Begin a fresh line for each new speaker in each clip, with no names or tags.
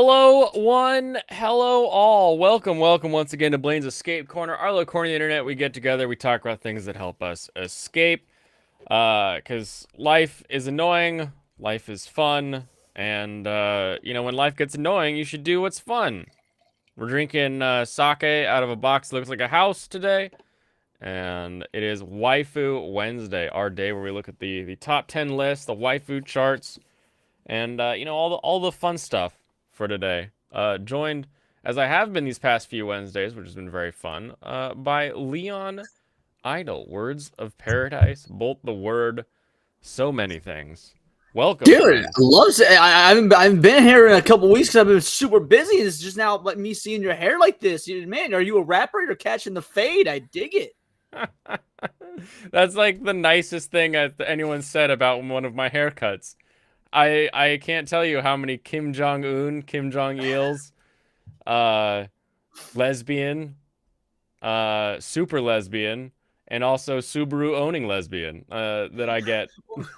Hello, one. Hello, all. Welcome once again to Blaine's Escape Corner, our little corner of the internet. We get together, we talk about things that help us escape. Because life is annoying, life is fun, and, when life gets annoying, you should do what's fun. We're drinking sake out of a box that looks like a house today, and it is Waifu Wednesday, our day where we look at the top 10 lists, the waifu charts, and all the fun stuff for today. Joined as I have been these past few Wednesdays, which has been very fun, by Leon Idle. Words of Paradise, bolt the word, so many things. Welcome,
Dude, I
friend.
love it. I haven't been here in a couple weeks because I've been super busy. It's just now like me seeing your hair like this. Man, are you a rapper? You're catching the fade. I dig it.
That's like the nicest thing anyone said about one of my haircuts. I can't tell you how many Kim Jong Un, Kim Jong Il's, uh, lesbian, super lesbian, and also Subaru owning lesbian that I get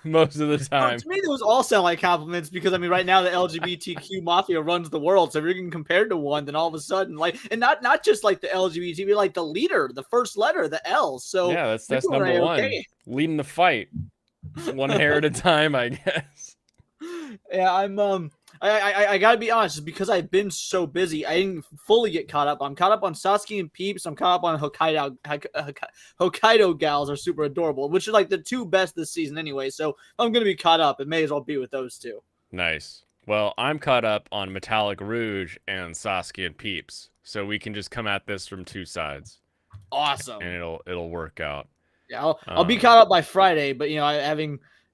most of the time.
To me, those all sound like compliments because right now the LGBTQ mafia runs the world. So if you're getting compared to one, then all of a sudden, and not just like the LGBT, but like the leader, the first letter, the L. So
Yeah, that's number one. Okay. Leading the fight, one hair at a time, I guess.
Yeah, I gotta be honest, because I've been so busy, I didn't fully get caught up. I'm caught up on Sasuke and Peeps. I'm caught up on Hokkaido gals are super adorable, which are like the two best this season anyway. So I'm gonna be caught up. It may as well be with those two.
Nice. Well, I'm caught up on Metallic Rouge and Sasuke and Peeps, so we can just come at this from two sides.
Awesome.
And it'll work out.
Yeah, I'll be caught up by Friday, but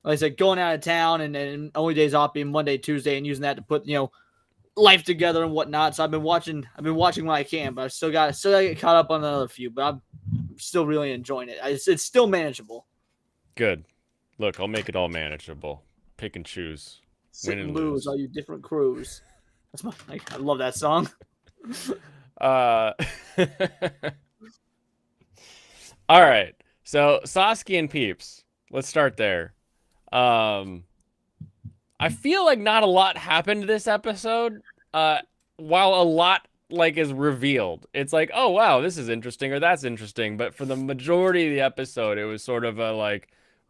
like I said, going out of town and only days off being Monday, Tuesday, and using that to put life together and whatnot. So I've been watching what I can, but I still got to get caught up on another few. But I'm still really enjoying it. It's still manageable.
Good. Look, I'll make it all manageable. Pick and choose.
Sit and lose all you different crews. I love that song.
All right. So Sasuke and Peeps. Let's start there. I feel like not a lot happened this episode. While a lot is revealed. It's like, oh wow, this is interesting or that's interesting. But for the majority of the episode, it was sort of a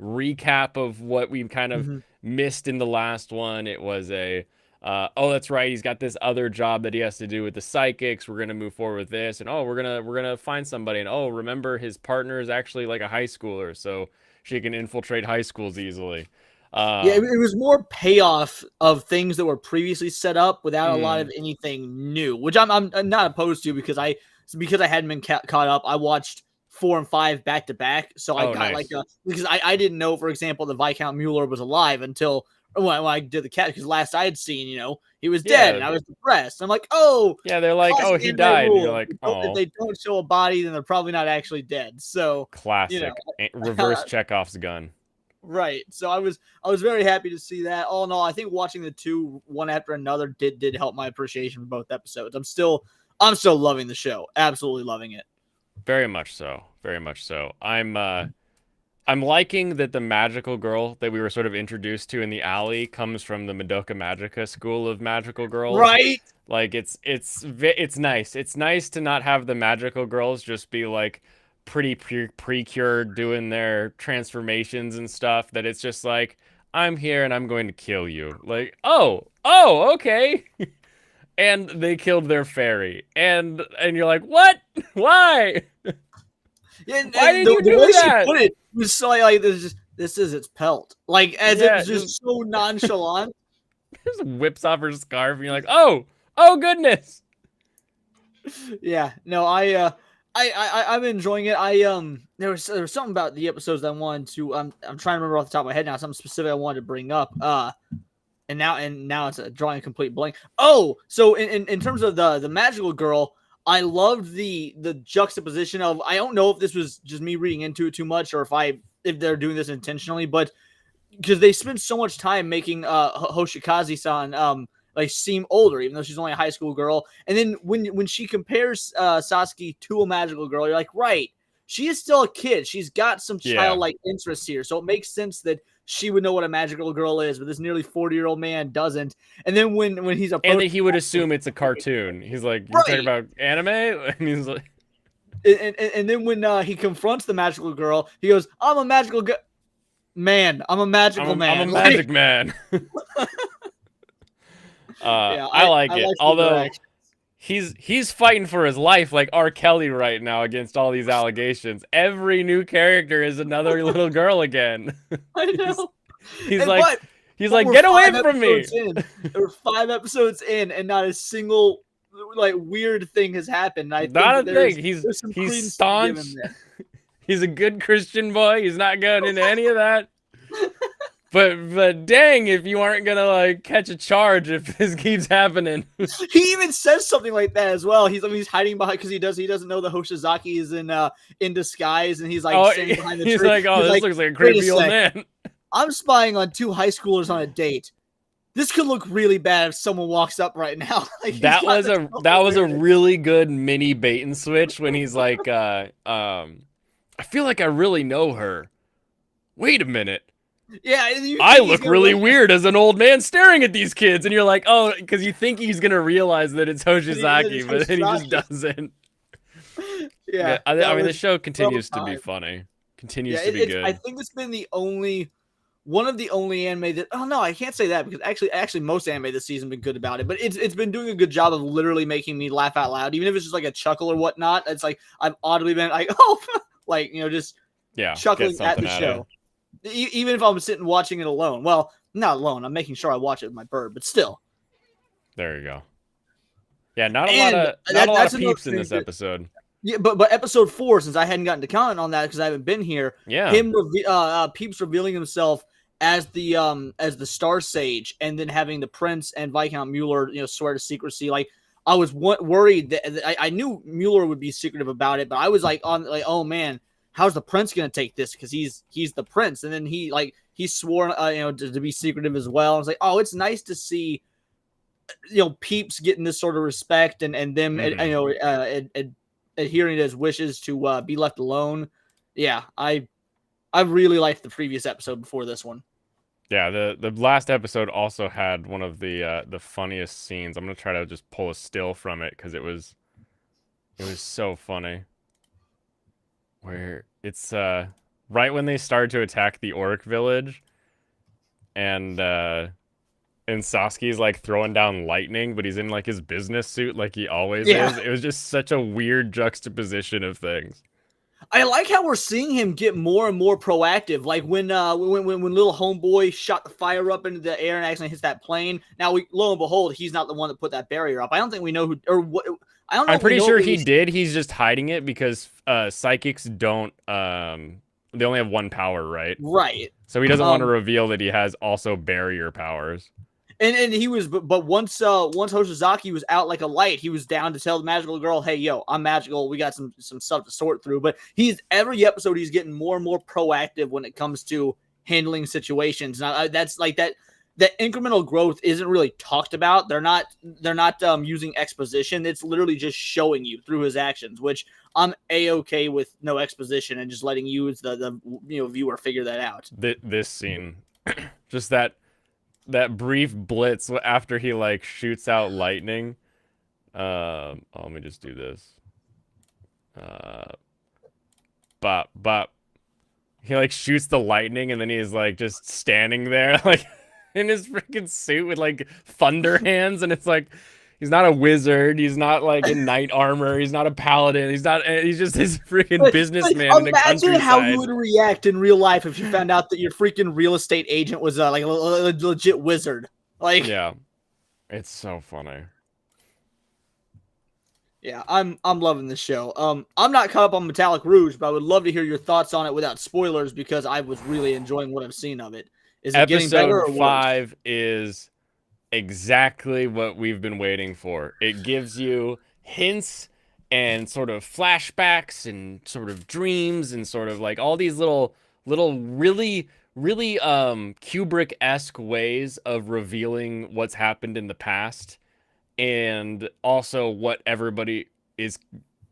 recap of what we kind of missed in the last one. It was oh, that's right, he's got this other job that he has to do with the psychics. We're gonna move forward with this, and oh, we're gonna find somebody, and oh, remember his partner is actually like a high schooler, so she can infiltrate high schools easily.
It was more payoff of things that were previously set up without a lot of anything new, which I'm not opposed to because I hadn't been caught up. I watched 4 and 5 back to back, so I got nice. Because I didn't know, for example, that Viscount Mueller was alive until when I did the cat, because last I had seen, he was dead, and I was depressed. I'm like, oh,
yeah, they're like, oh, he died. And you're like, oh,
if they don't show a body, then they're probably not actually dead. So
classic reverse Chekhov's gun.
Right. So I was very happy to see that. All in all, I think watching the two one after another did help my appreciation for both episodes. I'm still loving the show. Absolutely loving it.
Very much so. Very much so. I'm liking that the magical girl that we were sort of introduced to in the alley comes from the Madoka Magica school of magical girls.
Right.
Like it's nice. It's nice to not have the magical girls just be like pretty pre-cured doing their transformations and stuff, that it's just like, I'm here and I'm going to kill you. Like, oh, okay. And they killed their fairy. And you're like, what? Why?
Yeah, why did you do that? She put it was so like this is its pelt. Like as it was just so nonchalant.
Just whips off her scarf and you're like, oh goodness.
Yeah, no, I'm enjoying it. There was something about the episodes that I wanted to. I'm trying to remember off the top of my head now. Something specific I wanted to bring up. And now it's drawing a complete blank. Oh, so in terms of the magical girl, I loved the juxtaposition of. I don't know if this was just me reading into it too much or if they're doing this intentionally, but because they spend so much time making Hoshikaze-san seem older, even though she's only a high school girl. And then when she compares Sasuke to a magical girl, you're like, right, she is still a kid. She's got some
Yeah.
childlike interests here, so it makes sense that she would know what a magical girl is, but this nearly 40-year-old man doesn't. And then when he's approached,
And that he would assume it's a cartoon. He's like, "You're talking
right.
about anime?" And he's like,
And then when he confronts the magical girl, he goes, "I'm a magical man. I'm a magical man.
I'm a magic man."
Yeah,
I like
I
it.
like the
Although
interaction.
he's fighting for his life like R. Kelly right now against all these allegations. Every new character is another little girl again.
I know.
He's
And,
like,
we're
get away
5
from me.
episodes in. There were 5 episodes in, and not a single like weird thing has happened. I
Not
think
a
there's,
thing.
there's some
He's
credence to be
staunch.
given there.
He's a good Christian boy. He's not going into any of that. But dang, if you aren't gonna like catch a charge if this keeps happening.
He even says something like that as well. He's hiding behind because he doesn't know that Hoshizaki is in disguise, and he's like standing behind the tree.
He's like, oh, this looks like a
"Wait
creepy old
sec.
man.
I'm spying on 2 high schoolers on a date. This could look really bad if someone walks up right now." Like,
That was a really good mini bait and switch when he's like, I feel like I really know her. Wait a minute.
Yeah,
I look really weird as an old man staring at these kids, and you're like, oh, because you think he's gonna realize that it's Hoshizaki, but then he just doesn't.
Yeah,
I mean, the show continues to be funny. Continues to be good.
I think it's been one of the only anime that. Oh no, I can't say that because actually most anime this season have been good about it. But it's been doing a good job of literally making me laugh out loud, even if it's just like a chuckle or whatnot. It's like I've audibly been like, oh, like just chuckling at the show. Even if I'm sitting watching it alone. Well, not alone. I'm making sure I watch it with my bird, but still.
There you go. Yeah, not a lot of peeps in this episode.
Yeah, but episode 4, since I hadn't gotten to comment on that because I haven't been here.
Yeah,
Peeps revealing himself as the Star Sage, and then having the Prince and Viscount Mueller, swear to secrecy. Like, I was worried that I knew Mueller would be secretive about it, but I was like, oh man, how's the Prince gonna take this? Because he's the Prince, and then he swore to be secretive as well. I was like, oh, it's nice to see Peeps getting this sort of respect and them adhering to his wishes to be left alone. Yeah, I really liked the previous episode before this one.
Yeah, the last episode also had one of the funniest scenes. I'm gonna try to just pull a still from it because it was so funny. Where it's right when they start to attack the orc village, and Sasuke's like throwing down lightning, but he's in like his business suit like he always is. It was just such a weird juxtaposition of things.
I like how we're seeing him get more and more proactive. Like when little homeboy shot the fire up into the air and accidentally hits that plane. Now lo and behold, he's not the one that put that barrier up. I don't think we know who or what. I don't know.
I'm pretty sure he did. He's just hiding it because psychics don't. They only have one power, right?
Right.
So he doesn't want to reveal that he has also barrier powers.
And he was, but once Hoshizaki was out like a light, he was down to tell the magical girl, "Hey, yo, I'm magical. We got some stuff to sort through." But every episode he's getting more and more proactive when it comes to handling situations. Now that's like that incremental growth isn't really talked about. They're not using exposition. It's literally just showing you through his actions, which I'm a-okay with no exposition and just letting you as the viewer figure that out.
This scene, just that brief blitz after he like shoots out lightning. Let me just do this. Bop bop. He like shoots the lightning and then he's like just standing there like in his freaking suit with like thunder hands, and it's like he's not a wizard, he's not like in knight armor, he's not a paladin, he's just this freaking businessman in the countryside.
Imagine how you would react in real life if you found out that your freaking real estate agent was like a legit wizard. Like,
yeah, it's so funny.
Yeah, I'm loving this show. I'm not caught up on Metallic Rouge, but I would love to hear your thoughts on it without spoilers because I was really enjoying what I've seen of it. Is it getting better or worse?
Episode 5 is exactly what we've been waiting for. It gives you hints and sort of flashbacks and sort of dreams and sort of like all these little really Kubrick-esque ways of revealing what's happened in the past, and also what everybody is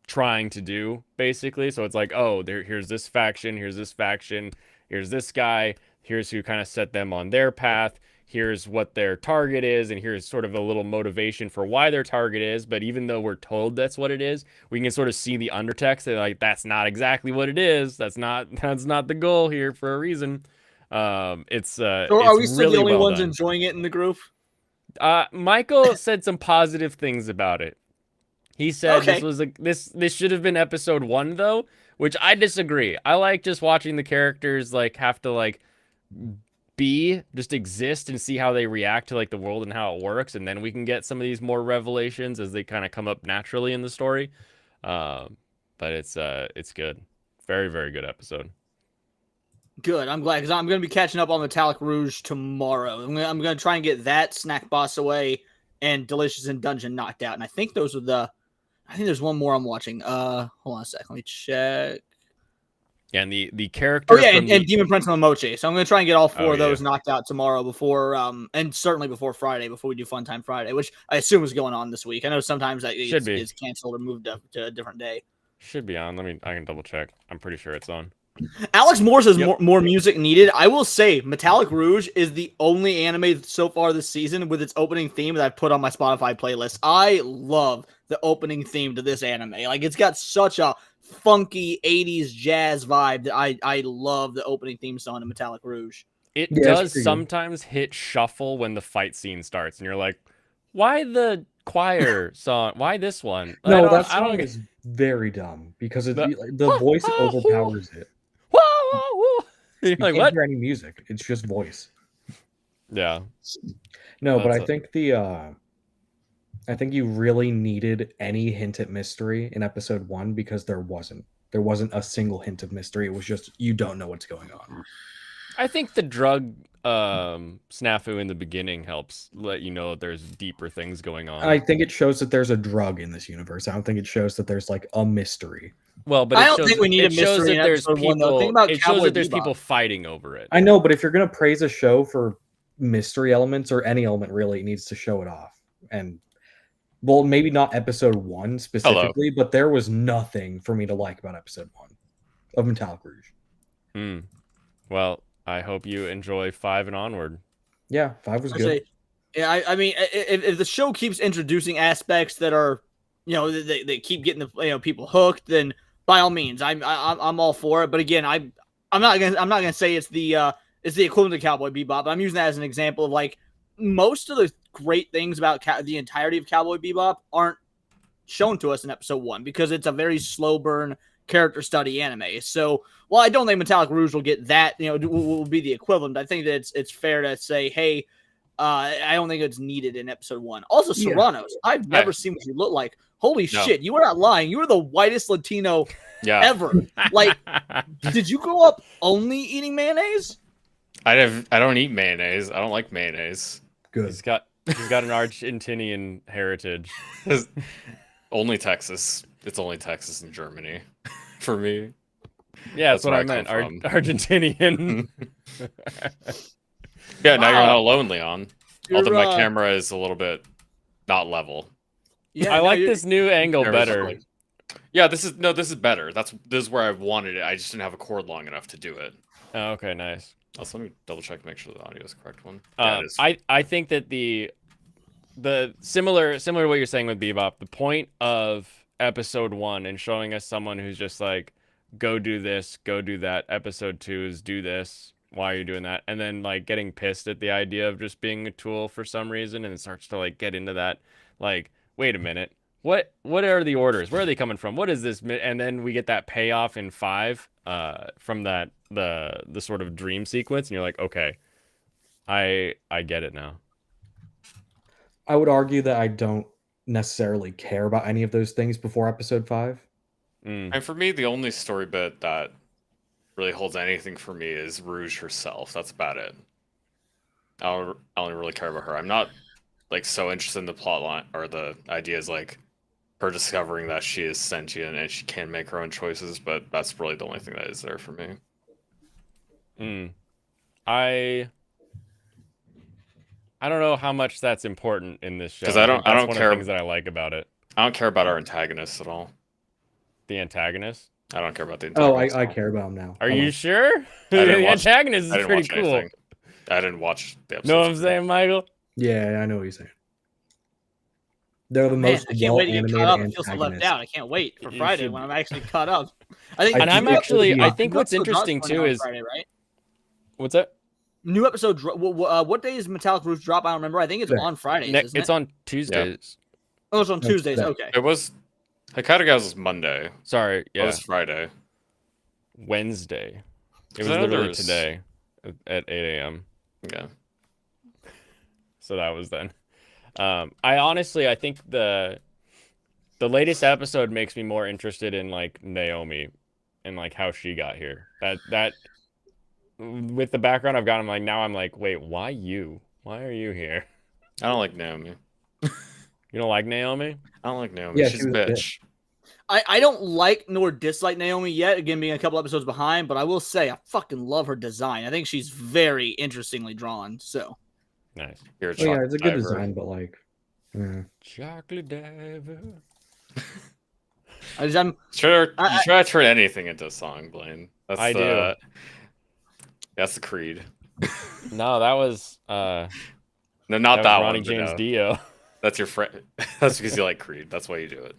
trying to do, basically. So it's like, oh, here's this faction, here's this faction, here's this guy, here's who kind of set them on their path, here's what their target is, and here's sort of a little motivation for why their target is. But even though we're told that's what it is, we can sort of see the undertext that like that's not exactly what it is. That's not the goal here for a reason.
So are
It's
we still the
really
only
well
ones
done.
enjoying it in the group?
Michael said some positive things about it. He said
Okay.
this should have been episode 1 though, which I disagree. I like just watching the characters like have to like just exist and see how they react to like the world and how it works, and then we can get some of these more revelations as they kind of come up naturally in the story. But it's good. Very, very good episode.
Good. I'm glad because I'm going to be catching up on Metallic Rouge tomorrow. I'm going to try and get that Snack Boss away and Delicious and Dungeon knocked out. And I think those are the. I think there's one more I'm watching. Hold on a sec. Let me check.
Yeah, and the
Oh
character
yeah,
from
and
the
Demon Prince and Mochi. So I'm going to try and get all four
oh
of
yeah,
those knocked out tomorrow before, and certainly before Friday, before we do Fun Time Friday, which I assume is going on this week. I know sometimes that
should be
it's canceled or moved up to a different day.
should be on. I can double check. I'm pretty sure it's on.
Alex Moore says
Yep.
more music needed. I will say Metallic Rouge is the only anime so far this season with its opening theme that I've put on my Spotify playlist. I love the opening theme to this anime. Like it's got such a funky 80s jazz vibe that I love the opening theme song in Metallic Rouge.
It
Yeah, it's
does
pretty good.
sometimes hit shuffle when the fight scene starts, and you're like, why the choir song? Why this one?
No, that
I don't
song
get
is very dumb because
the
the voice overpowers it.
whoa, whoa, whoa. You're
You
like,
can't
what?
hear any music. It's just voice.
Yeah.
No, but
That's
I think I think you really needed any hint at mystery in episode 1 because there wasn't. There wasn't a single hint of mystery. It was just you don't know what's going on.
I think the drug snafu in the beginning helps let you know that there's deeper things going on.
I think it shows that there's a drug in this universe. I don't think it shows that there's like a mystery.
Well, but
I
it
don't
shows,
think we need
it
a
shows
mystery
that
in
there's
episode 1, though. Think
people.
about
It shows
Cowboy
that there's
Bebop.
people fighting over it.
I know, but if you're gonna praise a show for mystery elements or any element, really, it needs to show it off. And well, maybe not episode 1 specifically, but there was nothing for me to like about episode 1 of Metallic Rouge.
Hmm. Well, I hope you enjoy 5 and onward.
Yeah, 5 was
I
good.
say, yeah, I mean, if the show keeps introducing aspects that are, they keep getting the people hooked, then by all means, I'm all for it. But again, I'm not gonna say it's the equivalent of Cowboy Bebop. But I'm using that as an example of like most of the great things about the entirety of Cowboy Bebop aren't shown to us in episode 1 because it's a very slow burn character study anime. So while I don't think Metallic Rouge will get that, will be the equivalent, I think that it's fair to say, hey, I don't think it's needed in episode 1. Also,
Yeah.
Serranos, I've never seen what you look like. Holy shit, you were not lying. You were the whitest Latino ever. Like, did you grow up only eating mayonnaise?
I don't eat mayonnaise. I don't like mayonnaise.
Good.
He's got an Argentinian heritage.
Only Texas. It's only Texas and Germany for me.
Yeah, that's what
where
I
I
meant.
come from.
Argentinian.
Yeah, now you're
Wow.
not alone, Leon. Although
You're,
my camera is a little bit not level.
Yeah,
I
no,
like
you're-
this new angle
Camera's
better.
like- Yeah, this is better. This is where I wanted it. I just didn't have a cord long enough to do it.
Oh, okay, nice.
Also, let me double check to make sure the audio is the correct one. Yeah, it is.
I think that the similar to what you're saying with Bebop, the point of episode 1 and showing us someone who's just like, go do this, go do that. Episode 2 is do this. Why are you doing that? And then like getting pissed at the idea of just being a tool for some reason, and it starts to like get into that. Like, wait a minute, what are the orders? Where are they coming from? What is this? And then we get that payoff in 5, from that the sort of dream sequence, and you're like, okay, I get it now.
I would argue that I don't necessarily care about any of those things before episode 5.
And for me, the only story bit that really holds anything for me is Rouge herself. That's about it. I don't really care about her. I'm not like so interested in the plot line or the ideas like her discovering that she is sentient and she can make her own choices, but that's really the only thing that is there for me.
I don't know how much that's important in this show.
'Cause I don't
That's one
care-
of the things that I like about it.
I don't care about our antagonists at all.
The antagonist.
I don't care about the
Oh,
antagonist.
I care about him now.
Are
I
you
like-
sure?
didn't
The
watch-
antagonist
I
is
didn't
pretty
watch
cool.
anything. I didn't watch the episode.
Know what I'm saying, Michael?
Yeah, I know what you're saying. They're the
Man,
most
I can't wait to get caught up. I
well-animated
feel so left
antagonists.
out. I can't wait for
You
Friday
should
when
be.
I'm actually caught up. I think.
I
And I'm
think
actually, I think
new
what's
episode drops
interesting
on
too is
Friday, right?
what's that?
New episode. What day is Metallic Roots drop? I don't remember. I think it's
Today.
on Fridays,
Ne-
isn't
it's
it?
on Tuesdays.
Oh, it's on
No,
Tuesdays.
today.
Okay.
It was Hikariga's was Monday.
Sorry,
It
yeah,
was Friday.
Wednesday. It was
I know
literally
there's-
today at 8 a.m.
Yeah.
So that was then. I think the latest episode makes me more interested in like Naomi and like how she got here. That with the background I've got, I'm like, wait, why you? Why are you here?
I don't like Naomi.
You don't like Naomi?
I don't like Naomi.
Yeah,
She's
she
a
was a
bitch.
I don't like nor dislike Naomi yet. Again, being a couple episodes behind, but I will say I fucking love her design. I think she's very interestingly drawn. So
Nice.
You're a
Oh, yeah,
chocolate
it's a good
diver.
design, but like,
Chocolate diver.
I'm
Try to,
I-
you try to turn anything into a song, Blaine. That's
I do.
That's the creed.
No, that was
No,
that
not
was
that
Ronnie
one. but
James
no.
Dio.
That's your friend. That's because you like Creed. That's why you do it.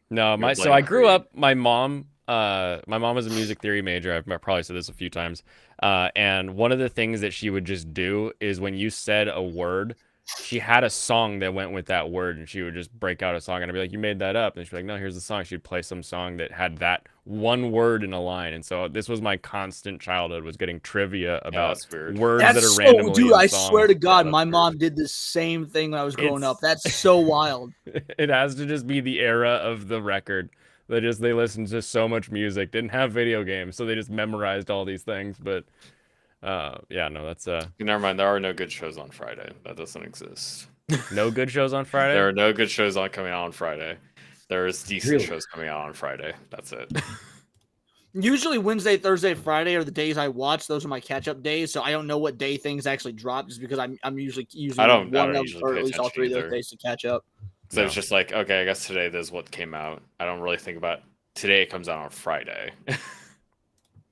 No,
You're
so
Blaine
I grew
Creed.
up. My mom was a music theory major. I've probably said this a few times. And one of the things that she would just do is when you said a word, she had a song that went with that word, and she would just break out a song, and I'd be like, "You made that up?" And she'd be like, "No, here's the song." She'd play some song that had that one word in a line, and so this was my constant childhood, was getting trivia about
that's weird.
words
that's
that are
so,
randomly
dude.
in
I
songs.
swear to God,
that's
my
weird.
mom did the same thing when I was growing
It's-
up. That's so wild.
It has to just be the era of the record. They listened to so much music, didn't have video games, so they just memorized all these things. But yeah, no, that's
Never mind. There are no good shows on Friday. That doesn't exist.
no good shows on Friday.
There are no good shows coming out on Friday. There's decent
Really?
shows coming out on Friday. That's it.
Usually Wednesday, Thursday, Friday are the days I watch. Those are my catch-up days, so I don't know what day things actually drop, just because I'm usually using
I don't
one of
usually
or
pay
at least all
attention
three of
either.
those days to catch up.
So
No.
it's just like, okay, I guess today there's what came out. I don't really think about today. It comes out on Friday.
yeah, it's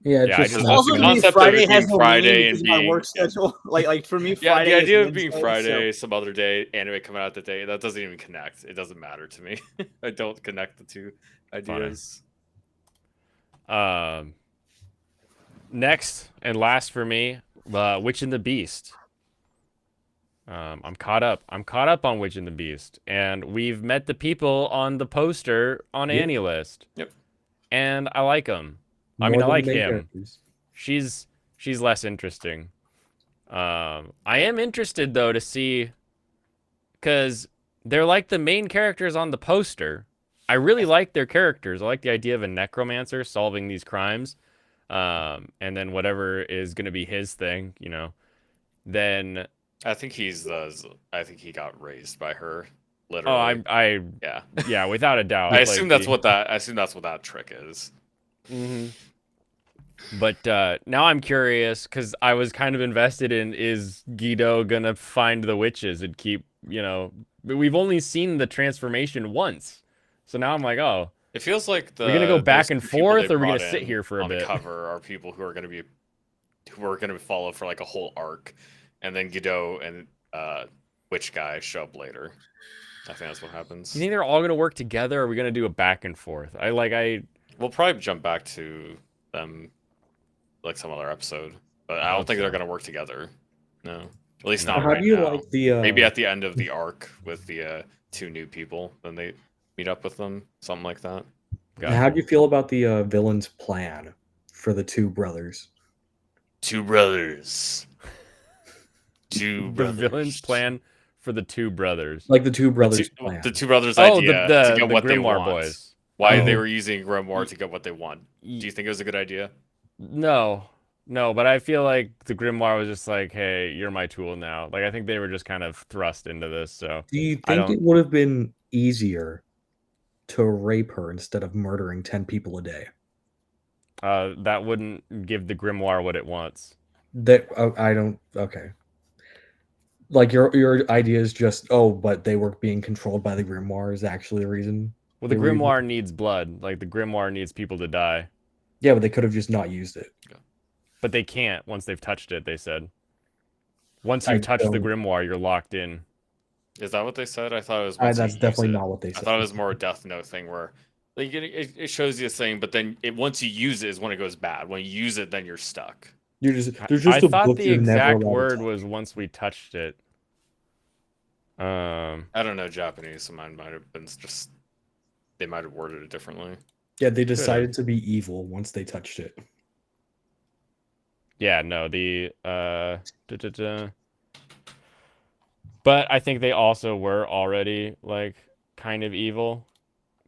Yeah, I
just
just-
not-
Also,
the
to me,
concept of
Friday
it
has
being
no
Friday
meaning
and
because of my
being-
work schedule. Like for me,
Yeah,
Friday
the
is
idea of being
Wednesday,
Friday,
so-
some other day, anime coming out the day, that doesn't even connect. It doesn't matter to me. I don't connect the two ideas.
Next and last for me, Witch and the Beast. I'm caught up. I'm caught up on Witch and the Beast, and we've met the people on the poster on
Yep.
Annie List.
Yep.
And I like them. I
more
mean, I
than the
like
main
him.
characters.
She's less interesting. I am interested though to see, because they're like the main characters on the poster. I really like their characters. I like the idea of a necromancer solving these crimes, and then whatever is going to be his thing, then.
I think I think he got raised by her.
Oh,
Literally. Yeah.
yeah, without a doubt.
I assume that's what that trick is.
Mm-hmm. But now I'm curious because I was kind of invested in, is Guido gonna find the witches and keep, but we've only seen the transformation once, so now I'm like, oh,
It feels like
we're gonna go back
those
and
two people
forth,
they
or are we gonna
brought
sit
in
here for a
on
bit?
the cover are people who are gonna follow for like a whole arc, and then Godot and Witch Guy show up later. I think that's what happens.
You think they're all gonna work together, or are we gonna do a back and forth?
We'll probably jump back to them like some other episode, but I don't think they're gonna work together. No, at least
No.
not
How
right
do you
now.
like the
Maybe at the end of the arc with the two new people, then they meet up with them, something like that.
how do you feel about the villain's plan for the two brothers?
Two brothers.
The villain's plan for the two brothers.
Like the two brothers' plan.
The two brothers'
Oh,
idea
the
to get what they
Grimoire
want.
boys.
Why
Oh.
they were using Grimoire to get what they want. Do you think it was a good idea?
No, but I feel like the Grimoire was just like, hey, you're my tool now. Like, I think they were just kind of thrust into this. So
Do you
I
think
don't-
it would have been easier to rape her instead of murdering 10 people a day?
that wouldn't give the Grimoire what it wants.
I don't. Okay. Like your idea is just, but they were being controlled by the Grimoire is actually the reason.
Well, the
They were using-
grimoire needs blood. Like the grimoire needs people to die,
Yeah, but they could have just not used it.
but they can't once they've touched it. They said once
I
you've touched the
don't-
grimoire, you're locked in.
Is that what they said? I thought it was once
That's
you use
definitely
it.
not what they
I
said.
thought it was more a Death Note thing where like it shows you a thing, but then once you use it is when it goes bad. When you use it, then you're stuck.
There's
I
just a
thought
book
the
you're never
exact
allowed to
word
touch.
was once we touched it.
I don't know Japanese, so mine might have been just they might have worded it differently.
Yeah, they decided to be evil once they touched it.
Yeah, no, the da-da-da. But I think they also were already like kind of evil,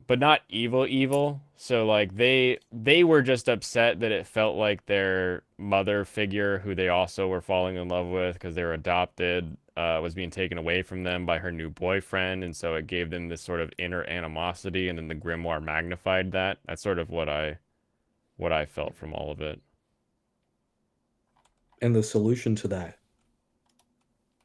but not evil. So like they were just upset that it felt like their mother figure, who they also were falling in love with because they were adopted, was being taken away from them by her new boyfriend, and so it gave them this sort of inner animosity, and then the grimoire magnified that. That's sort of what I felt from all of it.
And the solution to that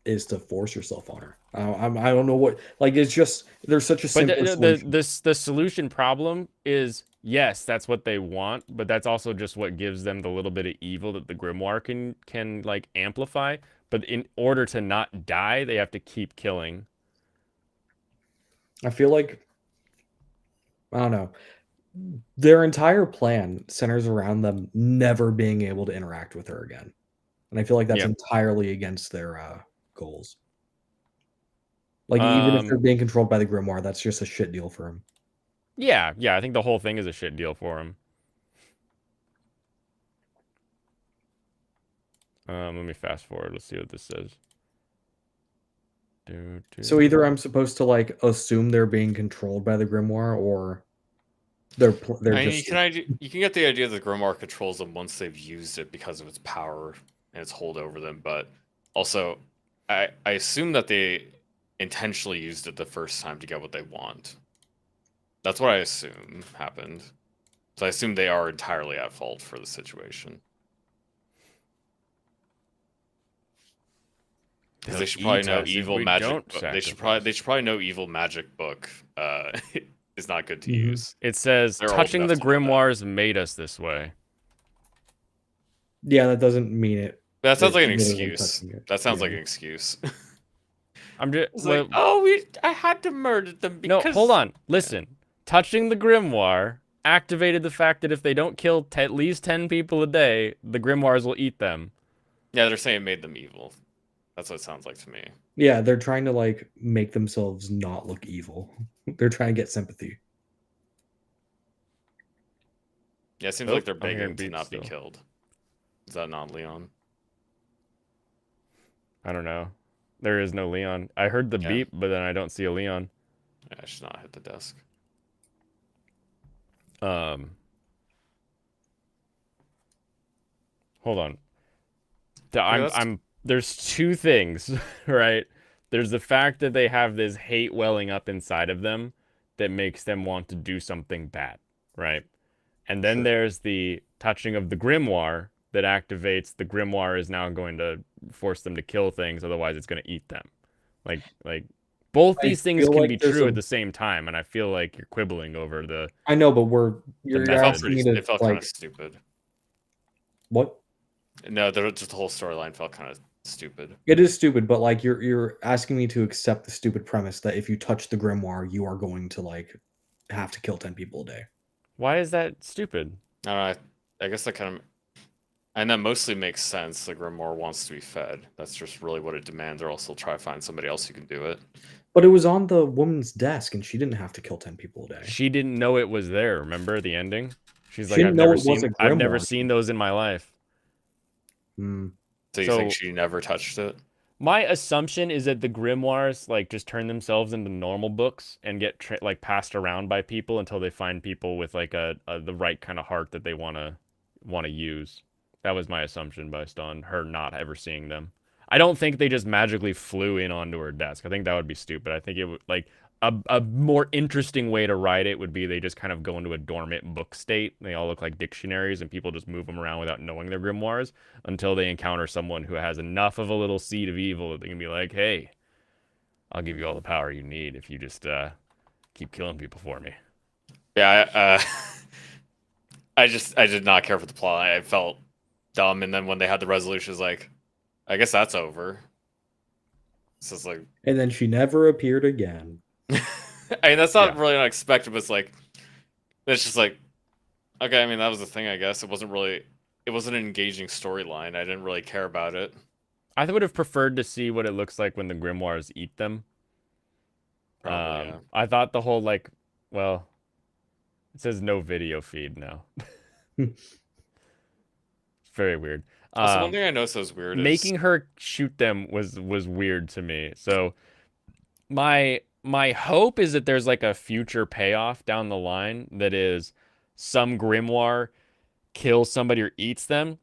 is to force yourself on her. I don't know what, like, it's just there's such a
But
simple solution.
the solution problem is, yes, that's what they want, but that's also just what gives them the little bit of evil that the grimoire can like amplify. But in order to not die, they have to keep killing.
I feel like, I don't know, their entire plan centers around them never being able to interact with her again, and I feel like that's
Yep.
entirely against their goals. Like, even if they're being controlled by the grimoire, that's just a shit deal for them.
Yeah, I think the whole thing is a shit deal for him. Let me fast forward. Let's see what this says.
So either I'm supposed to like assume they're being controlled by the grimoire, or they're
I mean,
just
you can get the idea that Grimoire controls them once they've used it because of its power and its hold over them, but also I assume that they intentionally used it the first time to get what they want. That's what I assume happened. So I assume they are entirely at fault for the situation. Because they should probably know evil magic. They should probably know evil magic book is not good to use.
It says
They're old
touching
enough
the
to know that.
grimoires made us this way.
yeah, that doesn't mean it.
That sounds like an
literally
excuse.
touching it.
That sounds like
Yeah.
an excuse.
I'm just
It's like, oh, I had to murder them
no.
because
Hold on. Listen. Touching the grimoire activated the fact that if they don't kill at least 10 people a day, the grimoires will eat them.
Yeah, they're saying it made them evil. That's what it sounds like to me.
Yeah, they're trying to like make themselves not look evil. They're trying to get sympathy.
Yeah, it seems
Oh,
like they're
I'm hearing
begging to
beats
not be
still.
killed. Is that not Leon?
I don't know. There is no Leon. I heard the
Yeah.
beep, but then I don't see a Leon.
Yeah, I should not hit the desk.
Hold on.
that's-
I'm there's two things, right? There's the fact that they have this hate welling up inside of them that makes them want to do something bad, right? And then
Sure.
there's the touching of the grimoire that activates the grimoire is now going to force them to kill things, otherwise it's going to eat them. Like both
I
these things
feel
can
like
be
there's
true
a-
at the same time, and I feel like you're quibbling over the
I know, but you're
method.
asking me to
It felt kind
like
of stupid.
what?
No, just the whole storyline felt kind of stupid.
It is stupid, but like you're asking me to accept the stupid premise that if you touch the grimoire, you are going to like have to kill 10 people a day.
Why is that stupid?
I don't know. I guess that kind of, and that mostly makes sense. The Grimoire wants to be fed. That's just really what it demands. Or else they'll try to find somebody else who can do it.
But it was on the woman's desk, and she didn't have to kill 10 people a day.
She didn't know it was there. Remember the ending? She's
She
like,
didn't
I've
know
never
it was
seen,
a
I've never
grimoire.
seen those in my life.
Hmm.
So you think she never touched it?
My assumption is that the grimoires like just turn themselves into normal books and get like passed around by people until they find people with like the right kind of heart that they want to use. That was my assumption based on her not ever seeing them. I don't think they just magically flew in onto her desk. I think that would be stupid. I think it would like a more interesting way to write it would be they just kind of go into a dormant book state. They all look like dictionaries and people just move them around without knowing their grimoires until they encounter someone who has enough of a little seed of evil that they can be like, hey, I'll give you all the power you need if you just keep killing people for me.
Yeah, I did not care for the plot. I felt dumb, and then when they had the resolution, it's like, I guess that's over. So it's like,
And then she never appeared again.
I mean, that's not
Yeah.
really unexpected, but it's just like, okay, I mean, that was the thing, I guess. It wasn't an engaging storyline. I didn't really care about it.
I would have preferred to see what it looks like when the grimoires eat them.
Probably, yeah.
I thought the whole well, it says no video feed now. It's very weird.
Also, one thing I noticed that was weird is
Making her shoot them was weird to me. So my hope is that there's like a future payoff down the line that is some grimoire kills somebody or eats them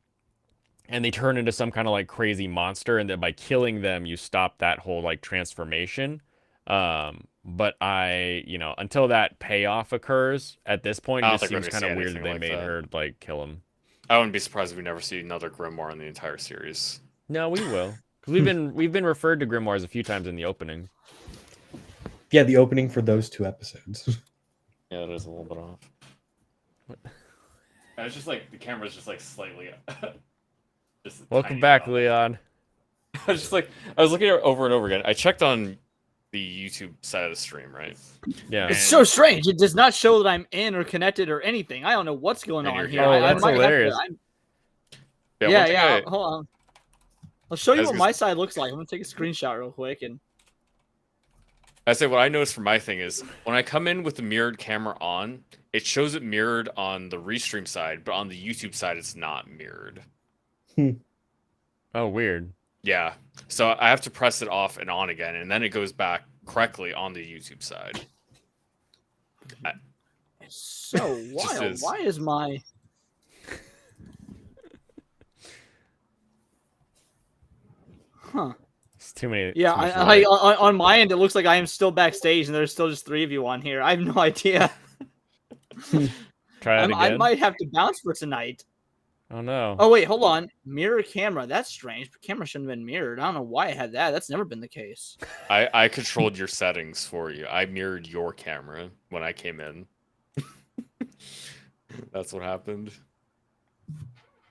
and they turn into some kind of like crazy monster, and that by killing them you stop that whole like transformation. But until that payoff occurs at this point,
I
it
don't
just
think we're
seems
gonna
kind of
see
weird that
anything
they
like
made
that.
her like kill him.
I wouldn't be surprised if we never see another grimoire in the entire series.
No, we will. Because we've been referred to grimoires a few times in the opening.
Yeah, the opening for those 2 episodes.
Yeah, it is a little bit off. What? It's just like the camera's just like slightly. Just a
Welcome
tiny
back,
bit off.
Leon.
I was just like, I was looking at it over and over again. I checked on the YouTube side of the stream, right?
Yeah.
It's so strange. It does not show that I'm in or connected or anything. I don't know what's going
And
on
you're
here.
here.
Oh,
I
that's
might
hilarious.
have to.
one
Yeah,
thing
yeah. Hold on. I'll show
I
you
was
what
gonna-
my side looks like. I'm gonna take a screenshot real quick and.
I say what I noticed for my thing is when I come in with the mirrored camera on, it shows it mirrored on the restream side, but on the YouTube side, it's not mirrored.
Oh, weird.
Yeah, so I have to press it off and on again, and then it goes back correctly on the YouTube side.
It's so
Just
wild.
is.
Why is my? Huh.
It's too many.
Yeah,
too much
I
light.
on my end, it looks like I am still backstage, and there's still just 3 of you on here. I have no idea.
Try that
I
again.
might have to bounce for tonight.
Oh no.
Oh wait, hold on. Mirror camera. That's strange. The camera shouldn't have been mirrored. I don't know why I had that. That's never been the case.
I controlled your settings for you. I mirrored your camera when I came in. That's what happened.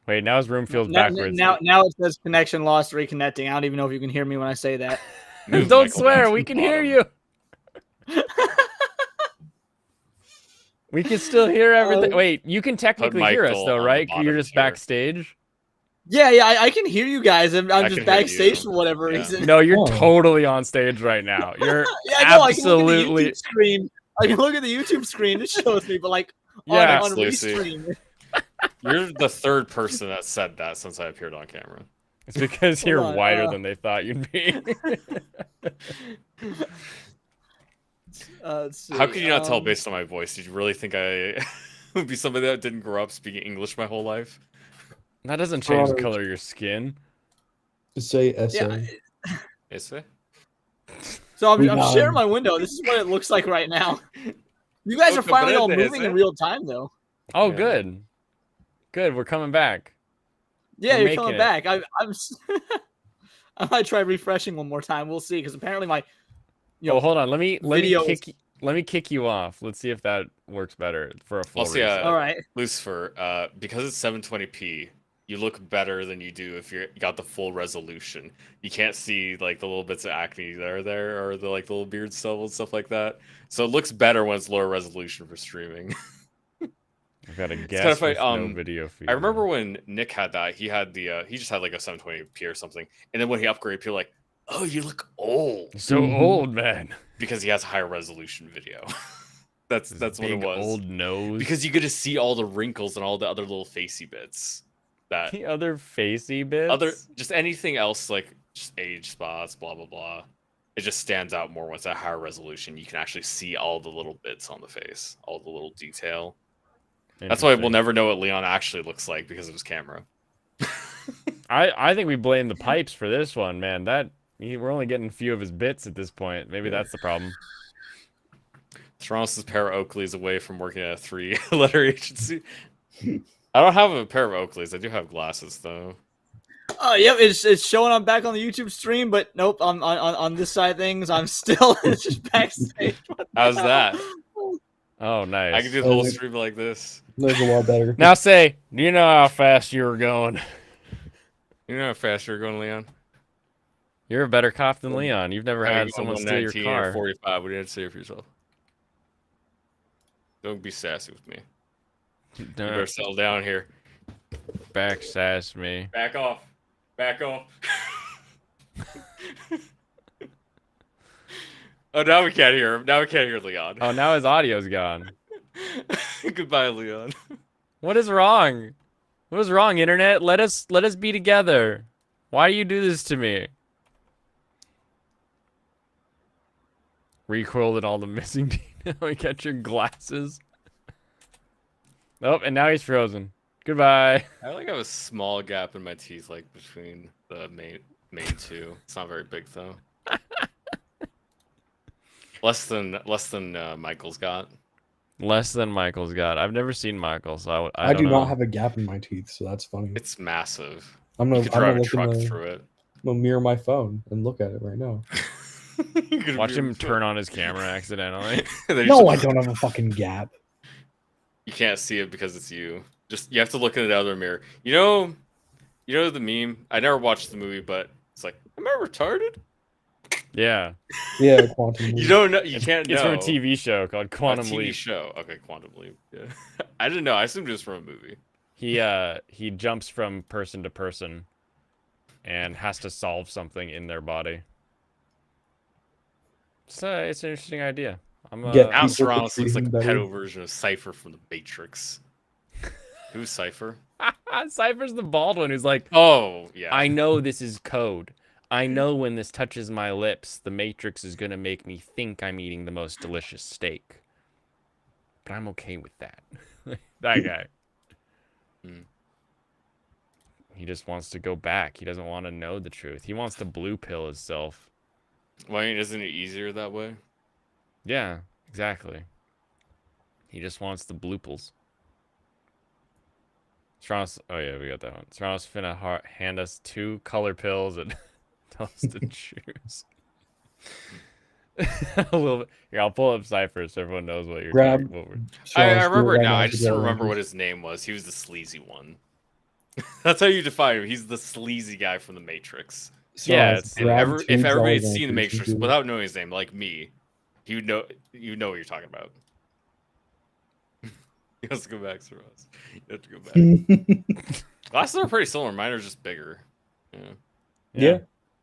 Wait, now his room feels
Now,
backwards.
now it says connection lost, reconnecting. I don't even know if you can hear me when I say that.
Move
Don't
Michael
swear.
down to
We
the
can hear
bottom.
you. We can still hear everything. Wait, you can technically hear us
Michael
though,
on the
right?
bottom
You're just
here.
backstage.
Yeah, I can hear you guys. I'm
I
just
can hear
backstage
you.
for whatever
Yeah.
reason.
No, you're
Oh.
totally on stage right now. You're
Yeah, I know. I can look at the
absolutely.
YouTube screen. I can look at the YouTube screen. It shows me, but like
Yeah,
on
Lucy.
restream.
You're the third person that said that since I appeared on camera.
it's because
Hold
you're
on,
wider than they thought you'd be.
Let's see.
How could you not tell based on my voice? Did you really think I would be somebody that didn't grow up speaking English my whole life?
That doesn't change the color of your skin.
Just say essay.
Yeah.
Is it?
So I'm
Leon.
sharing my window. This is what it looks like right now. You guys are
Okay,
finally
but
all
it-
moving
is
in
it?
real time, though.
Oh,
Yeah.
good. Good. We're coming back.
Yeah,
We're
you're
making
coming
it.
back. I might try refreshing one more time. We'll see, because apparently my
Oh, hold on. Let me
video is-
kick you off. Let's see if that works better for a full
Also,
reset.
all right.
Lucifer, because it's 720p, you look better than you do if you got the full resolution. You can't see like the little bits of acne that are there, or the like little beard stubble and stuff like that. So it looks better when it's lower resolution for streaming.
I've got a
kinda
guess
funny,
with no
um,
video feed.
I remember when Nick had that, he had the he just had like a 720p or something, and then when he upgraded, people were like, "Oh, you look old,"
So
Mhm.
old, man.
because he has a higher resolution video. that's
His
what it
big
was.
old nose.
Because you get to see all the wrinkles and all the other little facey bits. That
the other facey bits.
other just anything else like just age spots, blah blah blah. It just stands out more when it's at higher resolution. You can actually see all the little bits on the face, all the little detail. That's why we'll
Interesting.
never know what Leon actually looks like because of his camera.
I think we blame the pipes for this one, man. We're only getting a few of his bits at this point. Maybe that's the problem.
Thronos' pair of Oakleys away from working at a 3-letter agency. I don't have a pair of Oakleys. I do have glasses though.
Oh, yep. It's showing I'm back on the YouTube stream, but nope. On this side of things, I'm still it's just backstage.
How's that?
Oh, nice.
I can do the whole stream like this.
That's a lot better.
Now say, do you know how fast you were going?
You know how fast you're going, Leon?
You're a better cop than Leon. You've never
How you
had
going
someone steal your
119
car.
or 45? What do you have to say for yourself? Don't be sassy with me. You better
Don't
settle down here.
backsass me.
Back off. Back off. Oh, now we can't hear him. Now we can't hear Leon.
Oh, now his audio's gone.
Goodbye, Leon.
What is wrong? What is wrong, internet? Let us be together. Why do you do this to me? Recoiled and all the missing detail. We got your glasses. Oh, and now he's frozen. Goodbye.
I like have a small gap in my teeth, like between the main two. It's not very big though. less than Michael's got.
Less than Michael's got. I've never seen Michael, so I
I
don't
do
know.
not have a gap in my teeth, so that's funny.
It's massive.
I'm
You
gonna,
could
I'm
drive
gonna
a
look in
truck
the,
through it.
I'm gonna mirror my phone and look at it right now.
You could
Watch
mirror
him turn on his camera accidentally.
Then
No,
you
I
just-
don't have a fucking gap.
You can't see it because it's you. Just you have to look in the other mirror. You know the meme. I never watched the movie, but it's like, am I retarded?
Yeah.
Yeah, quantum.
You
leap.
don't know. You can't know.
It's from a TV show called
A
Quantum
TV
Leap.
show. Okay, Quantum Leap. Yeah. I didn't know. I assumed it was from a movie.
He jumps from person to person and has to solve something in their body. So it's an interesting idea. I'm
Get
Al
people to
Serrano
treat
looks like a
him better.
pedo version of Cypher from the Matrix. Who's Cypher?
Cypher's the bald one who's like,
Oh, yeah.
I know this is code. I know when this touches my lips, the Matrix is gonna make me think I'm eating the most delicious steak. But I'm okay with that. That guy.
Hmm.
He just wants to go back. He doesn't want to know the truth. He wants to blue pill himself.
Why isn't it easier that way?
Yeah, exactly. He just wants the blue pills. Stranos, oh yeah, we got that one. Stranos finna hand us 2 color pills and tell us to choose. A little bit. Here, I'll pull up Cypher so everyone knows what you're
Grab-
talking about.
I remember it now. I just didn't remember what his name was. He was the sleazy one. That's how you define him. He's the sleazy guy from the Matrix.
Yeah, it's-
And if everybody had seen the Matrix without knowing his name, like me, you know what you're talking about. He has to go back, Saras. You have to go back. Glasses are pretty similar. Mine are just bigger. Yeah.
Yeah.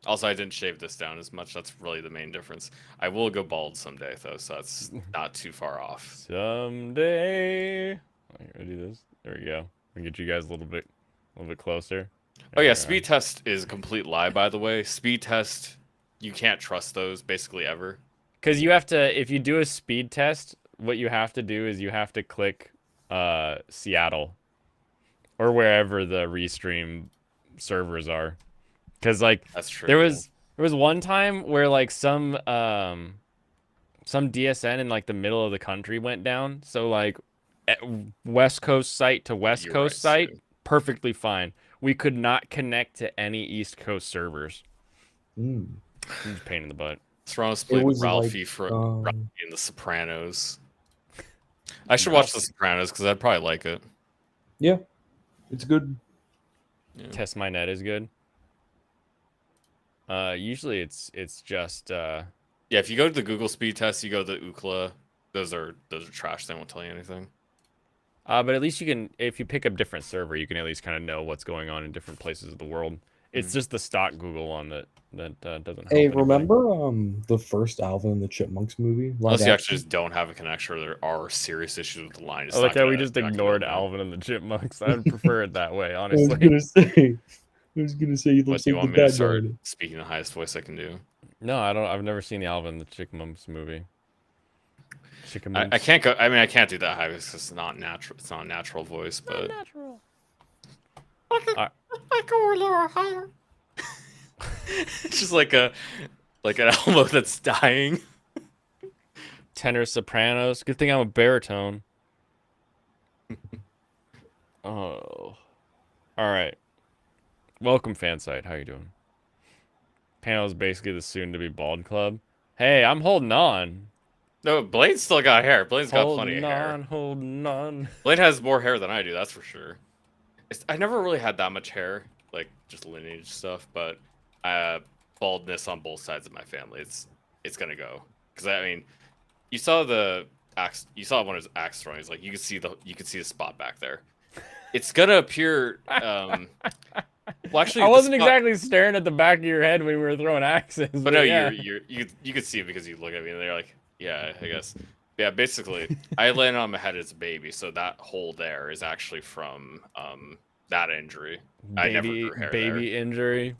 Also, I didn't shave this down as much. That's really the main difference. I will go bald someday, though, so that's not too far off.
Someday. I'm gonna do this. There we go. We can get you guys a little bit closer.
Oh
There
yeah,
we
speed test is a complete lie, by the way. Speed test, you can't trust those basically ever.
Because you have to, if you do a speed test, what you have to do is you have to click Seattle or wherever the Restream servers are. Because like
That's true.
there was one time where like some DSN in like the middle of the country went down. So like West Coast site to West
You're
Coast
right,
site,
Stu.
perfectly fine. We could not connect to any East Coast servers.
Mm.
It's a pain in the butt.
Serrano's played
was
Ralphie
like,
from Ralphie in The Sopranos. I should watch The Sopranos because I'd probably like it.
Yeah, it's good.
Yeah.
Test My Net is good. Usually it's just
Yeah, if you go to the Google speed test, you go to the Ookla. Those are trash. They won't tell you anything.
but at least you can, if you pick up different server, you can at least kind of know what's going on in different places of the world. It's just the stock Google one that doesn't help.
Hey,
anybody.
remember the first Alvin and the Chipmunks movie? Live
Unless you
action?
actually just don't have a connection or there are serious issues with the line. It's
I like
not
how we
gonna-
just
not gonna
ignored
go there.
Alvin and the Chipmunks. I'd prefer it that way,
I was
honestly.
gonna say. I was gonna say you look
What do you
like
want
the
me to
bad
start
guy.
speaking the highest voice I can do?
No, I don't. I've never seen the Alvin and the Chipmunks movie.
I can't go. I mean, I can't do that high because it's not natural. It's not a natural voice, but
natural.
I go a little higher. It's just like an elbow that's dying.
Tenor sopranos. Good thing I'm a baritone. Oh. All right. Welcome, Fansite. How you doing? Panel is basically the soon-to-be bald club. Hey, I'm holding on.
No, Blaine's still got hair. Blaine's got plenty of
Holding
hair.
on, holding on.
Blaine has more hair than I do, that's for sure. I never really had that much hair, like just lineage stuff, but baldness on both sides of my family. It's gonna go. Because I mean, you saw the axe. You saw one of his axe throwing. Like you could see the spot back there. It's gonna appear. Well, actually,
I
the
wasn't
spot-
exactly staring at the back of your head when we were throwing axes.
But no,
yeah.
you could see it because you look at me and they're like, yeah, I guess. Yeah, basically, I landed on my head as a baby, so that hole there is actually from that injury. I never grew hair
baby
there.
injury.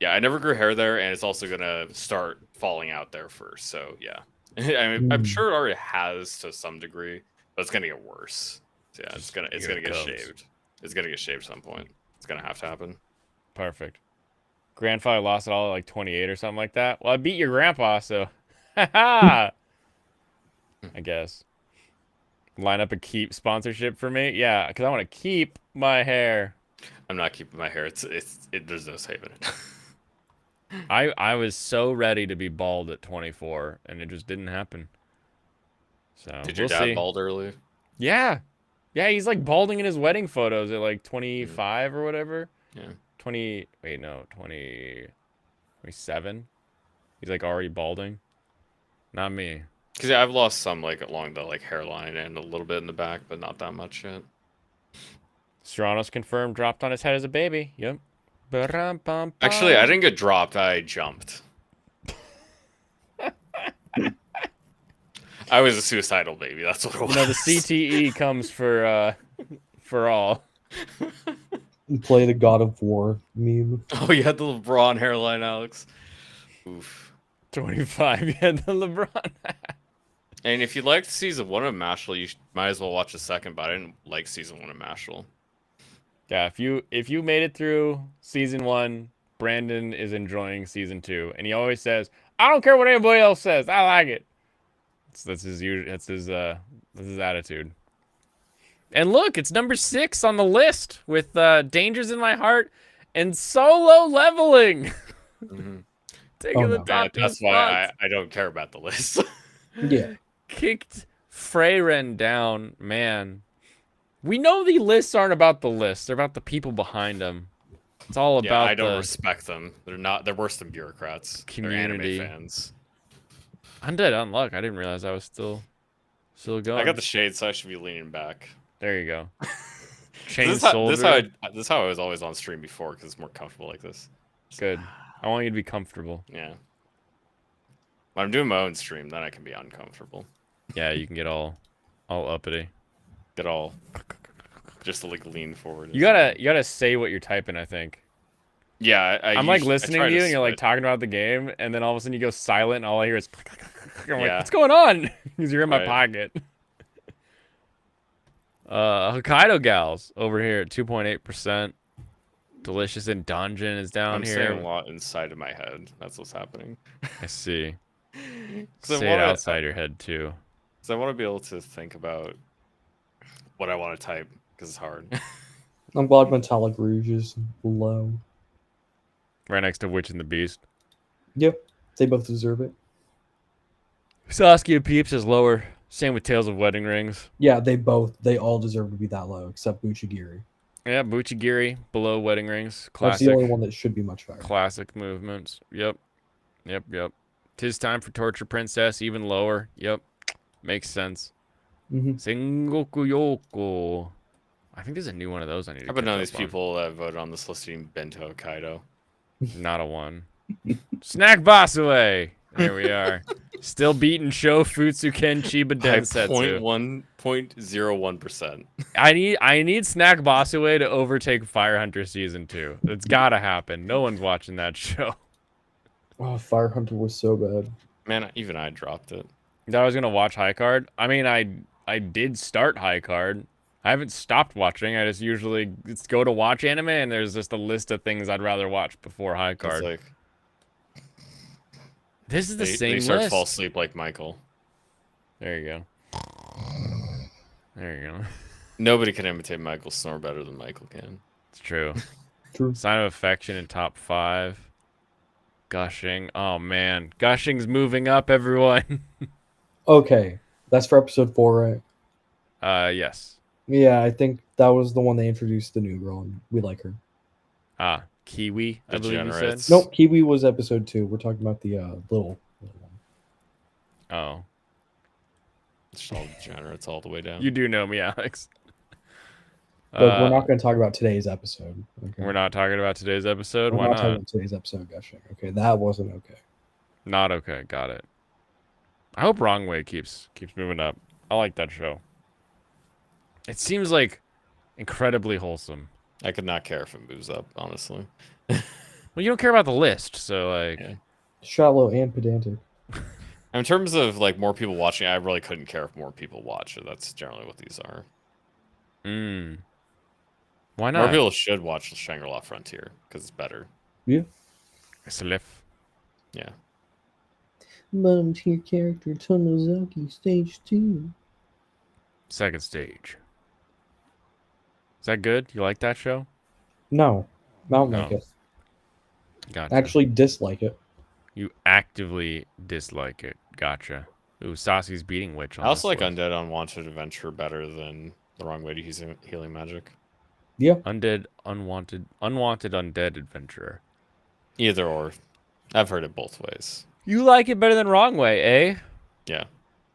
Yeah, I never grew hair there, and it's also gonna start falling out there first. So yeah, I mean, I'm sure it already has to some degree, but it's gonna get worse. So, yeah, it's gonna get shaved. It's gonna get shaved at some point. It's gonna have to happen.
Perfect. Grandfather lost it all at like 28 or something like that. Well, I beat your grandpa, so I guess. Line up a keep sponsorship for me? Yeah, because I want to keep my hair.
I'm not keeping my hair. There's no saving it.
I was so ready to be bald at 24, and it just didn't happen. So
Did your
we'll
dad
see.
bald early?
Yeah. Yeah, he's like balding in his wedding photos at like 25 or whatever.
Yeah.
20, wait, no, 20, 27. He's like already balding. Not me.
Because yeah, I've lost some like along the like hairline and a little bit in the back, but not that much yet.
Serrano's confirmed dropped on his head as a baby. Yep. Ba-rum-bum-bum.
Actually, I didn't get dropped. I jumped. I was a suicidal baby. That's what it was.
You know, the CTE comes for all.
Play the God of War meme.
Oh, you had the LeBron hairline, Alex. Oof.
25, you had the LeBron.
And if you liked season 1 of Mashal, you might as well watch the second. But I didn't like season 1 of Mashal.
Yeah, if you made it through season 1, Brandon is enjoying season 2, and he always says, "I don't care what anybody else says. I like it." That's his attitude. And look, it's number 6 on the list with Dangers in My Heart and Solo Leveling.
Mm-hmm.
Taking the
no.
top
That's
two
why
spots.
I don't care about the list.
Yeah.
Kicked Freyren down, man. We know the lists aren't about the lists; they're about the people behind them. It's all
Yeah,
about
I don't
the
respect them. They're worse than bureaucrats.
Community.
They're anime fans.
Undead Unluck. I didn't realize I was still going.
I got the shade, so I should be leaning back.
There you go. Chain
This is
Soldier.
this is how I was always on stream before, because it's more comfortable like this.
Good. I want you to be comfortable.
Yeah. When I'm doing my own stream, then I can be uncomfortable.
Yeah, you can get all uppity.
Get all just to like lean forward.
You gotta say what you're typing. I think.
Yeah,
I'm like listening to you, and you're like talking about the game, and then all of a sudden you go silent, and all I hear is, I'm like,
Yeah.
what's going on? Because you're in my
Right.
pocket. Hokkaido Gals over here at 2.8%. Delicious in Dungeon is down
I'm
here.
saying a lot inside of my head. That's what's happening.
I see.
'Cause I
Say it
wanna-
outside your head too.
Because I want to be able to think about what I want to type, because it's hard.
I'm glad Metallic Rouge is low.
Right next to Witch and the Beast.
Yep. They both deserve it.
Saskia Peeps is lower. Same with Tales of Wedding Rings.
Yeah, they all deserve to be that low, except Buchigiri.
Yeah, Buchigiri below Wedding Rings.
That's
Classic.
the only one that should be much higher.
Classic movements. Yep. Tis Time for Torture Princess, even lower. Yep. Makes sense.
Mm-hmm.
Sengoku Yoko. I think there's a new one of those I need to
How about none of
catch
these
up on.
people that voted on this listing Bento Kaido?
Not a one. Snack Boss away. There we are. Still beating Sho Futsuken Chiba
By
Densetsu.
0.01%.
I need Snack Bossaway to overtake Fire Hunter Season 2. It's gotta happen. No one's watching that show.
Oh, Fire Hunter was so bad.
Man, even I dropped it.
I was gonna watch High Card. I mean, I did start High Card. I haven't stopped watching. I just usually just go to watch anime, and there's just a list of things I'd rather watch before High
It's
Card.
like
This is the
they
same
start to
list.
fall asleep like Michael.
There you go. There you go.
Nobody can imitate Michael snore better than Michael can.
It's true.
True.
Sign of Affection in top 5. Gushing. Oh man, Gushing's moving up, everyone.
Okay, that's for episode 4, right?
Yes.
Yeah, I think that was the one they introduced the new girl, and we like her.
Kiwi, I believe you said.
Degenerates.
Nope, Kiwi was episode 2. We're talking about the little one.
Oh,
It's all degenerates all the way down.
you do know me, Alex.
Look, we're not going to talk about today's episode. Okay?
We're not talking about today's episode.
We're
Why
not talking
not?
about today's episode, gushing. Okay, that wasn't okay.
Not okay. Got it. I hope Wrong Way keeps moving up. I like that show. It seems like incredibly wholesome.
I could not care if it moves up, honestly.
Well, you don't care about the list, so like.
Yeah.
Shallow and pedantic.
In terms of like more people watching, I really couldn't care if more people watch it. That's generally what these are.
Why
More
not?
people should watch Shangri-La Frontier because it's better.
Yeah.
Sliff.
Yeah.
Bottom tier character Tomozaki, stage 2.
Second stage. Is that good? You like that show?
No, I don't like
No.
it.
Gotcha.
Actually, dislike it.
You actively dislike it. Gotcha. Ooh, Sasi's beating Witch on
I also like
this list.
Undead Unwanted Adventure better than The Wrong Way to Use Healing Magic.
Yeah.
Unwanted Undead Adventurer.
Either or. I've heard it both ways.
You like it better than Wrong Way, eh?
Yeah.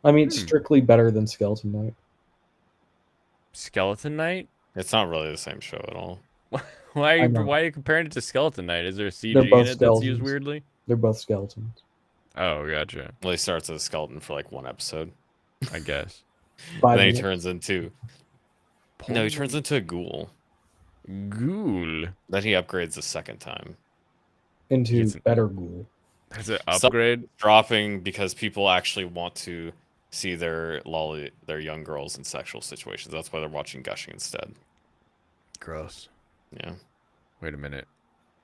I mean, strictly better than Skeleton Knight.
Skeleton Knight?
It's not really the same show at all.
Why
I know.
are you comparing it to Skeleton Knight? Is there a CG
They're
in
both
it that's used
skeletons.
weirdly?
They're both skeletons.
Oh, gotcha.
Well, he starts as a skeleton for like one episode.
I guess.
5
And then he
minutes.
turns into... No, he turns into a ghoul.
Ghoul.
Then he upgrades the second time.
into
Gets an-
better ghoul.
That's an
Some-
upgrade?
Dropping because people actually want to see their young girls in sexual situations. That's why they're watching Gushing instead.
Gross.
Yeah.
Wait a minute.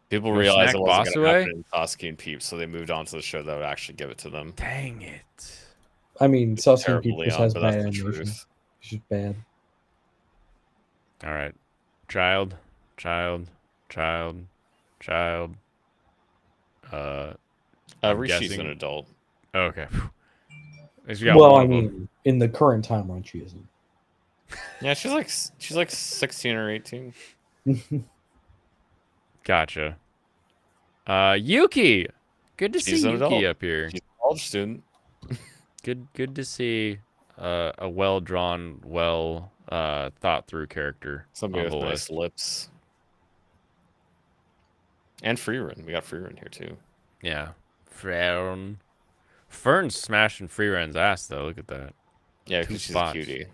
People
No
realized
snack
it wasn't
boss
going to
away?
happen in Sasuke and Peeps, so they moved on to the show that would actually give it to them.
Dang it.
I mean, Sasuke
Terrible,
Peep just
Leon,
has
but
bad
that's the
animation.
truth.
It's just bad.
All right. Child.
Rishi's
guessing-
an adult.
Okay. At least we got
Well,
one
I
of them.
mean, in the current timeline, she isn't.
Yeah, she's like 16 or 18.
Gotcha. Yuki. Good to
She's
see
an
Yuki
adult.
up here.
She's a college student.
Good to see a well drawn, thought through character.
Somebody
on the
with nice
list.
lips. And Freerun. We got Freerun here too.
Yeah. Fern's smashing Freerun's ass though. Look at that.
Yeah,
2
because she's
spots.
a cutie.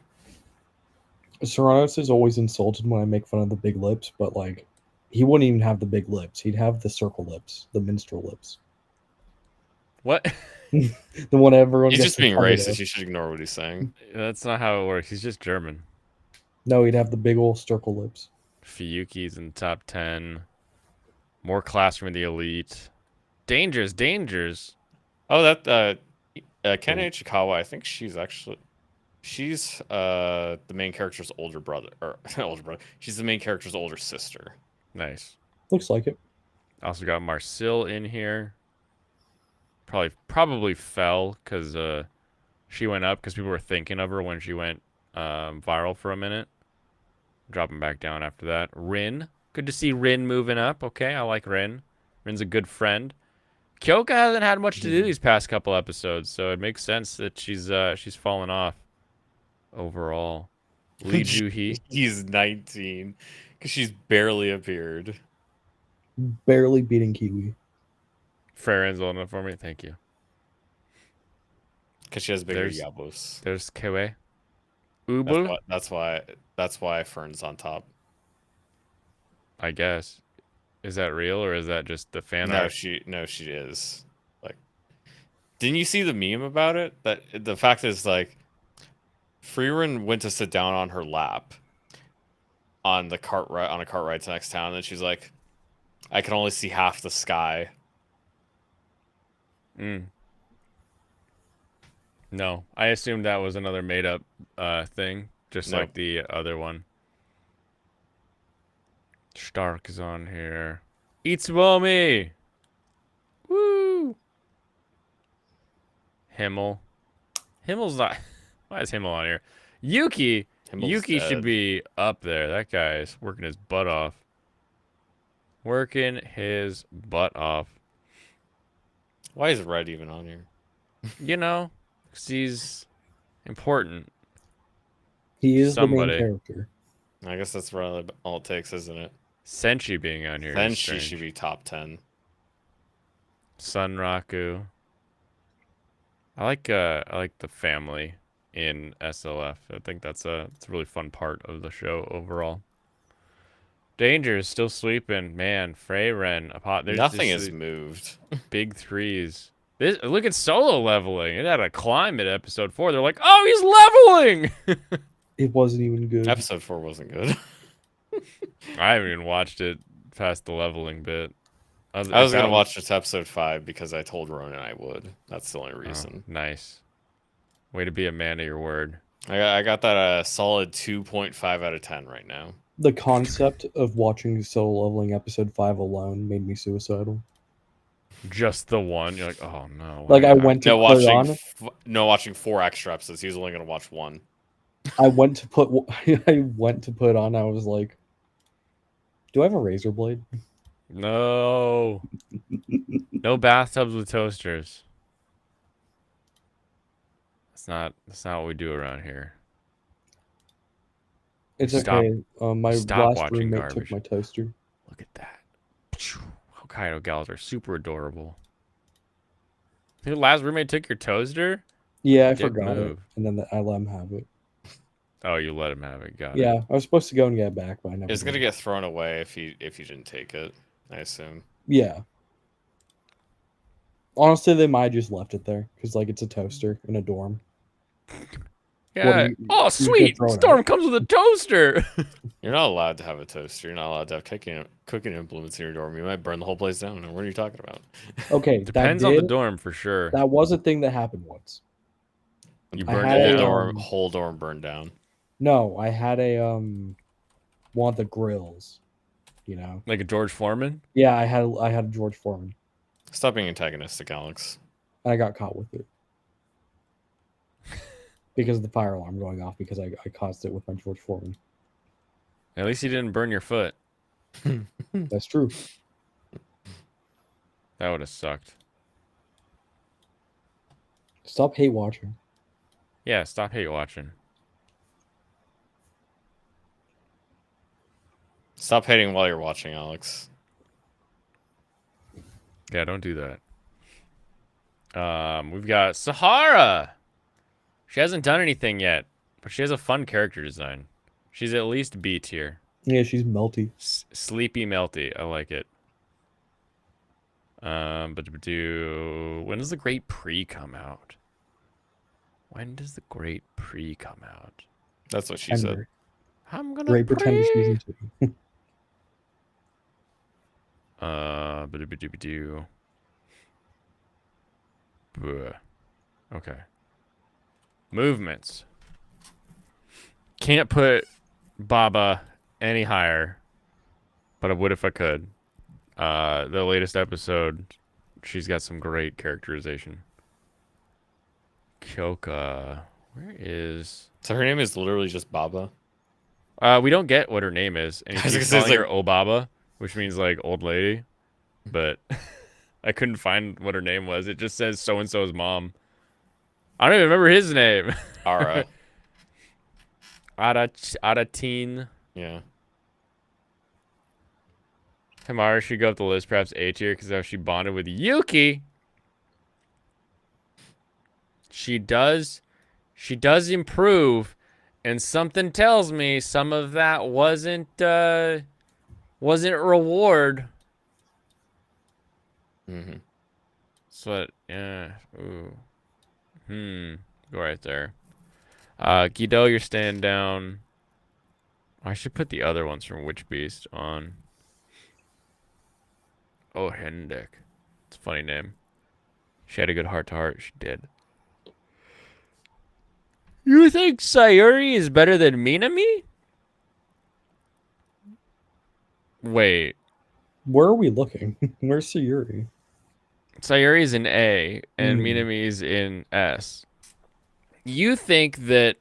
Serranos is always insulted when I make fun of the big lips, but like, he wouldn't even have the big lips. He'd have the circle lips, the minstrel lips.
What?
The one everyone
He's
gets
just being
offended
racist.
at.
You should ignore what he's saying.
That's not how it works. He's just German.
No, he'd have the big old circle lips.
Fiyuki's in top 10. More Classroom of the Elite. Dangers.
Oh, that Ken Ichikawa. I think she's the main character's older brother or older brother. She's the main character's older sister.
Nice.
Looks like it.
Also got Marcel in here. Probably fell because she went up because people were thinking of her when she went viral for a minute. Dropping back down after that. Rin. Good to see Rin moving up. Okay, I like Rin. Rin's a good friend. Kyoka hasn't had much to do these past couple episodes, so it makes sense that she's fallen off overall. Lee Joo-hee.
He's 19 because she's barely appeared.
Barely beating Kiwi.
Freren's old enough for me. Thank you.
Because she has bigger
There's-
yabos.
There's Kewe. Ubu,
That's why Fern's on top.
I guess. Is that real or is that just the fan
No,
art?
she is. Like, didn't you see the meme about it? That the fact is like, Freerun went to sit down on her lap on a cart ride to next town, and she's like, I can only see half the sky.
No, I assumed that was another made up thing, just
Nope.
like the other one. Stark is on here. Itsubomi! Woo! Himmel. Himmel's not. Why is Himmel on here? Yuki.
Himmel's
Yuki should
dead.
be up there. That guy is working his butt off. Working his butt off.
Why is Red even on here?
You know, 'cause he's important.
He is
Somebody.
the main character.
I guess that's really all it takes, isn't it?
Senshi being on here.
Then
is
she
strange.
should be top 10.
Sunraku. I like the family in SLF. I think it's a really fun part of the show overall. Danger is still sleeping, man. Freyren,
Nothing has moved.
Big threes. Look at solo leveling. It had a climb at episode 4. They're like, oh, he's leveling.
It wasn't even good.
Episode 4 wasn't good.
I haven't even watched it past the leveling bit.
I was gonna watch this episode 5 because I told Ronan I would. That's the only reason.
Oh, nice. Way to be a man of your word.
I got that a solid 2.5 out of 10 right now.
The concept of watching Solo Leveling episode 5 alone made me suicidal.
Just the one. You're like, oh no.
Like I went to put it on.
Watching 4 extra episodes. He was only gonna watch 1.
I went to put it on. I was like, do I have a razor blade?
No. No bathtubs with toasters. That's not what we do around here.
It's
Stop-
okay. My
stop
last
watching
roommate
garbage.
took my toaster.
Look at that. Hokkaido gals are super adorable. Your last roommate took your toaster?
Yeah, I
Dick
forgot it,
move.
and then I let him have it.
Oh, you let him have it. Got it.
Yeah, I was supposed to go and get it back, but I never.
It's gonna
did.
get thrown away if you didn't take it. I assume.
Yeah. Honestly, they might have just left it there because, like, it's a toaster in a dorm.
Yeah.
you-
Oh,
you
sweet.
get thrown
Storm comes with a toaster.
You're not allowed to have a toaster. You're not allowed to have cooking implements in your dorm. You might burn the whole place down. What are you talking about?
Okay,
Depends on the dorm for sure.
That was a thing that happened once.
You
I
burned
had
it
a,
down.
Whole dorm burned down.
No, I had a one of the grills. You know.
Like a George Foreman?
Yeah, I had a George Foreman,
Stop being antagonistic, Alex.
and I got caught with it because of the fire alarm going off because I caused it with my George Foreman.
At least you didn't burn your foot.
That's true.
That would have sucked.
Stop hate watching.
Yeah, stop hate watching.
Stop hating while you're watching, Alex.
Yeah, don't do that. We've got Sahara. She hasn't done anything yet, but she has a fun character design. She's at least B tier.
Yeah, she's melty.
Sleepy melty. I like it. But when does the Great Pre come out? When does the Great Pre come out?
That's what she said.
Tender.
I'm gonna
Great Pretender
pre.
season 2.
Ba-do-ba-do-ba-do. Buh. Okay. Movements. Can't put Baba any higher, but I would if I could. The latest episode, she's got some great characterization. Kyoka. Where is...
So her name is literally just Baba.
We don't get what her name is. And
I was
he's
gonna say,
calling her Obaba, which means like old lady. But I couldn't find what her name was. It just says so-and-so's mom. I don't even remember his name.
Ara.
Arateen.
Yeah.
Himara should go up the list, perhaps A tier, because how she bonded with Yuki. She does improve, and something tells me some of that wasn't reward.
Mm-hmm.
So yeah. Ooh. Go right there. Guido, you're staying down. I should put the other ones from Witch Beast on. Oh, Hendek. It's a funny name. She had a good heart-to-heart. She did. You think Sayuri is better than Minami? Wait.
Where are we looking? Where's Sayuri?
Sayuri's in A, and Minami's in S. You think that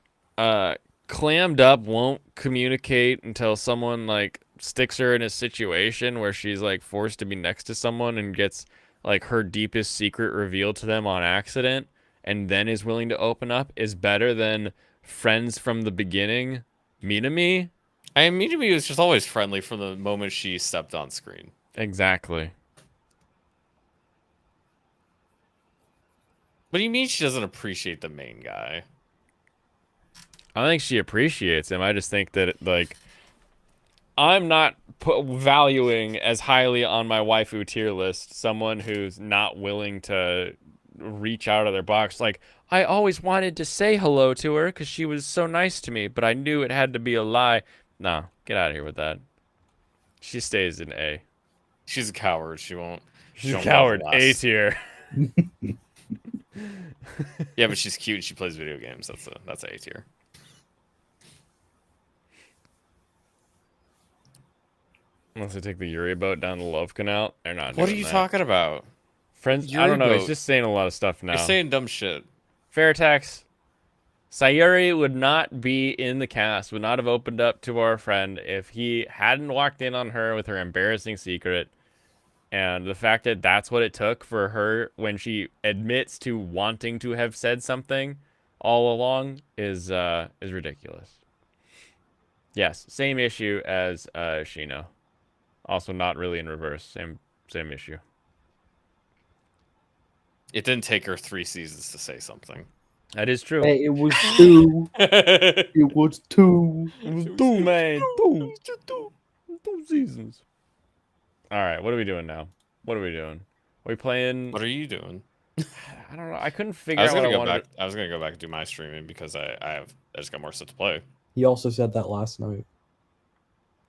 clammed up won't communicate until someone like sticks her in a situation where she's like forced to be next to someone and gets like her deepest secret revealed to them on accident and then is willing to open up is better than friends from the beginning Minami?
I mean, Minami was just always friendly from the moment she stepped on screen.
Exactly.
What do you mean she doesn't appreciate the main guy?
I think she appreciates him. I just think that like I'm not valuing as highly on my waifu tier list someone who's not willing to reach out of their box. Like, I always wanted to say hello to her because she was so nice to me, but I knew it had to be a lie. Nah, get out of here with that. She stays in A.
She's a coward. She won't.
She's a
don't
coward.
love
A
last.
tier.
Yeah, but she's cute and she plays video games. That's A tier.
Unless they take the Yuri boat down the Love Canal, they're not.
What are
doing
you
that.
talking about?
Friends? I
Yuri
don't know. He's
boat.
just saying a lot of stuff now.
You're saying dumb shit.
Fairtex. Sayuri would not be in the cast, would not have opened up to our friend if he hadn't walked in on her with her embarrassing secret. And the fact that that's what it took for her when she admits to wanting to have said something all along is ridiculous. Yes, same issue as Shino. Also not really in reverse. Same issue.
It didn't take her 3 seasons to say something.
That is true.
Hey, it was 2.
It
It was 2.
It was 2, man. 2 seasons. All right, what are we doing now? What are we doing? Are we playing?
What are you doing?
I don't know. I couldn't figure out what I wanted.
I was gonna go back and do my streaming because I just got more stuff to play.
He also said that last night.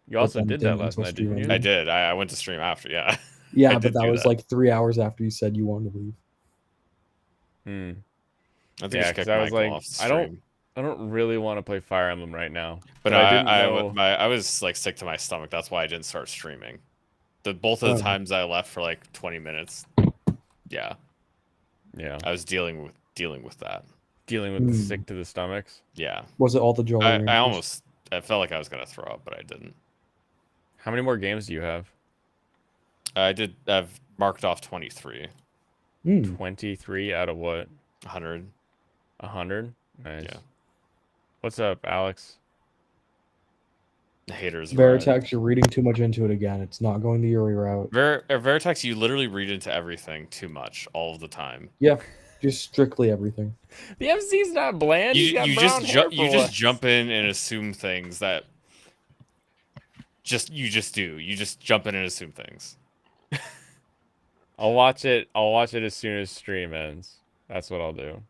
You also
then
did that
didn't
last
until
night, didn't you?
streaming.
I did. I went to stream after. Yeah.
Yeah,
I
but
did
that
do
was
that.
like 3 hours after you said you wanted to leave.
I think
Yeah,
just
because
kicked
I was
Michael
like,
off the
I don't
stream.
really want to play Fire Emblem right now.
But
I didn't know.
I was like sick to my stomach. That's why I didn't start streaming. Both of the times I left for like 20 minutes. Yeah,
Yeah,
I was dealing with that.
dealing with the sick to the stomachs.
Yeah,
Was it all the Jolly Ranchers?
I felt like I was gonna throw up, but I didn't.
How many more games do you have?
I've marked off 23.
23 out of what?
100.
100? Nice.
Yeah.
What's up, Alex?
The haters.
Veritex, you're reading too much into it again. It's not going the Yuri route.
Veritex, you literally read into everything too much all of the time.
Yeah, just strictly everything.
The MC's not bland.
You just jump in and assume things that you just do. You just jump in and assume things.
I'll watch it as soon as stream ends. That's what I'll do.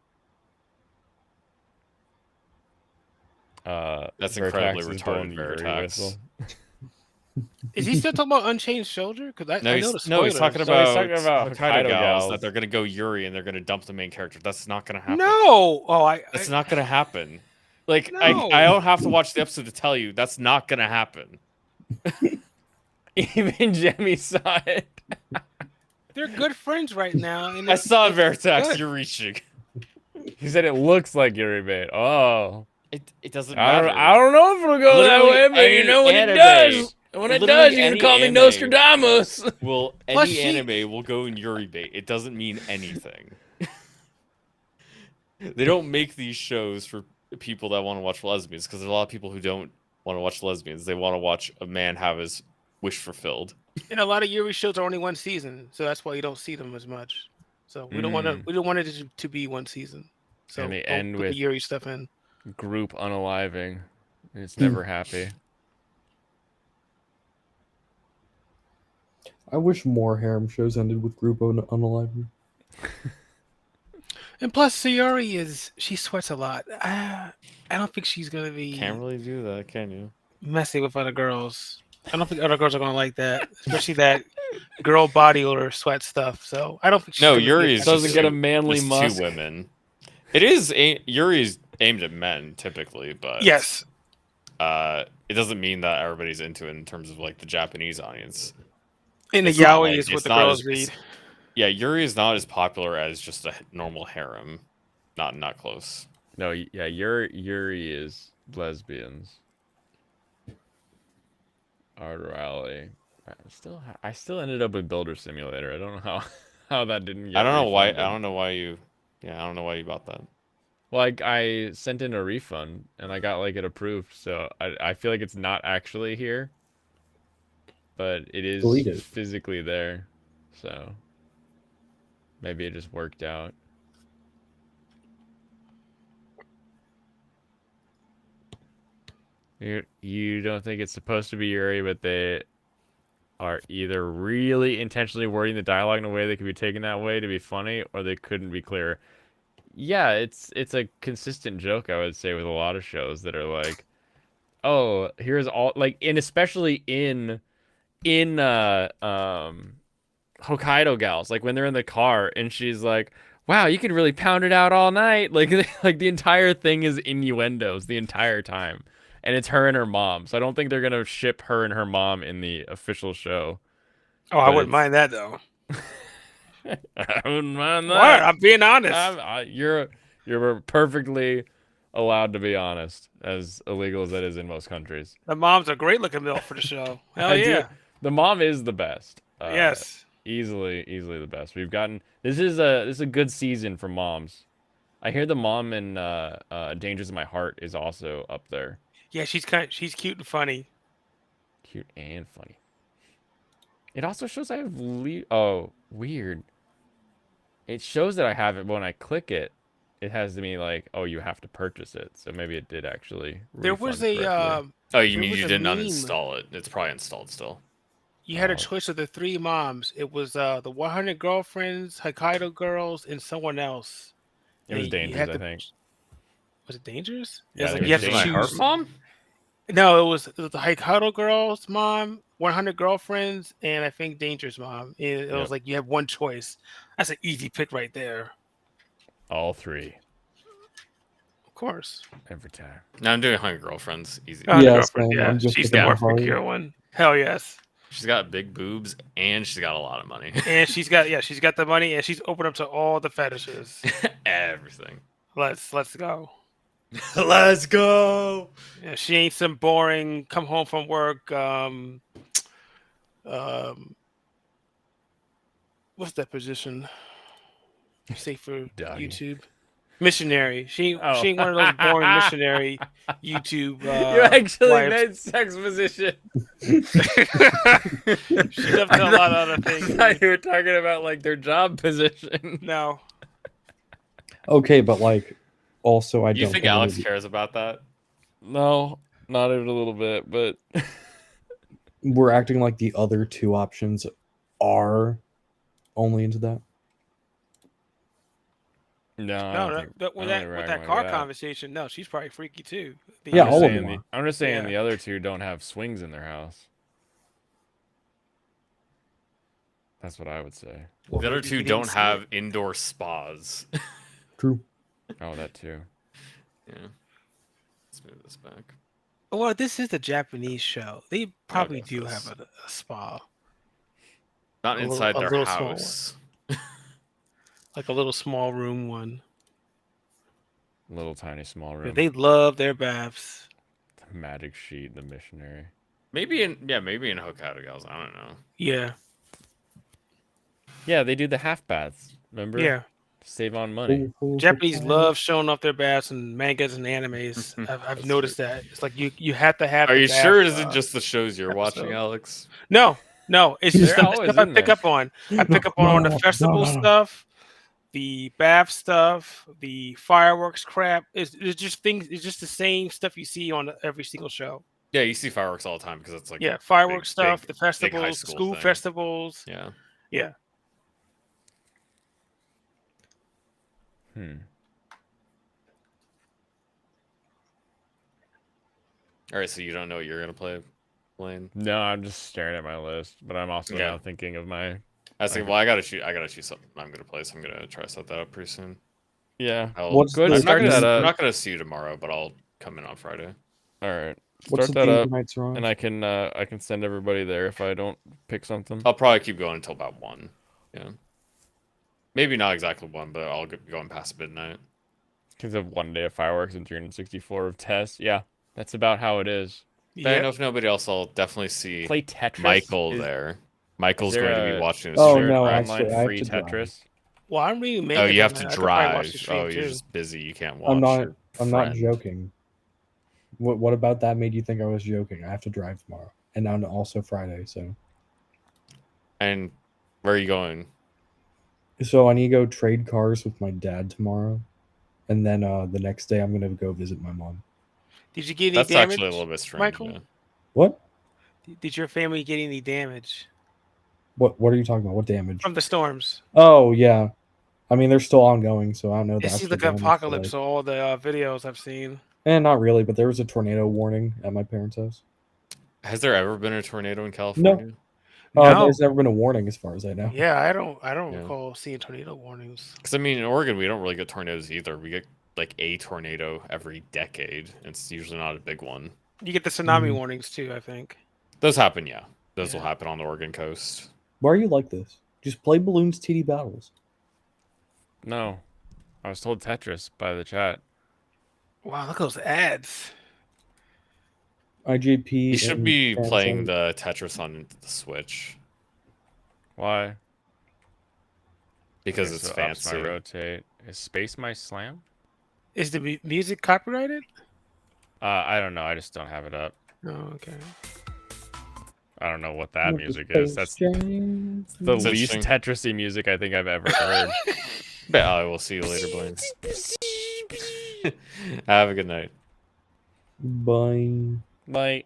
That's
Vertex
incredibly
is
retarded,
blowing the Yuri
Vertex.
whistle.
Is he still talking about Unchained Soldier? Because I know the
he's
spoilers.
talking
No, he's
about,
talking about
Hokkaido
Hokkaido
gals
gals.
that they're gonna go Yuri and they're gonna dump the main character. That's not gonna happen.
No. Oh,
That's not gonna happen. Like
No.
I don't have to watch the episode to tell you that's not gonna happen.
Even Jemmy saw it.
They're good friends right now. And
I saw Vertex.
good.
You're reaching.
He said it looks like Yuri bait. Oh.
It doesn't
I
matter.
don't know if it'll go that
Literally
way, but you
any
know when
anime-
it does. When it
literally
does, you're gonna
any
call me
anime-
Nostradamus.
Well,
Plus
any
she-
anime will go in Yuri bait. It doesn't mean anything. They don't make these shows for people that want to watch lesbians because there's a lot of people who don't want to watch lesbians. They want to watch a man have his wish fulfilled.
And a lot of Yuri shows are only one season, so that's why you don't see them as much. So we don't want to. We don't want it to be one season. So
And they
don't
end
put
with-
the Yuri stuff in.
Group unaliving. It's never happy.
I wish more harem shows ended with group unaliving.
And plus, Sayuri she sweats a lot. I don't think she's gonna be
Can't really do that, can you?
messing with other girls. I don't think other girls are gonna like that, especially that girl body odor sweat stuff. So I don't think she's
No,
gonna be
Yuri is
Doesn't
just
get a
two-
manly
just
musk.
two women. It is Yuri's aimed at men typically, but
Yes.
it doesn't mean that everybody's into it in terms of like the Japanese audience.
And the
It's not
yaoi
like-
is what
it's
the
not
girls
as-
read.
Yeah, Yuri is not as popular as just a normal harem. Not close.
No, yeah, Yuri is lesbians. Art Rally. I still ended up with Builder Simulator. I don't know how that didn't get
I don't know why.
refunded.
I don't know why you. Yeah, I don't know why you bought that.
Well, I sent in a refund and I got like it approved, so I feel like it's not actually here, but it is
Deleted.
physically there, so maybe it just worked out. You don't think it's supposed to be Yuri, but they are either really intentionally wording the dialogue in a way that could be taken that way to be funny, or they couldn't be clear. Yeah, it's a consistent joke, I would say, with a lot of shows that are like, oh, here's all like, and especially in Hokkaido Gals, like when they're in the car and she's like, wow, you can really pound it out all night. Like like the entire thing is innuendos the entire time. And it's her and her mom. So I don't think they're gonna ship her and her mom in the official show.
Oh, I
But
wouldn't
it's
mind that though.
I wouldn't mind
What?
that.
I'm being honest.
You're perfectly allowed to be honest, as illegal as that is in most countries.
The mom's a great looking milf for the show. Hell
I do-
yeah.
The mom is the best.
Yes.
Easily the best. We've gotten this is a good season for moms. I hear the mom in Dangers in My Heart is also up there.
Yeah, she's cute and funny.
Cute and funny. It also shows I have oh, weird. It shows that I have it, but when I click it, it has to be like, oh, you have to purchase it. So maybe it did actually
There was
refund
a
correctly.
Oh, you
there
mean
was
you
a
didn't
meme.
uninstall it? It's probably installed still.
You had a
Oh.
choice of the three moms. It was the 100 Girlfriends, Hokkaido Girls, and someone else.
It was
And you
Dangers,
had
I
to-
think.
Was it Dangerous?
Yeah,
It's
I
like
think
you
it
have
was
to
Dangers.
choose.
Mom?
No, it was the Hokkaido Girls mom, 100 Girlfriends, and I think Dangerous mom. It
Yep.
was like you have one choice. That's an easy pick right there.
All three
Of course.
every time.
Now I'm doing 100 Girlfriends. Easy.
100
Yeah,
Girlfriends,
same.
yeah.
I'm just
She's
picking
the more
up Harley.
secure one. Hell yes.
She's got big boobs and she's got a lot of money.
And she's got the money and she's open up to all the fetishes.
Everything.
Let's go.
Let's go.
Yeah, she ain't some boring come home from work what's that position? Safe for
Doggy.
YouTube. Missionary. She
Oh.
ain't one of those boring missionary YouTube
You actually
wives.
made sex position.
She's up to a lot of other
I
things.
thought you were talking about like their job position.
No.
Okay, but like, also I
You
don't
think
think
Alex
maybe-
cares about that?
No, not even a little bit, but
we're acting like the other two options are only into that.
no. I
No,
don't
no,
think-
that,
I
with
don't
that
think we're
with
acting
that
like
car
that.
conversation, no, she's probably freaky too.
Yeah,
I'm
all
just
of
saying
them
I'm just saying
Yeah.
the other two don't have swings in their house. That's what I would say.
The other
maybe
two
we didn't
don't
see
have
it.
indoor spas.
True.
Oh, that too.
Yeah. Let's move this back.
Well, this is a Japanese show. They probably
guess
do
this-
have a spa,
Not
A little-
inside
a
their
little small one.
house.
like a little small room one.
Little tiny small
Yeah,
room.
they love their baths.
The magic sheet, the missionary.
Maybe in Hokkaido Gals. I don't know.
Yeah,
Yeah, they do the half baths. Remember?
yeah.
Save on money.
Japanese love showing off their baths in mangas and animes. I've
That's
noticed
true.
that. It's like you have to have.
Are
the
you
bath,
sure it isn't just the shows you're watching,
episode.
Alex?
No, it's
They're
just stuff
always
I
in
pick
there.
up on. I pick up on the festival
no.
stuff, the bath stuff, the fireworks crap. It's just things. It's just the same stuff you see on every single show.
Yeah, you see fireworks all the time because it's like
Yeah, fireworks
big-
stuff,
big-
the
big high
festivals,
school
school
thing.
festivals.
Yeah.
Yeah.
All right, so you don't know what you're gonna play, Blaine?
No, I'm just staring at my list, but I'm also
Yeah.
now thinking of my.
I was thinking, well, I gotta shoot something I'm gonna play, so I'm gonna try to set that up pretty soon.
Yeah.
What's
Go ahead
the-
and start that
I'm
up.
not gonna see you tomorrow, but I'll come in on Friday.
All right.
What's
Start
the
that
theme
up,
tonight's wrong?
and I can send everybody there if I don't pick something.
I'll probably keep going until about 1. Yeah. Maybe not exactly 1, but I'll be going past midnight.
Because of 1 day of fireworks and 364 of tests. Yeah, that's about how it is.
But I
Yeah.
know if nobody else, I'll definitely see
Play Tetris.
Michael
Is,
there.
is
Michael's
there
going to be
a
watching the
is
Oh,
there
stream.
an
no,
Right?
online
actually, I have
free
to drive.
Tetris?
Well, I'm reading
Oh,
manga.
you have
on
to
that. I could probably watch the
drive.
stream
Oh, you're
too.
just busy. You can't
I'm
watch
not.
your
I'm not
friend.
joking. What about that made you think I was joking? I have to drive tomorrow, and now also Friday.
And where are you going?
So I need to go trade cars with my dad tomorrow, and then the next day I'm gonna go visit my mom.
Did you get any
That's
damage,
actually a little bit strange.
Michael?
Yeah.
What?
Did your family get any damage
What are you talking about? What damage?
from the storms?
Oh yeah, I mean they're still ongoing, so I don't know the
It seems
actual
like
damage.
apocalypse. On all the videos I've seen.
Not really, but there was a tornado warning at my parents' house.
Has there ever been a tornado in California?
No.
There's never been a warning as far as I know.
Yeah, I don't
Yeah.
recall seeing tornado warnings.
Because I mean, in Oregon, we don't really get tornadoes either. We get like a tornado every decade. It's usually not a big one.
You get the tsunami
Mhm.
warnings too, I think.
Those happen, yeah. Those will
Yeah.
happen on the Oregon coast.
Why are you like this? Just play Balloons TD battles.
No, I was told Tetris by the chat.
Wow, look at those ads.
IJP.
You should
and
be
Phantom.
playing the Tetris on the Switch
Why?
because
Okay,
it's
so ups
fancy.
my rotate. Is space my slam?
Is the music copyrighted?
I don't know. I just don't have it up.
Oh, okay.
I don't know what that
With the
music is. That's
Space
the
Jam.
least
interesting.
Tetrisy music I think I've ever heard.
But I will see you later, Blaine. Have a good night.
Bye.
Like,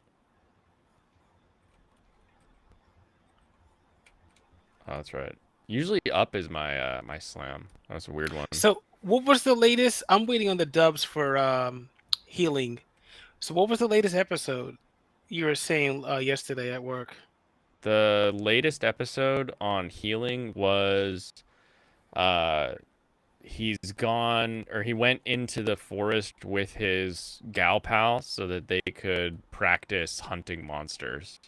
oh, that's right. Usually up is my my slam. That's a weird one.
So, what was the latest? I'm waiting on the dubs for healing. So, what was the latest episode you were saying yesterday at work?
The latest episode on healing was he's gone, or he went into the forest with his gal pal so that they could practice hunting monsters.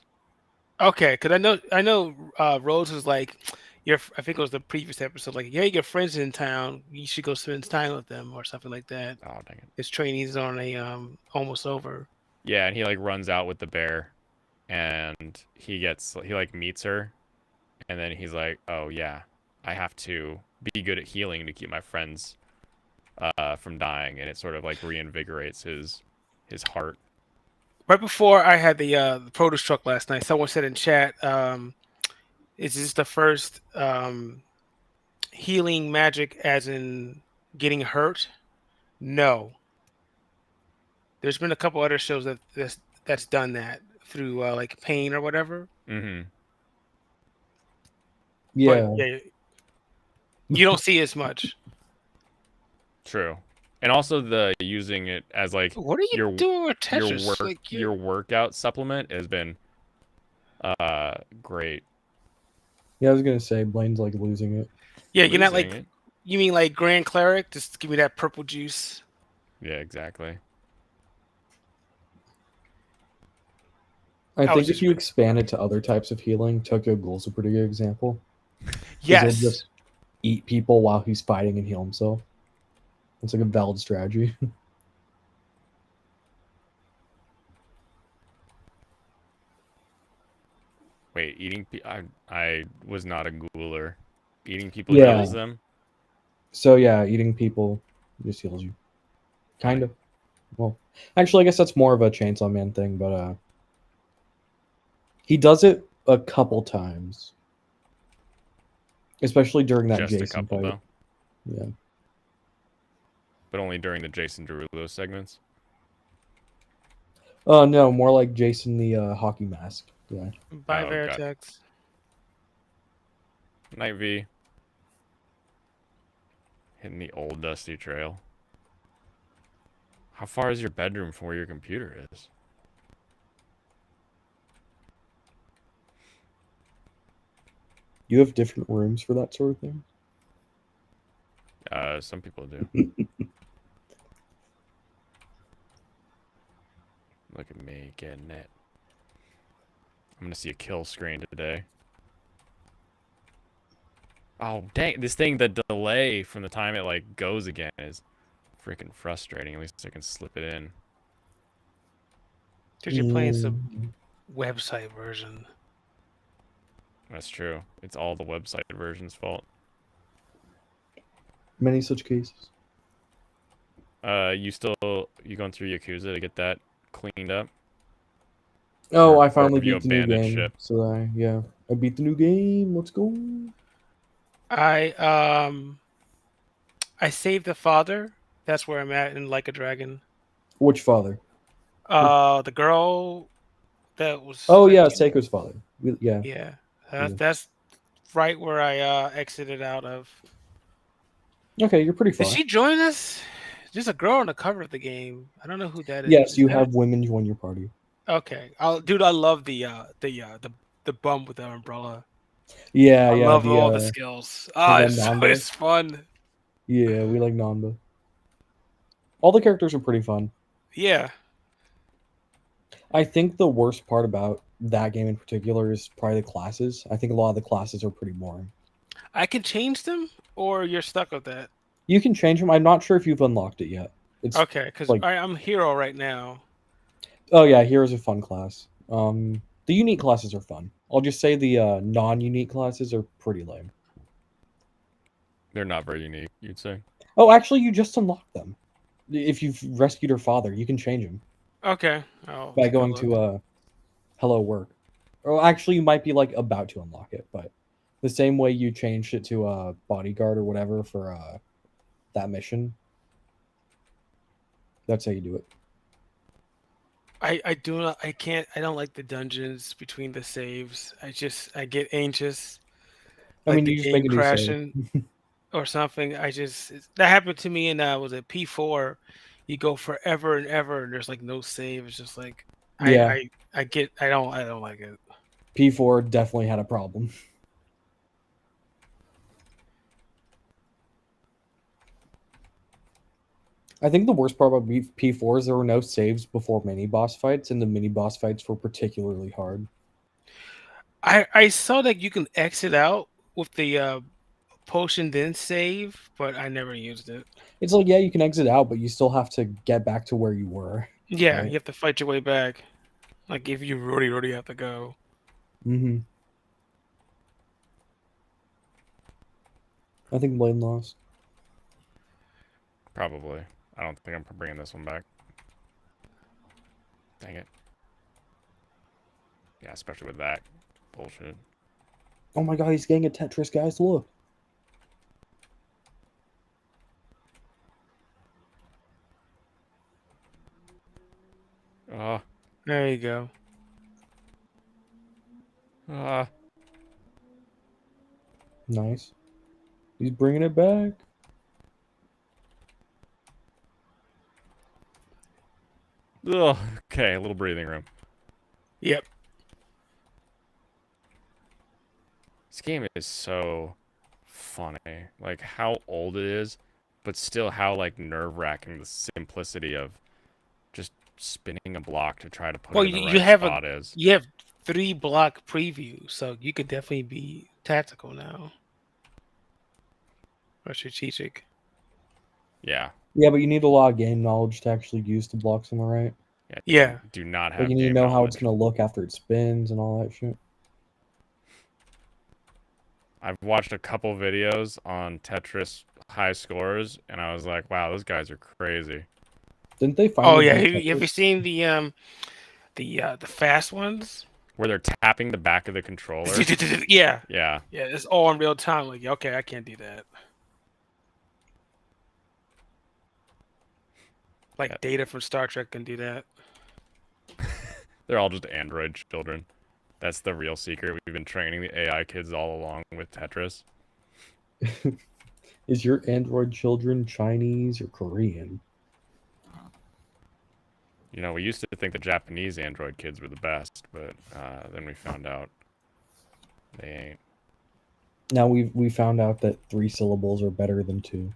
Okay, because I know Rose was like, I think it was the previous episode, like, hey, your friends in town, you should go spend time with them or something like that.
Oh dang it.
His training's on a almost over.
Yeah, and he like runs out with the bear and he like meets her and then he's like, "Oh yeah, I have to be good at healing to keep my friends from dying," and it sort of like reinvigorates his heart.
Right before I had the produce truck last night, someone said in chat, "Is this the first healing magic, as in getting hurt?" No. There's been a couple other shows that's done that through like pain or whatever.
Mm-hmm.
Yeah.
But yeah, you don't see as much.
True. And also the using it as like
What are you
your
doing with Tetris?
your workout supplement has been great.
Yeah, I was gonna say Blaine's like losing it.
Yeah, you're not like,
Losing it.
you mean like Grand Cleric? Just give me that purple juice.
Yeah, exactly.
I
was
think if
just-
you expand it to other types of healing, Tokyo Ghoul's a pretty good example. 'Cause
Yes.
he'll just eat people while he's fighting and heal himself. It's like a valid strategy.
Wait, I was not a ghouler. Eating people
Yeah.
heals them?
So yeah, eating people just heals you. Kind of. Well, actually, I guess that's more of a Chainsaw Man thing, but he does it a couple times, especially during that
Just a
Jason
couple
fight.
though.
Yeah.
But only during the Jason Derulo segments.
No, more like Jason the hockey mask guy.
By
Oh, God.
Veritex.
Night V. Hitting the old dusty trail. How far is your bedroom from where your computer is?
You have different rooms for that sort of thing?
Some people do. Look at me getting it. I'm gonna see a kill screen today. Oh dang! This thing, the delay from the time it like goes again is freaking frustrating. At least I can slip it in.
Because you're playing some
Mm,
website version.
That's true. It's all the website version's fault.
many such cases.
You going through Yakuza to get that cleaned up?
Oh,
Or-
I
or
finally
have you
beat the new
abandoned
game.
ship?
So I beat the new game. Let's go.
I saved the father. That's where I'm at in Like a Dragon.
Which father?
The girl that was
Oh
like,
yeah, Seiko's father. Yeah.
yeah,
Yeah.
that's right where I exited out of.
Okay, you're pretty
Did
far.
she join us? There's a girl on the cover of the game. I don't know who that is.
Yes,
Is
you
that-
have women join your party.
Okay. Dude, I love the bum with the umbrella.
Yeah,
I
yeah.
love all the skills. Ah,
the
it's,
Nanda?
it's fun.
Yeah, we like Namba. All the characters are pretty fun.
Yeah.
I think the worst part about that game in particular is probably the classes. I think a lot of the classes are pretty boring.
I can change them, or you're stuck with that.
You can change them. I'm not sure if you've unlocked it yet. It's
Okay, because
like,
I'm hero right now.
oh yeah, hero's a fun class. The unique classes are fun. I'll just say the non-unique classes are pretty lame.
They're not very unique, you'd say.
Oh, actually, you just unlocked them. If you've rescued her father, you can change them
Okay. I'll
by
take a
going
look.
to Hello Work. Or actually, you might be like about to unlock it, but the same way you changed it to a bodyguard or whatever for that mission. That's how you do it.
I can't, I don't like the dungeons between the saves. I get anxious.
I
Like
mean,
the
you just make
game
a new save.
crashing or something. That happened to me in was it P4? You go forever and ever and there's like no save. It's just like
Yeah,
I don't like it.
P4 definitely had a problem. I think the worst part about P4 is there were no saves before mini boss fights, and the mini boss fights were particularly hard.
I saw that you can exit out with the potion then save, but I never used it.
It's like, yeah, you can exit out, but you still have to get back to where you were.
Yeah,
Right.
you have to fight your way back. Like if you really have to go.
Mm-hmm. I think Blaine lost.
Probably. I don't think I'm bringing this one back. Dang it. Yeah, especially with that bullshit.
Oh my god, he's getting a Tetris, guys. Look.
Ah,
There you go.
ah.
Nice. He's bringing it back.
Ugh. Okay, a little breathing room.
Yep.
This game is so funny. Like how old it is, but still how like nerve-wracking the simplicity of just spinning a block to try to put
Well,
it in the
you
right
have
spot is.
you have 3 block preview, so you could definitely be tactical now or strategic.
Yeah.
Yeah, but you need a lot of game knowledge to actually use the blocks on the right.
Yeah.
Yeah.
Do not
Like
have
you need to
game
know how it's
knowledge.
gonna look after it spins and all that shit.
I've watched a couple videos on Tetris high scores, and I was like, wow, those guys are crazy.
Didn't they
Oh
finally
yeah,
beat
have you
Tetris?
seen the fast ones?
Where they're tapping the back of the controller.
Yeah,
Yeah.
yeah, it's all in real time. Like, okay, I can't do that. Like
Yeah.
Data from Star Trek can do that.
They're all just Android children. That's the real secret. We've been training the AI kids all along with Tetris.
Is your Android children Chinese or Korean?
You know, we used to think the Japanese Android kids were the best, but then we found out they ain't.
Now we found out that 3 syllables are better than 2.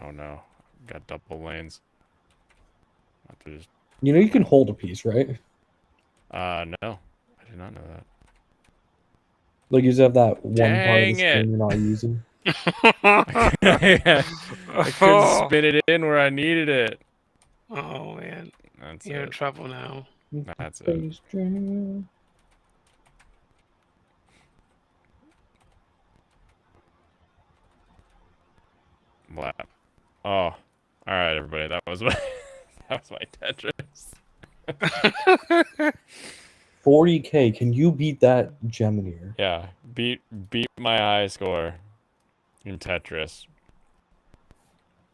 Oh no, got double lanes. Have to just...
You know you can hold a piece, right?
No, I did not know that.
Like you just have that one part of the
Dang it.
screen you're not using.
I couldn't spin it in where I needed it.
Oh man,
That's
you're in
it.
trouble now.
That's it.
Space Jam.
Wow. Oh, all right, everybody. That was my that was my Tetris.
40K. Can you beat that Gemini?
Yeah, beat my high score in Tetris.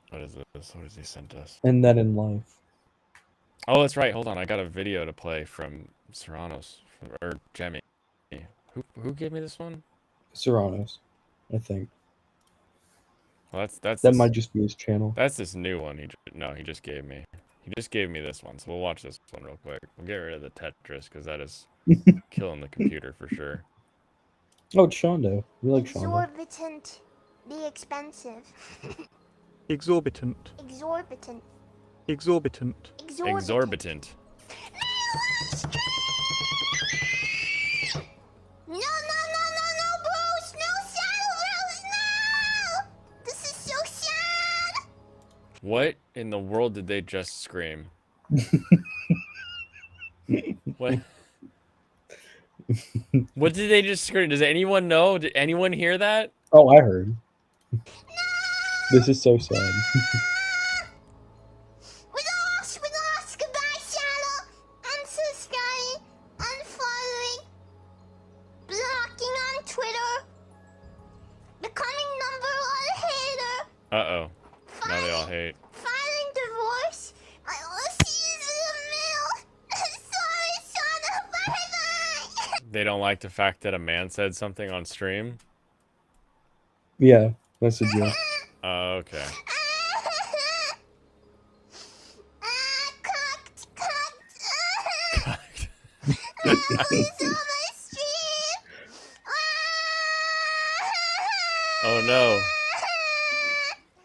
What is this? What has he sent us?
And then in life.
Oh, that's right. Hold on. I got a video to play from Serranos or Jemmy. Who gave me this one?
Serranos, I think.
Well, that's
That
this,
might just be his channel.
that's this new one. He just gave me. He just gave me this one. So we'll watch this one real quick. We'll get rid of the Tetris because that is killing the computer for sure.
Oh, it's Shondo. We like Shondo.
Exorbitantly expensive.
Exorbitant.
Exorbitant.
Exorbitant.
Exorbitant.
No, no, no, no, no, bros! No, Shadow Bros, no! This is so sad!
What in the world did they just scream? What? What did they just scream? Does anyone know? Did anyone hear that?
Oh, I heard. This is so sad.
We lost! Goodbye, Shadow! Unsubscribing, unfollowing, blocking on Twitter, becoming #1 hater,
Uh-oh. Now they all hate.
filing divorce. I will see you in the mail. Sorry, Shadow. Bye-bye.
They don't like the fact that a man said something on stream?
Yeah, that's a joke.
Oh, okay.
Cocked. It's on my stream.
Oh no.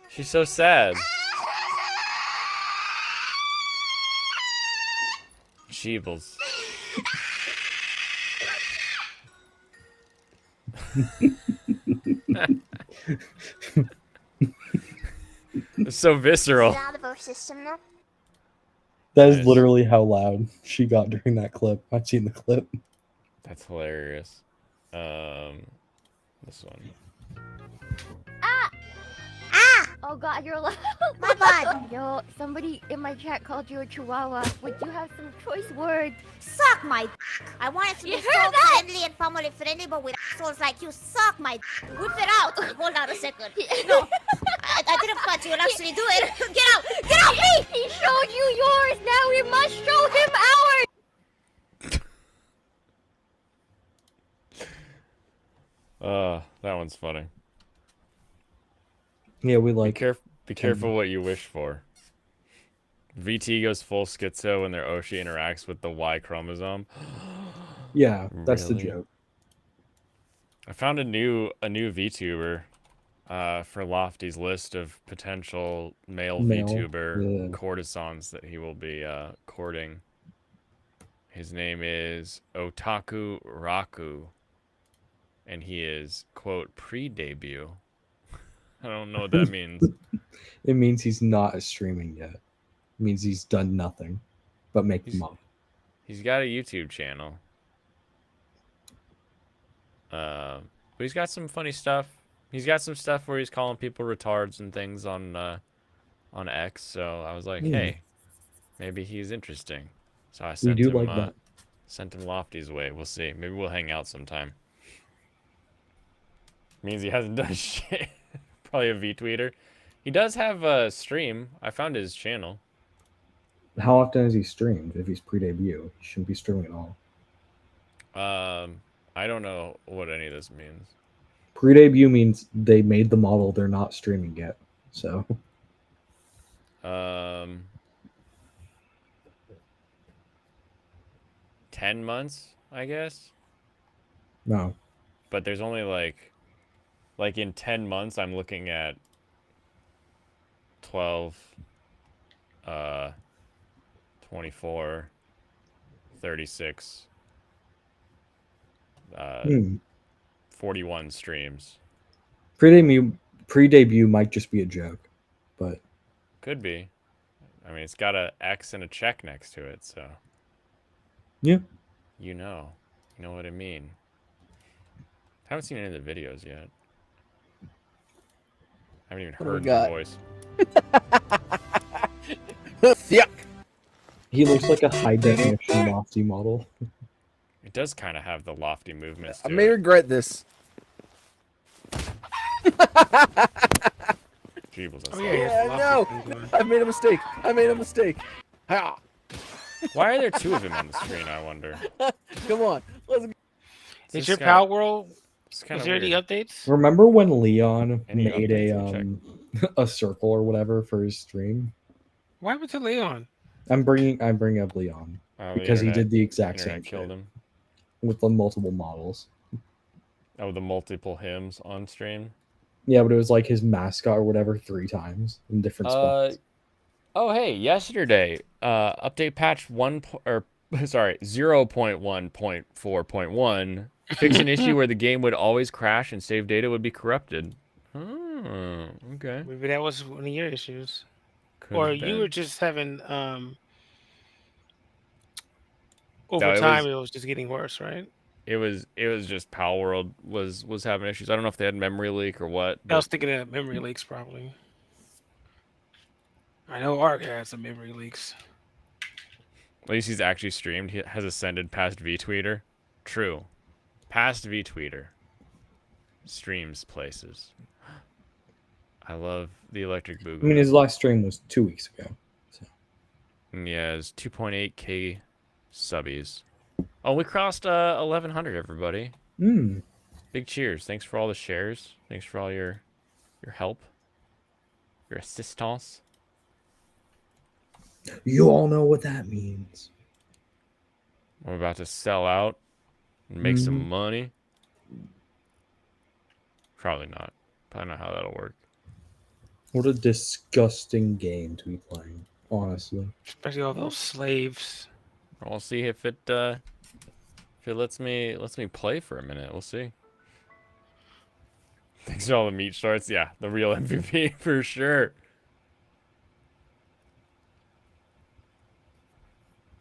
She's so sad. Jeebles. It's so visceral.
Is it out of our system now?
That is
Nice.
literally how loud she got during that clip. I've seen the clip.
That's hilarious. This one.
Oh god, you're alive.
My bad.
Yo, somebody in my chat called you a chihuahua. Would you have some choice words?
Suck my I wanted to
You
be
heard
so
that?
friendly and family friendly, but with assholes like you, suck my Whip it out. Hold on a second. No, I didn't thought you would actually do it. Get out! Get off me!
He showed you yours. Now we must show him ours.
That one's funny.
Yeah, we
Be
like.
careful what you wish for. VT goes full schizo when their Oshi interacts with the Y chromosome.
Yeah, that's
Really?
the joke.
I found a new VTuber for Lofty's list of potential male
Male,
VTuber
yeah.
courtesans that he will be courting. His name is Otaku Raku, and he is, quote, pre-debut. I don't know what that means.
It means he's not streaming yet. It means he's done nothing but make
He's-
money.
He's got a YouTube channel. But he's got some funny stuff. He's got some stuff where he's calling people retards and things on X. So I was like, hey, maybe he's interesting. So I
We
sent
do
him
like that.
sent him Lofty's way. We'll see. Maybe we'll hang out sometime. Means he hasn't done shit. Probably a V-tweeter. He does have a stream. I found his channel.
How often has he streamed? If he's pre-debut, he shouldn't be streaming at all.
I don't know what any of this means.
Pre-debut means they made the model. They're not streaming yet. So
10 months, I guess.
no.
But there's only like in 10 months I'm looking at 12 24 36
Hmm.
41 streams.
Pre-debut might just be a joke, but
Could be. I mean, it's got a X and a check next to it, so
yeah.
you know what I mean. Haven't seen any of the videos yet. Haven't even
What do we
heard your
got?
voice.
Yuck.
He looks like a high definition lofty model.
It does kind of have the lofty movements
I
to
may
it.
regret this.
Jeebles, that's
Oh,
not-
yeah,
Yeah, no. I made a mistake. I made a mistake. Ha!
Why are there two of him on the screen, I wonder?
Come on. Let's go.
Is
This
your
guy-
Power World?
It's kind
Is
of
there any
weird.
updates?
Remember when Leon
Any
made
updates?
a circle or whatever for his stream?
Why was it Leon?
I'm bringing up Leon
Oh, the
because he
internet-
did the exact
internet
same
killed
shit
him.
with the multiple models.
Oh, the multiple hymns on stream.
Yeah, but it was like his mascot or whatever 3 times in different spots.
Oh, hey, yesterday, update patch 0.1.4.1 fixed an issue where the game would always crash and save data would be corrupted. Oh, okay.
Maybe that was one of your issues.
Could
Or
have
you
been.
were just having over
No, it
time
was-
it was just getting worse, right?
It was just Pal World was having issues. I don't know if they had memory leak or what.
I
But
was thinking of memory leaks probably. I know Ark had some memory leaks.
at least he's actually streamed. He has ascended past VTweeter. True. Past VTweeter. Streams places. I love the Electric Boogaloo.
I mean, his last stream was 2 weeks ago. So.
Yeah, it's 2.8k subbies. Oh, we crossed 1100, everybody.
Mm.
Big cheers. Thanks for all the shares. Thanks for all your help. Your assistance.
You all know what that means.
I'm about to sell out and make some
Mhm.
money. Probably not. Probably not how that'll work.
What a disgusting game to be playing, honestly.
Especially all those slaves.
We'll see if it lets me play for a minute. We'll see. Thanks for all the meat starts. Yeah, the real MVP for sure.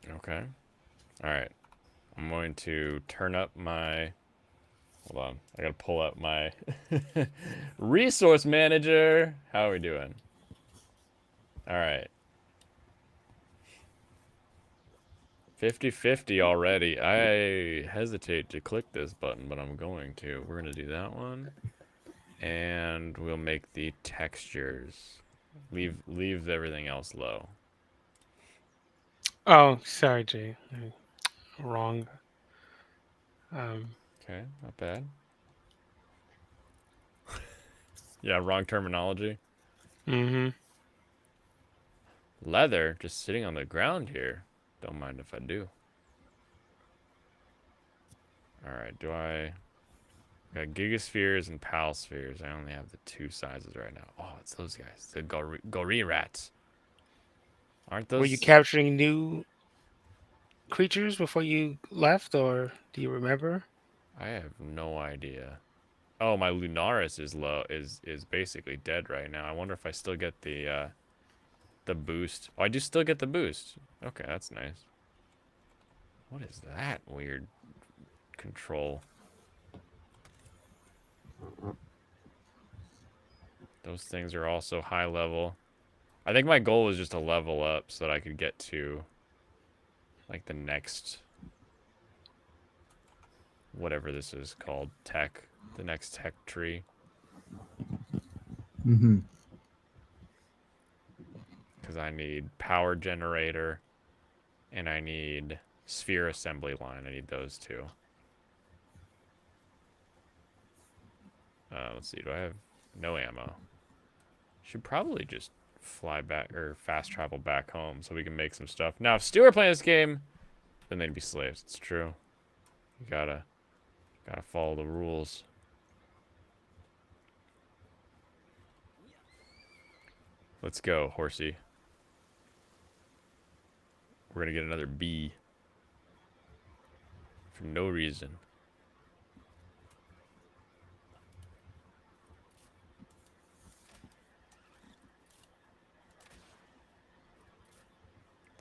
Okay. All right. I'm going to turn up my. Hold on. I gotta pull up my resource manager. How are we doing? All right. 50-50 already. I hesitate to click this button, but I'm going to. We're going to do that one. And we'll make the textures. Leave everything else low.
Oh, sorry, Jay. Wrong.
Okay, not bad. Yeah, wrong terminology.
Mm-hmm.
Leather, just sitting on the ground here. Don't mind if I do. Alright, got gigaspheres and pal spheres. I only have the 2 sizes right now. Oh, it's those guys. The gorilla rats. Aren't those...
Were you capturing new creatures before you left, or do you remember?
I have no idea. Oh, my Lunaris is low. Is basically dead right now. I wonder if I still get the boost. Oh, I do still get the boost. Okay, that's nice. What is that weird control? Those things are also high level. I think my goal was just to level up so that I could get to like the next whatever this is called, the next tech tree.
Mm-hmm.
Because I need power generator and I need sphere assembly line. I need those 2. Let's see, do I have no ammo? Should probably just fly back or fast travel back home so we can make some stuff. Now, if Stu were playing this game, then they'd be slaves. It's true. You gotta follow the rules. Let's go, horsey. We're gonna get another B. For no reason.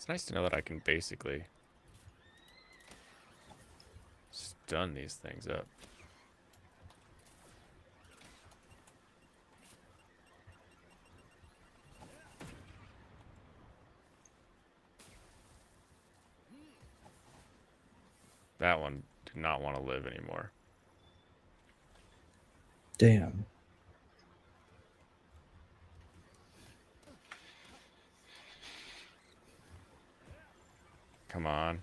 It's nice to know that I can basically stun these things up. That one did not want to live anymore.
Damn.
Come on.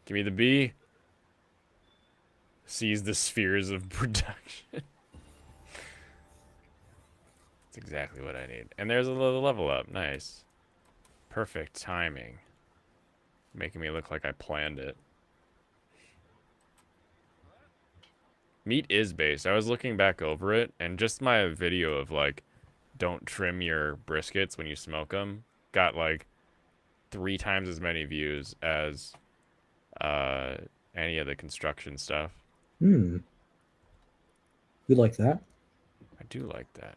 Give me the B. Seize the spheres of production. That's exactly what I need. And there's a little level up. Nice. Perfect timing. Making me look like I planned it. Meat is based. I was looking back over it, and just my video of, like, don't trim your briskets when you smoke them got, like, 3 times as many views as any of the construction stuff.
You like that?
I do like that.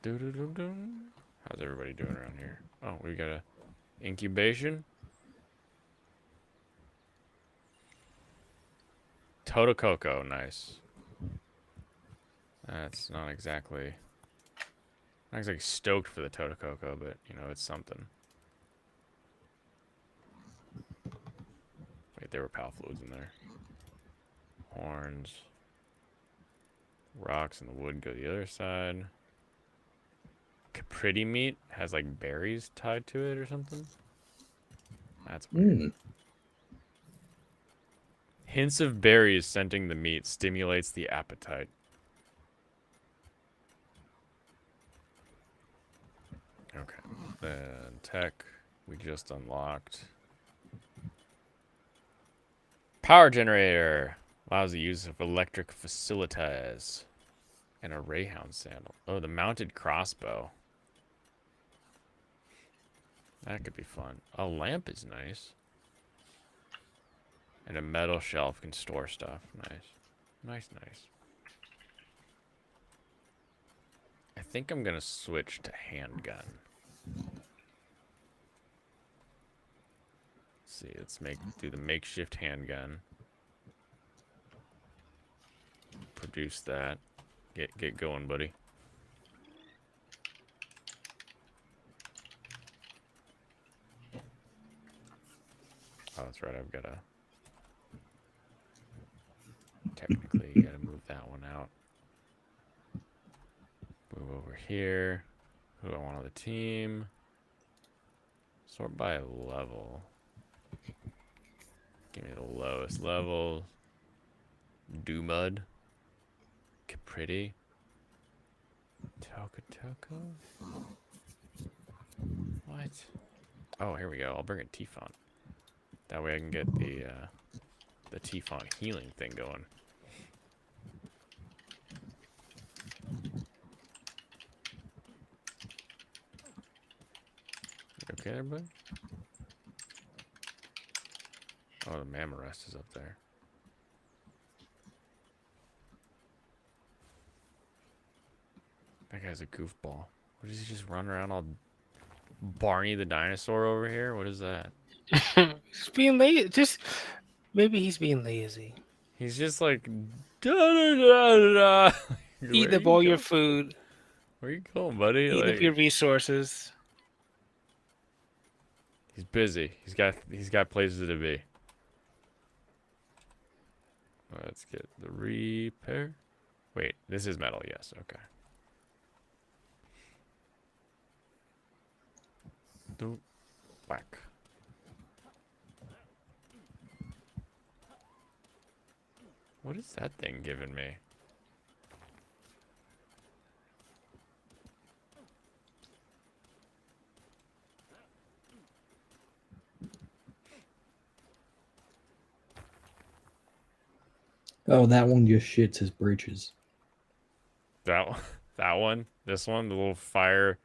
Doo-doo-doo-doo. How's everybody doing around here? Oh, we got a incubation. Totococo, nice. That's not exactly stoked for the Totococo, but you know, it's something. Wait, there were pal fluids in there. Horns. Rocks and the wood go the other side. Capriti meat has like berries tied to it or something. That's weird. Hints of berries scenting the meat stimulates the appetite. Okay. Then tech we just unlocked. Power generator allows the use of electric facilities. And a Rayhound sandal. Oh, the mounted crossbow. That could be fun. A lamp is nice. And a metal shelf can store stuff. Nice. Nice, nice. I think I'm going to switch to handgun. Let's see. Let's do the makeshift handgun. Produce that. Get going, buddy. Oh, that's right. I've got to... Technically, you got to move that one out. Move over here. Who do I want on the team? Sort by level. Give me the lowest level. Do Mud. Capriti. Toco. What? Oh, here we go. I'll bring a T-Font. That way I can get the T-Font healing thing going. Okay, everybody? Oh, the Mammorest is up there. That guy's a goofball. What does he just run around all Barney the dinosaur over here? What is that?
He's being lazy. Maybe he's being lazy.
He's just like da.
Eat up all your food.
Where you going, buddy?
Eat up your resources.
He's busy. He's got places to be. Let's get the repair. Wait, this is metal. Yes. Okay. Do whack. What is that thing giving me?
Oh, that one just shits his breeches.
That one? This one? The little fire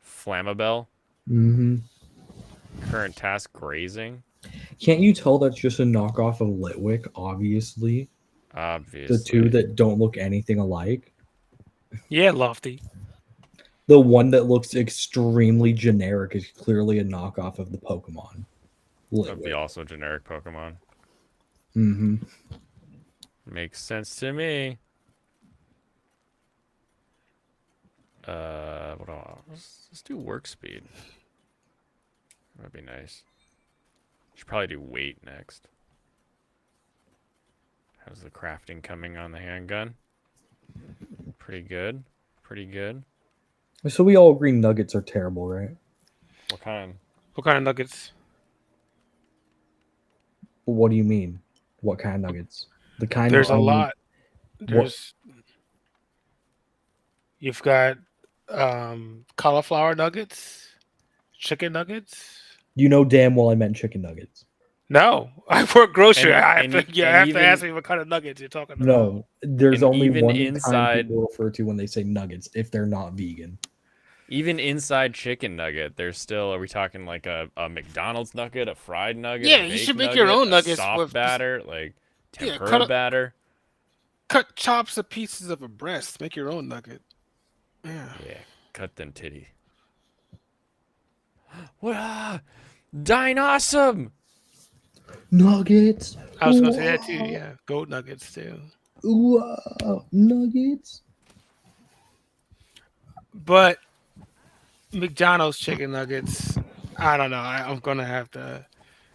flammabelle?
Mm-hmm.
Current task grazing?
Can't you tell that's just a knockoff of Litwick, obviously?
Obviously.
The two that don't look anything alike.
Yeah, Lofty.
The one that looks extremely generic is clearly a knockoff of the Pokemon.
That'd be also generic Pokemon.
Mm-hmm.
Makes sense to me. What do I, let's do work speed. That'd be nice. Should probably do weight next. How's the crafting coming on the handgun? Pretty good. Pretty good.
So we all agree nuggets are terrible, right?
What kind?
What kind of nuggets?
What do you mean? What kind of nuggets? The kind
There's
of
a lot.
What?
You've got cauliflower nuggets, chicken nuggets.
You know damn well I meant chicken nuggets.
No, I work grocery.
And-
I
and-
have to,
and
have
even-
to ask me what kind of nuggets you're talking about.
No, there's
And
only
even
one kind
inside-
people refer to when they say nuggets if they're not vegan.
Even inside chicken nugget, there's still. Are we talking like a McDonald's nugget, a fried nugget?
Yeah,
a
you
baked
should make your
nugget,
own
a
nuggets
soft
with-
batter, like
Yeah,
tempura
cut up-
batter.
Cut chops of pieces of a breast. Make your own nugget. Yeah.
Yeah, cut them titty. What? Dine awesome!
Nuggets.
I was gonna say that too. Yeah, goat nuggets too.
Wow, nuggets.
But McDonald's chicken nuggets, I don't know. I'm gonna have to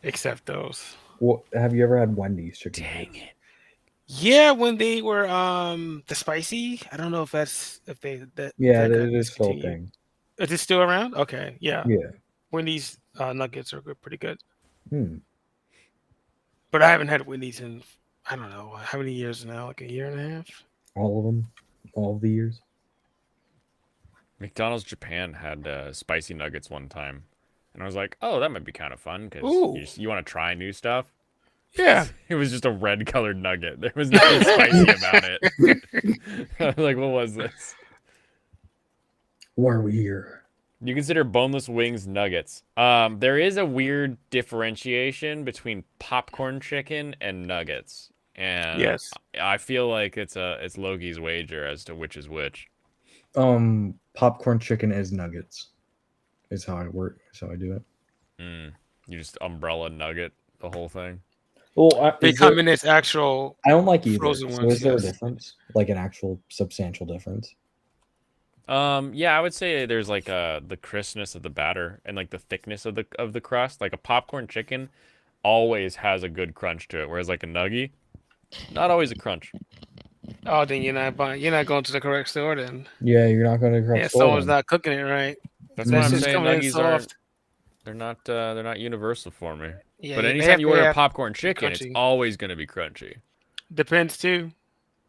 accept those.
What have you ever had Wendy's chicken?
Dang
nuggets?
it.
Yeah, when they were the spicy. I don't know if that's if they that
Yeah,
that got
that is still a
discontinued.
thing.
Is it still around? Okay, yeah.
Yeah.
Wendy's nuggets are good, pretty good.
Hmm.
But I haven't had Wendy's in I don't know how many years now, like a year and a half.
All of them. All of the years.
McDonald's Japan had spicy nuggets one time, and I was like, "Oh, that might be kind of fun because
Ooh.
you want to try new stuff."
Yeah.
It was just a red-colored nugget. There was nothing spicy about it. I was like, "What was this?"
Why are we here?
You consider boneless wings nuggets. There is a weird differentiation between popcorn chicken and nuggets, and
Yes.
I feel like it's Loki's wager as to which is which.
Popcorn chicken is nuggets. Is how I work. Is how I do it.
You just umbrella nugget the whole thing.
Well,
They come in this actual.
I don't like either.
frozen
So
ones,
is there a
yes.
difference? Like an actual substantial difference?
Yeah, I would say there's like the crispness of the batter and like the thickness of the crust. Like a popcorn chicken always has a good crunch to it, whereas like a nugget, not always a crunch.
Oh, then you're not buying. You're not going to the correct store then.
Yeah, you're not going to correct.
Yeah, someone's not cooking it right.
That's what I'm
It's
saying.
coming in
Nuggies aren't.
soft.
They're not universal for me.
Yeah,
But
they
anytime
have
you
to
order
have
popcorn chicken, it's
crunchy.
always gonna be crunchy.
Depends too.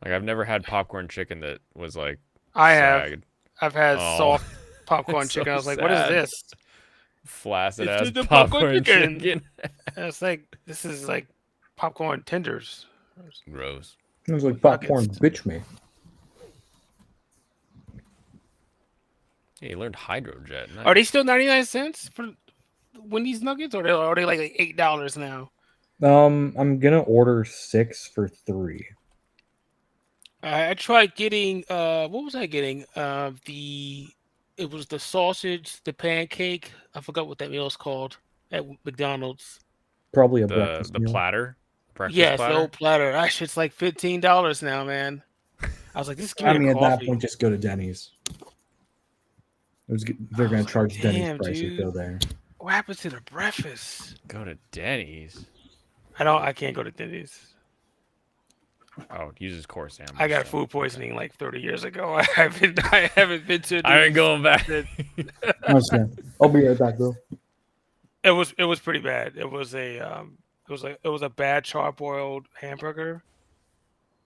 Like I've never had popcorn chicken that was like
I have.
sagged,
I've had
Oh.
soft popcorn
That's so
chicken. I was like, what is
sad.
this?
flaccid
It's
ass
just the
popcorn
popcorn chicken.
chicken.
And it's like this is like popcorn tenders.
Gross.
It was like popcorn,
Nuggets.
bitch me.
Yeah, you learned hydrojet. Nice.
Are they still 99 cents for Wendy's nuggets, or are they like $8 now?
I'm gonna order 6 for 3.
I tried getting what was I getting? It was the sausage, the pancake. I forgot what that meal is called at McDonald's.
Probably a
the
breakfast
the
meal.
platter? Breakfast
Yes,
platter?
the old platter. That shit's like $15 now, man. I was like, this is give
I
me
mean,
a
at that
coffee.
point, just go to Denny's. They're gonna
like,
charge Denny's
damn,
price if you
dude.
go there.
What happened to the breakfast?
Go to Denny's.
I can't go to Denny's.
Oh, it uses core sandwich.
I got
so-
food poisoning like 30 years ago. I haven't been to.
I ain't
Denny's
going back.
since.
Okay. I'll be right back, bro.
It was pretty bad. It was a bad charboiled hamburger.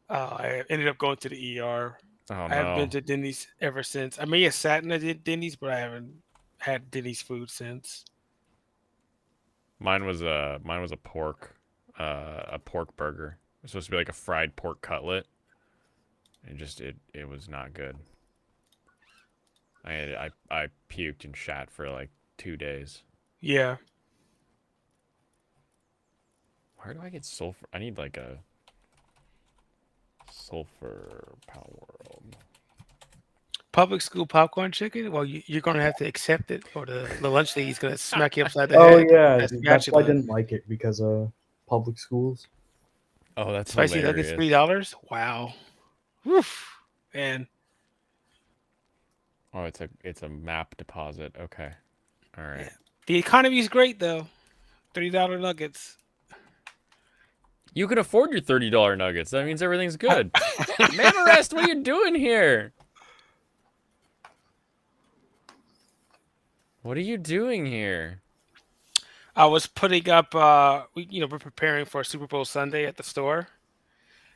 I ended up going to the ER.
Oh
I haven't
no.
been to Denny's ever since. I may have sat in a Denny's, but I haven't had Denny's food since.
Mine was a pork burger. It was supposed to be like a fried pork cutlet. It was not good. I puked and shat for like 2 days.
Yeah.
Where do I get sulfur? I need like a sulfur power world.
Public school popcorn chicken. Well, you're gonna have to accept it, or the lunch lady's gonna smack you upside the
Oh
head.
yeah,
That's
that's why I
spatula.
didn't like it because public schools.
Oh, that's
Spicy nuggets,
hilarious.
$3. Wow. Woof. Man.
Oh, it's a map deposit. Okay. All right.
Yeah. The economy's great though. $3 nuggets.
You can afford your $30 nuggets. That means everything's good. Mamarest, what are you doing here? What are you doing here?
I was putting up. We're preparing for Super Bowl Sunday at the store.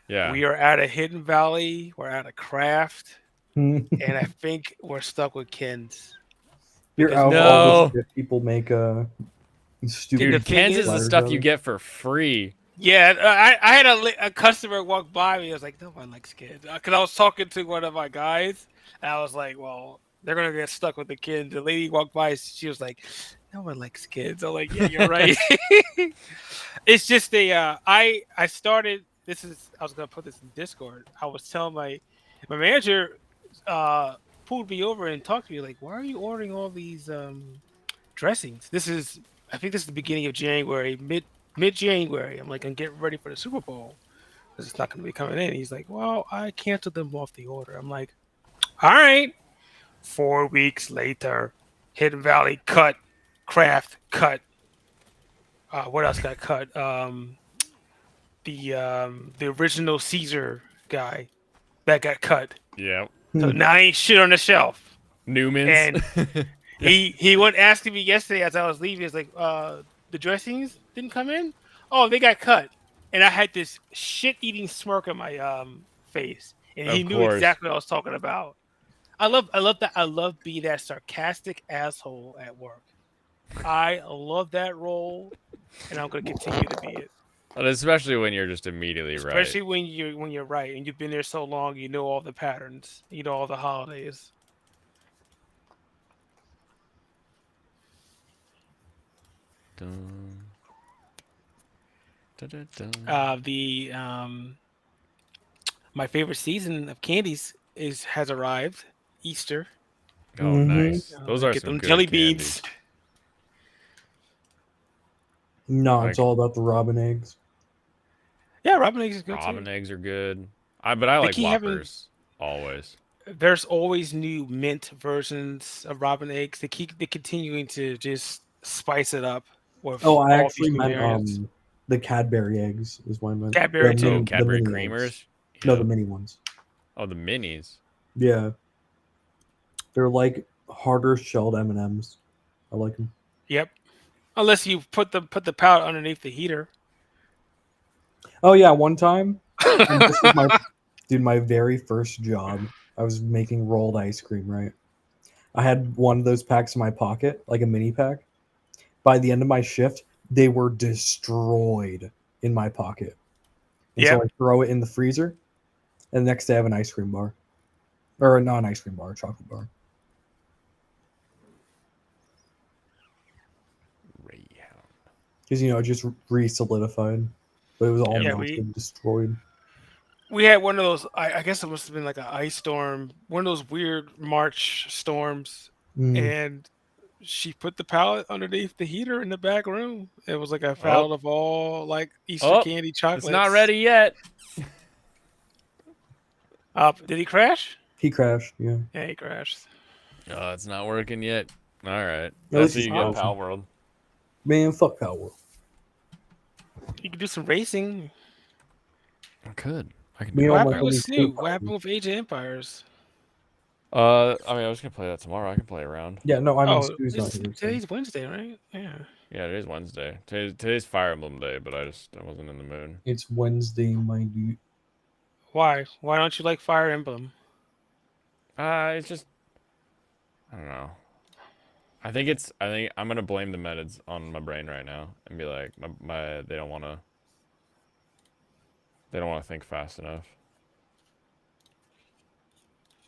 Yeah.
We are at a Hidden Valley. We're at a Craft,
You're
and I think we're stuck with Ken's.
out
Because
of all
No.
the shit people make stupid.
the
Dude,
thing
Ken's is
is-
the
letters
stuff
out
you
of.
get for free.
Yeah, I had a customer walk by me. I was like, no one likes kids. Because I was talking to one of my guys, and I was like, well, they're going to get stuck with the kids. The lady walked by, she was like, no one likes kids. I'm like, yeah, you're right. It's just I started, I was going to put this in Discord. I was telling my manager pulled me over and talked to me like, why are you ordering all these dressings? I think this is the beginning of January, mid-January. I'm like, I'm getting ready for the Super Bowl because it's not going to be coming in. He's like, well, I canceled them off the order. I'm like, all right. 4 weeks later, Hidden Valley cut, Kraft cut. What else got cut? The original Caesar guy that got cut.
Yeah.
So now ain't shit on the shelf.
Newman's.
And he went asking me yesterday as I was leaving. He's like, the dressings didn't come in. Oh, they got cut, and I had this shit-eating smirk on my face, and he
Of
knew
course.
exactly what I was talking about. I love that. I love being that sarcastic asshole at work. I love that role, and I'm gonna continue to be it.
And especially when you're just immediately
Especially
right.
when you're right and you've been there so long, you know all the patterns, you know all the holidays.
Dun. Dun.
The my favorite season of candies has arrived. Easter.
Oh, nice. Those are
Get
some
them
good
jelly
candies.
beans.
No,
Like-
it's all about the robin eggs.
Yeah, robin eggs is good
Robin
too.
eggs are good. But I like
keep having-
Whoppers always.
There's always new mint versions of robin eggs. They continuing to just spice it up with
Oh, I
all
actually
these new
meant
variants.
the Cadbury eggs is what I meant.
Cadbury
The
too.
mini-
Oh,
the
Cadbury
mini eggs.
creamers.
No,
Yeah.
the mini ones.
Oh, the minis.
Yeah, they're like harder shelled M&Ms. I like them.
Yep. Unless you put the powder underneath the heater.
Oh yeah, one time, and this was my very first job. I was making rolled ice cream. Right, I had one of those packs in my pocket, like a mini pack. By the end of my shift, they were destroyed in my pocket. And so I throw it in the freezer, and the next day I have an ice cream bar, or not an ice cream bar, a chocolate bar.
Greyhound.
Because it just re-solidified, but it was all
Yeah,
melted, destroyed.
We had one of those. I guess it must have been like an ice storm, one of those weird March storms, and she put the pallet underneath the heater in the back room. It was like a pallet of all like Easter candy chocolates.
It's not ready yet.
Did he crash?
He crashed. Yeah.
Yeah, he crashed.
Oh, it's not working yet. All right.
At
That's
least
what you
it's
get,
awesome.
Pal World.
Man, fuck Power World.
You could do some racing.
I could. I can
Me
do
and all
What
my
happened with
buddies
Snoop?
skate
What happened
parties.
with Age of Empires?
I mean, I was gonna play that tomorrow. I can play around.
Yeah, no, I mean,
Oh,
Stu's not here. So.
today's Wednesday, right? Yeah.
Yeah, it is Wednesday. Today's Fire Emblem Day, but I wasn't in the mood.
It's Wednesday, my dude.
Why? Why don't you like Fire Emblem?
It's just I don't know. I think I'm gonna blame the meds on my brain right now and be like, my they don't wanna think fast enough.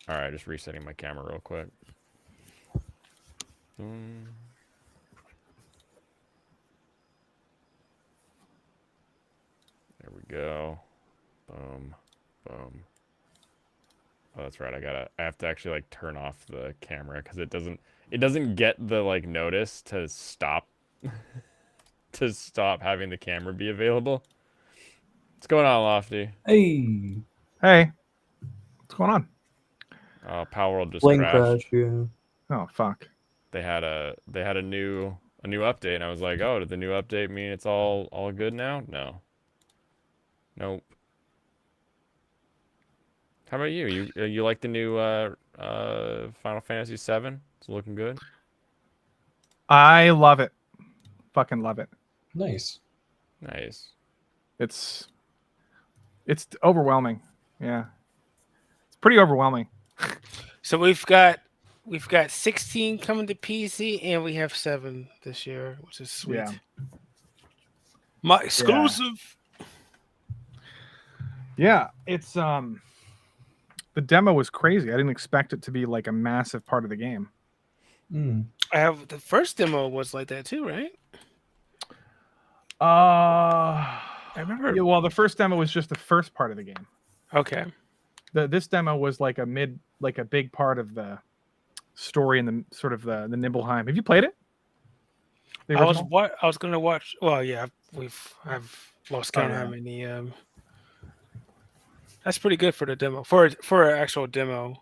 All right, just resetting my camera real quick. There we go. Boom, boom, Oh, that's right. I have to actually like turn off the camera because it doesn't get the like notice to stop to stop having the camera be available. What's going on, Lofty?
Hey,
Hey, what's going on?
Power World just
plane
crashed.
crash. Yeah.
Oh fuck.
They had a new update, and I was like, oh, did the new update mean it's all good now? No. Nope. How about you? You like the new Final Fantasy VII? It's looking good.
I love it. Fucking love it.
Nice.
Nice.
It's overwhelming. Yeah. It's pretty overwhelming.
So we've got 16 coming to PC, and we have 7 this year, which is sweet.
Yeah.
My exclusive.
Yeah, it's the demo was crazy. I didn't expect it to be like a massive part of the game.
I have the first demo was like that too, right?
I
remember.
Yeah, well, the first demo was just the first part of the game.
Okay.
This demo was like a big part of the story and the sort of the Nibelheim. Have you played it?
I was gonna watch. Well, yeah, I've lost count how many. That's pretty good for the demo. For an actual demo.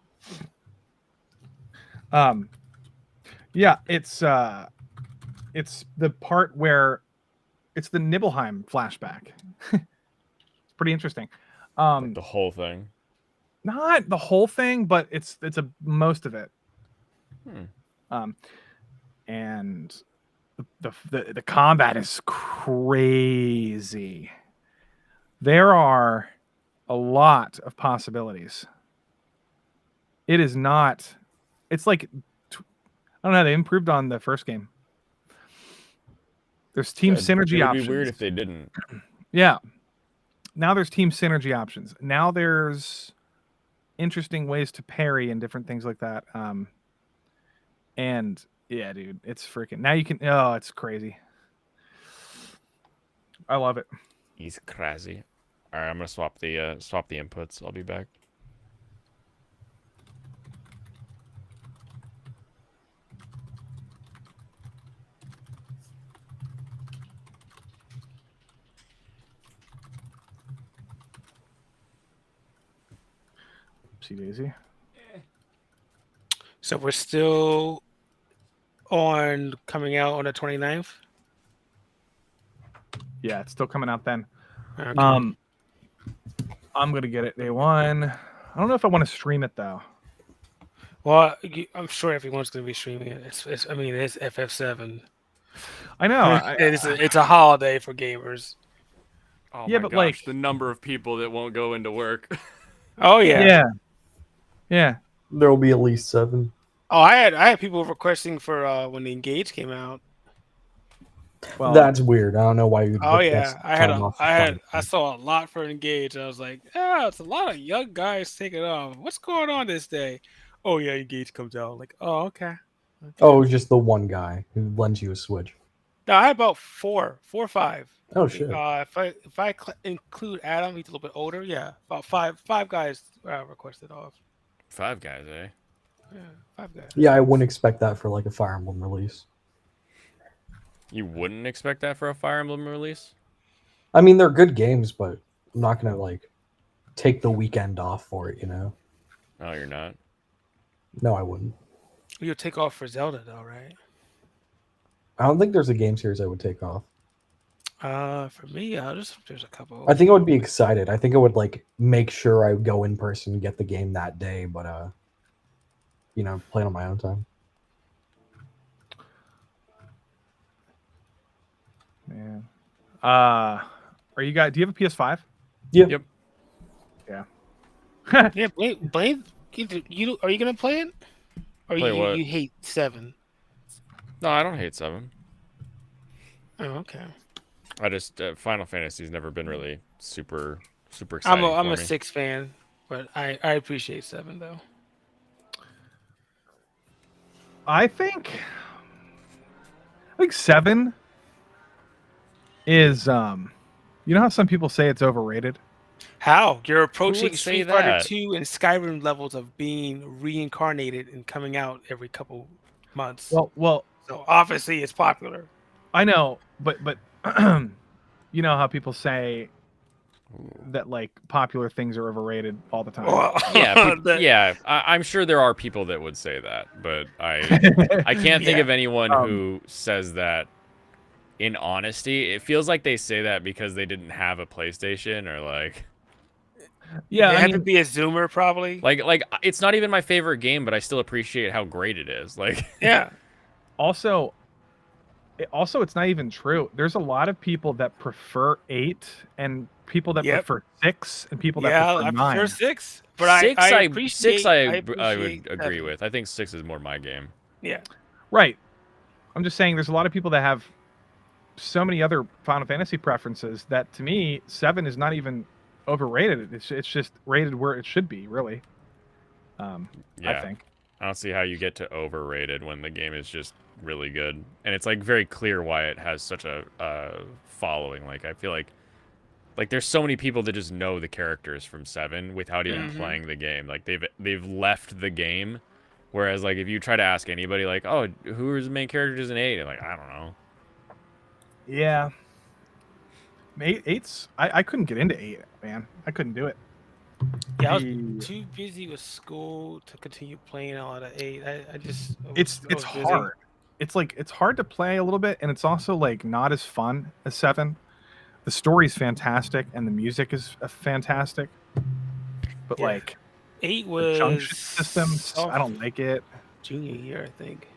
Yeah, it's the part where it's the Nibelheim flashback. It's pretty interesting.
Like the whole thing.
Not the whole thing, but it's a most of it. And the combat is crazy. There are a lot of possibilities. It is not. It's like I don't know. They improved on the first game. There's team synergy options.
It'd be weird if they didn't.
Yeah. Now there's team synergy options. Now there's interesting ways to parry and different things like that. And yeah, dude, it's freaking. Now you can. Oh, it's crazy. I love it.
He's crazy. All right, I'm gonna swap the inputs. I'll be back.
Oopsie daisy.
So we're still coming out on the 29th.
Yeah, it's still coming out then.
Okay.
I'm gonna get it day one. I don't know if I want to stream it though.
Well, I'm sure everyone's going to be streaming it. It's FF7.
I know.
It's a holiday for gamers.
Oh
Yeah,
my
but,
gosh,
like-
the number of people that won't go into work.
Oh yeah.
Yeah.
There will be at least 7.
Oh, I had people requesting for when the Engage came out.
Well,
That's weird. I don't know why you.
Oh yeah, I saw a lot for Engage. I was like, it's a lot of young guys taking off. What's going on this day? Oh yeah, Engage comes out. Like, oh okay.
Oh, just the one guy who lends you a Switch.
No, I had about 4 or 5.
Oh shit.
If I include Adam, he's a little bit older. Yeah, about five guys requested off.
5 guys, eh?
Yeah, 5 guys.
Yeah, I wouldn't expect that for like a Fire Emblem release.
You wouldn't expect that for a Fire Emblem release?
I mean, they're good games, but I'm not gonna like take the weekend off for it. You know?
No, you're not.
No, I wouldn't.
You'll take off for Zelda though, right?
I don't think there's a game series I would take off.
For me, there's a couple.
I think I would be excited. I think I would like make sure I would go in person and get the game that day, but you know, play it on my own time.
Man. Are you guys? Do you have a PS5?
Yeah.
Yep.
Yeah.
Yeah, Blaine, you are you gonna play it? Or
Play what?
you hate 7?
No, I don't hate 7.
Oh, okay.
I just Final Fantasy's never been really super exciting.
I'm
for
a
me.
6 fan, but I appreciate 7 though.
I think 7 is you know how some people say it's overrated?
How? You're approaching
would say
Street Fighter
that?
2 and Skyrim levels of being reincarnated and coming out every couple months.
Well,
So obviously it's popular.
I know, but you know how people say that like popular things are overrated all the time.
Yeah, I'm sure there are people that would say that, but I can't think of anyone who says that in honesty. It feels like they say that because they didn't have a PlayStation or like.
Yeah,
I
had
mean,
to be a Zoomer probably.
Like it's not even my favorite game, but I still appreciate how great it is. Like
yeah.
Also, it's not even true. There's a lot of people that prefer 8 and people that prefer 6 and people that prefer 9.
I prefer 6, but
6
I
I
appreciate,
I would agree
7.
with. I think 6 is more my game.
Yeah.
Right. I'm just saying there's a lot of people that have so many other Final Fantasy preferences that to me 7 is not even overrated. It's just rated where it should be, really. I think.
I don't see how you get to overrated when the game is just really good, and it's like very clear why it has such a following. Like I feel like there's so many people that just know the characters from 7 without even playing the game. Like they've left the game, whereas like if you try to ask anybody like, oh, who is the main characters in 8? Like I don't know.
Yeah. 8's I couldn't get into 8, man. I couldn't do it.
Yeah, I was too busy with school to continue playing a lot of 8. It's
hard. It's hard to play a little bit, and it's also like not as fun as 7. The story's fantastic and the music is fantastic, but like
8 was
the junction systems, I don't like it.
Junior year, I think.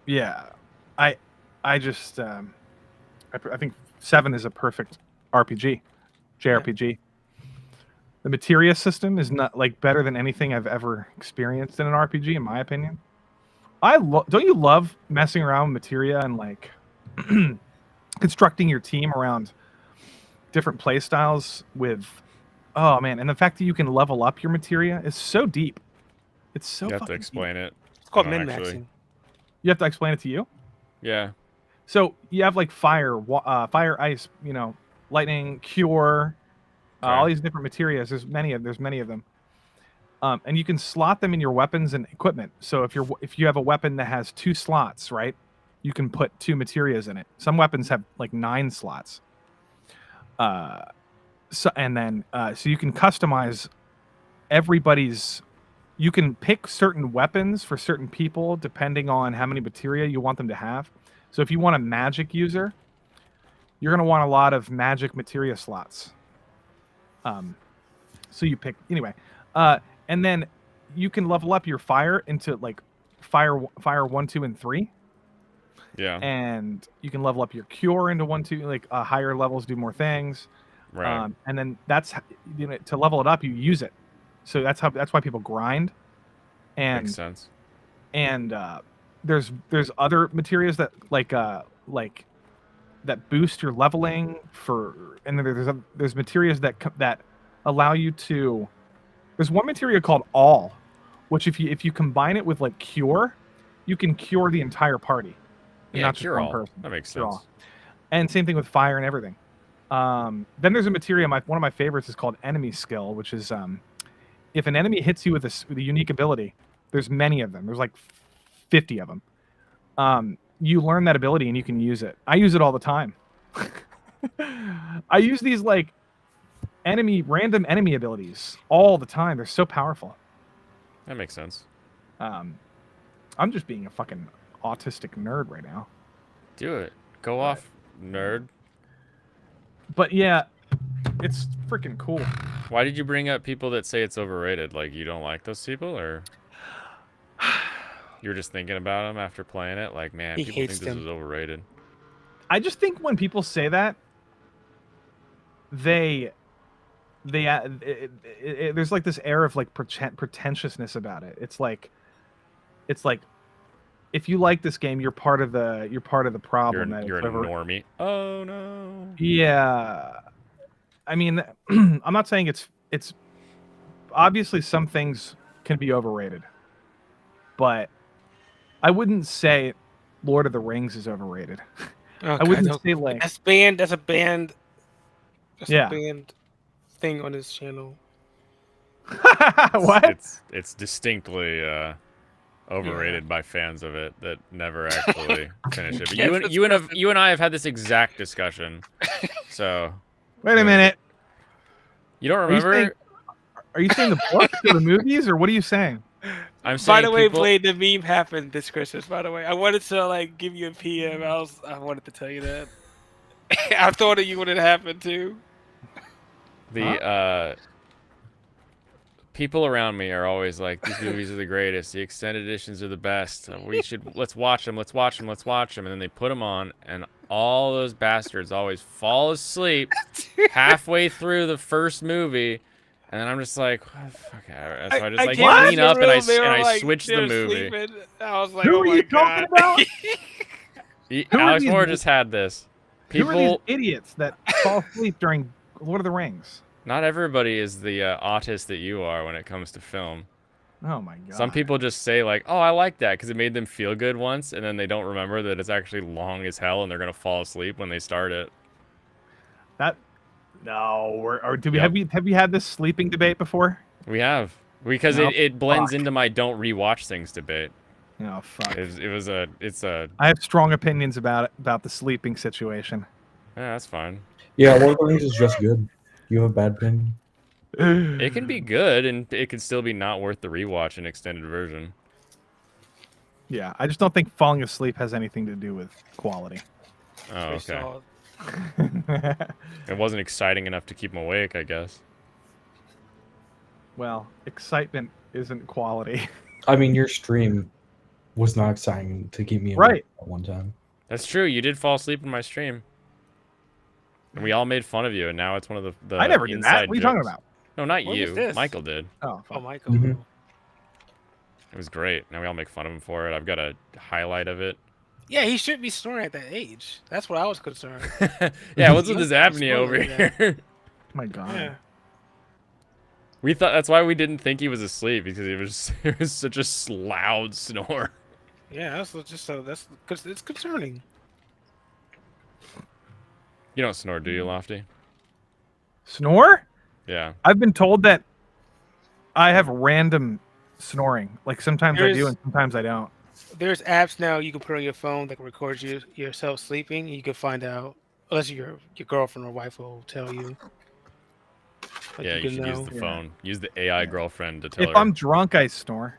Yeah, I just I think 7 is a perfect RPG, JRPG. The materia system is not like better than anything I've ever experienced in an RPG, in my opinion. Don't you love messing around with materia and like constructing your team around different play styles with, oh man, and the fact that you can level up your materia is so deep. It's so
you have to explain
deep.
it.
It's called min-maxing.
You have to explain it to you?
Yeah.
So you have like fire, ice, lightning, cure, all these different materias. There's many of them, and you can slot them in your weapons and equipment. So if you have a weapon that has 2 slots, right, you can put 2 materias in it. Some weapons have like 9 slots. So you can customize everybody's. You can pick certain weapons for certain people depending on how many materia you want them to have. So if you want a magic user, you're going to want a lot of magic materia slots. So you pick anyway, and then you can level up your fire into like fire 1, 2, and 3.
Yeah.
And you can level up your cure into 1, 2, like higher levels do more things.
Right.
And then that's to level it up, you use it. So that's why people grind. And
makes sense.
And there's other materials that like that boost your leveling and then there's materials that allow you to. There's one materia called all, which if you combine it with like cure, you can cure the entire party.
Yeah,
not
cure
just one
all.
person.
That makes
Cure
sense.
all. And same thing with fire and everything. Then there's a materia. One of my favorites is called enemy skill, which is if an enemy hits you with a unique ability, there's many of them. There's like 50 of them. You learn that ability and you can use it. I use it all the time. I use these like random enemy abilities all the time. They're so powerful.
That makes sense.
I'm just being a fucking autistic nerd right now.
Do it. Go off, nerd.
But yeah, it's freaking cool.
Why did you bring up people that say it's overrated? Like you don't like those people, or you're just thinking about them after playing it? Like, man,
He
people
hates
think this
them.
is overrated.
I just think when people say that, there's like this air of like pretentiousness about it. It's like if you like this game, you're part of the problem.
You're a normie. Oh no.
Yeah, I mean, I'm not saying it's obviously some things can be overrated, but I wouldn't say Lord of the Rings is overrated. I wouldn't say like
that's a band. That's
Yeah.
a band. thing on his channel.
What?
It's distinctly overrated by fans of it that never actually finish it. But
Yes,
you and I have had this exact discussion. So
Wait a minute.
you don't
Are you saying,
remember?
are you saying the books or the movies, or what are you saying?
I'm saying
By the way,
people...
Blade, the meme happened this Christmas. By the way, I wanted to like give you a PM. I wanted to tell you that. I thought that you wanted to happen too.
The people around me are always like, these movies are the greatest. The extended editions are the best. Let's watch them. Let's watch them. Let's watch them. And then they put them on, and all those bastards always fall asleep halfway through the first movie. And then I'm just like, what the fuck? So I just like clean up and I switch the movie.
Sleeping. I was like,
Who
oh
are
my
you
God.
talking about?
Alex
these
Moore
mo-
just had this.
Who are these
People,
idiots that fall asleep during Lord of the Rings?
not everybody is the autist that you are when it comes to film.
Oh my god.
Some people just say like, "Oh, I like that" because it made them feel good once, and then they don't remember that it's actually long as hell, and they're gonna fall asleep when they start it.
Have you had this sleeping debate before?
We have, because
No,
it blends
fuck.
into my don't rewatch things debate.
Oh fuck.
It's a
I have strong opinions about the sleeping situation.
yeah, that's fine.
Yeah, Lord of the Rings is just good. You have a bad opinion.
It can be good, and it can still be not worth the rewatch in extended version.
Yeah, I just don't think falling asleep has anything to do with quality.
Oh,
We
okay.
saw-
It wasn't exciting enough to keep them awake, I guess.
Well, excitement isn't quality.
I mean, your stream was not exciting to keep me
Right.
at one time.
That's true. You did fall asleep in my stream, and we all made fun of you. And now it's one of the
I never did that.
inside
What are you talking
jokes.
about?
No, not
What was
you.
this?
Michael did.
Oh,
Oh,
fuck.
Michael.
Mhm.
It was great. Now we all make fun of him for it. I've got a highlight of it.
Yeah, he should be snoring at that age. That's what I was concerned.
Yeah, what's with
Let's
this apnea
spoil
over
it, yeah.
here?
My god.
Yeah.
We thought that's why we didn't think he was asleep, because it was such a loud snore.
Yeah, that's just so that's because it's concerning.
You don't snore, do you, Lofty?
Snore?
Yeah.
I've been told that I have random snoring. Like sometimes I do
There's-
and sometimes I don't.
There's apps now you can put on your phone that can record yourself sleeping. You can find out, unless your girlfriend or wife will tell you. Like,
Yeah, you
can
should use
know.
the phone. Use the AI girlfriend to tell
If
her.
I'm drunk, I snore.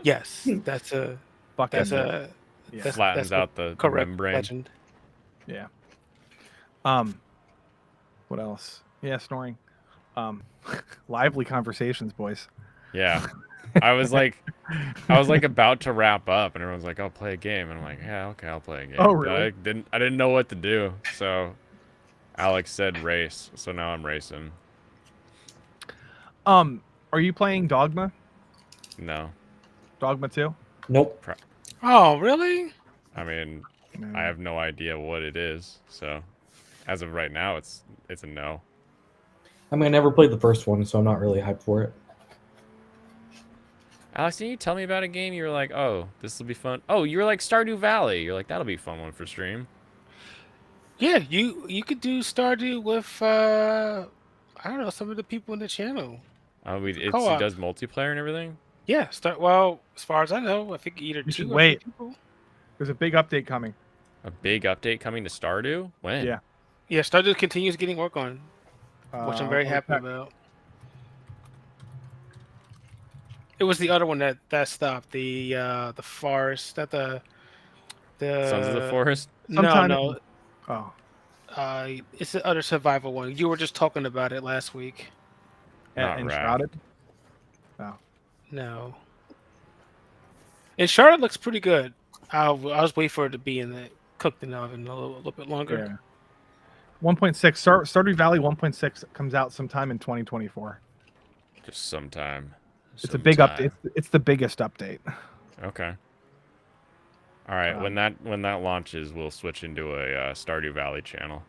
Yes, that's a
Fucking
that's a
yeah.
that's-
Flattens
that's
out the
correct
membrane.
legend.
Yeah. What else? Yeah, snoring. Lively conversations, boys.
Yeah. I was like about to wrap up, and everyone's like, "Oh, play a game," and I'm like, "Yeah, okay, I'll play a game."
Oh,
But
really?
I didn't know what to do, so Alex said race, so now I'm racing.
Are you playing Dogma?
No,
Dogma 2?
Nope.
Oh, really?
I mean,
No.
I have no idea what it is, so as of right now, it's a no.
I mean, I never played the first one, so I'm not really hyped for it.
Alex, didn't you tell me about a game? You were like, "Oh, this will be fun." Oh, you were like Stardew Valley. You're like, "That'll be a fun one for stream."
Yeah, you could do Stardew with I don't know, some of the people in the channel.
It
Co-op.
does multiplayer and everything.
Yeah, well, as far as I know, I think either
You should
two or
wait.
three people.
There's a big update coming.
A big update coming to Stardew? When?
Yeah.
Yeah, Stardew continues getting work on, which I'm very
I'll
happy
check.
about. It was the other one that stopped, the forest, that the
Sons of the Forest?
Sometime
no,
in- Oh.
it's the other survival one. You were just talking about it last week.
Not
And
rad.
Shrouded?
No. And Charlotte looks pretty good. I was waiting for it to be in the cooked in the oven a little bit longer.
Yeah. 1.6. Stardew Valley 1.6 comes out sometime in 2024.
Just sometime.
It's a big update. It's the biggest update.
Okay. All right. When that launches, we'll switch into a Stardew Valley channel.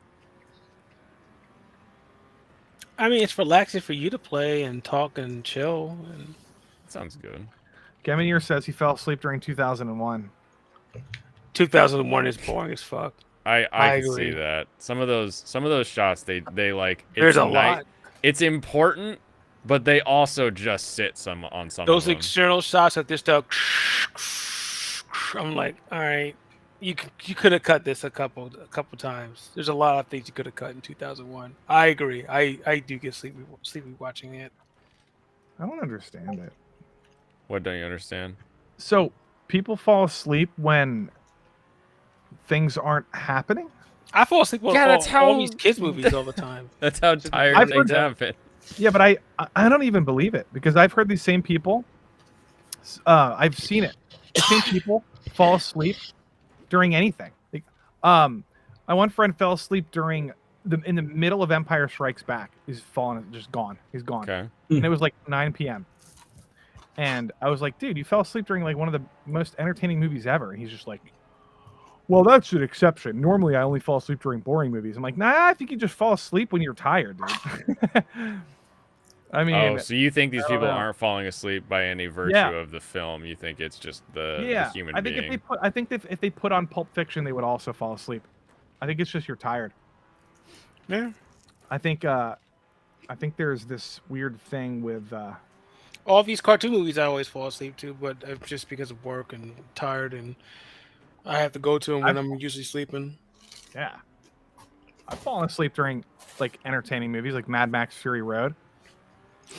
I mean, it's relaxing for you to play and talk and chill. And
Sounds good.
Gaminier says he fell asleep during 2001.
2001 is boring as fuck.
I can see
agree.
that. Some of those shots they like
There's a lot.
It's important, but they also just sit on some
Those
of them.
external shots of this stuff. I'm like, all right, you could have cut this a couple times. There's a lot of things you could have cut in 2001. I agree. I do get sleepy watching it.
I don't understand it.
What don't you understand?
So people fall asleep when things aren't happening.
I fall asleep on
that's
all
how-
these kids movies all the time.
That's how tired
I've
things
heard-
happen.
Yeah, but I don't even believe it because I've heard these same people. I've seen it. The same people fall asleep during anything. Like, my one friend fell asleep in the middle of Empire Strikes Back. He's fallen, just gone. He's gone.
Okay.
And it was like 9 p.m. And I was like, dude, you fell asleep during like one of the most entertaining movies ever. And he's just like, well, that's an exception. Normally, I only fall asleep during boring movies. I'm like, nah, I think you just fall asleep when you're tired, dude. I mean,
Oh, so you think these
I don't
people
know.
aren't falling asleep by any virtue
Yeah.
of the film? You think it's just the human
I think
being?
if they put on Pulp Fiction, they would also fall asleep. I think it's just you're tired.
Yeah.
I think there's this weird thing with
All these cartoon movies I always fall asleep to, but just because of work and tired, and I have to go to them when I'm usually sleeping.
yeah. I've fallen asleep during like entertaining movies like Mad Max Fury Road.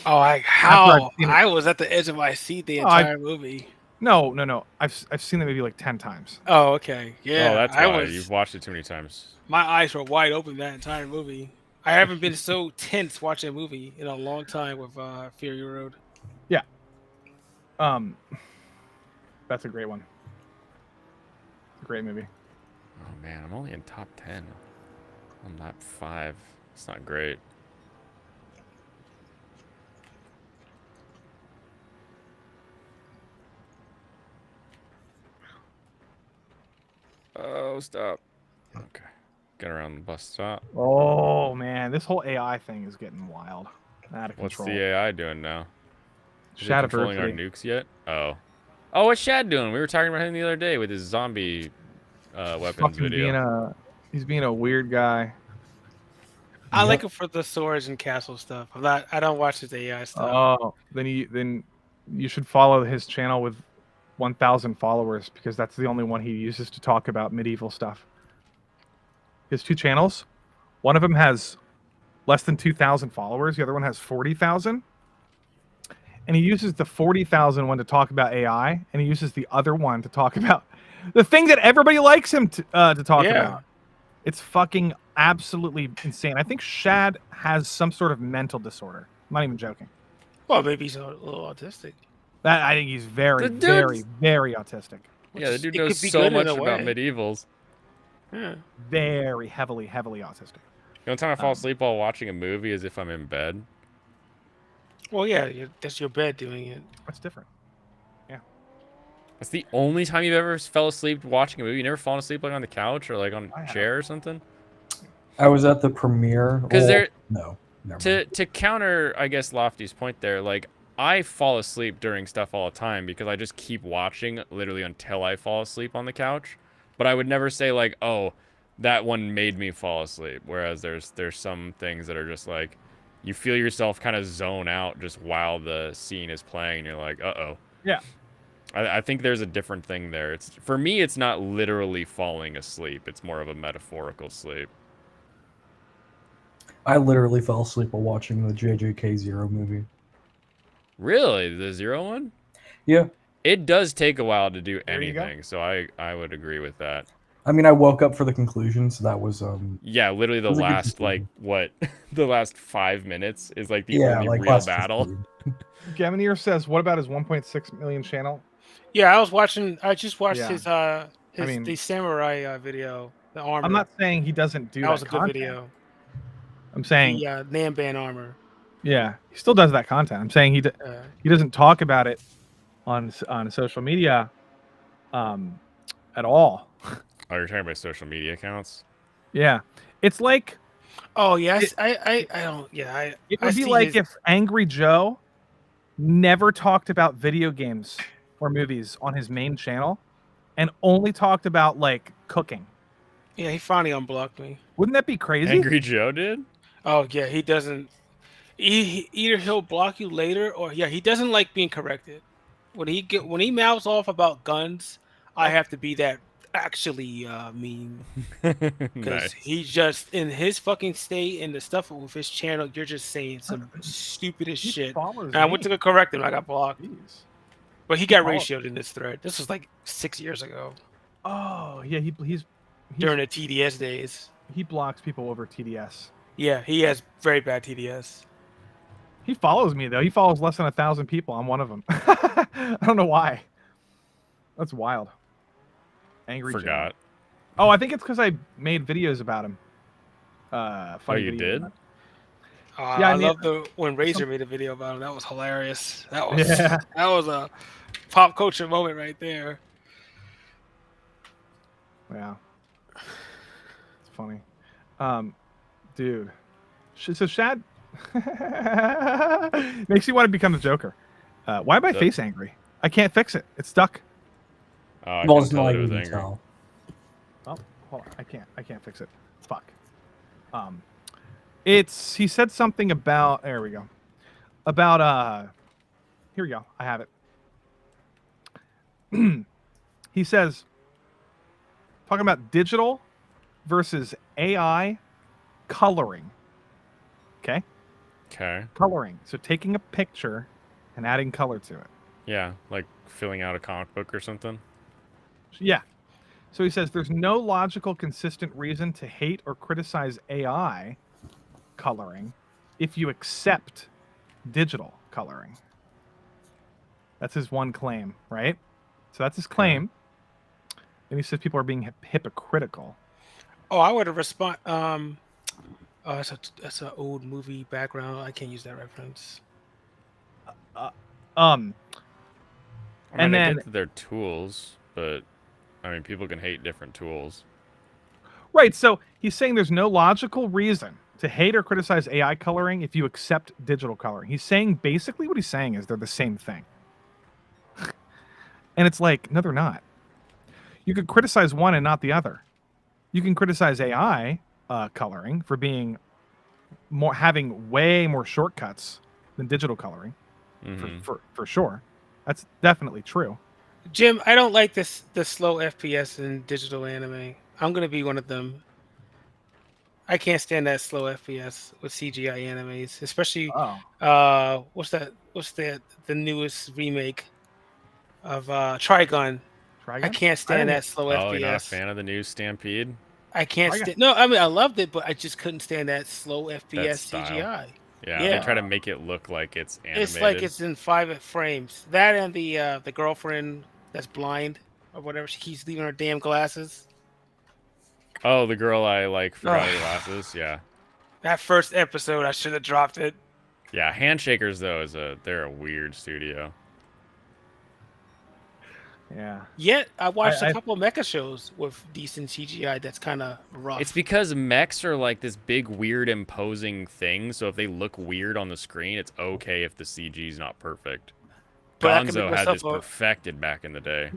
Oh,
After I've seen it-
I was at the edge of my seat the
Oh, I-
entire movie.
No. I've seen the movie like 10 times.
Oh, okay. Yeah.
Oh, that's
I
why
was.
you've watched it too many times.
My eyes were wide open that entire movie. I haven't been so tense watching a movie in a long time with Fury Road.
That's a great one. It's a great movie.
Oh man, I'm only in top 10. I'm not 5. It's not great. Oh, stop. Okay. Get around the bus stop.
Oh man, this whole AI thing is getting wild. Out of
What's
control.
the AI doing now? Is it
Shad
controlling our
Adversity.
nukes yet? Oh. Oh, what's Shad doing? We were talking about him the other day with his zombie weapons
Fucking
video.
he's being a weird guy.
I like it for the swords and castle stuff. I don't watch his AI stuff.
Oh, then you should follow his channel with 1,000 followers because that's the only one he uses to talk about medieval stuff. His 2 channels, one of them has less than 2,000 followers, the other one has 40,000. And he uses the 40,000 one to talk about AI, and he uses the other one to talk about the thing that everybody likes him to talk about. It's fucking absolutely insane. I think Shad has some sort of mental disorder. I'm not even joking.
Well, maybe he's a little autistic.
I think he's very,
The dude's-
very, very autistic.
Yeah, the dude
It
knows
could be
so
good in
much
a
about
way.
medievals.
Yeah.
Very heavily autistic.
The only time I fall asleep while watching a movie is if I'm in bed.
Well, yeah, that's your bed doing it.
That's different.
That's the only time you've ever fell asleep watching a movie. You never fallen asleep like on the couch or like on
I
a
have.
chair or something.
I was at the premiere.
'Cause
well,
there-
no, never mind.
To counter, I guess, Lofty's point there, like I fall asleep during stuff all the time because I just keep watching literally until I fall asleep on the couch. But I would never say like, oh, that one made me fall asleep. Whereas there's some things that are just like you feel yourself kind of zone out just while the scene is playing, and you're like, uh-oh.
Yeah.
I think there's a different thing there. It's for me, it's not literally falling asleep. It's more of a metaphorical sleep.
I literally fell asleep while watching the JJK Zero movie.
Really, the Zero one?
Yeah.
It does take a while to do
There you go.
anything, so I would agree with that.
I mean, I woke up for the conclusion, so that was
Yeah, literally the
It was a good
last like what the last 5 minutes is like the
yeah,
only
like
real
last
battle.
15.
Gaminier says, "What about his 1.6 million channel?"
Yeah, I just watched
Yeah.
his the samurai video, the armor.
I'm not saying he doesn't do
that
that.
was a good
content.
video.
I'm saying,
The Namban armor.
yeah, he still does that content. I'm saying he doesn't talk about it on social media, at all.
Oh, you're talking about social media accounts?
Yeah, it's like
Oh yes, I don't. Yeah,
it
I
would be
see
like
his-
if Angry Joe never talked about video games or movies on his main channel, and only talked about like cooking.
Yeah, he finally unblocked me.
Wouldn't that be crazy?
Angry Joe did?
Oh yeah, he doesn't. Either he'll block you later, or yeah, he doesn't like being corrected. When he mouths off about guns, I have to be that actually mean, because
Nice.
he just in his fucking state and the stuff with his channel, you're just saying some stupidest
He
shit.
follows
And I went
me.
to go correct him, I got blocked.
Jeez.
But he got
follow-
ratioed in this thread. This was like 6 years ago
Oh yeah, he's
during the TDS days.
he blocks people over TDS.
Yeah, he has very bad TDS.
He follows me though. He follows less than 1,000 people. I'm one of them. I don't know why. That's wild. Angry Joe.
Forgot.
Oh, I think it's because I made videos about him.
Oh,
Funny
you
videos
did?
about-
Yeah,
I
I
mean-
love when Razor made a video about him. That was hilarious. That was
Yeah.
that was a pop culture moment right there.
Yeah. It's funny. Dude. So Shad makes you want to become the Joker. Why am I
That-
face angry? I can't fix it. It's stuck.
Oh, I
Well,
couldn't
it's
tell
not
that
like
it was
you can
angry.
tell.
Oh, hold on. I can't fix it. Fuck. It's he said something about there we go. About here we go. I have it. He says talking about digital versus AI coloring. Okay?
Okay.
Coloring. So taking a picture and adding color to it.
Yeah, like filling out a comic book or something.
Yeah. So he says there's no logical, consistent reason to hate or criticize AI coloring if you accept digital coloring. That's his one claim, right? So that's his claim. And he says people are being hypocritical.
Oh, I would have responded. Oh, that's an old movie background. I can't use that reference.
I mean,
And
I
then-
get that they're tools, but I mean, people can hate different tools.
Right. So he's saying there's no logical reason to hate or criticize AI coloring if you accept digital coloring. He's saying basically what he's saying is they're the same thing. And it's like, no, they're not. You could criticize one and not the other. You can criticize AI coloring for being having way more shortcuts than digital coloring,
Mhm.
for sure. That's definitely true.
Jim, I don't like the slow FPS in digital anime. I'm gonna be one of them. I can't stand that slow FPS with CGI animes, especially
Oh,
what's the newest remake of Trigun.
try
I
again?
can't stand
didn't-
that slow
Oh, you're not a
FPS.
fan of the new Stampede?
I can't
Trigun.
stand. No, I mean I loved it, but I just couldn't stand that slow FPS
style.
CGI.
Yeah,
Yeah.
they try to make it look like it's animated.
It's like it's in 5 frames. That and the girlfriend that's blind or whatever. She keeps leaving her damn glasses.
Oh, the girl I like forgot her
Ugh.
glasses. Yeah,
That first episode, I should have dropped it.
yeah. Handshakers though they're a weird studio.
Yeah.
Yet I watched
I-
a couple of mecha shows with decent CGI. That's kind of rough.
It's because mechs are like this big, weird, imposing thing. So if they look weird on the screen, it's okay if the CG's not perfect.
But I can make
Gonzo had this
myself
perfected back in the day.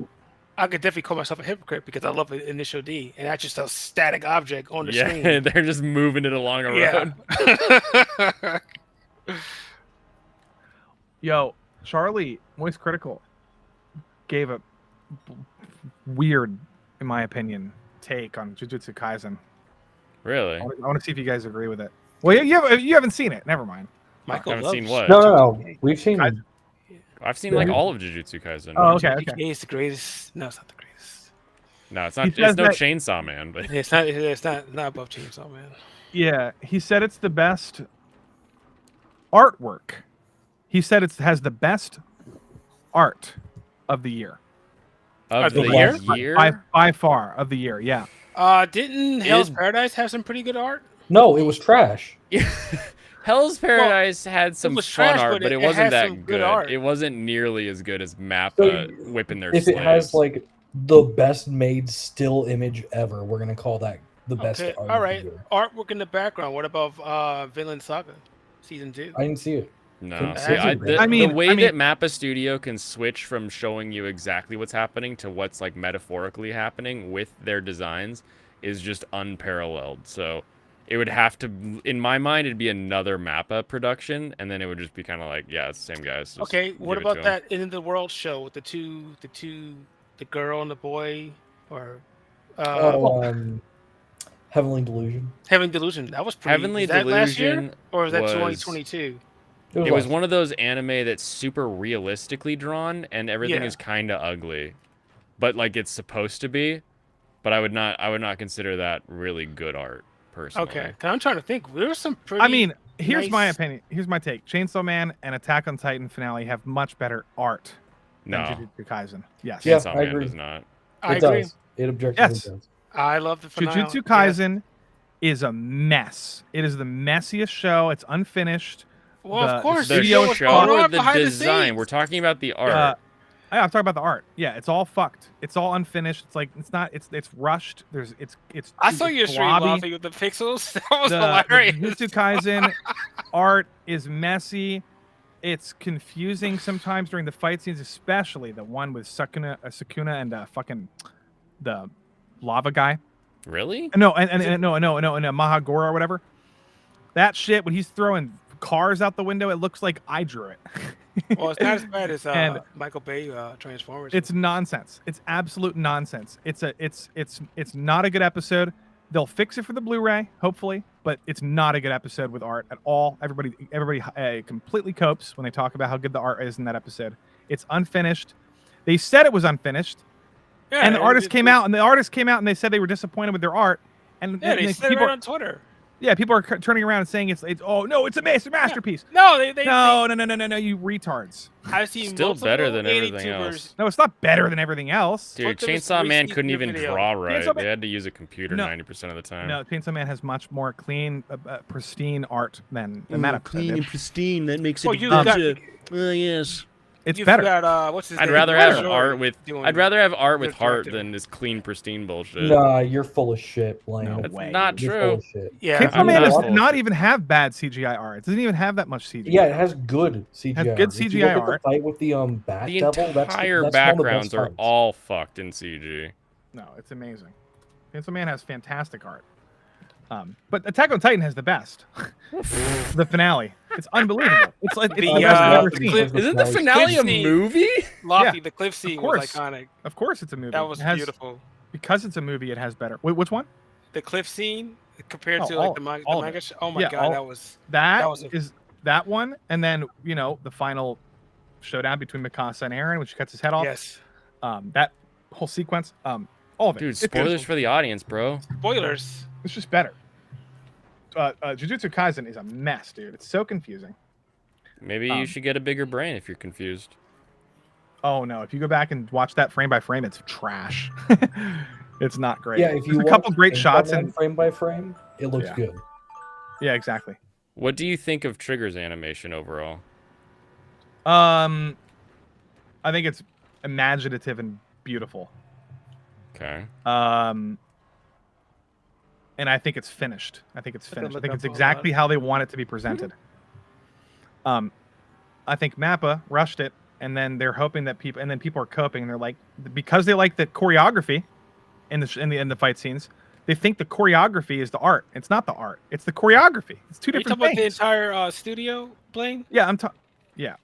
I could definitely call myself a hypocrite because I love the initial D, and that's just a static object on the
Yeah,
screen.
they're just moving it along a road.
Yeah.
Yo, Charlie, Moist Critical gave a weird, in my opinion, take on Jujutsu Kaisen.
Really?
I want to see if you guys agree with it. Well, you haven't seen it. Never mind.
Michael
Haven't seen
loves
what?
No. We've seen.
Kaisen.
I've seen like all of Jujutsu Kaisen.
Oh, okay.
GK is the greatest. No, it's not the greatest.
No, it's
He
not.
says
It's no
that-
Chainsaw Man, but
It's not. It's not above Chainsaw Man.
Yeah, he said it's the best artwork. He said it has the best art of the year.
of
the
the
year?
year.
By far of the year. Yeah.
Didn't Hell's
Is-
Paradise have some pretty good art?
No, it was trash.
Hell's Paradise had some
was
fun
trash,
art,
but
but
it
it wasn't
has
that
some good
good.
art.
It wasn't nearly as good as Mappa
So,
whipping their
If
slaves.
it has like the best made still image ever, we're gonna call that the best.
Okay,
art
all
of the
right.
year.
Artwork in the background. What about Vinland Saga, season 2?
I didn't see it.
No,
Couldn't
see,
see it.
the way
I mean-
that Mappa Studio can switch from showing you exactly what's happening to what's like metaphorically happening with their designs is just unparalleled. So it would have to, in my mind, it'd be another Mappa production, and then it would just be kind of like, yeah, it's the same guys. Just
Okay, what
give it to
about
'em.
that End of the World show with the girl and the boy, or
Heavenly Delusion.
Heavenly Delusion? That was pretty.
Heavenly
Was that last year,
Delusion
or was that
was-
2022?
It was one of those anime that's super realistically drawn, and everything
Yeah.
is kind of ugly, but like it's supposed to be. But I would not consider that really good art personally.
Okay, 'cause I'm trying to think. There was some pretty.
I mean, here's my
nice-
opinion. Here's my take. Chainsaw Man and Attack on Titan finale have much better art than
No,
Jujutsu Kaisen. Yes.
Yeah,
Chainsaw
I
Man
agree.
does not.
I
It
agree.
does. It objectively
Yes.
does.
I love the finale.
Jujutsu Kaisen is a mess. It is the messiest show. It's unfinished.
Well,
the
of course,
The
the show was
show
going
or
on
the
behind
design?
scenes.
We're talking about the art.
I'm talking about the art. Yeah, it's all fucked. It's all unfinished. It's like it's not. It's rushed. It's.
I saw your stream
blobby.
laughing with the pixels. That was
The
hilarious.
Jujutsu Kaisen art is messy. It's confusing sometimes during the fight scenes, especially the one with Sakuna and fucking the lava guy.
Really?
No, and Mahagora or whatever. That shit when he's throwing cars out the window, it looks like I drew it.
Well, it's not as bad as
And
Michael Bay Transformers.
It's nonsense. It's absolute nonsense. It's not a good episode. They'll fix it for the Blu-ray, hopefully, but it's not a good episode with art at all. Everybody completely copes when they talk about how good the art is in that episode. It's unfinished. They said it was unfinished,
yeah,
and the artist came out, and they said they were disappointed with their art. And
Yeah, they
and
said it
people,
right on Twitter.
yeah, people are turning around and saying it's oh no, it's a masterpiece.
No,
No, you retards.
I've seen
Still
multiple
better than everything
YouTubers-
else.
No, it's not better than everything else.
Dude,
Look, there was
Chainsaw Man
3
couldn't even
video.
draw right.
Chainsaw Man-
They had to use a computer
No.
90% of the time.
No, Chainsaw Man has much more clean, pristine art than that episode did.
pristine. That makes
Well, you got.
yes.
It's
You've
better.
got what's his
I'd
name?
rather
Michael
have
Jordan
art with
doing-
I'd rather have art with
good
heart
directing.
than this clean pristine bullshit.
Nah, you're full of shit, Blaine.
No
That's
way.
not
You're
true.
full of shit.
Yeah,
Chainsaw
I'm
Man
not
does
full of
not
shit.
even have bad CGI art. It doesn't even have that much CGI.
Yeah, it has good CGI.
Has good
art. If you
CGI
look at
art.
the fight with the bat
The
devil.
entire
That's one of the best
backgrounds are
fights.
all fucked in CG.
No, it's amazing. Chainsaw Man has fantastic art. But Attack on Titan has the best. The finale. It's unbelievable. It's like it's
The,
the best I've ever
the
seen.
clip-
Isn't the
Cliff
finale a
scene.
movie?
Lofty,
Yeah,
the cliff scene was
course.
iconic.
Of course, it's a movie.
That was
It has-
beautiful.
Because it's a movie. It has better. Wait, which one?
The cliff scene compared
Oh,
to like
all-
the manga.
all
The
of
manga
it.
show. Oh my
Yeah,
god,
all-
that was.
That
was a-
is that one, and then the final showdown between Mikasa and Eren, when she cuts his head off.
Yes.
That whole sequence. All of it.
Dude,
It's
spoilers
beautiful.
for the audience, bro.
Spoilers.
It's just better. Jujutsu Kaisen is a mess, dude. It's so confusing.
Maybe you should get a bigger brain if you're confused.
Oh no! If you go back and watch that frame by frame, it's trash. It's not great.
Yeah, if you
There's a couple
watch
great
Chainsaw
shots
Man
and
frame by frame, it looks
Yeah.
good.
yeah, exactly.
What do you think of Trigger's animation overall?
I think it's imaginative and beautiful.
Okay.
And I think it's finished. I think it's
Look at-
finished. I
look
think
up
it's
all
exactly how they want it to be presented. I think Mappa rushed it, and then they're hoping that people are coping, and they're like, because they like the choreography in the fight scenes, they think the choreography is the art. It's not the art. It's the choreography. It's two
Are you
different
talking about the
things.
entire studio, Blaine?
Yeah, I'm talking. Yeah,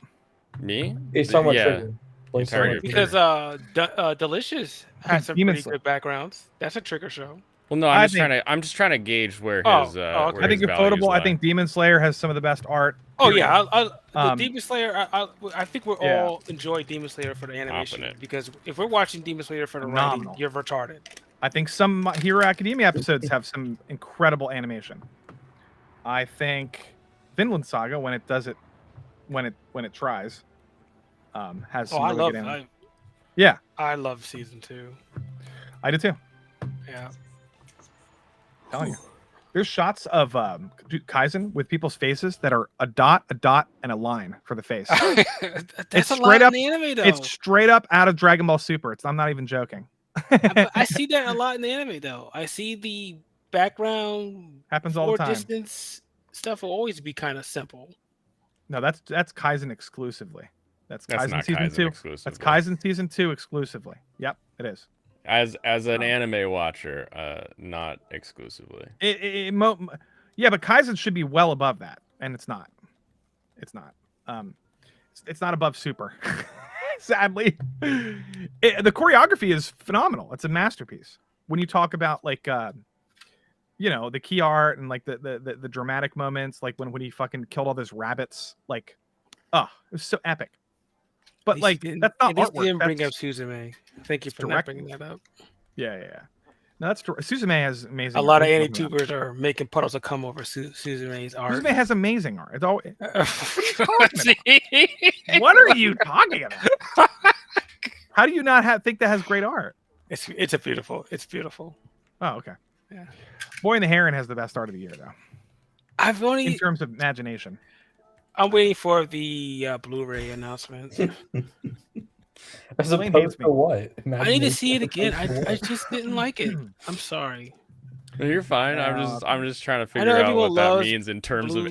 Me?
It's so much
Yeah.
Trigger. Blake's
Entire
talking about
Because
Trigger.
Delicious has some
Demon
pretty
Slayer.
good backgrounds. That's a Trigger show.
Well, no,
I
I'm just trying to gauge where his.
Oh, okay.
where
I think
his
you're
values
quotable. I
lie.
think Demon Slayer has some of the best art.
Oh
period.
yeah, the
Um,
Demon Slayer. I think we
yeah.
all enjoy Demon Slayer for the animation
it.
because if we're watching Demon Slayer for the
Phenomenal.
writing, you're retarded.
I think some My Hero Academia episodes have some incredible animation. I think Vinland Saga, when it does it, when it tries, has some
Oh, I
really
love.
good animation. Yeah,
I love season 2.
I do too.
Yeah.
Telling you, there's shots of Kaizen with people's faces that are a dot, and a line for the face.
That's
It's
a
straight
lot
up-
in the anime though.
It's straight up out of Dragon Ball Super. I'm not even joking.
I see that a lot in the anime though. I see the background
Happens all the
or
time.
distance stuff will always be kind of simple.
No, that's Kaizen exclusively. That's
That's
Kaizen
not
season
Kaizen
2.
exclusively.
That's Kaizen season 2 exclusively. Yep, it is.
as an anime watcher, not exclusively.
Yeah, but Kaizen should be well above that, and it's not. It's not. It's not above Super. Sadly, the choreography is phenomenal. It's a masterpiece. When you talk about like, you know, the key art and like the dramatic moments, like when he fucking killed all those rabbits, like, oh, it was so epic. But like, that's not artwork.
Didn't bring
That's
up Suzume. Thank you for not
directing.
bringing that up.
Yeah. No, that's Suzume has amazing.
A lot
art.
of anti-tubers are making puddles of cum over Suzume's art.
Suzume has amazing art. It's all. What are you talking about? How do you not think that has great art?
It's beautiful. It's beautiful.
Oh, okay.
Yeah.
Boy and the Heron has the best art of the year, though. In terms of imagination.
I'm waiting for the Blu-ray announcement.
As opposed to what?
I need to see it again. I just didn't like it. I'm sorry.
No, you're fine. I'm just trying to figure out what that means in terms of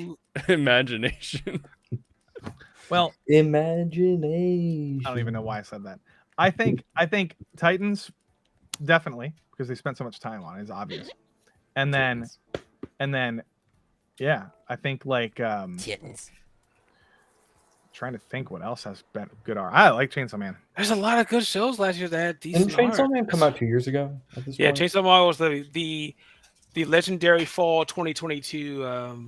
imagination.
Well,
imagination.
I don't even know why I said that. I think Titans definitely, because they spent so much time on it, is obvious. And then yeah, I think like
Titans.
Trying to think what else has been good art. I like Chainsaw Man.
There's a lot of good shows last year that had decent
Didn't Chainsaw Man come out 2 years ago? At this point?
Chainsaw Man was the legendary fall 2022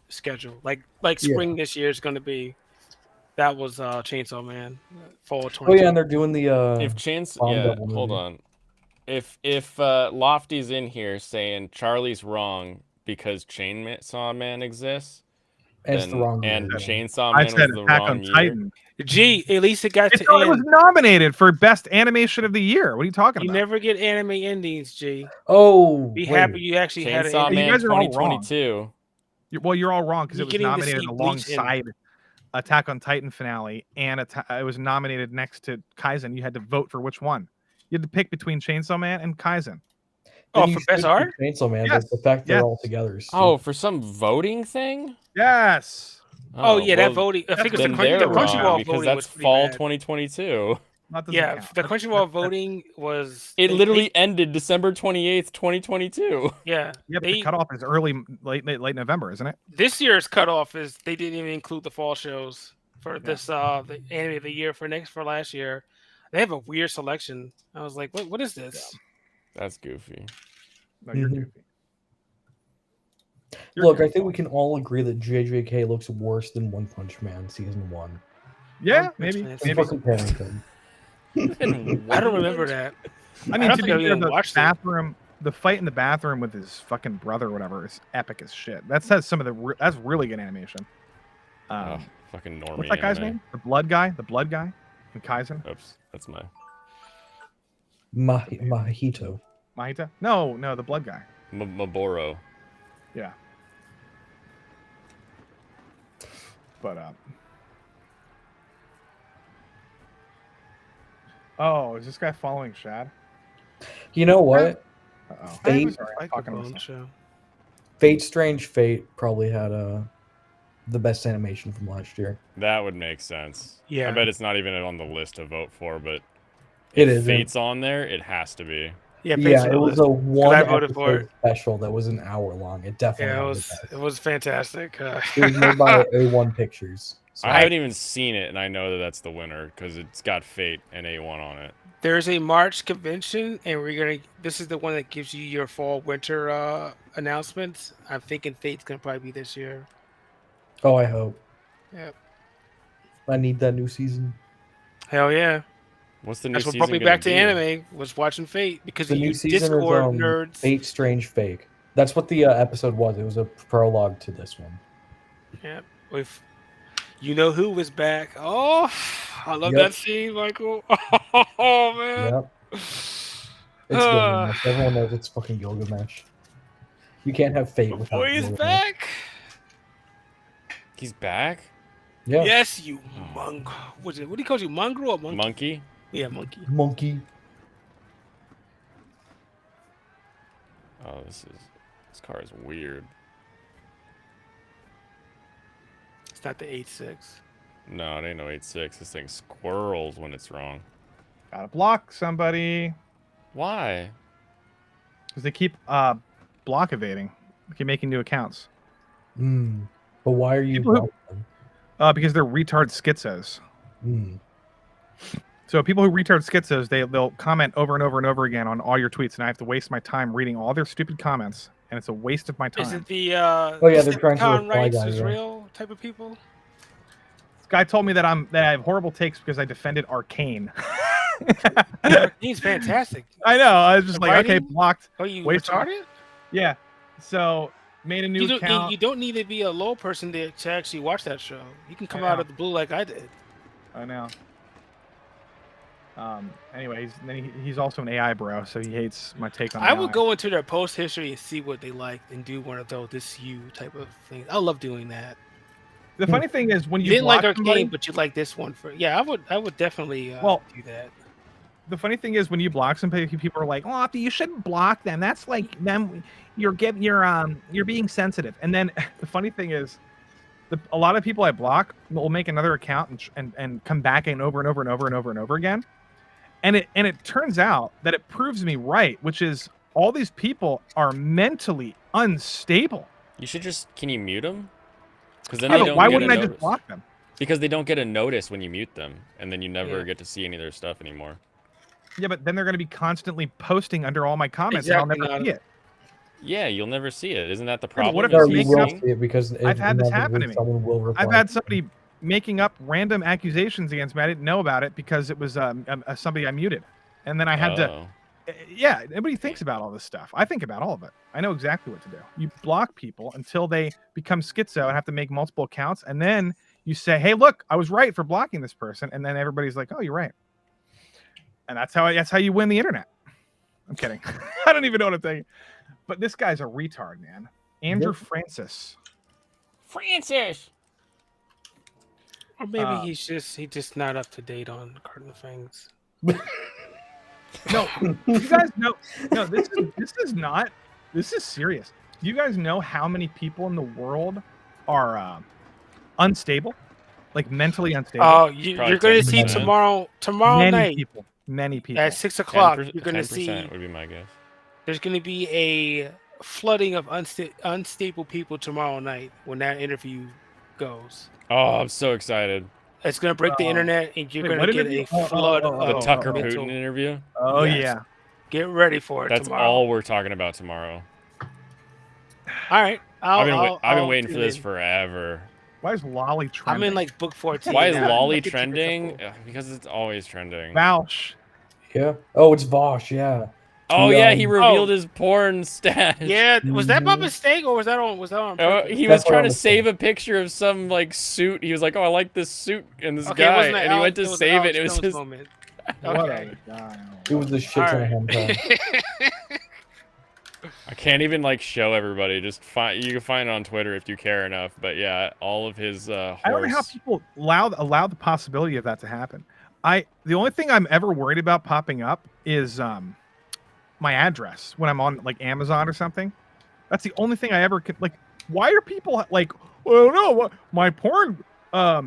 schedule. Like spring this year is going to be. That was Chainsaw Man fall 2022.
Oh yeah, and they're doing the
if hold on. If Lofty's in here saying Charlie's wrong because Chainsaw Man exists,
it's the wrong
and
year.
Chainsaw Man was the wrong year.
Gee, at least it got to
it
end.
was nominated for best animation of the year. What are you talking
You
about?
never get anime endings, G.
Oh,
be happy you actually had
Chainsaw
an
Man
you guys are all
2022.
Well, you're all wrong because it was
getting to
nominated
see Bleach
alongside Attack on Titan finale, and it was nominated next to Kaizen. You had to vote for which one. You had to pick between Chainsaw Man and Kaizen.
Oh, for best art?
Chainsaw Man,
Yes.
but the fact they're
Yes.
all together. is
Oh, for some voting thing?
Yes.
Oh, yeah, that
well,
voting. I think it's
then
the
they're
Crunchyroll
wrong because
voting
that's
was pretty
fall
bad.
2022.
Yeah, the Crunchyroll voting was.
It literally ended December 28th, 2022.
Yeah.
Yeah, but the cutoff is late November, isn't it?
This year's cutoff is they didn't even include the fall shows for this the anime of the year for last year. They have a weird selection. I was like, what is this?
That's goofy.
No, you're goofy.
Look, I think we can all agree that JJK looks worse than One Punch Man season 1.
Yeah, maybe.
For comparing them.
I don't remember that.
I mean,
don't
to
think
be
I
fair,
even
the
watched it.
bathroom, the fight in the bathroom with his fucking brother or whatever is epic as shit. That says some of the that's really good animation.
Fucking normie.
What's that guy's
anime.
name? The blood guy in Kaizen.
Oops, that's my
Mahito.
Mahita? No, the blood guy.
Maboro.
Yeah. But oh, is this guy following Shad?
You know what?
Uh-oh.
Fate,
Sorry, I'm talking to myself.
Fate Strange Fate probably had the best animation from last year.
That would make sense.
Yeah.
I bet it's not even on the list to vote for, but
It
if
is.
Fate's on there, it has to be.
Yeah,
Yeah, it was a one
I voted for
episode special that was an hour long. It definitely
Yeah,
had the best.
it was fantastic.
It was made by A1 Pictures. So.
I haven't even seen it, and I know that that's the winner because it's got Fate and A1 on it.
There's a March convention, and this is the one that gives you your fall winter announcements. I'm thinking Fate's gonna probably be this year.
Oh, I hope.
Yep.
I need that new season.
Hell yeah.
What's the new
That's what
season
brought me
gonna
back to
be?
anime, was watching Fate, because
The
of
new
you
season
Discord
is
nerds.
Fate Strange Fake. That's what the episode was. It was a prologue to this one.
Yeah, with you know who was back. Oh, I love that scene, Michael. Oh man.
Yep. It's Gilgamesh. Everyone knows it's fucking Gilgamesh. You can't have Fate without
Boy is
Gilgamesh.
back.
He's back?
Yeah.
Yes, you mongrel. What do you call you, mongrel or monkey?
Monkey?
Yeah, monkey.
Monkey.
Oh, this car is weird.
It's not the 8.6.
No, it ain't no 8.6. This thing squirrels when it's wrong.
Gotta block somebody.
Why?
Because they keep block evading. They keep making new accounts.
But why are you
People who-
blocking them?
Because they're retard schizos.
Hmm.
So people who retard schizos, they'll comment over and over and over again on all your tweets, and I have to waste my time reading all their stupid comments, and it's a waste of my time.
Is it the
Oh, yeah, they're trying to
Decepticon
reply
rights
guy,
is
yeah.
real type of people?
This guy told me that I have horrible takes because I defended Arcane.
He's fantastic.
I know. I was just
The
like, okay,
writing?
blocked.
Oh, you
Waste of-
retarded?
Yeah. So made a new account.
You don't need to be a low person to actually watch that show. You can come
I
out
know.
of the blue like I did.
I know. Anyway, he's also an AI bro, so he hates my take on
I
AI.
would go into their post history and see what they liked and do one of those "this you" type of thing. I love doing that.
The funny thing is when
You
you
didn't like
block
Arcane,
somebody,
but you like this one for. Yeah, I would definitely do that.
the funny thing is when you block somebody, people are like, "Oh, you shouldn't block them. That's like them. You're being sensitive." And then the funny thing is, a lot of people I block will make another account and come back and over and over and over and over and over again. And it turns out that it proves me right, which is all these people are mentally unstable.
You should just. Can you mute them? Because then
Yeah,
they
but
don't
why
get
wouldn't
a
I
notice.
just block them?
Because they don't get a notice when you mute them, and then you never
Yeah.
get to see any of their stuff anymore.
Yeah, but then they're going to be constantly posting under all my comments,
Exactly,
and I'll never see it.
Yeah, you'll never see it. Isn't that the
but
problem?
what if
is
they're
No, you
making
will
up-
see it because
I've had this happen
inevitably
to me.
someone will reply.
I've had somebody making up random accusations against me. I didn't know about it because it was somebody I muted, and then I had to.
Oh.
Yeah, nobody thinks about all this stuff. I think about all of it. I know exactly what to do. You block people until they become schizo and have to make multiple accounts, and then you say, "Hey, look, I was right for blocking this person," and then everybody's like, "Oh, you're right," and that's how you win the internet. I'm kidding. I don't even know what I'm saying, but this guy's a retard, man. Andrew Francis.
Francis.
Or maybe he's just not up to date on Cardinal Fangs.
No, you guys know. No, this is not. This is serious. Do you guys know how many people in the world are unstable, like mentally unstable?
Oh, you're
Probably
going to see
10%.
tomorrow
many
night
people. Many people.
at 6 o'clock.
10%,
You're going to see
10% would be my guess.
there's going to be a flooding of unstable people tomorrow night when that interview goes.
Oh, I'm so excited.
It's going to break the internet, and you're
wait,
going
what
to get
interview?
a flood
The
of
Tucker
mental-
Putin interview.
Oh
Yes.
yeah.
Get ready for it
That's
tomorrow.
all we're talking about tomorrow.
All right.
I've been
I'll
waiting for
tune
this
in.
forever.
Why is Lolly trending?
I'm in like book 14.
Why is
now.
Lolly
Look at you,
trending?
you're so
Ugh, because it's always trending.
Vouch.
Yeah. Oh, it's Vosh. Yeah.
Oh
He,
yeah, he revealed
Oh.
his porn stash.
cool. Yeah, was that by
Mhm.
mistake or was that on
Oh,
purpose?
he was
That's what
trying
I'm
to save a picture of some like suit. He was like, "Oh, I like this suit and this
Okay, it
guy,"
wasn't
and he went to
was an
save
Alex
it. It was
Jones
just
moment.
What
Okay.
a guy.
It was a shit ton of
Alright.
hentai.
I can't even like show everybody. Just find you can find it on Twitter if you care enough. But yeah, all of his horse.
I don't know how people allow the possibility of that to happen. The only thing I'm ever worried about popping up is my address when I'm on like Amazon or something. That's the only thing I ever could like. Why are people like, well, no, my porn, my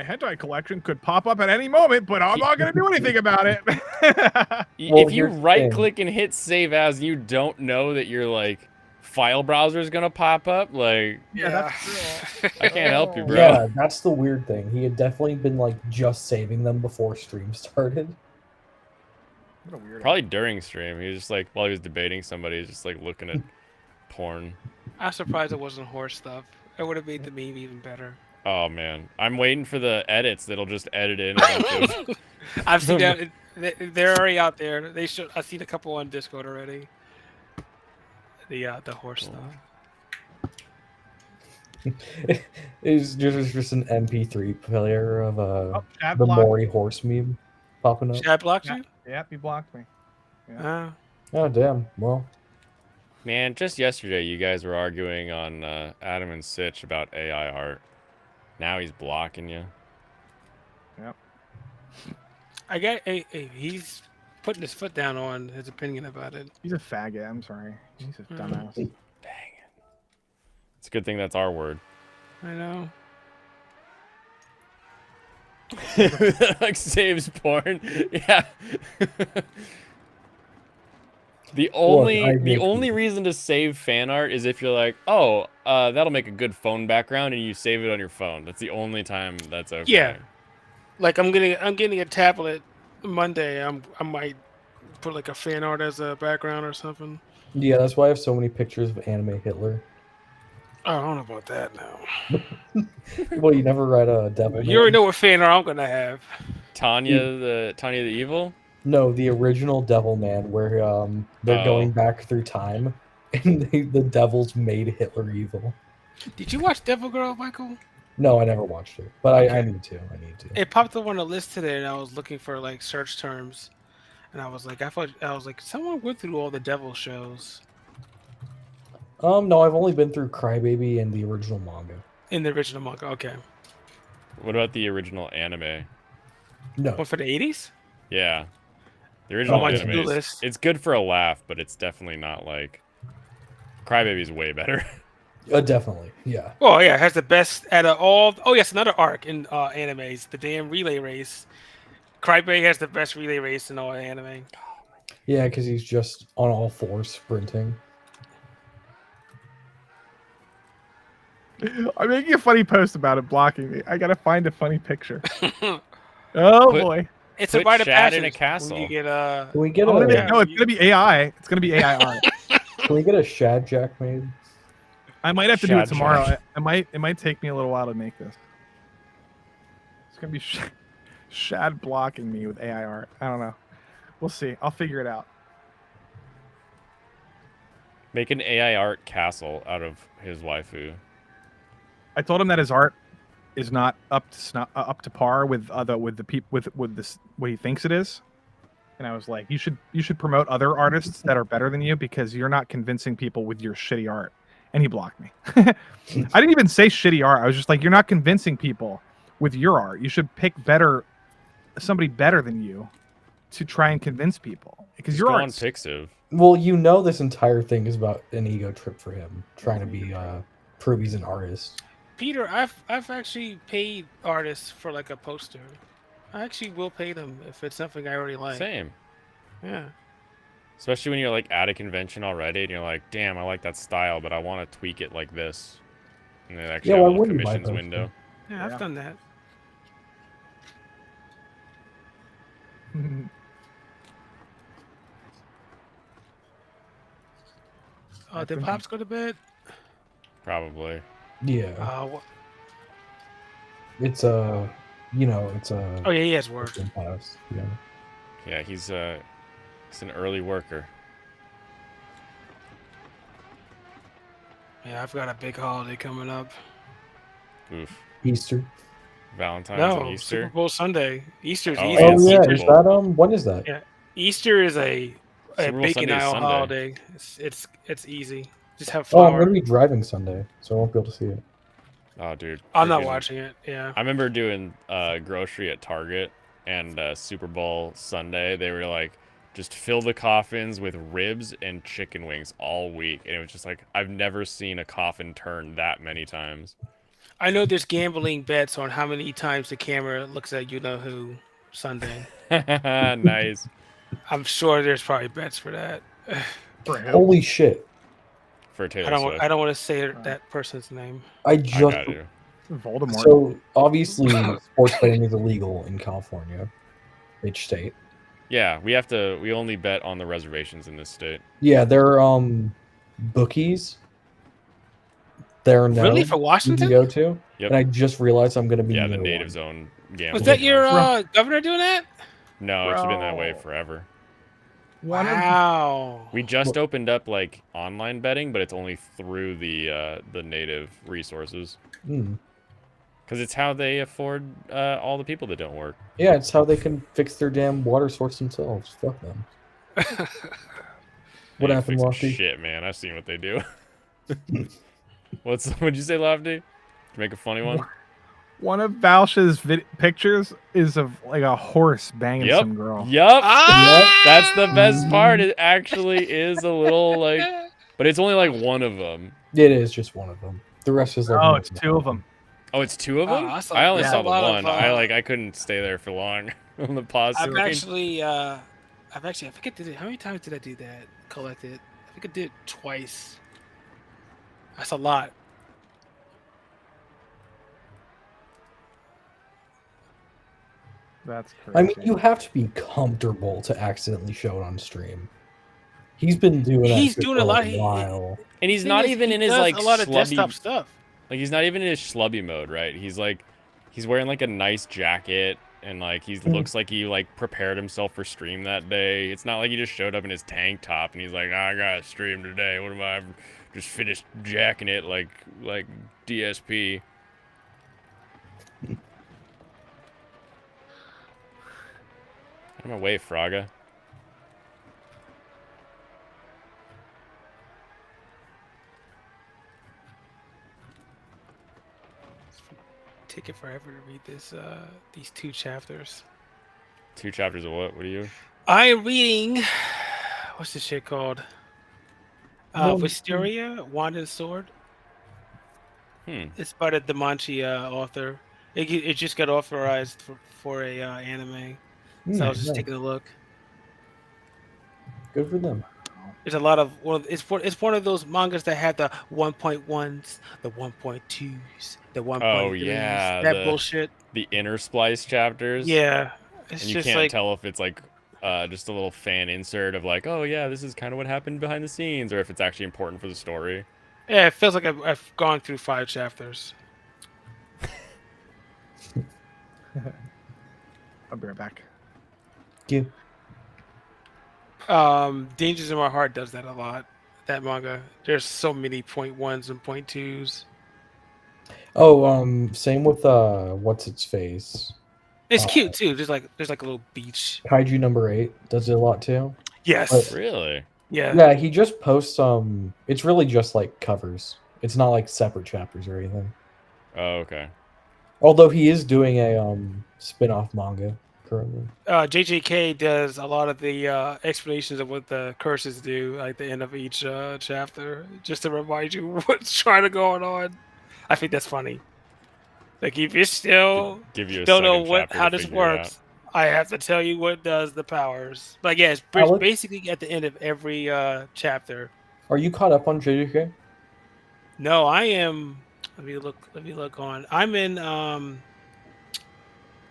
hentai collection could pop up at any moment, but I'm not gonna do anything about it.
Well,
Well,
if you
here's the
right
thing.
click and hit save as, you don't know that your like file browser is gonna pop up. Like
That's true.
I can't help you, bro.
Yeah, that's the weird thing. He had definitely been like just saving them before stream started.
What a weirdo.
Probably during stream, he was just like while he was debating somebody, he was just like looking at porn.
I'm surprised it wasn't horse stuff. It would have made the meme even better.
Oh man, I'm waiting for the edits that'll just edit in. A bunch of...
I've seen that. They're already out there. They should. I've seen a couple on Discord already. The horse stuff.
It's just an MP3 player of
Oh, Chad
the
blocked.
Maury horse meme popping up.
Chad blocked you.
Yep, he blocked me.
Oh damn. Well,
Man, just yesterday you guys were arguing on Adam and Sitch about AI art. Now he's blocking you.
I get. He's putting his foot down on his opinion about it.
He's a faggot. I'm sorry. He's a dumbass.
Dang it. It's a good thing that's our word.
I know.
Like saves porn. Yeah. The only reason to save fan art is if you're like, oh, that'll make a good phone background, and you save it on your phone. That's the only time that's okay.
Yeah. Like I'm getting a tablet Monday. I might put like a fan art as a background or something.
Yeah, that's why I have so many pictures of anime Hitler.
I don't know about that now.
Well, you never read a Devil
You already
Man?
know what fan art I'm gonna have.
Tanya the Evil.
No, the original Devil Man, where they're going back through time, and the devils made Hitler evil.
Did you watch Devil Girl, Michael?
No, I never watched it, but I need to. I need to.
It popped up on the list today, and I was looking for like search terms, and I was like, someone went through all the Devil shows
No, I've only been through Crybaby and the original manga.
in the original manga. Okay.
What about the original anime?
No.
What, for the 80s?
Yeah. The original
my
anime.
to-do list.
It's good for a laugh, but it's definitely not like Crybaby's way better.
Definitely, yeah.
Oh yeah, it has the best out of all. Oh yes, another arc in animes, the damn relay race. Crybaby has the best relay race in all anime.
Yeah, because he's just on all fours sprinting.
I'm making a funny post about it blocking me. I gotta find a funny picture. Oh boy.
It's a
Put
rite of
Shad in
passage.
a castle.
When you get
Can we get
No,
a
it's gonna be AI. It's gonna be AI art.
Can we get a Shad Jack made?
I might have to do it
Shad
tomorrow.
Jack.
It might take me a little while to make this. It's gonna be Shad blocking me with AI art. I don't know. We'll see. I'll figure it out.
Make an AI art castle out of his waifu.
I told him that his art is not up to par with the people with this what he thinks it is, and I was like, you should promote other artists that are better than you because you're not convincing people with your shitty art. And he blocked me. I didn't even say shitty art. I was just like, you're not convincing people with your art. You should pick somebody better than you to try and convince people because your
on
art's
Pixiv.
Well, you know this entire thing is about an ego trip for him, trying to be prove he's an artist.
Peter, I've actually paid artists for like a poster. I actually will pay them if it's something I already like.
Same.
Yeah.
Especially when you're like at a convention already and you're like, damn, I like that style, but I want to tweak it like this. And they actually
Yeah,
have
why
a little
wouldn't you buy
commissions
those
window.
Yeah, I've done that. Did Pops go to bed?
Probably.
Yeah,
What?
it's a, it's a.
Oh yeah, he has work.
Pass, yeah.
Yeah, he's an early worker.
Yeah, I've got a big holiday coming up.
Oof.
Easter.
Valentine's
No,
and Easter.
Super Bowl Sunday. Easter's
Oh,
easy.
yeah,
Oh yeah,
Super
is
Bowl.
that when is that?
Yeah. Easter is a
Super Bowl
bacon
Sunday is
aisle
Sunday.
holiday. It's easy. Just have
Oh, I'm
flour.
gonna be driving Sunday, so I won't be able to see it.
Oh, dude.
I'm not
freaking-
watching it. Yeah.
I remember doing grocery at Target and Super Bowl Sunday. They were like, just fill the coffins with ribs and chicken wings all week. And it was just like, I've never seen a coffin turn that many times.
I know there's gambling bets on how many times the camera looks at you know who Sunday.
Nice.
I'm sure there's probably bets for that.
Holy shit!
For Taylor
I
Swift.
don't want to say that person's name.
I
I
just
got you.
Voldemort.
so obviously sports betting is illegal in California, each state.
Yeah, we only bet on the reservations in this state.
Yeah, they're bookies. They're known
Really? For
you can
Washington?
go to.
Yep.
And I just realized I'm gonna be
Yeah, the
near
native
one.
zone gambling.
Was that your
grounds.
governor doing that?
No, it's been that way
Bro.
forever.
Wow.
We just opened up like online betting, but it's only through the native resources.
Hmm.
Because it's how they afford all the people that don't work.
Yeah, it's how they can fix their damn water source themselves. Fuck them. What
They
happened,
fix
Lofty?
Shit, man, I've seen what they do. What'd you say, Lofty? To make a funny one?
One of Valsh's pictures is of like a horse banging
Yep.
some girl.
Yup.
Ah!
That's the best part. It actually is a little like, but it's only like one of them.
It is just one of them. The rest is like.
Oh, it's two of them.
Oh, it's 2 of them.
That's
I only
that's
saw
a
the
lot
one.
of.
I couldn't stay there for long on the pause
I've
screen.
actually, I forget how many times did I do that? Collect it. I think I did it twice. That's a lot.
– That's crazy.
I mean, you have to be comfortable to accidentally show it on stream. He's been doing that
He's
shit
doing
for
a lot.
a while.
And he's
Thing
not
is,
even
he
in his
does
like
a lot of desktop
schlubby.
stuff.
Like he's not even in his schlubby mode, right? He's wearing like a nice jacket and like he looks like he like prepared himself for stream that day. It's not like he just showed up in his tank top and he's like, I gotta stream today. What am I? Just finished jacking it like DSP. Out of my way, Fraga.
Taking forever to read these 2 chapters.
2 chapters of what? What are you?
I am reading. What's this shit called? Wisteria, Wand and Sword. It's by the Demanchi author. It just got authorized for a anime, so I was just taking a look.
Good for them.
There's a lot of it's one of those mangas that had the 1.1s, the 1.2s, the 1.3s.
Oh yeah,
that bullshit.
The inner splice chapters.
Yeah,
and you can't tell if it's like just a little fan insert of like, oh yeah, this is kind of what happened behind the scenes, or if it's actually important for the story.
Yeah, it feels like I've gone through 5 chapters.
I'll be right back.
Thank
you. Dangers in My Heart does that a lot. That manga. There's so many 0.1s and 0.2s.
Oh, same with what's its face?
It's cute too. There's like a little beach.
Kaiju number 8 does it a lot too.
Yes.
Really?
Yeah.
Yeah, he just posts it's really just like covers. It's not like separate chapters or anything.
Oh, okay.
Although he is doing a spin-off manga currently.
JJK does a lot of the explanations of what the curses do at the end of each chapter, just to remind you what's trying to go on. I think that's funny. Like if you still don't know how this works, I have to tell you what does the powers. Like yeah, it's basically at the end of every chapter.
Are you caught up on JJK?
No, I am. Let me look on. I'm in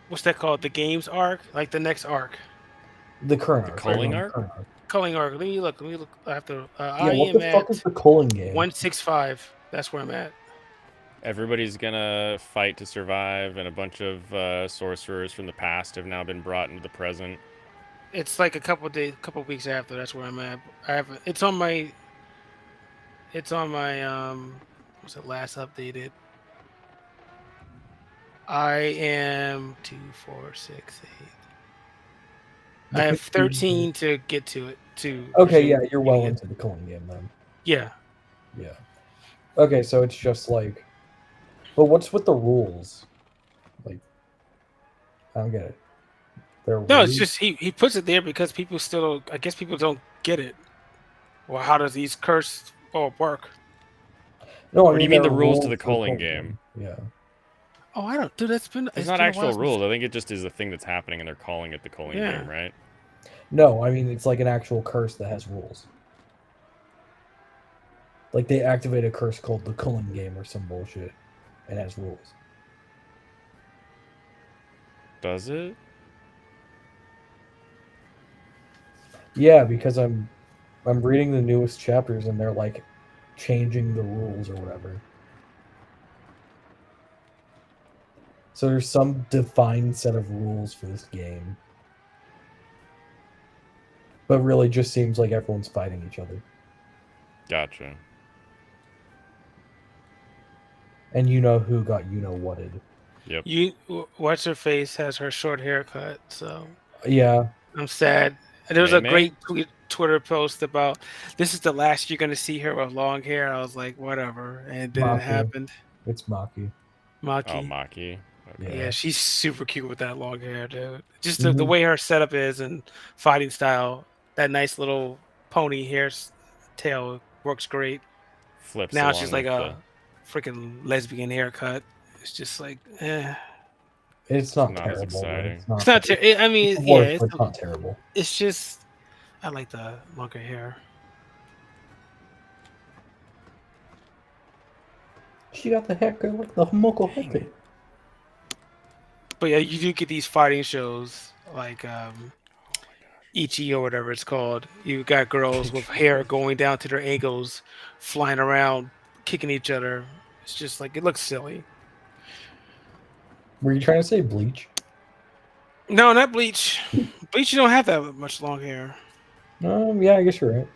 what's that called? The games arc, like the next arc.
The current arc.
Culling arc?
Culling arc. Let me look. After
yeah, what the fuck is the culling game?
165. That's where I'm at.
Everybody's gonna fight to survive, and a bunch of sorcerers from the past have now been brought into the present.
It's like a couple weeks after. That's where I'm at. It's on my. Was it last updated? I am 2, 4, 6, 8. I have 13 to get to it.
Okay, yeah, you're well into the culling game then.
Yeah.
Yeah. Okay, so it's just like, but what's with the rules? Like, I don't get it.
No, it's just he puts it there because people still. I guess people don't get it. Well, how does these curse work?
No,
what do you mean the rules to the culling game?
Yeah.
Oh, I don't. Dude, it's
not actual rules. I think it just is a thing that's happening, and they're calling it the culling game, right?
No, I mean it's like an actual curse that has rules. Like they activate a curse called the culling game or some bullshit. It has rules.
Does it?
Yeah, because I'm reading the newest chapters and they're like changing the rules or whatever. So there's some defined set of rules for this game. But really just seems like everyone's fighting each other.
Gotcha. And
you know who got whatted.
Yep.
What's her face has her short haircut, so
yeah.
I'm sad. And there was a great Twitter post about this is the last you're gonna see her with long hair. I was like, whatever, and then it happened.
It's Maki.
Oh, Maki.
Okay. Yeah, she's super cute with that long hair, dude. Just the way her setup is and fighting style, that nice little pony hair tail works great.
Flips.
Now she's like a freaking lesbian haircut. It's just like,
It's not
not as
terrible. But
exciting.
it's not. I mean,
it's
yeah,
worse, but it's not terrible.
it's just. I like the longer hair.
She got the haircut like the Homoko Hete.
But yeah, you do get these fighting shows like Ichi or whatever it's called. You got girls with hair going down to their ankles, flying around, kicking each other. It's just like it looks silly.
Were you trying to say Bleach?
No, not Bleach. Bleach, you don't have that much long hair.
Yeah, I guess you're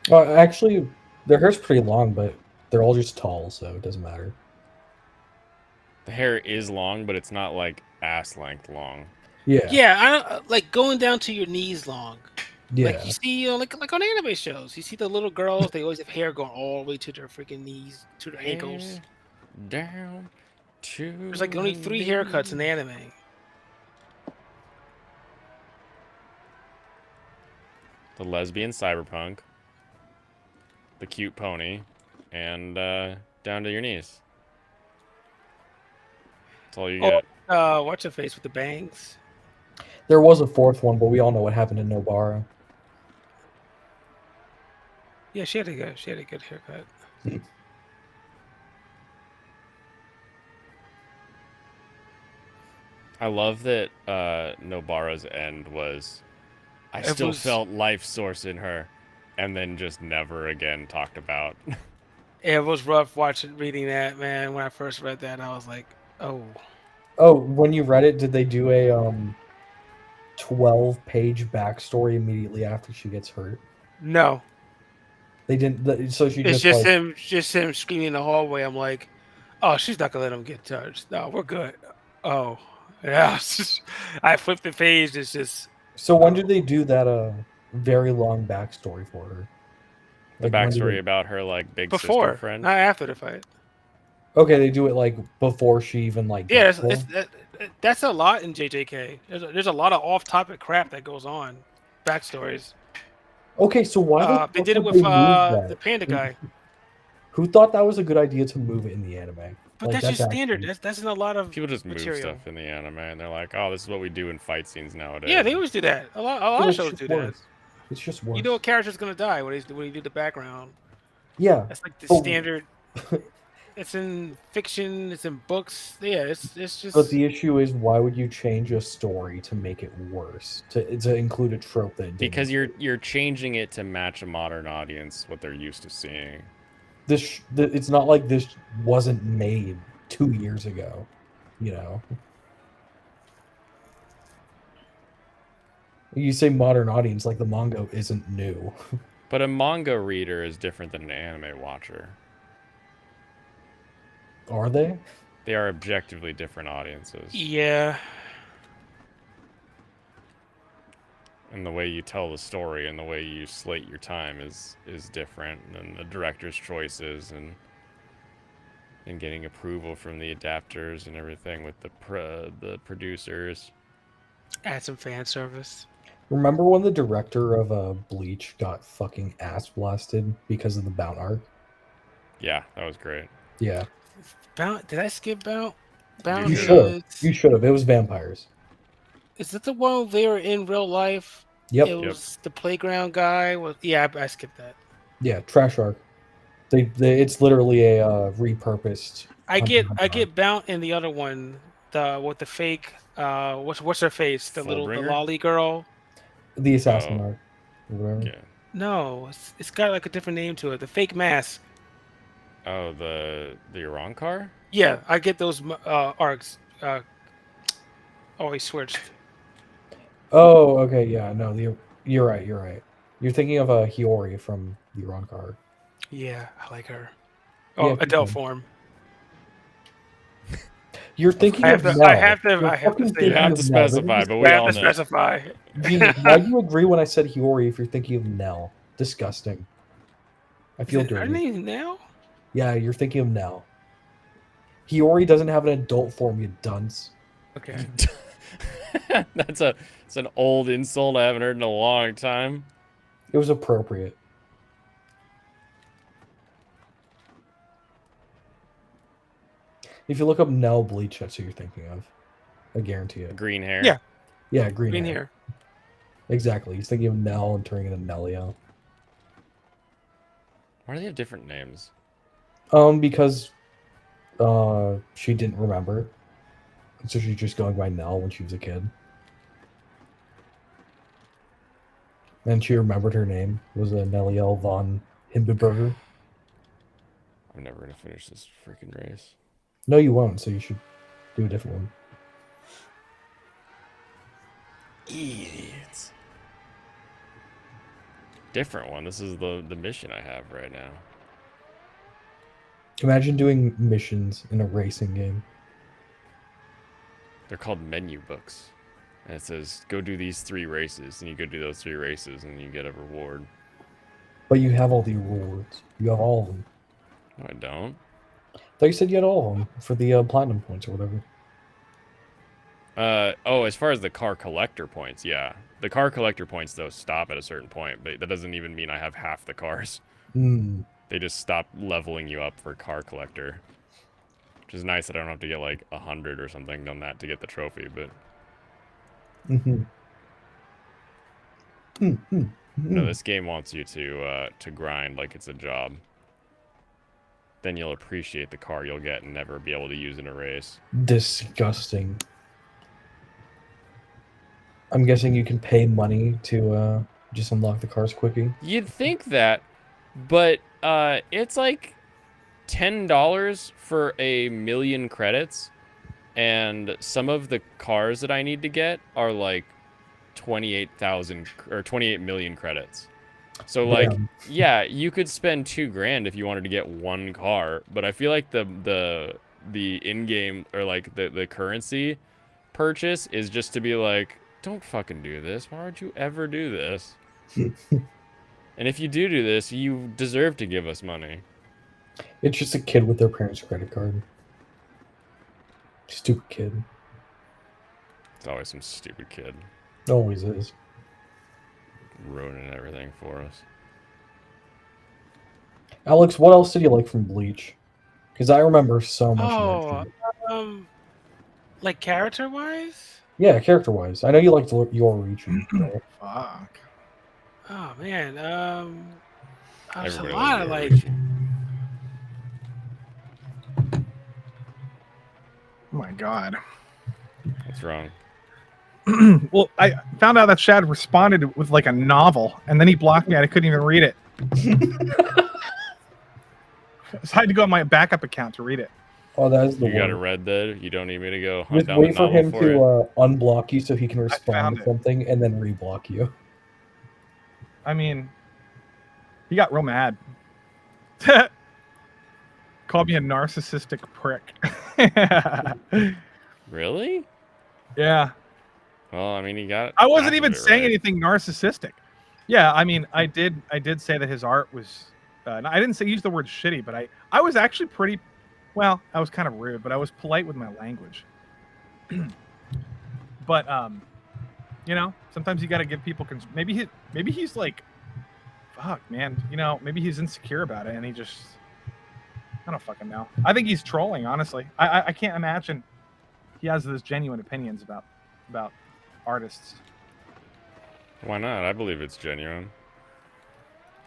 right. Actually, their hair's pretty long, but they're all just tall, so it doesn't matter.
The hair is long, but it's not like ass length long.
Yeah.
Yeah, I don't, like going down to your knees long.
Yeah.
Like you see, like on anime shows, you see the little girls. They always have hair going all the way to their freaking knees, to their ankles.
Down to.
There's like only 3 haircuts in the anime.
The lesbian cyberpunk, the cute pony, and down to your knees. That's all you get.
What's her face with the bangs?
There was a 4th one, but we all know what happened to Nobara.
Yeah, she had a good haircut.
I love that Nobara's end was, I still felt life source in her, and then just never again talked about.
It was rough reading that, man. When I first read that, I was like, oh.
Oh, when you read it, did they do a 12-page backstory immediately after she gets hurt?
No.
They didn't. So she
It's
just
him screaming in the hallway. I'm like, oh, she's not gonna let him get touched. No, we're good. Oh, yeah. I flipped the page. It's just.
So when did they do that very long backstory for her?
The backstory about her like big sister friend.
Not after the fight.
Okay, they do it like before she even like.
Yeah, that's a lot in JJK. There's a lot of off-topic crap that goes on, backstories.
Okay, so why
they did it with the panda guy?
Who thought that was a good idea to move it in the anime?
But like, that's just standard. That's in a lot of
people just
material.
move stuff in the anime, and they're like, "Oh, this is what we do in fight scenes nowadays."
Yeah, they always do that. A lot of shows do that.
It's just worse.
You know a character's gonna die when you do the background.
Yeah,
that's like the standard. It's in fiction. It's in books. Yeah, it's just.
But the issue is, why would you change a story to make it worse? To include a trope that
because you're changing it to match a modern audience, what they're used to seeing.
It's not like this wasn't made 2 years ago, you know. You say modern audience, like the manga isn't new.
But a manga reader is different than an anime watcher.
Are they?
They are objectively different audiences.
Yeah.
And the way you tell the story and the way you slate your time is different, and the director's choices and getting approval from the adapters and everything with the producers.
Add some fan service.
Remember when the director of Bleach got fucking ass blasted because of the Bount arc?
Yeah, that was great.
Yeah.
Bount? Did I skip Bount?
Bount. You should. You should have. It was vampires. Is
that the one they were in real life?
Yep.
It was the playground guy. Yeah, I skipped that.
Yeah, trash arc. It's literally a repurposed.
I get Bount in the other one, with the fake. What's her face? The lolly girl.
The assassin arc.
Yeah.
No, it's got like a different name to it. The fake mask.
Oh, the Urankar?
Yeah, I get those arcs. Always switched.
Oh, okay, yeah, no, you're right. You're thinking of Hiyori from the Urankar.
Yeah, I like her. Oh, yeah, adult form.
You're thinking
I have
of
to, I have to say
you have to specify, but we all know.
Specify.
Why do you agree when I said Hiyori if you're thinking of Nell? Disgusting. I feel dirty.
Her name Nell?
Yeah, you're thinking of Nell. Hiyori doesn't have an adult form, you dunce.
Okay.
It's an old insult I haven't heard in a long time.
It was appropriate. If you look up Nell Bleach, that's who you're thinking of. I guarantee it.
Green hair.
Yeah.
Yeah, green
Green
hair.
hair.
Exactly. He's thinking of Nell and turning into Nellio.
Why do they have different names?
Because she didn't remember. So she's just going by Nell when she was a kid. And she remembered her name was Nellio von Hindenburger.
I'm never gonna finish this freaking race.
No, you won't, so you should do a different one.
Idiots. Different one. This is the mission I have right now.
Imagine doing missions in a racing game.
They're called menu books. And it says, go do these 3 races. And you go do those 3 races and you get a reward.
But you have all the rewards. You have all of them.
No, I don't.
I thought you said you had all of them for the platinum points or whatever.
Oh, as far as the car collector points, yeah. The car collector points, though, stop at a certain point. But that doesn't even mean I have half the cars.
Hmm.
They just stop leveling you up for car collector. Which is nice that I don't have to get like 100 or something on that to get the trophy, but...
Mm-hmm. Mm-hmm.
No, this game wants you to grind like it's a job. Then you'll appreciate the car you'll get and never be able to use in a race.
Disgusting. I'm guessing you can pay money to just unlock the cars quickie.
You'd think that, but it's like $10 for 1,000,000 credits, and some of the cars that I need to get are like 28,000 or 28 million credits. So like,
Damn.
yeah, you could spend $2,000 if you wanted to get one car, but I feel like the in-game or like the currency purchase is just to be like, don't fucking do this. Why would you ever do this? And if you do this, you deserve to give us money.
It's just a kid with their parents' credit card. Stupid kid.
It's always some stupid kid
Always is.
ruining everything for us.
Alex, what else did you like from Bleach? Because I remember so much.
Oh,
of that
like character wise?
yeah, character-wise. I know you liked your region. So.
Fuck.
Oh man, there's a
Everybody
lot of
loves
like.
Oh my god.
What's wrong?
Well, I found out that Shad responded with like a novel, and then he blocked me. I couldn't even read it. So I had to go on my backup account to read it.
Oh, that is the
You got it
word.
read there? You don't need me to go hunt
Just
down the
wait for
novel
him
for
to
you?
unblock you so he can respond
found
to
it.
something and then reblock you.
I mean, he got real mad. Called me a narcissistic prick.
Really?
Yeah.
Well, I mean, he got.
I wasn't
half of
even
it
saying
right.
anything narcissistic. Yeah, I mean, I did say that his art was. I didn't use the word shitty, but I was actually pretty. Well, I was kind of rude, but I was polite with my language. But you know, sometimes you got to give people. Maybe he's like, fuck, man. You know, maybe he's insecure about it, and he just. I don't fucking know. I think he's trolling. Honestly, I can't imagine he has those genuine opinions about artists.
Why not? I believe it's genuine.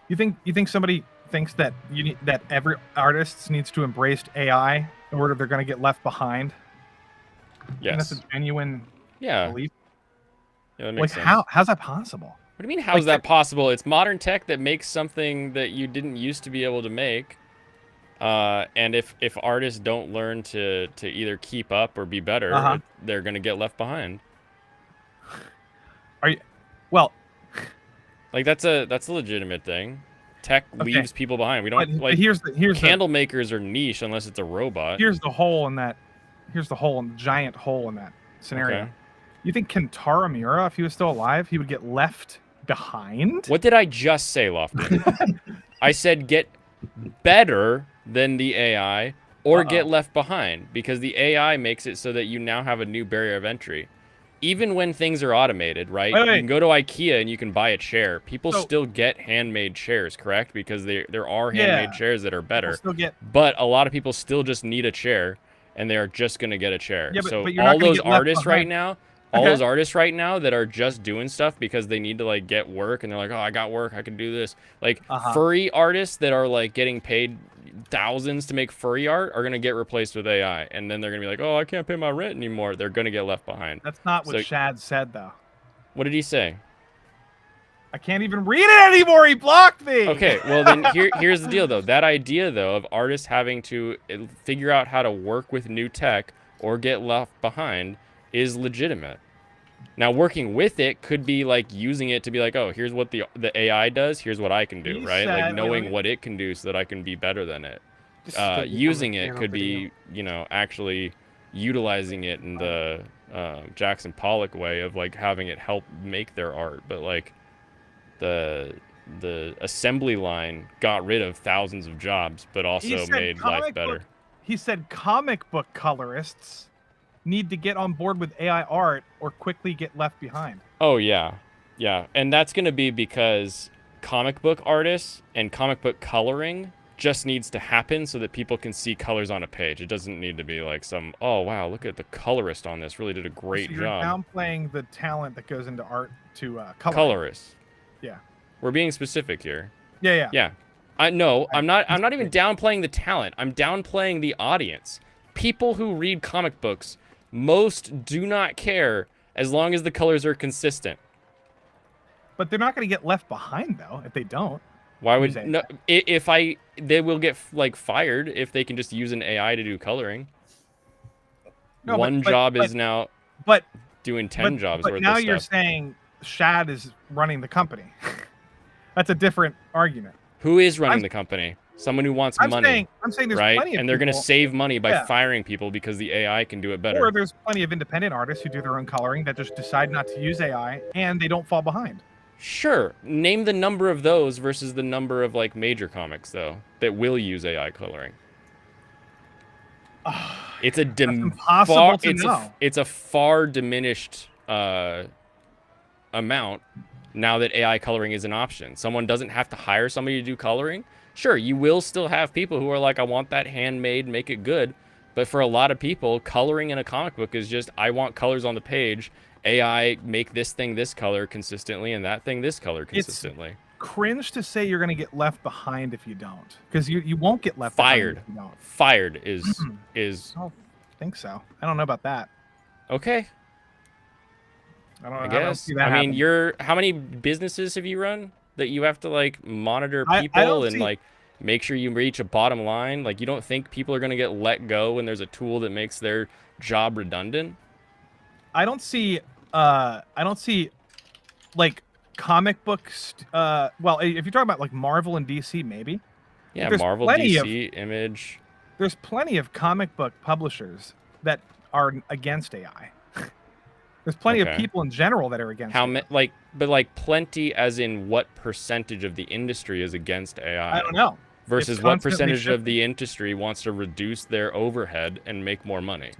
You think somebody thinks that that every artist needs to embrace AI in order they're going to get left behind? And that's
Yes.
a genuine
Yeah.
belief.
Yeah, that
Like
makes sense.
how's that possible?
What do you mean? How's that possible? It's modern tech that makes something that you didn't used to be able to make. And if artists don't learn to either keep up or be better, they're gonna get left behind.
Are you? Well,
like that's a legitimate thing. Tech leaves people behind. We don't
but here's
candle makers are niche unless it's a robot.
Here's the hole in that. Here's the hole in the giant hole in that scenario.
Okay.
You think Kentaro Miura, if he was still alive, he would get left behind?
What did I just say, Lofty? I said get better than the AI or get left behind because the AI makes it so that you now have a new barrier of entry. even when things are automated, right?
Wait,
You
wait.
can go to IKEA and you can buy a chair. People
So-
still get handmade chairs, correct? Because there are
Yeah.
handmade chairs that are
People
better.
still get
But a lot of people still just need a chair, and they are just going to get a chair.
Yeah, but-
So
but you're not
all
gonna
those
get left
artists right
behind.
now, all
Okay.
those artists right now that are just doing stuff because they need to like get work, and they're like, oh, I got work, I can do this. Like furry artists that are like getting paid thousands to make furry art are going to get replaced with AI, and then they're going to be like, oh, I can't pay my rent anymore. They're going to get left behind.
That's not what
So-
Shad said, though.
What did he say?
I can't even read it anymore. He blocked me.
Okay, well then here's the deal though. That idea though of artists having to figure out how to work with new tech or get left behind is legitimate. Now working with it could be like using it to be like, oh, here's what the AI does, here's what I can do,
He
right?
said-
Like knowing
wait.
what it can do so that I can be better than it.
This is gonna become
Using
a
it
channel
could
video.
be, you know, actually utilizing it in the Jackson Pollock way of like having it help make their art, but like the assembly line got rid of thousands of jobs, but
He
also
said
made life
comic
better.
book- He said comic book colorists need to get on board with AI art or quickly get left behind.
Oh yeah, yeah, and that's gonna be because comic book artists and comic book coloring just needs to happen so that people can see colors on a page. It doesn't need to be like some, oh wow, look at the colorist on this, really did a great
So you're
job.
downplaying the talent that goes into art to color.
Colorists.
Yeah.
We're being specific here.
Yeah.
Yeah. I'm not even downplaying the talent. I'm downplaying the audience. People who read comic books, most do not care as long as the colors are consistent.
But they're not going to get left behind though if they don't.
Why
Use
would
AI.
no? They will get like fired if they can just use an AI to do coloring.
No,
One
but-
job
but-
is now
But
doing 10
but,
jobs
but
worth
now
of
you're
stuff.
saying Shad is running the company. That's a different argument.
Who is running
I'm-
the company? Someone who wants
I'm
money,
saying there's
right?
plenty of
And they're going to
people-
save money by
Yeah.
firing people because the AI can do it better.
Or there's plenty of independent artists who do their own coloring that just decide not to use AI and they don't fall behind.
Sure. Name the number of those versus the number of like major comics though that will use AI coloring. It's a
impossible to know.
it's a far diminished amount now that AI coloring is an option. Someone doesn't have to hire somebody to do coloring. Sure, you will still have people who are like, I want that handmade, make it good. But for a lot of people, coloring in a comic book is just, I want colors on the page. AI, make this thing this color consistently and that thing this color consistently.
Cringe to say you're going to get left behind if you don't, because you won't get left
Fired.
behind if you don't.
Fired is
I don't think so. I don't know about that.
okay. I
I don't
guess.
see that
I mean,
happening.
how many businesses have you run that you have to like monitor
I
people
don't
and
see-
like make sure you reach a bottom line? Like, you don't think people are going to get let go when there's a tool that makes their job redundant?
I don't see like comic books. Well, if you're talking about like Marvel and DC, maybe
Yeah,
There's
Marvel,
plenty of-
DC, Image.
there's plenty of comic book publishers that are against AI. There's plenty of
Okay.
people in general that are against.
How
AI.
many? Like plenty, as in what percentage of the industry is against AI?
I don't know.
Versus
It's
what
constantly
percentage of
shifting.
the industry wants to reduce their overhead and make more money?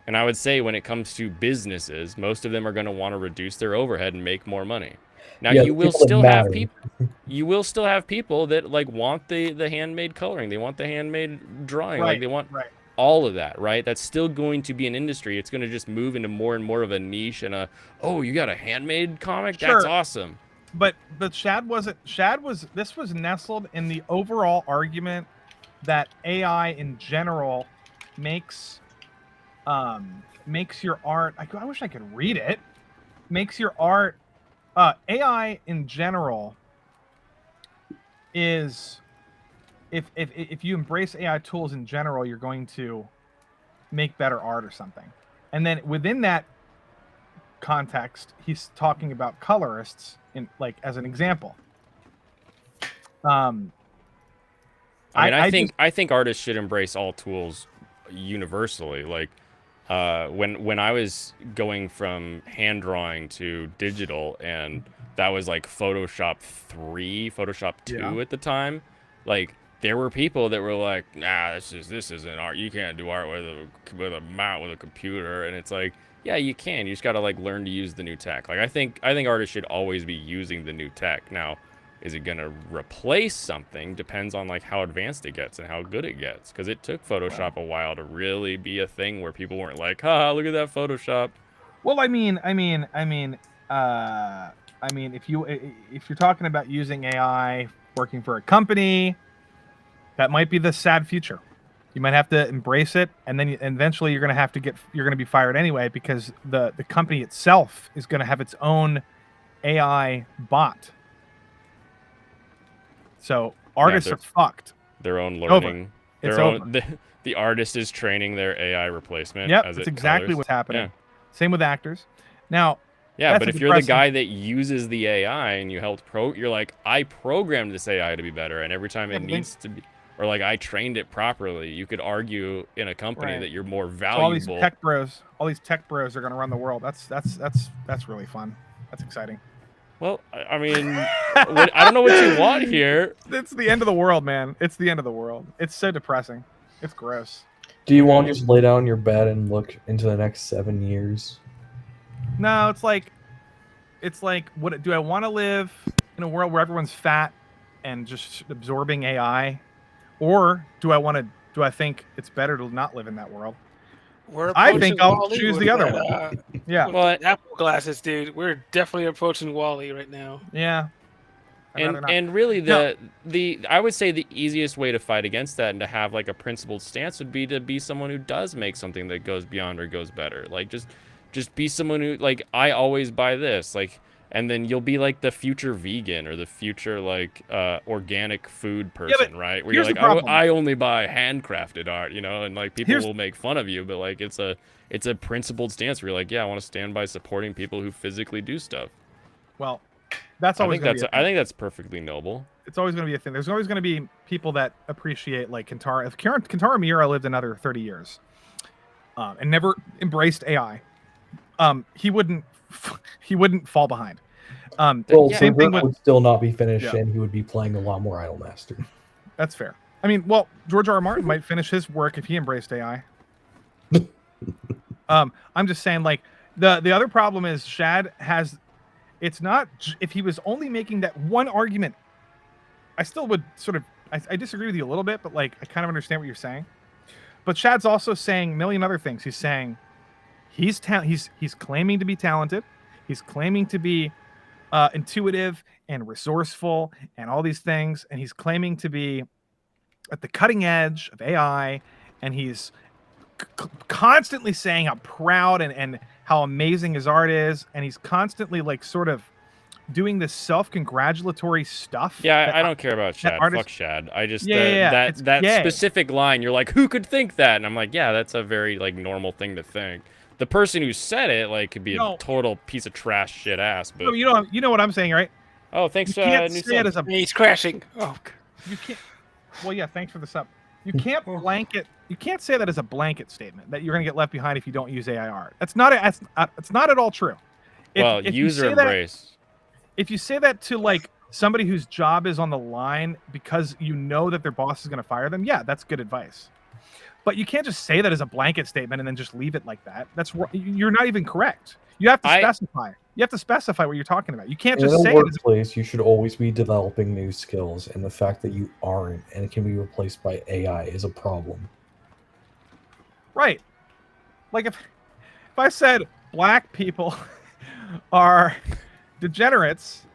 And I would say when it comes to businesses, most of them are going to want to reduce their overhead and make more money. Now
Yeah,
you will
people that
still have
matter.
people. You will still have people that like want the handmade coloring. They want the handmade drawing. Like they want
right.
all of that, right? That's still going to be an industry. It's going to just move into more and more of a niche and oh, you got a handmade comic? That's
Sure.
awesome.
But this was nestled in the overall argument that AI in general makes your art. I wish I could read it. Makes your art. AI in general is if you embrace AI tools in general, you're going to make better art or something. And then within that context, he's talking about colorists in like as an example.
I mean, I think artists should embrace all tools universally. Like when I was going from hand drawing to digital, and that was like Photoshop 3, Photoshop 2 at the time. Like there were people that were like, nah, this isn't art. You can't do art with a computer. And it's like, Yeah, you can. You just got to like learn to use the new tech. Like I think artists should always be using the new tech. Now, is it going to replace something? Depends on like how advanced it gets and how good it gets. Because it took Photoshop a while to really be a thing where people weren't like, "Ha, look at that Photoshop."
Well, I mean, if you're talking about using AI working for a company, that might be the sad future. You might have to embrace it, and then eventually you're going to be fired anyway, because the company itself is going to have its own AI bot. So artists are fucked.
Their own
Over.
learning.
It's
Their
over.
own. The artist is training their AI replacement.
Yep,
as
that's
it
exactly
colors.
what's happening.
Yeah.
Same with actors. Now,
Yeah,
that's
but
a
if you're the
depressing-
guy that uses the AI and you helped you're like, I programmed this AI to be better, and every time
Yeah,
it
but then-
needs to be, or like I trained it properly, you could argue in a company
Right.
that you're more
So all these
valuable.
all these tech bros are going to run the world. That's really fun. That's exciting.
Well, I mean, I don't know what you want here.
It's the end of the world, man. It's the end of the world. It's so depressing. It's gross.
Do you want to just lay down in your bed and look into the next 7 years?
No, it's like, what do I want to live in a world where everyone's fat and just absorbing AI, or do I think it's better to not live in that world? I think I'll choose the other one. Yeah.
Well, Apple glasses, dude. We're definitely approaching Wall-E right now.
Yeah.
And really I would say the easiest way to fight against that and to have like a principled stance would be to be someone who does make something that goes beyond or goes better. Like just be someone who like, I always buy this, like, and then you'll be like the future vegan or the future like organic food person, right? Where you're like, I only buy handcrafted art, you know, and like people will make fun of you, but like it's a principled stance where you're like, yeah, I want to stand by supporting people who physically do stuff.
Well, that's always
I think that's perfectly noble.
It's always going to be a thing. There's always going to be people that appreciate like Kentaro. If Kentaro Miura lived another 30 years and never embraced AI, he wouldn't fall behind.
Same thing would still not be finished, and he would be playing a lot more Idolmaster.
That's fair. I mean, well, George R. R. Martin might finish his work if he embraced AI. I'm just saying, like, the other problem is Shad has. It's not if he was only making that one argument. I still would sort of. I disagree with you a little bit, but like I kind of understand what you're saying. But Shad's also saying a million other things. He's saying he's claiming to be talented. He's claiming to be intuitive and resourceful and all these things, and he's claiming to be at the cutting edge of AI, and he's constantly saying how proud and how amazing his art is, and he's constantly like sort of doing this self-congratulatory stuff.
Yeah, I don't care about Shad. Fuck Shad. I just that
gay.
Specific line, you're like, who could think that? And I'm like, yeah, that's a very like normal thing to think. The person who said it like could be a total piece of trash shit ass. But
you know what I'm saying, right?
Oh, thanks.
You can't say it as
he's crashing. Oh,
you can't. Well, yeah, thanks for the sub. You can't blanket. You can't say that as a blanket statement that you're going to get left behind if you don't use AI art. It's not at all true.
If user embrace.
If you say that to like somebody whose job is on the line because you know that their boss is going to fire them, yeah, that's good advice. But you can't just say that as a blanket statement and then just leave it like that. You're not even correct. You have to specify. You have to specify what you're talking about. You can't just say
in a workplace, you should always be developing new skills, and the fact that you aren't and it can be replaced by AI is a problem.
Right. Like if I said black people are degenerates,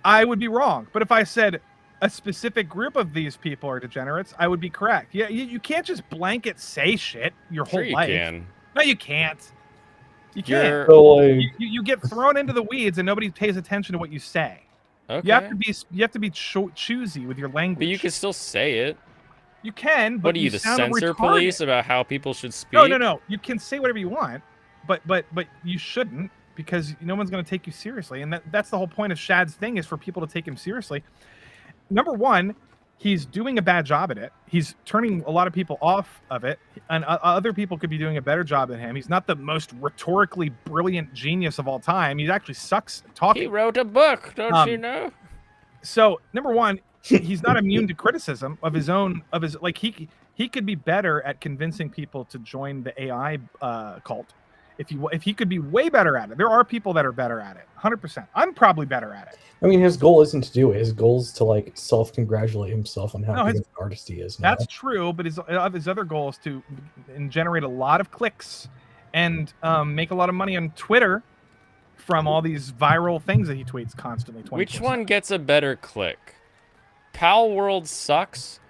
I would be wrong. But if I said a specific group of these people are degenerates, I would be correct. Yeah, you can't just blanket say shit your whole life.
You can.
No, you can't. You can't. You get thrown into the weeds and nobody pays attention to what you say.
Okay.
You have to be choosy with your language.
But you can still say it.
You can. But
what are you, the censor police about how people should speak?
No. You can say whatever you want, but you shouldn't, because no one's going to take you seriously. And that's the whole point of Shad's thing, is for people to take him seriously. Number one, he's doing a bad job at it. He's turning a lot of people off of it, and other people could be doing a better job than him. He's not the most rhetorically brilliant genius of all time. He actually sucks at talking.
He wrote a book, don't you know?
So number one, he's not immune to criticism of his like he could be better at convincing people to join the AI cult if he could be way better at it. There are people that are better at it, 100%. I'm probably better at it.
I mean, his goal isn't to do it. His goal is to like self-congratulate himself on how
No,
good
his-
of an artist he is now.
That's true, but his other goal is to generate a lot of clicks and make a lot of money on Twitter from all these viral things that he tweets constantly.
Which one gets a better click? Pal World sucks,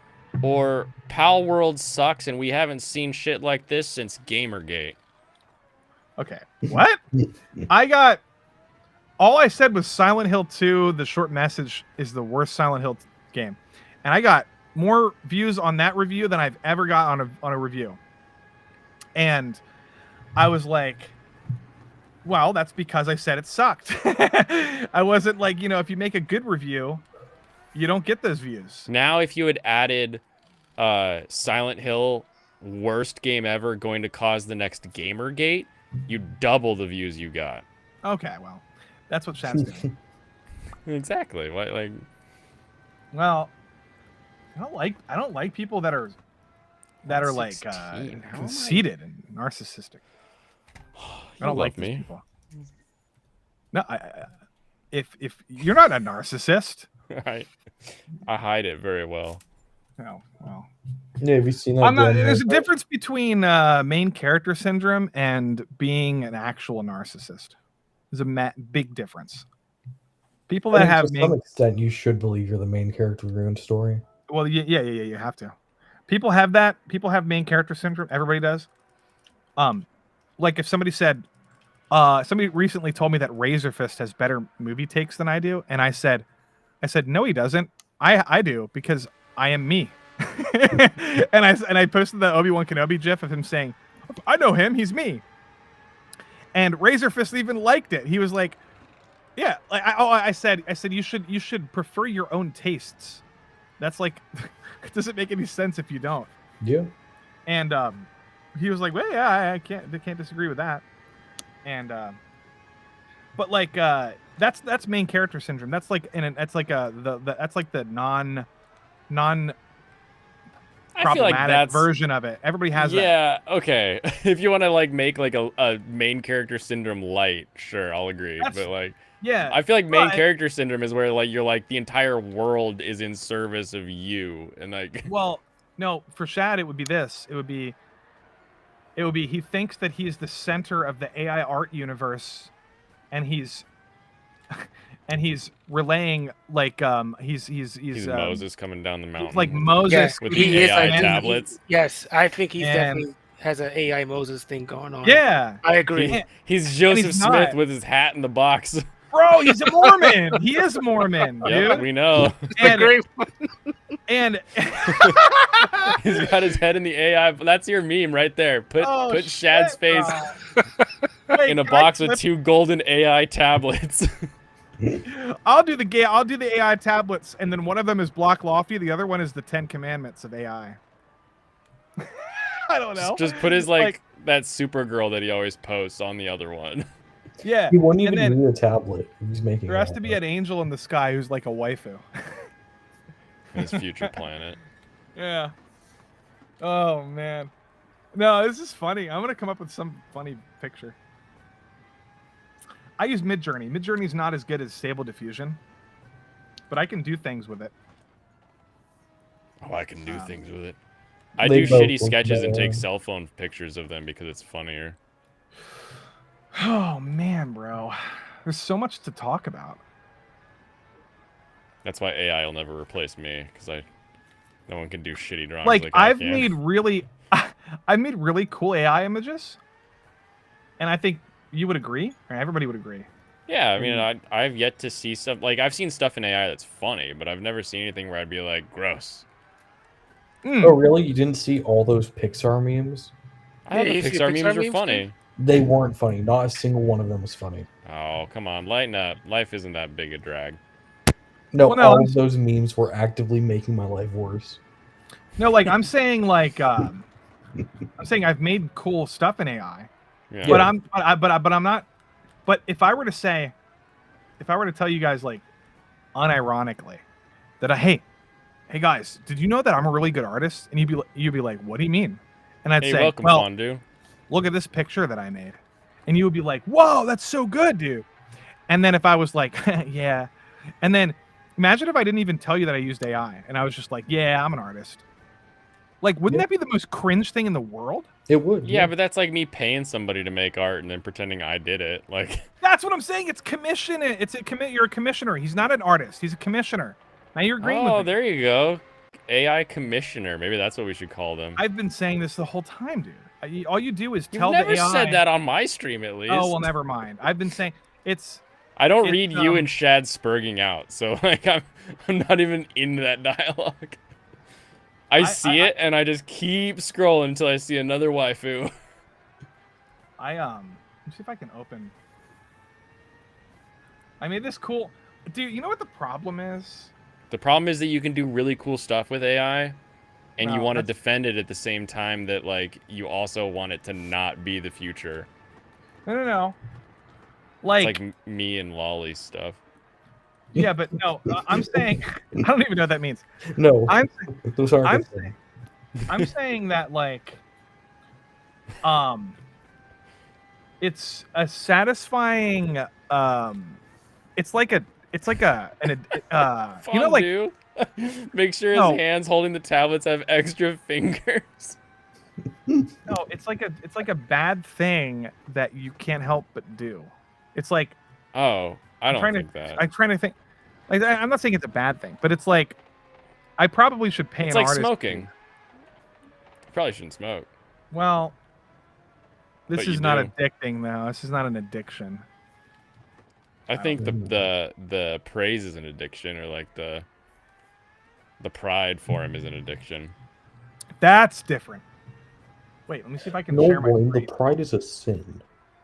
or Pal World sucks and we haven't seen shit like this since Gamergate?
Okay, what? All I said was Silent Hill 2, the short message, is the worst Silent Hill game. And I got more views on that review than I've ever got on a review. And I was like, well, that's because I said it sucked. I wasn't like, if you make a good review, you don't get those views.
Now, if you had added Silent Hill worst game ever going to cause the next Gamergate, you double the views you got.
Okay, well, that's what Shad's doing.
Exactly. What, like?
Well, I don't like people that are like
16. How am I-
conceited and narcissistic. I don't like these
me.
people. No, if you're not a narcissist.
I hide it very well.
No, well,
Yeah, have you seen that?
There's a difference between main character syndrome and being an actual narcissist. There's a big difference. People that have
to some extent, you should believe you're the main character of your own story.
Well, yeah, you have to. People have that. People have main character syndrome. Everybody does. Like if somebody said, somebody recently told me that Razor Fist has better movie takes than I do, and I said, no, he doesn't. I do because I am me. and I posted the Obi-Wan Kenobi gif of him saying, I know him. He's me. And Razor Fist even liked it. He was like, yeah, like I said you should prefer your own tastes. That's like, it doesn't make any sense if you don't.
Yeah.
And he was like, well, yeah, I can't disagree with that. And but like that's main character syndrome. That's like that's like the non
I feel like
problematic
that's
version of it. Everybody has that.
Yeah, okay. If you want to like make like a main character syndrome light, sure, I'll agree. But like,
yeah,
I feel like main character syndrome is where like you're like the entire world is in service of you, and like.
Well, no, for Shad, it would be this. It would be he thinks that he's the center of the AI art universe, and he's relaying like he's
Moses coming down the mountain.
Like Moses
yes,
with
he
the
is,
AI tablets.
Yes, I think he's definitely has an AI Moses thing going on.
Yeah,
I agree.
He's Joseph
he's
Smith
not.
with his hat in the box.
Bro, he's a Mormon. He is a Mormon, dude.
Yep, we know.
And
he's got his head in the AI. That's your meme right there. Put Shad's face in a box with 2 golden AI tablets.
I'll do the AI tablets, and then one of them is Block Lofty, the other one is the 10 Commandments of AI. I don't know.
Just put his like that Supergirl that he always posts on the other one.
Yeah.
He wouldn't even need a tablet. He's making.
There has to be an angel in the sky who's like a waifu.
His future planet.
Yeah. Oh man. No, this is funny. I'm gonna come up with some funny picture. I use Midjourney. Midjourney's not as good as Stable Diffusion, but I can do things with it.
Oh, I can do things with it. I do shitty sketches and take cell phone pictures of them because it's funnier.
Oh man, bro. There's so much to talk about.
That's why AI will never replace me, because no one can do shitty drawings.
Like
I
I've
can.
made really cool AI images, and I think you would agree, or everybody would agree.
Yeah, I mean, I've yet to see some. Like, I've seen stuff in AI that's funny, but I've never seen anything where I'd be like, gross.
Oh, really? You didn't see all those Pixar memes?
I thought the Pixar memes were funny.
They weren't funny. Not a single one of them was funny.
Oh, come on, lighten up. Life isn't that big a drag.
No, all of those memes were actively making my life worse.
No, like I'm saying, I'm saying I've made cool stuff in AI,
Yeah.
but I'm not. But if I were to tell you guys like, unironically, that hey guys, did you know that I'm a really good artist? And you'd be like, what do you mean? And I'd say,
welcome,
well,
Fondue.
look at this picture that I made. and you would be like, "Whoa, that's so good, dude." And then if I was like, "Yeah," and then imagine if I didn't even tell you that I used AI, and I was just like, "Yeah, I'm an artist." Like, wouldn't that be the most cringe thing in the world?
It would.
Yeah, but that's like me paying somebody to make art and then pretending I did it. Like,
That's what I'm saying. It's commission. You're a commissioner. He's not an artist. He's a commissioner. Now you're agreeing with me.
oh, there you go. AI commissioner. Maybe that's what we should call them.
I've been saying this the whole time, dude. All you do is
You've
tell
never
the AI.
said that on my stream, at least.
Oh well, never mind. I've been saying it's.
I don't read you and Shad spurging out, so like I'm not even in that dialogue. I see it and I just keep scrolling until I see another waifu.
Let me see if I can open. I made this cool, dude. You know what the problem is?
The problem is that you can do really cool stuff with AI, and you
No,
want to
that's-
defend it at the same time that like you also want it to not be the future.
No.
It's
Like
like me and Lolly stuff.
yeah, but no. I'm saying I don't even know what that means.
No,
I'm
those aren't.
I'm
the same.
I'm saying that like, it's a satisfying. It's like a you know, like
Fondue. Make sure his
No.
hands holding the tablets have extra fingers.
no, it's like a bad thing that you can't help but do. It's like
Oh, I don't
trying
think
to,
that.
I'm trying to think. Like I'm not saying it's a bad thing, but it's like I probably should pay
It's
an
like
artist.
smoking. You probably shouldn't smoke.
Well, this
But
is
you
not
do.
addicting though. This is not an addiction.
I think the praise is an addiction, or like the pride for him is an addiction.
That's different. Wait, let me see if I can
No,
share my
Wayne, the
screen.
pride is a sin.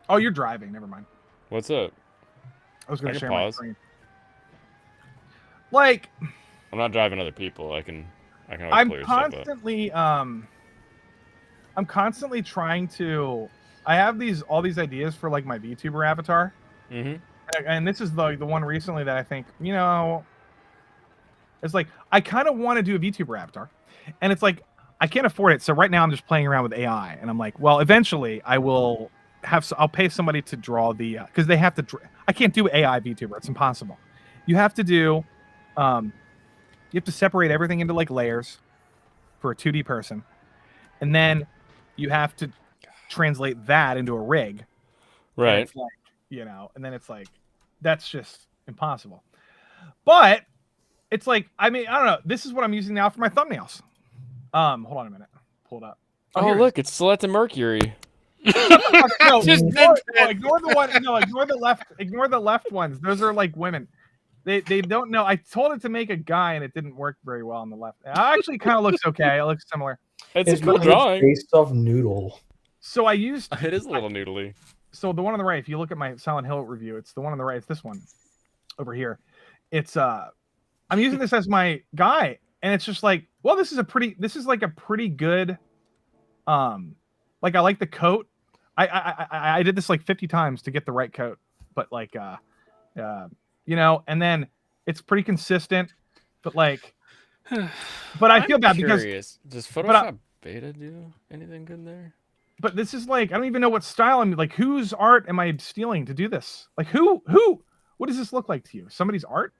Oh, you're driving. Never mind.
What's up?
I was
I
going to
can
share my
pause.
screen. Like,
I'm not driving other people. I can always
I'm
pull your stuff up.
constantly trying to. I have all these ideas for like my VTuber avatar,
Mm-hmm.
and this is the one recently that I think it's like I kind of want to do a VTuber avatar, and it's like I can't afford it. So right now I'm just playing around with AI, and I'm like, well, eventually I'll pay somebody to draw the because they have to. I can't do AI VTuber. It's impossible. You have to do. You have to separate everything into like layers for a 2D person, and then you have to translate that into a rig. And
Right.
it's like, and then it's like that's just impossible. But it's like I don't know. This is what I'm using now for my thumbnails. Hold on a minute. Pull it up.
Oh,
here it
look, it's Celeste Mercury.
is. No,
Just
ignore
did
the one. No, ignore the left. Ignore the left ones. Those are like women. They don't know. I told it to make a guy, and it didn't work very well on the left. It actually kind of looks okay. It looks similar.
It's a cool
because
drawing.
based off Noodle.
So I used.
It is a little noodly.
So the one on the right, if you look at my Silent Hill review, it's the one on the right. It's this one over here. It's I'm using this as my guy, and it's just like, well, this is like a pretty good, like I like the coat. I did this like 50 times to get the right coat, but like and then it's pretty consistent, but like, but I feel bad because
Does Photoshop Beta do anything good there?
but this is like I don't even know what style I'm like. Whose art am I stealing to do this? Like who? What does this look like to you? Somebody's art?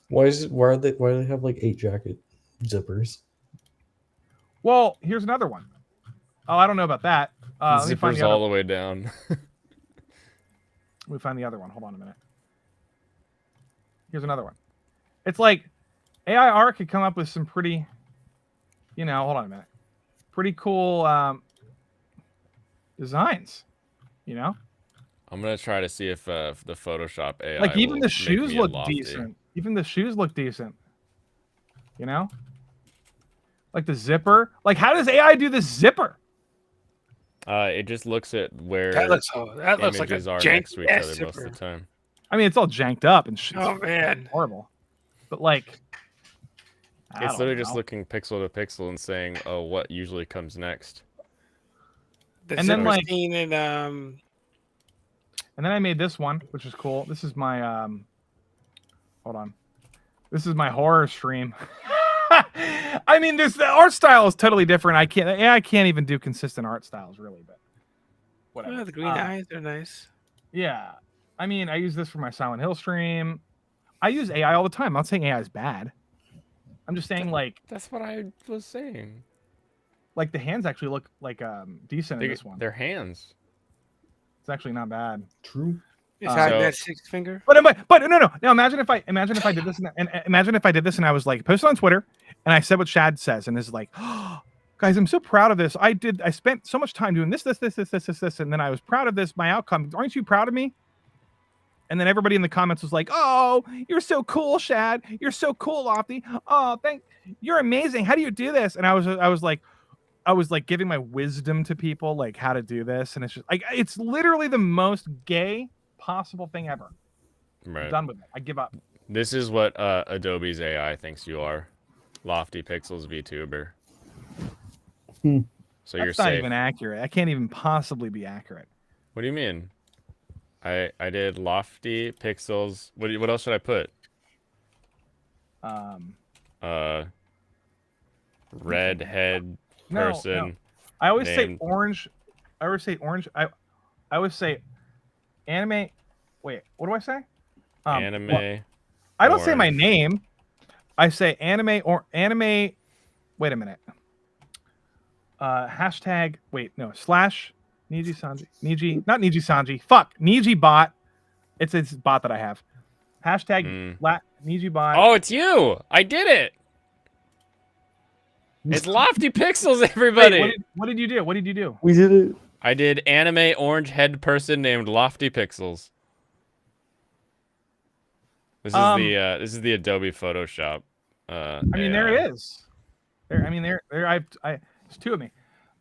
Why do they have like 8 jacket zippers?
Well, here's another one. Oh, I don't know about that. Let me find
Zippers
the other.
all the way down.
Let me find the other one. Hold on a minute. Here's another one. It's like AI art could come up with some pretty, hold on a minute. Pretty cool designs,
I'm gonna try to see if the Photoshop AI
like even
will
the
make
shoes
me a
look
lofty.
decent. Even the shoes look decent. Like the zipper. Like how does AI do this zipper?
It just looks at where
that looks like a
images are
jank
next to each
ass
other most
zipper.
of the time.
I mean, it's all janked up and shit.
Oh man,
Horrible. But like, I
It's
don't
literally just
know.
looking pixel to pixel and saying, "Oh, what usually comes next?"
the
And then,
zipper
like-
scene and
And then I made this one, which is cool. This is my hold on. This is my horror stream. I mean, the art style is totally different. I can't even do consistent art styles really, but whatever.
the green eyes are nice.
Yeah. I mean, I use this for my Silent Hill stream. I use AI all the time. I'm not saying AI is bad. I'm just saying
That's what I was saying.
like the hands actually look like decent in this one.
Their hands.
It's actually not bad.
True.
Is hiding
So-
that sixth finger?
But no. Now imagine if I did this and imagine if I did this and I was like posted on Twitter and I said what Shad says and this is like, oh, guys, I'm so proud of this. I spent so much time doing this, and then I was proud of this. My outcome. Aren't you proud of me? And then everybody in the comments was like, "Oh, you're so cool, Shad. You're so cool, Lofty. Oh, you're amazing. How do you do this?" And I was like giving my wisdom to people, like how to do this, and it's just like it's literally the most gay possible thing ever.
Right.
I'm done with it. I give up.
This is what Adobe's AI thinks you are. Lofty Pixels VTuber. So you're
That's not
safe.
even accurate. I can't even possibly be accurate.
What do you mean? I did Lofty Pixels. What else should I put? Redhead person.
No. I always say
named-
orange. I always say orange. I always say anime. Wait, what do I say?
Anime.
Well, I don't say my
orange.
name. I say anime or anime. Wait a minute. Hashtag. Wait, no. Slash Niji Sanji. Niji, not Niji Sanji. Fuck. Niji bot. It's a bot that I have. Hashtag Niji bot.
Oh, it's you! I did it! It's Lofty Pixels, everybody!
Wait, what did you do? What did you do?
We did it.
I did anime orange head person named Lofty Pixels. This is the Adobe Photoshop.
I mean, there it is. There. It's two of me,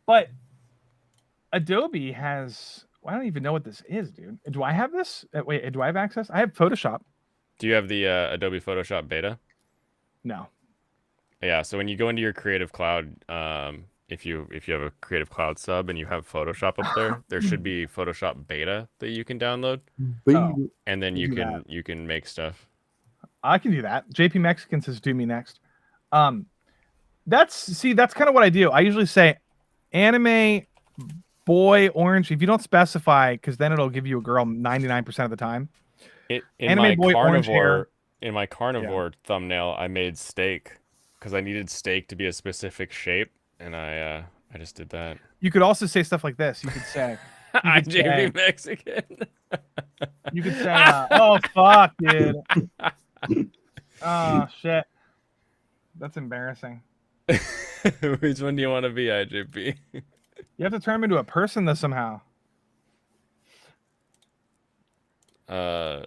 but Adobe has. Well, I don't even know what this is, dude. Do I have this? Wait, do I have access? I have Photoshop.
Do you have the Adobe Photoshop beta?
No.
Yeah. So when you go into your Creative Cloud, if you have a Creative Cloud sub and you have Photoshop up there, there should be Photoshop beta that you can download, and then you can make stuff.
I can do that. JP Mexican says, "Do me next." That's kind of what I do. I usually say, anime boy orange. If you don't specify, because then it'll give you a girl 99% of the time.
In my carnivore thumbnail, I made steak because I needed steak to be a specific shape, and I just did that.
You could also say stuff like this. You could say,
I'm JP Mexican.
You could say, "Oh fuck, dude." Oh shit, that's embarrassing.
Which one do you want to be, IJP?
You have to turn him into a person though somehow. I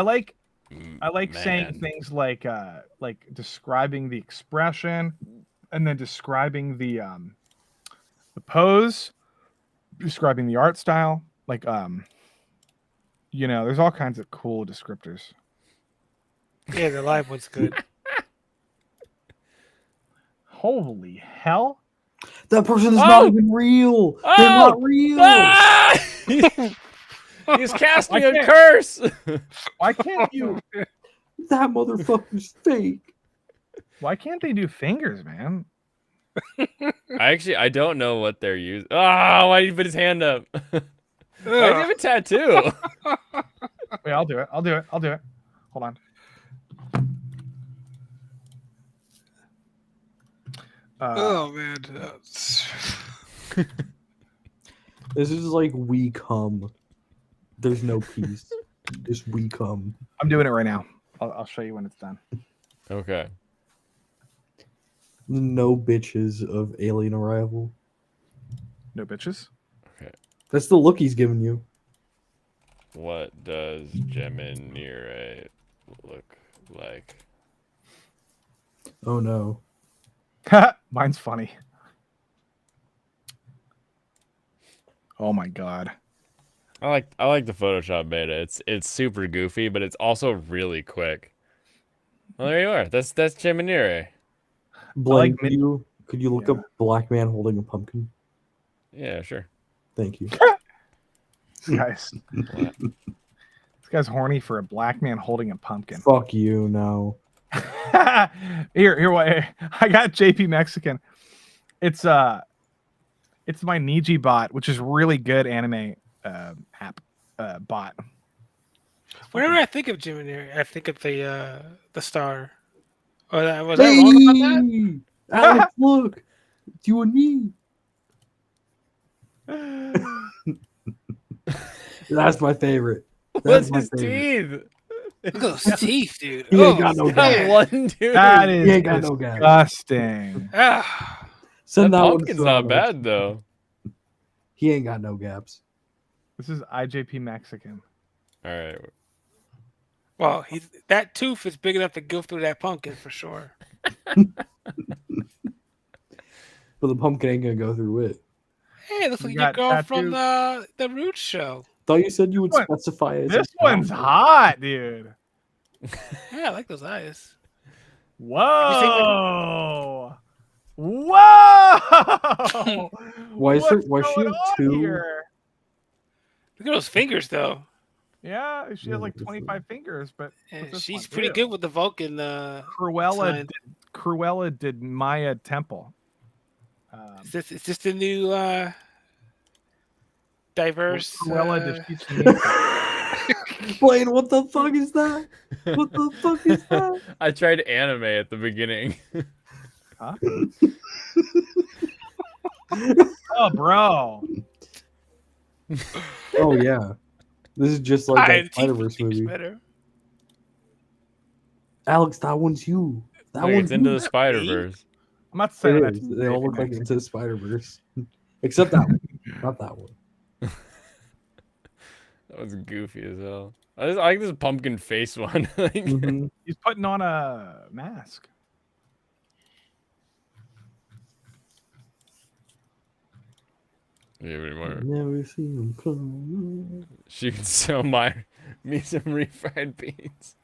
like saying things like describing the expression and then describing the pose, describing the art style. Like there's all kinds of cool descriptors.
Yeah, the live one's good.
Holy hell!
That person is not even real. They're not real.
Ah! He's casting a curse.
Why can't you?
That motherfucker's fake.
Why can't they do fingers, man?
I don't know what they're using. Oh, why did he put his hand up? Why do you have a tattoo?
Wait, I'll do it. Hold on.
Oh man.
This is like we come. There's no peace. Just we come.
I'm doing it right now. I'll show you when it's done.
Okay.
No bitches of Alien Arrival.
No bitches.
Okay.
That's the look he's giving you.
What does Geminire look like?
Oh no.
Mine's funny. Oh my god.
I like the Photoshop beta. It's super goofy, but it's also really quick. Well, there you are. That's Geminire.
Blaine, could you look up black man holding a pumpkin?
Yeah, sure.
Thank you.
Guys. This guy's horny for a black man holding a pumpkin.
Fuck you, no.
Here, I got JP Mexican. It's my Niji bot, which is really good anime app. bot.
Whenever I think of Jim and Harry, I think of the star. Oh, was I wrong about that?
Alex, look, it's you and me. That's my favorite.
What's
That's my
his
favorite.
teeth?
Look at those teeth, dude.
He ain't got no
Got
gas.
one dude.
That
He
is
ain't got no gas.
disgusting.
Ah.
Send
That
that one to
pumpkin's not
Serrano.
bad though.
He ain't got no gaps.
This is IJP Mexican.
All right.
Well, that tooth is big enough to go through that pumpkin for sure.
But the pumpkin ain't gonna go through it.
Hey, looks
You
like your
got
girl from
tattoos.
the Roots show.
Thought you said you would
What?
specify as
This
a
one's
cat.
hot, dude.
Yeah, I like those eyes.
Whoa! Whoa!
Why is
What's
there? Why she
going
have
on
two?
here?
Look at those fingers, though.
Yeah, she has
Yeah,
like
that's
25 fingers, but
Yeah,
what's this
she's
one
pretty
do?
good with the Vulcan.
Cruella.
sign.
Cruella did Maya Temple.
Is this the new diverse?
Cruella did Sheets and Meats.
Blaine, what the fuck is that? What the fuck is that?
I tried anime at the beginning.
Huh? Oh, bro.
Oh yeah, this is just like
Iron
that
Teeth
Spider-Verse
looks
movie.
better.
Alex, that one's you. That
Look,
one's
it's into
you.
the Spider-Verse.
I'm not saying
It
that.
is. They all look like Into the Spider-Verse, except that one, not that one.
That was goofy as hell. I like this pumpkin face one. Like,
Mhm.
He's putting on a mask.
Yeah, anymore.
Never seen him come.
She can sell me some refried beans.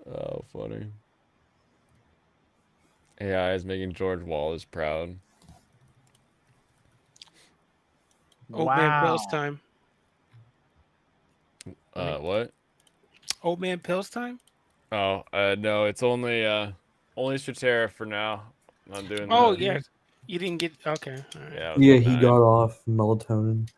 Oh, funny. AI is making George Wallace proud.
Old man
Wow.
pills time.
What?
Old man pills time.
Oh, no, it's only Stratera for now. Not doing
Oh
that.
yeah, you didn't get okay. All right.
Yeah, I was
Yeah,
at
he
9.
got off melatonin.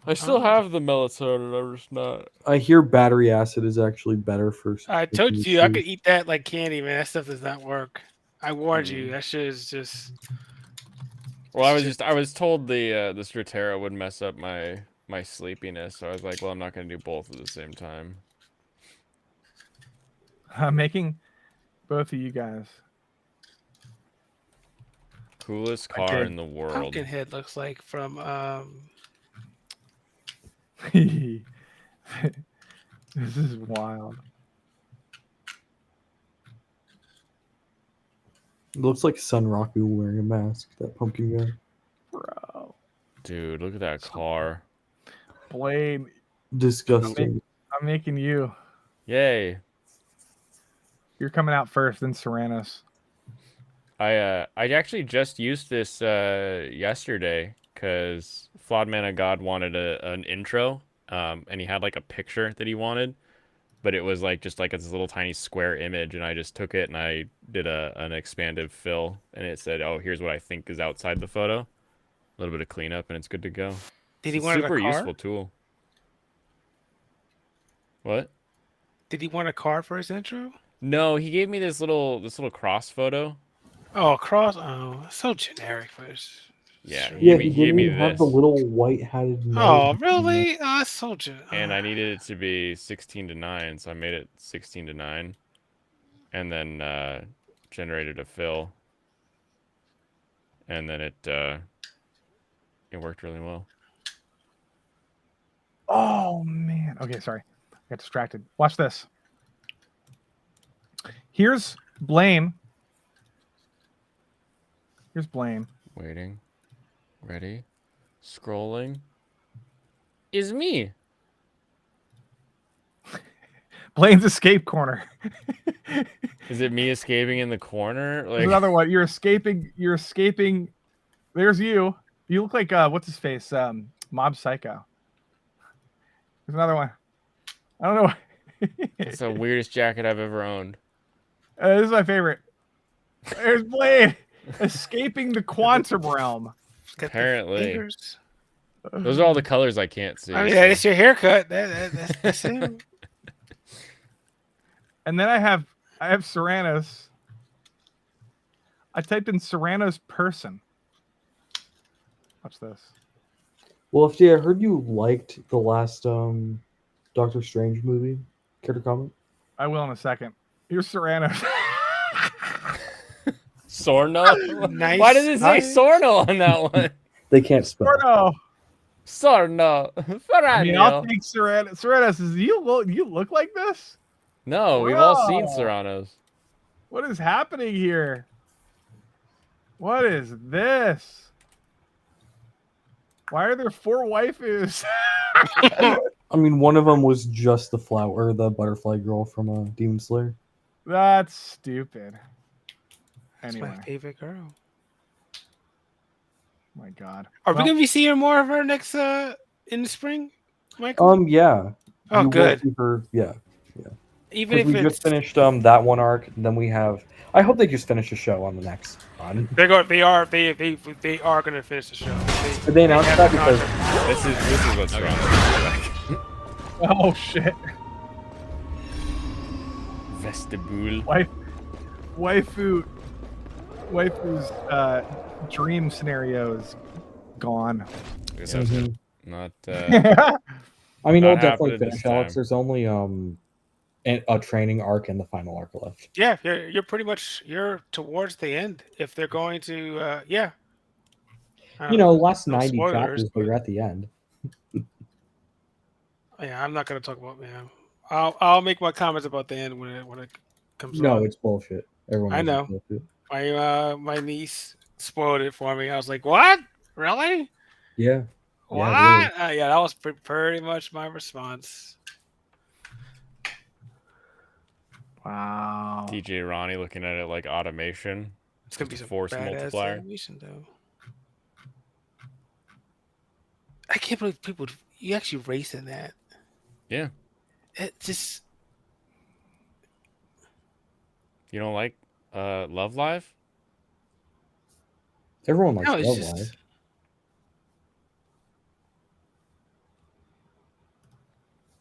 I still
Oh.
have the melatonin. I'm just not.
I hear battery acid is actually better for.
I told you I could eat that like candy, man. That stuff does not work. I warned you. That shit is just.
Well, I was told the Stratera would mess up my sleepiness, so I was like, well, I'm not gonna do both at the same time.
I'm making both of you guys.
Coolest
I
car
did.
in the world.
Pumpkinhead looks like from
This is wild.
It looks like Sun Raku wearing a mask. That pumpkin guy.
Bro.
Dude, look at that car.
Blaine,
Disgusting.
I'm making you.
Yay.
You're coming out first, then Serranos.
I actually just used this yesterday because Flawed Man of God wanted an intro, and he had like a picture that he wanted, but it was like just like this little tiny square image, and I just took it and I did an expanded fill, and it said, "Oh, here's what I think is outside the photo." A little bit of cleanup, and it's good to go.
Did he
It's a
want a
super
car?
useful tool. What?
Did he want a car for his intro?
No, he gave me this little cross photo.
Oh, cross. Oh, so generic for his.
Yeah,
Yeah,
he
he
gave
didn't
me
even have
this.
the little white-hatted.
Oh,
nose.
really? Oh, that's so
And I needed it to be 16:9, so I made it 16:9, and then generated a fill, and then it worked really well.
Oh man. Okay, sorry. I got distracted. Watch this. Here's Blaine. Here's Blaine.
Waiting, ready, scrolling. Is me.
Blaine's escape corner.
Is it me escaping in the corner?
There's
Like,
another one. You're escaping. You're escaping. There's you. You look like what's his face? Mob Psycho. There's another one. I don't know.
it's the weirdest jacket I've ever owned.
This is my favorite. There's Blaine escaping the quantum realm.
Apparently. Those are all the colors I can't see.
I mean,
so.
it's your haircut. That's it.
And then I have Serranos. I typed in Serranos person. Watch this.
Well, FJ, I heard you liked the last Doctor Strange movie. Care to comment?
I will in a second. Here's Serranos.
Sorno?
Nice.
Why did it say
Nice.
Sorno on that one?
They can't spell.
Serrano.
Sorno.
I mean, I'll
Ferragno.
take Serranos. Serranos, you look like this?
No, we've all seen
Bro.
Serranos.
What is happening here? What is this? Why are there 4 waifus?
I mean, one of them was just the butterfly girl from Demon Slayer.
That's stupid.
That's
Anyway,
my favorite girl.
my God.
Are we
Well,
gonna be seeing more of her next in the spring, Michael?
Yeah.
Oh,
You will
good.
see her, yeah.
Even
'Cause
if
we
it's
just finished that one arc, and then we have. I hope they just finish the show on the next one.
they are gonna finish the show.
Did they announce
have
that?
the
Because
contract.
This is what's wrong.
oh shit.
Vestibule.
Waifu's dream scenario is gone.
I guess that's
Mhm.
not.
I mean,
Not
it'll definitely
happening this
finish, Alex.
time.
There's only a training arc and the final arc left.
Yeah, you're pretty much towards the end. If they're going to, yeah.
You know, last
no
90
spoilers,
chapters, but
but-
you're at the end.
Yeah, I'm not gonna talk about. Yeah, I'll make my comments about the end when it comes.
No,
on.
it's bullshit. Everyone
I
knows
know.
it's bullshit.
My niece spoiled it for me. I was like, "What? Really?
Yeah.
What?"
Yeah, really.
Yeah, that was pretty much my response.
Wow.
TJ Ronnie looking at it like automation.
It's gonna be
The
some
force
badass
multiplier.
animation, though. I can't believe you actually race in that.
Yeah.
It just
You don't like Love Live?
Everyone likes
no, it's
Love
just
Live.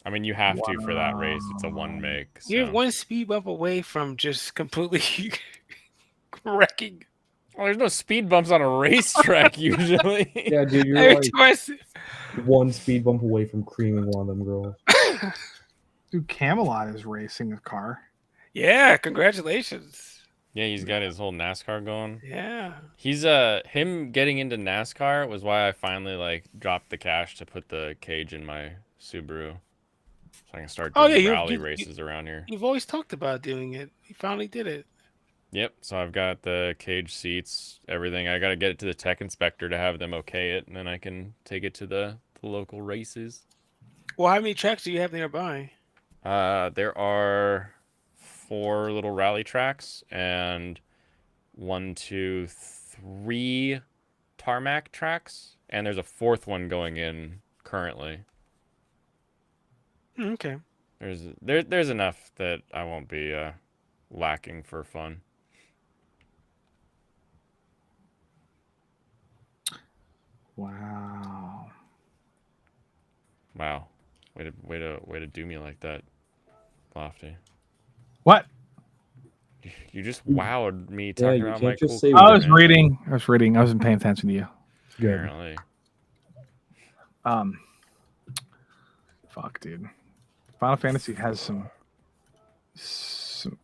I mean, you have to for that race. It's a one make.
you're
so.
one speed bump away from just completely wrecking.
Well, there's no speed bumps on a racetrack usually.
Yeah, dude, you're
Every
like
time I see-
one speed bump away from creaming one of them girls.
Dude, Camelot is racing a car.
Yeah, congratulations.
Yeah, he's got his whole NASCAR going.
Yeah.
He's him getting into NASCAR was why I finally like dropped the cash to put the cage in my Subaru. So I can start
Oh,
doing
yeah,
rally races around here.
You've always talked about doing it. You finally did it.
Yep. So I've got the cage seats, everything. I got to get it to the tech inspector to have them okay it, and then I can take it to the local races.
Well, how many tracks do you have nearby?
There are 4 little rally tracks and 1, 2, 3 tarmac tracks, and there's a 4th one going in currently.
Okay.
There's enough that I won't be lacking for fun.
Wow.
Wow, way to do me like that, Lofty.
What?
You just wowed me
Yeah,
talking
you
about
can't
my
just
cool.
say
car,
I was
man.
reading. I wasn't paying attention to you.
Good.
Apparently.
Fuck, dude. Final Fantasy has some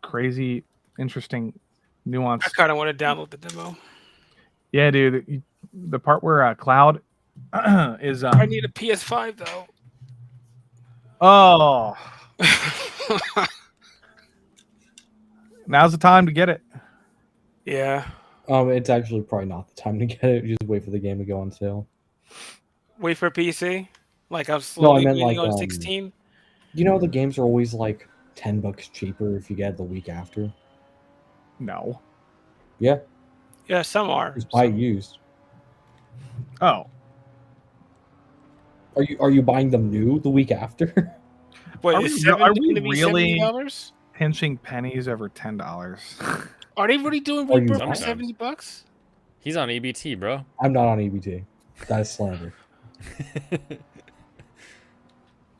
crazy, interesting nuance.
I kind of want to download the demo.
Yeah, dude. The part where Cloud is.
I need a PS5 though.
Oh, now's the time to get it.
Yeah.
It's actually probably not the time to get it. Just wait for the game to go on sale.
Wait for PC. Like I'm
No, I
slowly
meant
waiting
like
on 16.
You know, the games are always like $10 cheaper if you get it the week after.
No.
Yeah,
Yeah, some are.
just buy it used.
Oh,
Are you buying them new the week after?
Wait,
Are
is
we- are we
going to be
really-
$70?
pinching pennies over $10.
Are they really doing
Are you
Rebirth for
sometimes?
$70?
He's on EBT, bro.
I'm not on EBT. That is slander.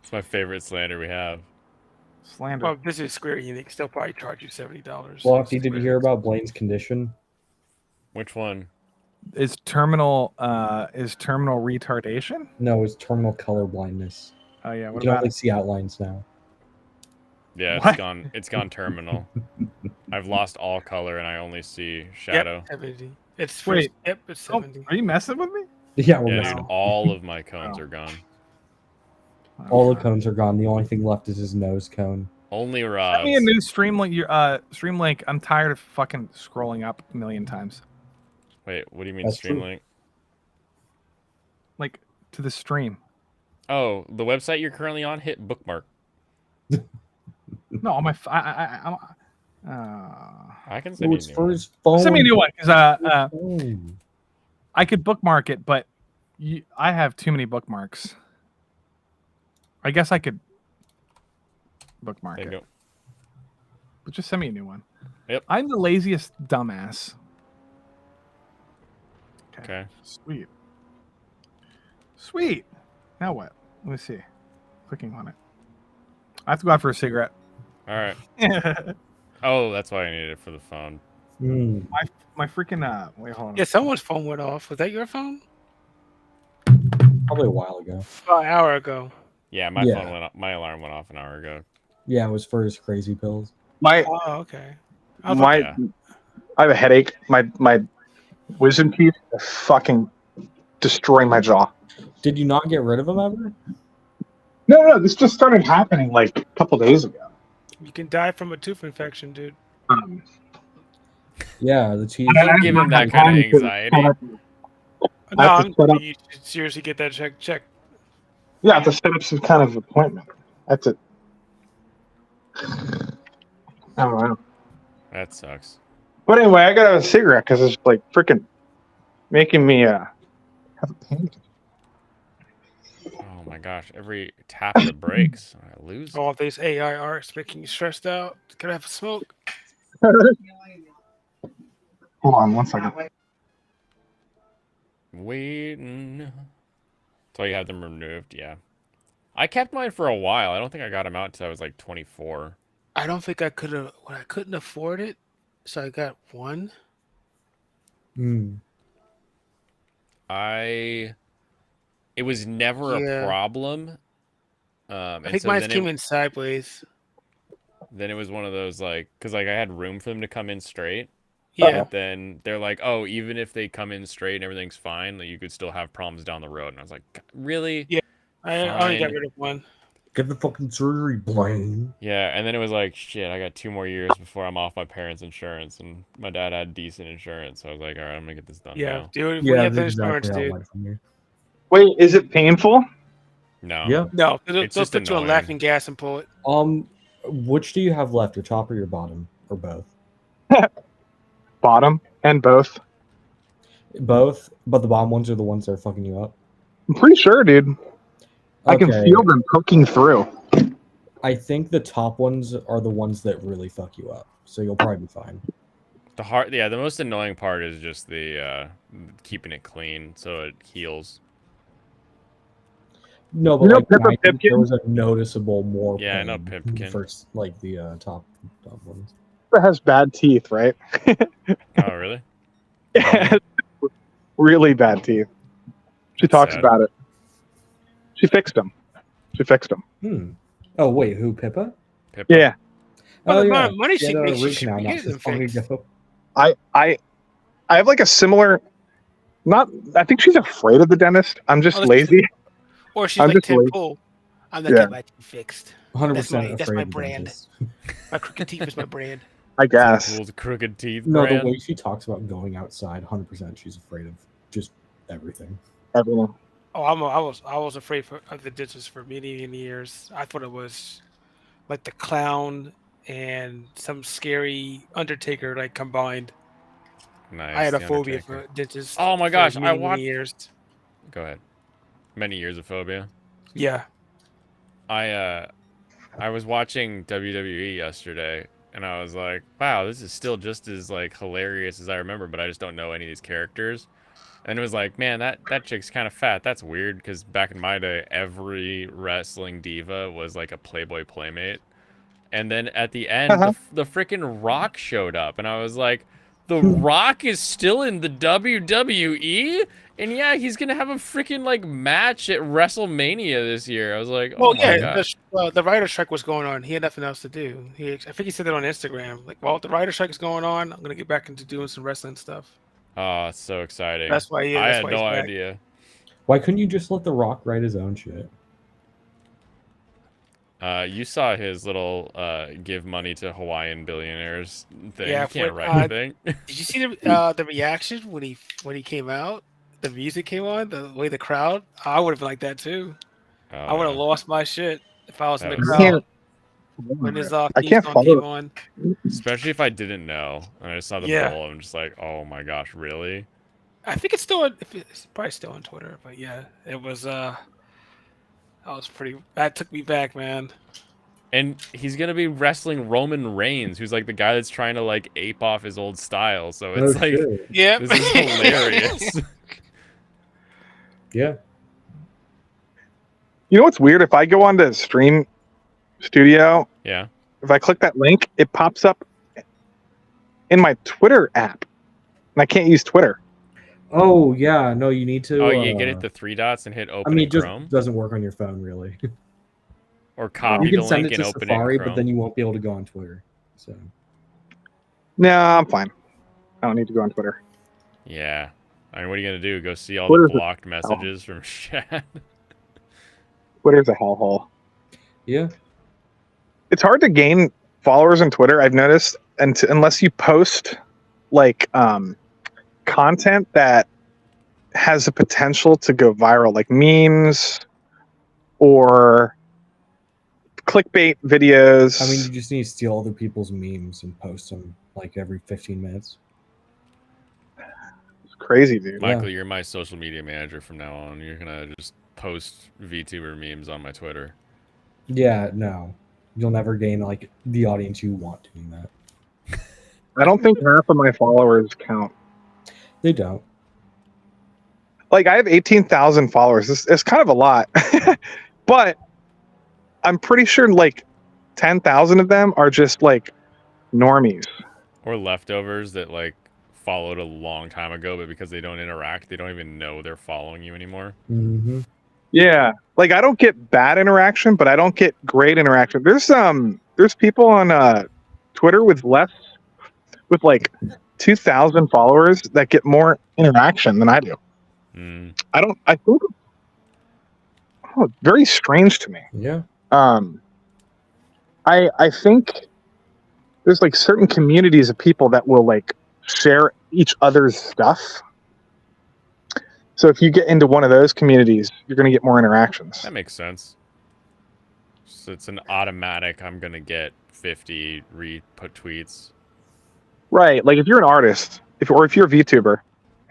It's my favorite slander we have.
Slander.
Well, this is Square Enix. They'll probably charge you $70.
Lofty, did you hear about Blaine's condition?
Which one?
Is terminal retardation?
No, it's terminal color blindness.
Oh yeah,
You
what
can
about
only
it?
see outlines now.
Yeah,
What?
it's gone terminal. I've lost all color and I only see
Yep,
shadow.
70. It's
Wait.
Yep, it's
Oh,
70.
are you messing with me?
Yeah, we're
Yeah,
missing.
dude, all of my cones
Oh.
are gone.
All the cones are gone. The only thing left is his nose cone.
Only
Send
rods.
me a new stream link. Stream link. I'm tired of fucking scrolling up a million times.
Wait, what do you mean
That's
stream
true.
link?
Like to the stream.
Oh, the website you're currently on, hit bookmark.
No, on my.
I can send
Oh,
you a
it's
new
for
one.
his phone.
Send me a new one because
Oh.
I could bookmark it, but I have too many bookmarks. I guess I could bookmark
There
it,
you go.
but just send me a new one.
Yep.
I'm the laziest dumbass.
Okay.
Sweet. Sweet. Now what? Let me see. Clicking on it. I have to go out for a cigarette.
All right. Oh, that's why I needed it for the phone.
Hmm.
My freaking wait, hold on.
Yeah, someone's phone went off. Was that your phone?
Probably a while ago.
About an hour ago.
Yeah, my
Yeah.
phone went off. My alarm went off an hour ago.
Yeah, it was for his crazy pills.
My
Oh, okay. I was
my
yeah.
I have a headache. My wisdom teeth are fucking destroying my jaw.
Did you not get rid of him ever?
No, this just started happening like a couple days ago.
You can die from a tooth infection, dude.
Yeah, the teeth.
Don't give him that kind of anxiety.
No,
have to set up-
you should seriously get that checked.
Yeah, I have to set up some kind of appointment. That's it. I don't know.
That sucks.
But anyway, I got a cigarette because it's like freaking making me have a panic.
Oh my gosh! Every tap of the brakes, I lose.
All these AI arts making you stressed out. Can I have a smoke?
Hold on one second.
Waiting. Until you have them removed, yeah. I kept mine for a while. I don't think I got them out until I was like 24.
I don't think I could have. Well, I couldn't afford it, so I got one.
Hmm.
It was never
Yeah.
a problem.
I
And
think
so
mine
then
came in sideways.
then it was one of those like, because like I had room for them to come in straight.
Yeah.
But then they're like, oh, even if they come in straight and everything's fine, like you could still have problems down the road. And I was like, really?
Yeah. I only got
Fine.
rid of one.
Get the fucking surgery, Blaine.
Yeah, and then it was like, shit, I got 2 more years before I'm off my parents' insurance, and my dad had decent insurance, so I was like, all right, I'm gonna get this done
Yeah,
now.
dude. We
Yeah,
have the
that's
insurance,
exactly how it
dude.
went from here.
Wait, is it painful?
No.
Yeah.
No, they'll
It's just
put you on
annoying.
laughing gas and pull it.
Which do you have left, your top or your bottom, or both?
Bottom and both.
Both, but the bottom ones are the ones that are fucking you up.
I'm pretty sure, dude. I can
Okay,
feel them poking through.
I think the top ones are the ones that really fuck you up, so you'll probably be fine.
The most annoying part is just the keeping it clean so it heals.
No, but
You know
like
Peppa
I think
Pipkin?
there was a noticeable more.
Yeah, I know
pain
Pipkin.
First, like the top ones.
It has bad teeth, right?
Oh, really?
Really bad teeth. She
That's
talks
sad.
about it. She fixed them.
Oh wait, who Pippa?
Pippa?
Yeah.
Well,
Oh
the
yeah,
amount of money
she
she
had a
makes,
root
she should
canal
be
not
getting
so long
fixed.
ago.
I have like a similar. Not. I think she's afraid of the dentist. I'm just
Oh, that's-
lazy.
Or she's
I'm
like
just
Tim
lazy.
Pool. I'm not
Yeah.
getting my teeth fixed.
100%
That's
afraid
my
of the
brand.
dentist.
My crooked teeth is my brand.
I guess.
Cool crooked teeth
No,
brand.
the way she talks about going outside, 100% she's afraid of just everything.
Everything.
Oh, I was afraid of the dentist for many years. I thought it was like the clown and some scary Undertaker like combined.
Nice.
I had a
The
phobia
Undertaker.
for dentists.
Oh my
for
gosh, I
many
watched-
years.
Go ahead. Many years of phobia.
Yeah.
I was watching WWE yesterday, and I was like, wow, this is still just as like hilarious as I remember, but I just don't know any of these characters. And it was like, man, that chick's kind of fat. That's weird because back in my day, every wrestling diva was like a Playboy Playmate. And then at the end, the freaking Rock showed up, and I was like, The Rock is still in the WWE, and yeah, he's gonna have a freaking like match at WrestleMania this year. I was like, oh my god.
The writer strike was going on. He had nothing else to do. I think he said that on Instagram. Like, well, the writer strike is going on. I'm gonna get back into doing some wrestling stuff.
Oh, it's so exciting.
That's why.
I had no idea.
Why couldn't you just let The Rock write his own shit?
You saw his little give money to Hawaiian billionaires thing.
Yeah,
you can't write anything.
Did you see the reaction when he came out? The music came on, the way the crowd. I would have been like that too.
Oh,
I would have lost my shit if I was in the
That was-
crowd when his
I
theme
can't
song
follow
came
it.
on.
Especially if I didn't know and I just saw the
Yeah.
poll. I'm just like, oh my gosh, really?
I think it's still it's probably still on Twitter, but yeah, it was. That was pretty. That took me back, man.
And he's gonna be wrestling Roman Reigns, who's like the guy that's trying to like ape off his old style. So it's like,
Yeah,
this is hilarious.
Yeah.
You know what's weird? If I go onto Stream Studio,
Yeah.
if I click that link, it pops up in my Twitter app, and I can't use Twitter.
Oh yeah, no, you need to.
Oh, you get it the three dots and hit
I
open
mean,
in
it just
Chrome,
doesn't work on your phone really.
or copy
You
the
can send
link
it
and
to
open
Safari,
it in Chrome.
but then you won't be able to go on Twitter. So
No, I'm fine. I don't need to go on Twitter.
Yeah. I mean, what are you gonna do? Go see all
Twitter's
the
a-
blocked messages from Shad?
Twitter's a hellhole.
yeah,
It's hard to gain followers on Twitter, I've noticed, unless you post like content that has the potential to go viral, like memes or clickbait videos.
I mean, you just need to steal other people's memes and post them like every 15 minutes.
it's crazy, dude.
Michael, you're my social media manager from now on. You're gonna just post VTuber memes on my Twitter.
Yeah, no, you'll never gain like the audience you want doing that.
I don't think half of my followers count.
They don't.
Like, I have 18,000 followers. It's kind of a lot, but I'm pretty sure like 10,000 of them are just like normies.
Or leftovers that like followed a long time ago, but because they don't interact, they don't even know they're following you anymore.
Mm-hmm.
Yeah, like I don't get bad interaction, but I don't get great interaction. There's people on Twitter with like 2,000 followers that get more interaction than I do.
Mm.
I think it's very strange to me.
Yeah.
I think there's like certain communities of people that will like share each other's stuff. So if you get into one of those communities, you're going to get more interactions.
That makes sense. So it's an automatic. I'm gonna get 50 re-put tweets.
Right. Like if you're an artist, if you're a VTuber,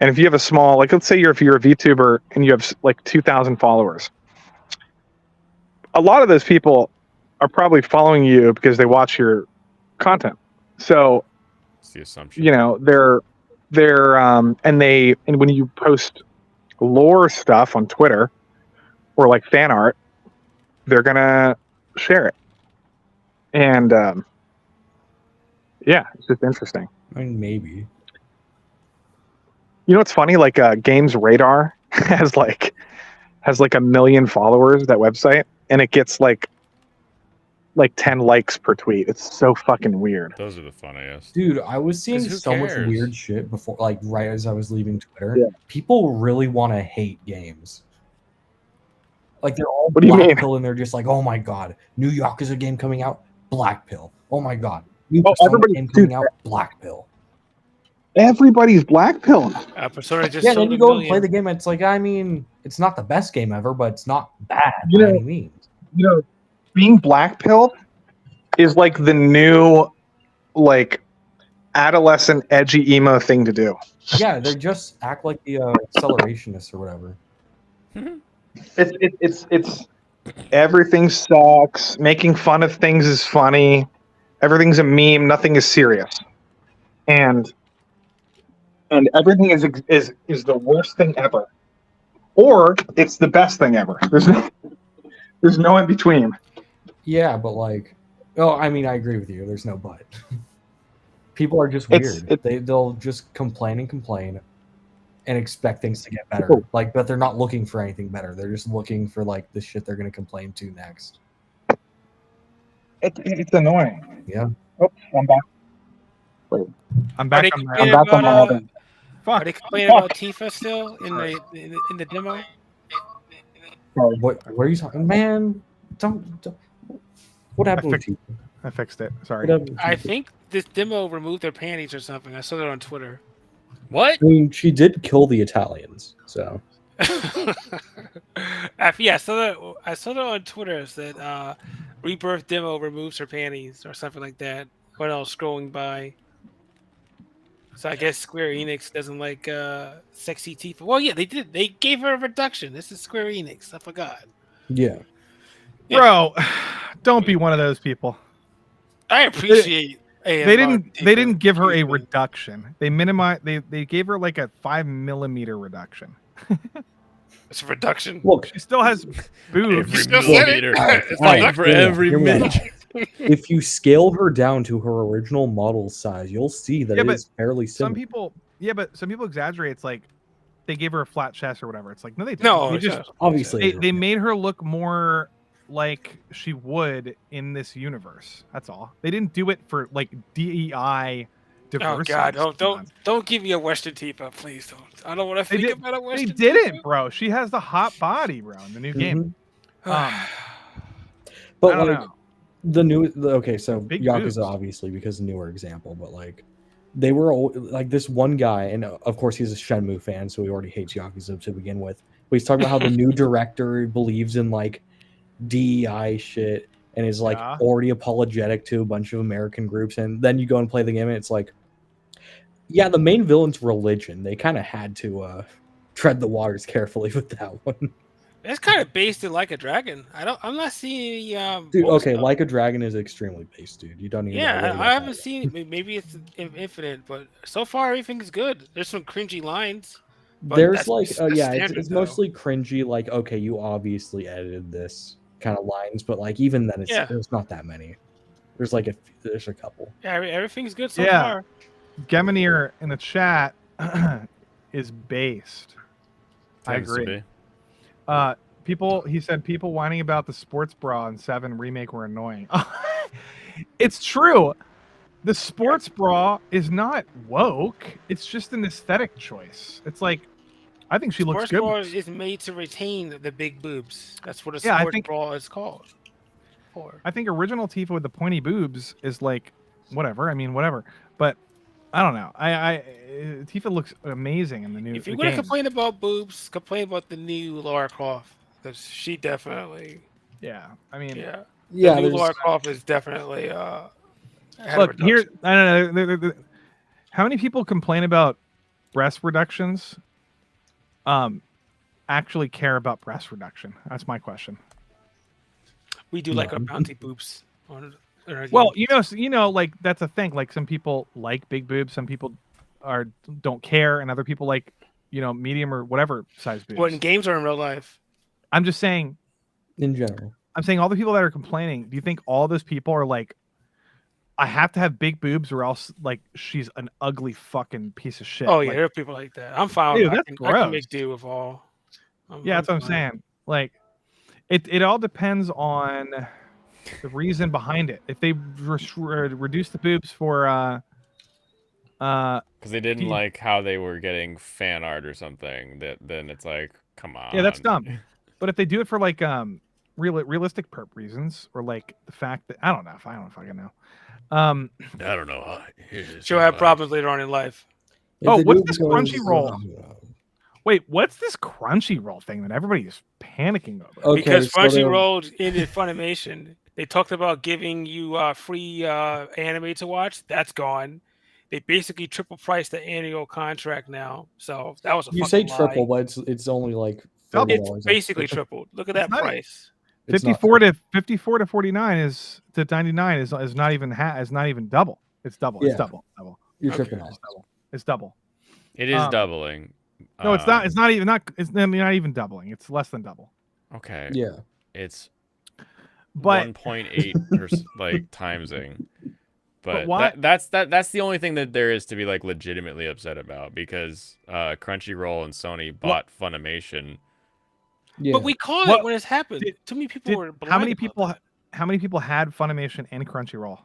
and if you have a small, like let's say if you're a VTuber and you have like 2,000 followers, a lot of those people are probably following you because they watch your content. So
It's the assumption.
you know they're and when you post lore stuff on Twitter or like fan art, they're gonna share it. And yeah, it's just interesting.
I mean, maybe.
You know what's funny? Like Games Radar has like 1 million followers, that website, and it gets like 10 likes per tweet. It's so fucking weird.
Those are the funniest.
Dude, I was seeing
'Cause who
so much
cares?
weird shit before, like right as I was leaving Twitter.
Yeah.
People really want to hate games. Like they're all
What do you
black
mean?
pill, and they're just like, "Oh my god, New York is a game coming out, black pill. Oh my god, new
Oh,
Persona
everybody-
game coming
dude,
out, black pill."
Everybody's black pill.
Persona just
Yeah,
sold
then you
a
go and
million.
play the game. And it's like, I mean, it's not the best game ever, but it's not bad
You
by
know-
any means.
You know, being black pill is like the new like adolescent edgy emo thing to do.
Yeah, they just act like the accelerationists or whatever.
It's everything sucks. Making fun of things is funny. Everything's a meme. Nothing is serious. And and everything is the worst thing ever, or it's the best thing ever. There's no in between.
Yeah, but like, oh, I mean, I agree with you. There's no but. People are just
It's
weird. They'll just complain and expect things to get better.
People-
Like, but they're not looking for anything better. They're just looking for like the shit they're gonna complain to next.
it's annoying.
Yeah.
Oh, I'm back. Wait,
I'm
Are
back
they
on my.
complaining
I'm back on my
about
other.
Are
Fuck.
they complaining about Tifa still in the demo?
What are you talking, man? Don't. What happened with you?
I fixed it. Sorry.
What happened with
I
you?
think this demo removed their panties or something. I saw that on Twitter.
What?
I mean, she did kill the Italians, so
Yeah, I saw that on Twitter. It said Rebirth demo removes her panties or something like that when I was scrolling by. So I guess Square Enix doesn't like sexy Tifa. Well, yeah, they did. They gave her a reduction. This is Square Enix. I forgot.
yeah.
Bro, don't be one of those people.
I appreciate.
They didn't give her a reduction. They minimized. They gave her like a 5 millimeter reduction.
It's a reduction.
Look,
She still has boobs.
Every
still said it.
millimeter.
It's
Fighting
like-
for
hear me out,
every
hear me out.
midget.
If you scale her down to her original model size, you'll see that
Yeah,
it
but
is fairly
Some
similar.
people exaggerate. It's like they gave her a flat chest or whatever. It's like no, they didn't.
No,
they
it's
just
not.
Obviously,
they made her look more like she would in this universe. That's all. They didn't do it for like DEI diversity.
Oh God!
stunts.
Don't give me a Western Tifa, please don't. I don't want to
They
think
did-
about a
They
Western.
didn't, bro. She has the hot body, bro, in the new game.
Tifa.
but
I don't
like
know.
okay, so
Big
Yakuza
boobs.
obviously because newer example, but like they were like this one guy, and of course he's a Shenmue fan, so he already hates Yakuza to begin with. But he's talking about how the new director believes in like DEI shit and is like
Yeah.
already apologetic to a bunch of American groups, and then you go and play the game, and it's like, yeah, the main villain's religion. They kind of had to tread the waters carefully with that one.
It's kind of based in Like a Dragon. I'm not seeing any.
Dude,
bonus
okay,
stuff.
Like a Dragon is extremely based, dude. You don't even. gotta
Yeah,
worry
I
about
haven't
that.
seen it. Maybe it's infinite, but so far everything's good. There's some cringy lines. But
There's
that's-
like,
that's
yeah,
standard,
it's
though.
mostly cringy. Like, okay, you obviously edited this kind of lines, but like even then,
Yeah.
there's not that many. There's like there's a couple.
Yeah, everything's good so
Yeah.
far.
Geminir in the chat is based. I
Tends to
agree.
be.
He said people whining about the sports bra in 7 remake were annoying. It's true. The sports bra is not woke. It's just an aesthetic choice. It's like, I think she looks
Sports
good.
bra is made to retain the big boobs. That's what a
Yeah, I
sports
think-
bra is called. For.
I think original Tifa with the pointy boobs is like, whatever. I mean, whatever. But I don't know. Tifa looks amazing in the new.
If you're
the
going to
game.
complain about boobs, complain about the new Lara Croft. Because she definitely,
Yeah, I mean,
yeah.
Yeah,
The new
there's
Lara Croft is definitely. had a
look here.
reduction.
I don't know. How many people complain about breast reductions? Actually care about breast reduction? That's my question.
We do like our
No.
bounty boobs. On our
Well,
games.
you know, like that's a thing. Like some people like big boobs, some people don't care, and other people like, medium or whatever size boobs.
What in games or in real life?
I'm just saying.
in general.
I'm saying all the people that are complaining. Do you think all those people are like, I have to have big boobs or else like she's an ugly fucking piece of shit?
Oh yeah,
Like,
there are people like that. I'm fine.
Dude,
I
that's
can
gross.
make do with all.
yeah, that's what I'm
fine.
saying. Like, it all depends on the reason behind it. If they reduce the boobs for
Because they didn't
you-
like how they were getting fan art or something. Then it's like, come on.
Yeah, that's dumb. But if they do it for like realistic reasons or like the fact that I don't know fucking know.
I don't know.
She'll have problems later on in life.
If
Oh,
they
what's
do
this
because-
Crunchyroll? Wait, what's this Crunchyroll thing that everybody's panicking over?
Okay,
Because
so
Crunchyroll ended Funimation. They talked about giving you free anime to watch. That's gone. They basically triple priced the annual contract now. So that was a
you say
fucking
triple,
lie.
but it's only like
Double.
$30.
It's basically tripled. Look at that
It's not-
price.
It's not
54 to 49 is to 99 is not even is not even double. It's double. It's
Yeah.
double.
You're
Okay.
tripping off.
It's double.
It is doubling.
No, it's not. It's not even doubling. It's less than double.
Okay.
Yeah.
It's
But
1.8 like timesing. But
why?
that's the only thing that there is to be like legitimately upset about, because Crunchyroll and Sony bought Funimation.
Yeah.
But we caught it when it's happened. Too many people were blind.
How many people had Funimation and Crunchyroll?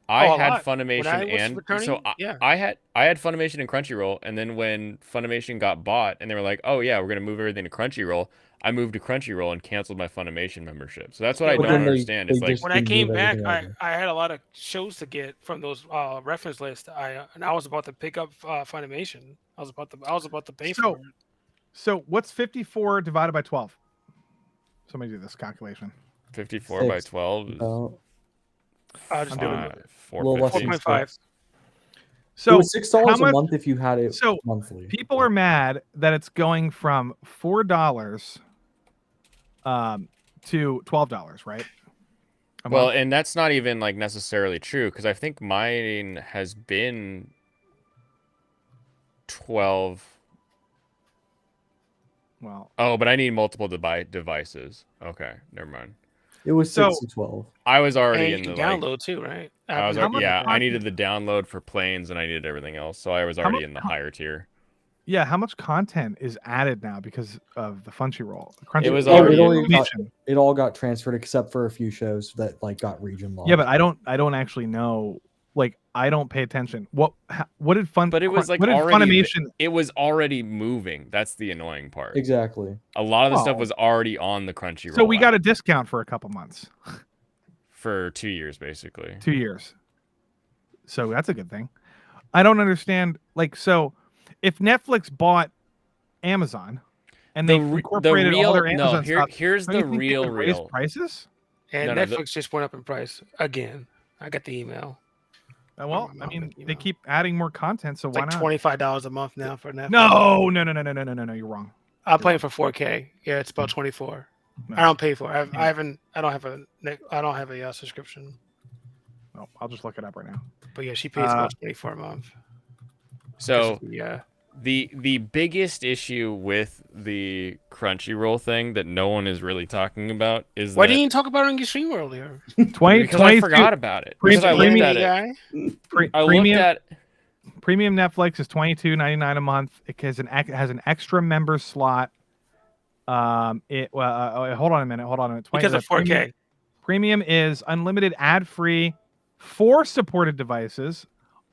I
a
had
lot.
Funimation
When I was
and
returning,
so
yeah.
I had Funimation and Crunchyroll, and then when Funimation got bought and they were like, "Oh yeah, we're gonna move everything to Crunchyroll," I moved to Crunchyroll and canceled my Funimation membership. So that's what I
But
don't
then
understand. It's like
when I came back, I had a lot of shows to get from those reference lists. I was about to pick up Funimation. I was about to pay for it.
So what's 54 divided by 12? Somebody do this calculation.
54 by 12 is
I'll just do it.
4.5.
So
it was $6 a month if you had it
so
monthly.
People are mad that it's going from $4 to $12, right?
Well, and that's not even like necessarily true, because I think mine has been 12.
Well,
oh, but I need multiple devices. Okay, never mind.
It was 6 to 12.
I was already
And
in
you
the
can download too, right?
I was
How much
I
content-
needed the download for planes and I needed everything else, so I was
How
already
much
in the higher tier.
Yeah, how much content is added now because of the Crunchyroll?
It was
it all got transferred except for a few shows that like got region locked.
Yeah, but I don't actually know. Like, I don't pay attention. What did
But it was like
what did
already
Funimation?
it was already moving. That's the annoying part.
Exactly.
A lot of the stuff
Oh.
was already on the Crunchyroll.
So we got
app
a discount for a couple months.
for 2 years basically.
2 years. So that's a good thing. I don't understand. Like, so if Netflix bought Amazon and they incorporated all their Amazon stuff,
here's
don't you
the
think they would raise
real
prices.
And
No,
Netflix just went up in price again. I got the email.
Well, I mean, they keep adding more content, so
It's
why
like
not?
$25 a month now for Netflix.
No, you're wrong.
I'm paying for 4K. Yeah, it's about 24.
No.
I don't pay for it. I don't have a subscription.
No, I'll just look it up right now.
But yeah, she pays about 24 a month.
So
yeah.
The biggest issue with the Crunchyroll thing that no one is really talking about is
Why
that
didn't you talk about it on your stream earlier?
because I forgot about it. Because I looked at it. I looked at
Premium Netflix is $22.99 a month. It has an extra member slot. Hold on a minute.
Because of 4K.
Premium is unlimited ad-free, 4 supported devices,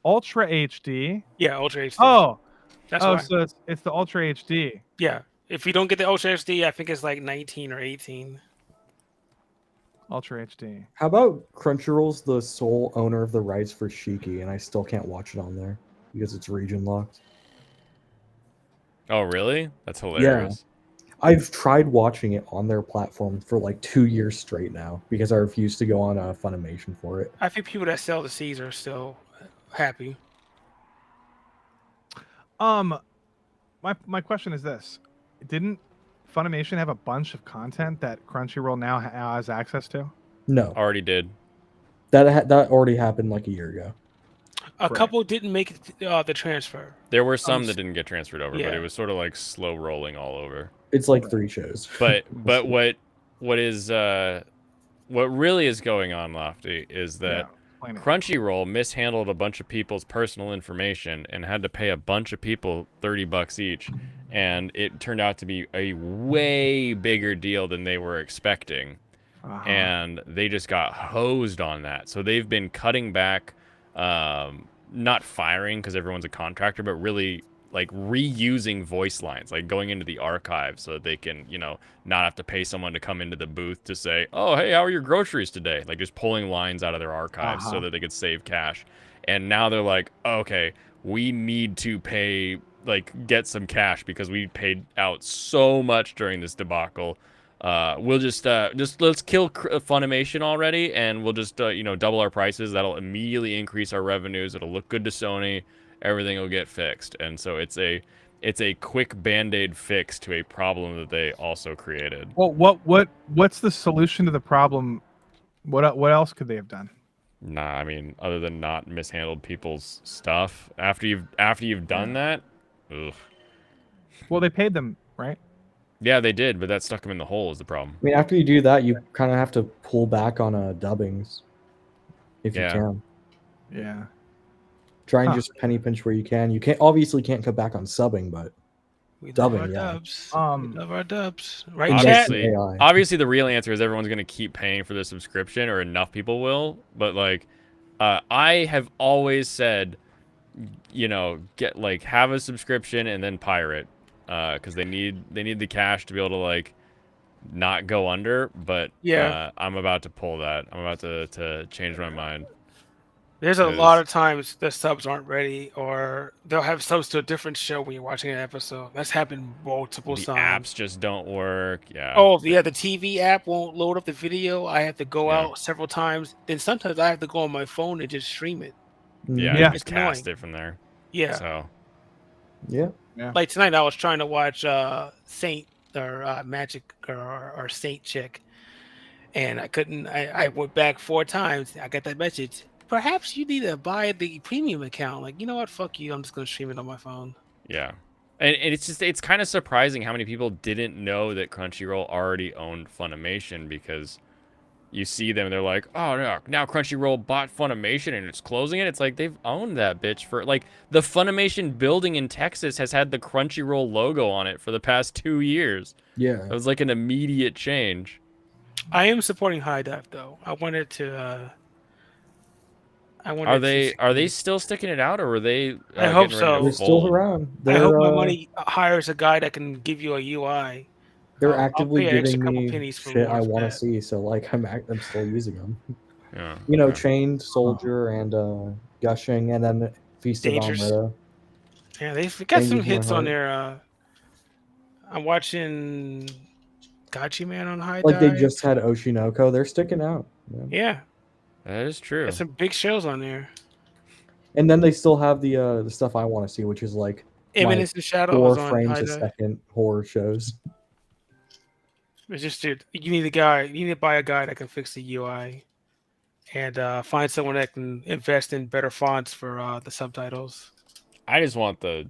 Ultra HD.
Yeah, Ultra HD.
Oh,
that's why.
So it's the Ultra HD.
Yeah, if you don't get the Ultra HD, I think it's like 19 or 18.
Ultra HD.
How about Crunchyroll's the sole owner of the rights for Shiki, and I still can't watch it on there because it's region locked.
Oh, really? That's hilarious.
Yeah. I've tried watching it on their platform for like 2 years straight now because I refuse to go on Funimation for it.
I think people that sell the C's are still happy.
My question is this: didn't Funimation have a bunch of content that Crunchyroll now has access to?
No,
already did.
That already happened like a year ago.
A couple didn't make the transfer.
There were some that didn't get transferred over, but
yeah.
it was sort of like slow rolling all over.
It's like 3 shows.
But what really is going on, Lofty, is that Crunchyroll mishandled a bunch of people's personal information and had to pay a bunch of people $30 each, and it turned out to be a way bigger deal than they were expecting. And they just got hosed on that. So they've been cutting back, not firing because everyone's a contractor, but really like reusing voice lines, like going into the archive so that they can, not have to pay someone to come into the booth to say, oh, hey, how are your groceries today? Like just pulling lines out of their archives so that they could save cash. And now they're like, okay, we need to get some cash because we paid out so much during this debacle. We'll just let's kill Funimation already, and we'll just double our prices. That'll immediately increase our revenues. It'll look good to Sony. Everything will get fixed. And so it's a quick band-aid fix to a problem that they also created.
Well, what's the solution to the problem? What else could they have done?
Nah, I mean, other than not mishandled people's stuff. After you've done that, Ugh.
Well, they paid them, right?
Yeah, they did, but that stuck them in the hole is the problem.
I mean, after you do that, you kind of have to pull back on dubbings if you
Yeah.
can.
Yeah.
Try and
Huh.
just penny pinch where you can. You can't obviously can't cut back on subbing, but
We love
dubbing,
our
yeah.
dubs. We love our dubs. Right,
Invest
chat?
in AI.
Obviously, the real answer is everyone's gonna keep paying for the subscription, or enough people will. But like, I have always said, you know, have a subscription and then pirate, because they need the cash to be able to like not go under. But
Yeah.
I'm about to pull that. I'm about to change my mind.
There's a
'Cause
lot of times the subs aren't ready, or they'll have subs to a different show when you're watching an episode. That's happened multiple
the
times.
apps just don't work. Yeah.
Oh, yeah, the TV app won't load up the video. I have to go
Yeah.
out several times. Then sometimes I have to go on my phone and just stream it.
Yeah,
Yeah.
you just
It's annoying.
cast it from there.
Yeah.
So
Yeah.
Like tonight, I was trying to watch Saint or Magic or Saint Chick, and I couldn't. I went back 4 times. I got that message. Perhaps you need to buy the premium account. Like, you know what? Fuck you. I'm just gonna stream it on my phone.
yeah. And it's kind of surprising how many people didn't know that Crunchyroll already owned Funimation, because you see them and they're like, oh no, now Crunchyroll bought Funimation and it's closing it. It's like they've owned that bitch for like the Funimation building in Texas has had the Crunchyroll logo on it for the past 2 years.
Yeah.
It was like an immediate change.
I am supporting High Dive though. I wanted to.
Are they still sticking it out, or were they?
I hope
getting ready to
so.
They're still
fold?
around.
I hope my
They're,
money hires a guy that can give you a UI.
They're
I'll
actively
pay an extra
giving
couple
me
pennies for
shit
more
I
for
want to
that.
see. So like, I'm still using them.
Yeah.
You know,
okay.
Chained Soldier and Gushing, and then Feast
Dangerous.
of Almera.
Yeah, they've got some
Dangerous in My
hits on
Heart.
there. I'm watching Gachi Man on High
Like they
Dive.
just had Oshinoko. They're sticking out. Yeah.
Yeah,
That is true.
there's some big shows on there.
And then they still have the stuff I want to see, which is like
Eminence and Shadow
4
was on
frames
High
a
Dive.
second horror shows.
It's just, dude, you need a guy. You need to buy a guy that can fix the UI, and find someone that can invest in better fonts for the subtitles.
I just want the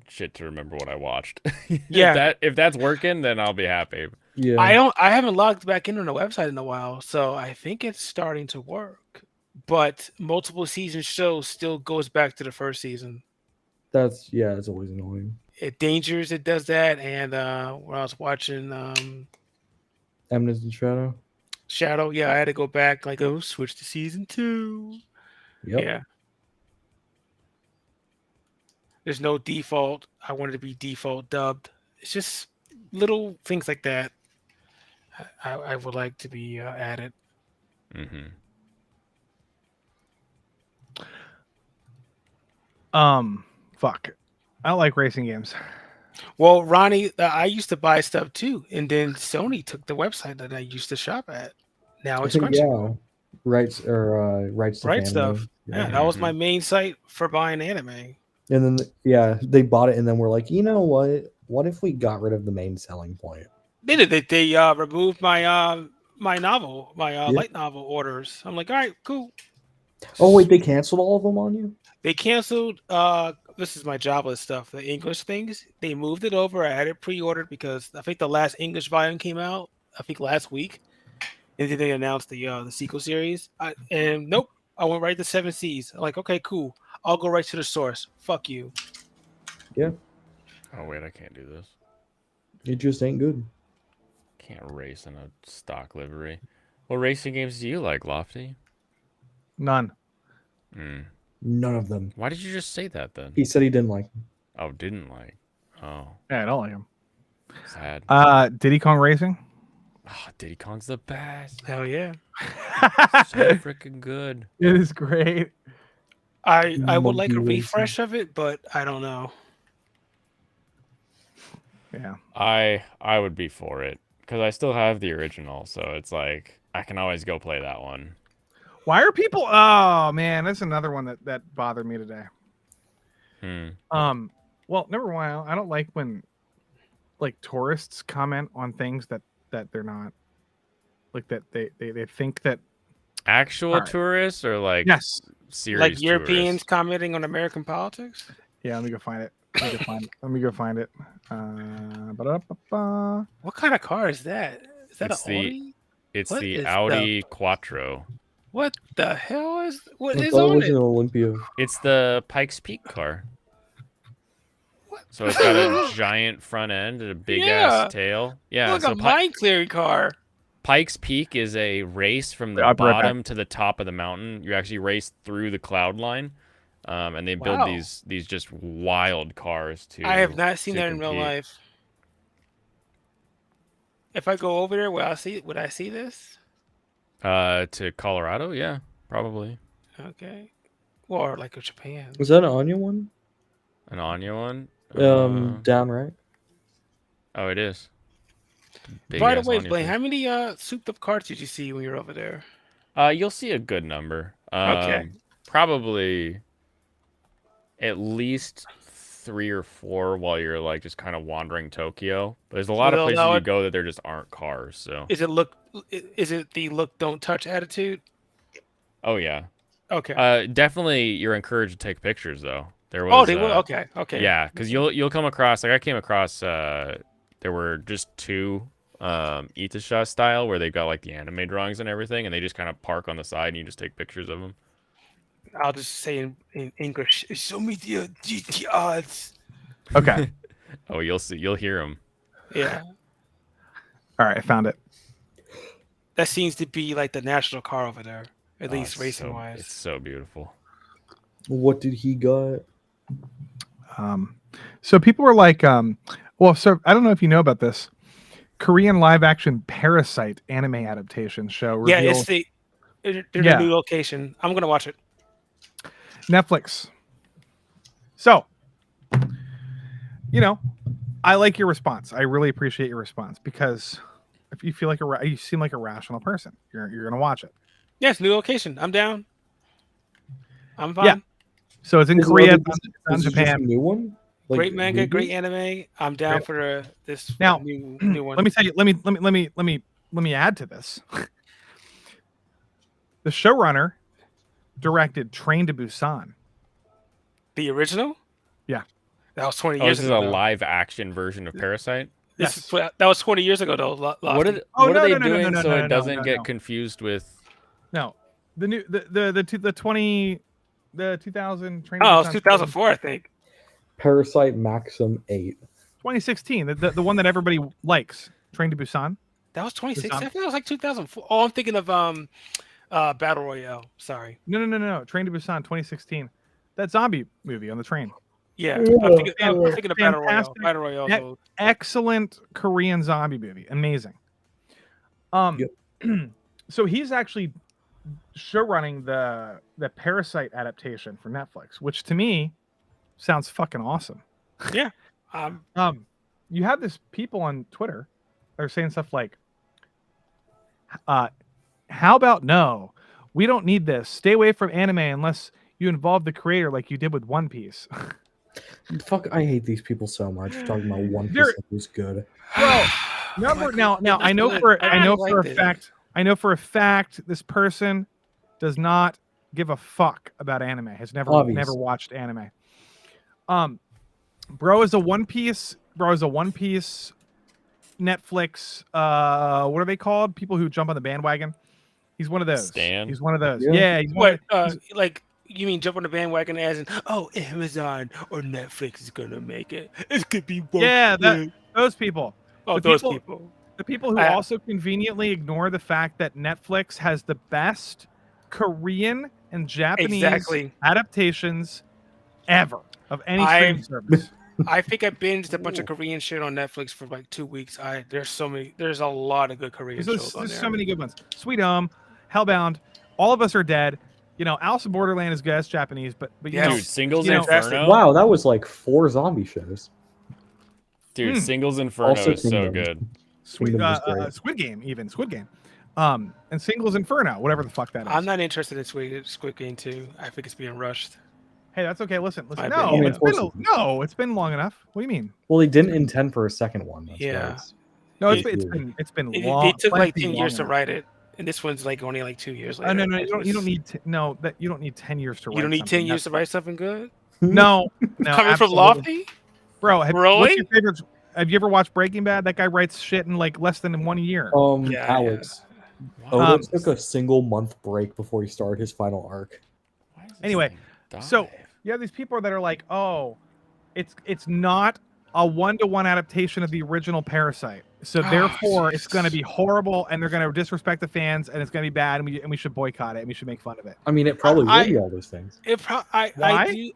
shit to remember what I watched.
Yeah.
if that's working, then I'll be happy.
Yeah.
I haven't logged back into the website in a while, so I think it's starting to work. But multiple season shows still goes back to the first season.
It's always annoying.
It Dangers, it does that, and when I was watching
Eminence and Shadow.
Shadow, yeah, I had to go back, like, switch to season 2.
Yep.
Yeah. There's no default. I wanted to be default dubbed. It's just little things like that I would like to be added.
Mm-hmm.
Fuck. I don't like racing games.
Well, Ronnie, I used to buy stuff too, and then Sony took the website that I used to shop at. Now it's Crunchyroll.
Rights to
Right
Family.
Stuff. Yeah, that was my main site for buying anime.
And then they bought it, and then we're like, you know what? What if we got rid of the main selling point?
They did. They removed my my novel, my light novel orders. I'm like, all right, cool.
Oh wait, they canceled all of them on you?
They canceled. This is my jobless stuff. The English things. They moved it over. I had it pre-ordered because I think the last English volume came out. I think last week, and then they announced the sequel series. And nope, I went right to 7 Seas. I'm like, okay, cool. I'll go right to the source. Fuck you.
Yeah.
Oh wait, I can't do this.
It just ain't good.
Can't race in a stock livery. What racing games do you like, Lofty?
None.
None of them.
Why did you just say that then?
He said he didn't like them.
Oh, didn't like. Oh,
Yeah, I don't like them.
sad.
Diddy Kong Racing.
Oh, Diddy Kong's the best.
Hell yeah.
So freaking good.
It is great.
I would like a
Monkey
refresh of it, but I don't know.
Yeah.
I would be for it because I still have the original, so it's like I can always go play that one.
Why are people? Oh man, that's another one that bothered me today. Well, number one, I don't like when like tourists comment on things that they're not like that they think that
Actual tourists or like
yes,
series
Like Europeans
tourists?
commenting on American politics?
yeah. Let me go find it. Let me go find it. Ba-da-ba-ba.
What kind of car is that? Is that
It's
an
the
Audi?
it's
What
the
is
Audi Quattro.
What the hell is what
I
is
thought it
on
was
it?
an Olympia.
It's the Pikes Peak car.
What?
So it's got a giant front end and a big
Yeah.
ass tail. Yeah,
Like
so
a mine clearing car.
Pikes Peak is a race from the
I'll be right back.
bottom to the top of the mountain. You actually race through the cloud line, and they build
Wow.
these just wild cars to.
I have not seen
to
that in real
compete.
life. If I go over there, would I see this?
To Colorado, yeah, probably
Okay. Or like a Japan.
Was that an Anya one?
an Anya one.
Down right.
Oh, it is. Big
By the
ass
way,
Anya
Blaine,
face.
how many souped up cards did you see when you were over there?
You'll see a good number.
Okay.
Probably at least 3 or 4 while you're like just kind of wandering Tokyo. But there's a lot of
Well,
places
now
you
it-
go that there just aren't cars. So.
Is it the look don't touch attitude?
Oh yeah.
Okay.
Definitely you're encouraged to take pictures though. There was.
Oh, they will. Okay. Okay.
Yeah, because you'll come across like I came across. There were just 2 Itasha style where they've got like the anime drawings and everything, and they just kind of park on the side and you just take pictures of them.
I'll just say in English. Show me the GTRs.
Okay.
Oh, you'll hear them.
Yeah.
All right, I found it.
That seems to be like the national car over there, at least
It's
racing
so,
wise.
It's so beautiful.
What did he got?
So people were like, well, so I don't know if you know about this. Korean live action Parasite anime adaptation show.
Yeah,
reveals
they're
Yeah.
the new location. I'm gonna watch it.
Netflix. So, I like your response. I really appreciate your response because if you feel like you seem like a rational person, you're gonna watch it.
Yes, new location. I'm down. I'm fine.
Yeah. So it's in
Is it
Korea,
like-
it's
Is
in
it just
Japan.
a new one? Like,
Great manga,
movie?
great anime. I'm down
Great.
for this
Now,
new one.
Let me tell you. Let me add to this. The showrunner directed Train to Busan.
The original?
Yeah.
That was 20
Oh,
years
this is
ago.
a
though.
live action version of Parasite.
That was 20 years ago though.
What
Lofty.
are
Oh,
what
no,
are they
no, no, no,
doing
no,
so
no,
it
no,
doesn't
no,
get
no.
confused with?
No, the new the 2000 Train to
Oh, it was
Busan
2004, I think.
Parasite Maxim 8.
2016, the one that everybody likes, Train to Busan.
That was 2016.
Busan.
I think it was like 2004. Oh, I'm thinking of Battle Royale. Sorry.
No. Train to Busan 2016. That zombie movie on the train.
Yeah,
Yeah,
I'm thinking of Battle Royale.
fantastic.
Battle Royale.
Yeah.
So
Excellent Korean zombie movie. Amazing. So he's actually showrunning the Parasite adaptation for Netflix, which to me sounds fucking awesome. You have this people on Twitter that are saying stuff like, how about no? We don't need this. Stay away from anime unless you involve the creator like you did with One Piece.
Fuck, I hate these people so much. Talking about One Piece
They're-
that was good.
Well, now I know for a fact this person does not give a fuck about anime. Has never
Obvious.
watched anime. Bro is a One Piece Netflix what are they called? People who jump on the bandwagon. He's one of those.
Stan?
He's one of those.
Yeah.
Yeah, he's one
what?
of,
Like you mean jump on the bandwagon as in Amazon or Netflix is gonna make it? It could be both.
Yeah, those people.
Oh,
the
those
people-
people.
The people who
I-
also conveniently ignore the fact that Netflix has the best Korean and Japanese
Exactly.
adaptations ever of any
I-
streaming service.
I think I binged a bunch of Korean shit on Netflix for like 2 weeks. There's a lot of good Korean shows on
There's
there.
so many good ones. Sweet Home, Hellbound, All of Us Are Dead. Alice in Borderland is good. That's Japanese, but
Yeah.
Dude, Singles
you know,
Inferno.
Wow, that was like 4 zombie shows.
Dude, Singles Inferno
Also
is so
Kingdom.
good.
Squid
Kingdom was great.
Squid Game. And Singles Inferno, whatever the fuck that is.
I'm not interested in Squid Game 2. I think it's being rushed.
Hey, that's okay. Listen.
My
No,
opinion.
it's been long enough. What do you mean?
Well, they didn't intend for a second one. That's
Yeah.
why it's-
No,
It-
it's been
It,
long.
it took like
plenty
10 years to
long
write it, and this one's like only like 2 years later.
enough. No, you
It's-
don't need you don't need 10 years to write.
You don't need 10
something.
years to write something good.
No, no.
Coming from
absolutely.
Lofty?
Bro, what's
Really?
your favorite? Have you ever watched Breaking Bad? That guy writes shit in like less than 1 year.
Yeah,
Alex.
Wow.
Oda took a single month break before he started his final arc.
Why does this
Anyway,
thing die?
so you have these people that are like, oh, it's not a 1-to-1 adaptation of the original Parasite, so therefore it's going to be horrible, and they're going to disrespect the fans, and it's going to be bad, and we should boycott it, and we should make fun of it.
I mean, it probably will be all those things.
Why?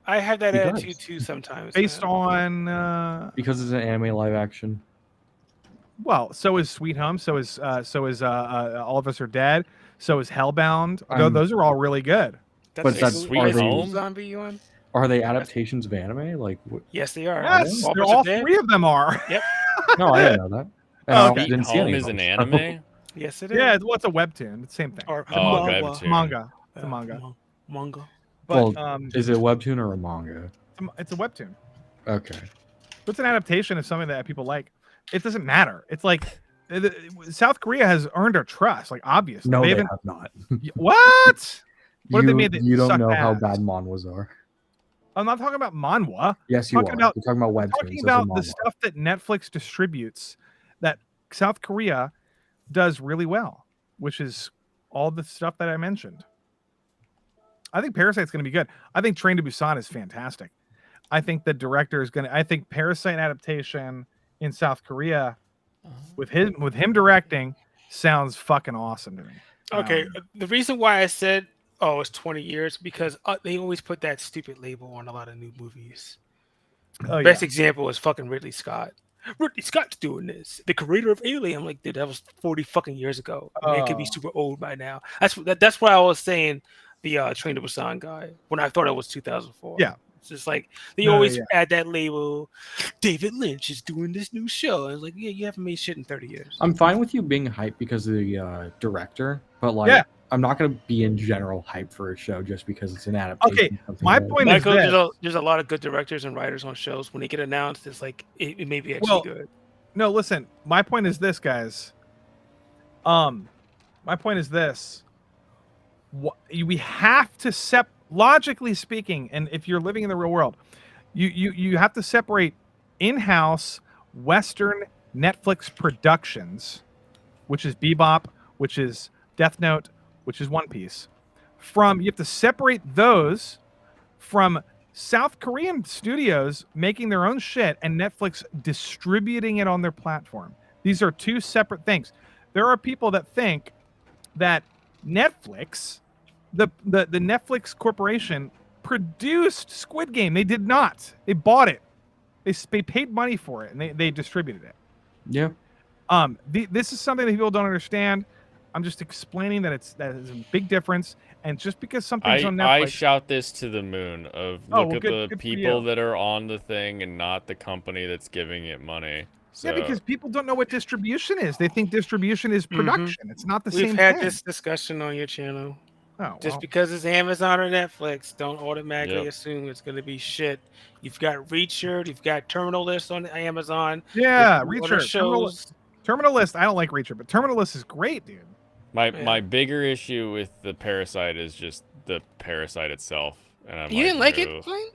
I have that
Because.
attitude too sometimes.
Based
man.
on
Because it's an anime live action.
well, so is Sweet Home, so is All of Us Are Dead, so is Hellbound. Those are all really good.
But that's
Sweet
are they,
Home?
Zombie you on?
are they adaptations of anime? Like,
Yes, they are.
Yes,
All
they're
of Us Are
all
Dead?
3 of them are.
Yep.
no, I didn't know that. And
Oh,
I
okay.
didn't see
Home
any
is
of
an
them, so-
anime.
Yes, it is.
Yeah, well, it's a webtoon. It's the same thing.
Or
It's a
Oh,
manga.
webtoon.
It's a manga. It's a manga.
Manga.
But
Well, is it a webtoon or a manga?
it's a webtoon.
Okay.
It's an adaptation of something that people like. It doesn't matter. It's like South Korea has earned our trust. Like, obviously,
No, they
haven't-
have not.
What? What have they made that
You don't
suck
know how
ass?
bad manhwas are.
I'm not talking about manhwa.
Yes, you are.
Talking about-
You're talking about webtoons.
Talking
Those
about
are
the
manhwa.
stuff that Netflix distributes that South Korea does really well, which is all the stuff that I mentioned. I think Parasite's going to be good. I think Train to Busan is fantastic. I think the director is going to. I think Parasite adaptation in South Korea with him directing sounds fucking awesome to me.
Okay, the reason why I said, oh, it's 20 years, because they always put that stupid label on a lot of new movies.
Oh,
Best
yeah.
example is fucking Ridley Scott. Ridley Scott's doing this. The creator of Alien. I'm like, dude, that was 40 fucking years ago. Man could be super old by now. That's why I was saying the Train to Busan guy when I thought it was 2004.
Yeah.
It's just like they always add that label. David Lynch is doing this new show. I was like, yeah, you haven't made shit in 30 years.
I'm fine with you being hyped because of the director, but like, I'm not going to be in general hype for a show just because it's an adaptation.
Okay,
of something
my
that-
point is
Michael,
this.
there's a lot of good directors and writers on shows. When they get announced, it's like it may be actually good.
No, listen. My point is this, guys. My point is this. We have to logically speaking, and if you're living in the real world, you have to separate in-house Western Netflix productions, which is Bebop, which is Death Note, which is One Piece. You have to separate those from South Korean studios making their own shit and Netflix distributing it on their platform. These are two separate things. There are people that think that Netflix, the Netflix corporation, produced Squid Game. They did not. They bought it. They paid money for it and they distributed it.
Yeah.
This is something that people don't understand. I'm just explaining that that is a big difference. And just because something's on Netflix,
I shout this to the moon of look at
good
the
for
people
you.
that are on the thing and not the company that's giving it money. So,
yeah, because people don't know what distribution is. They think distribution is production. It's not the same
We've had
thing.
this discussion on your channel.
Oh,
Just
well.
because it's Amazon or Netflix, don't automatically
Yep.
assume it's going to be shit. You've got Reacher, you've got Terminal List on Amazon.
Yeah,
there's other
Reacher.
shows.
Terminal List. I don't like Reacher, but Terminal List is great, dude.
my bigger issue with the Parasite is just the Parasite itself. And I'm
You didn't like
"Ugh."
it, Blaine?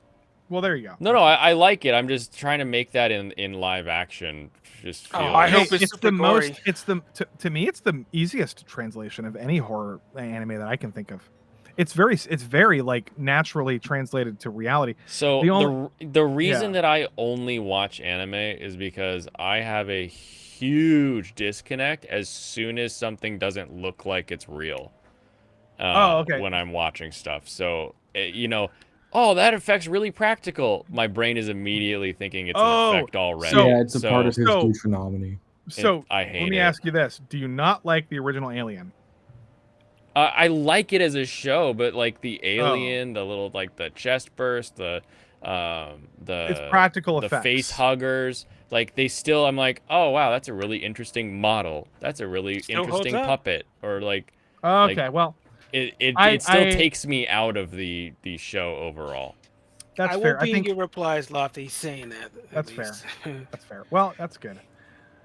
Well, there you go.
No, I like it. I'm just trying to make that in live action. Just feel
I
like-
hope it's super
the
gory.
most. It's to me, it's the easiest translation of any horror anime that I can think of. It's very like naturally translated to reality.
So the reason that I only watch anime is because I have a huge disconnect as soon as something doesn't look like it's real.
Okay.
When I'm watching stuff, so oh, that effect's really practical. My brain is immediately thinking it's an effect already.
Yeah, it's a part of his
so-
Deuteronomy.
So
I hate
let me
it.
ask you this: do you not like the original Alien?
I like it as a show, but like the alien, the little like the chest burst, the
It's practical
the
effects.
face huggers, like they still. I'm like, oh wow, that's a really interesting model. That's a really
Still holds
interesting
up.
puppet. Or like,
Okay,
like,
well,
it still takes me out of the show overall.
that's
I
fair.
won't
I
be
think
in your replies, Lofty, saying that. at
That's fair.
least.
that's fair. Well, that's good.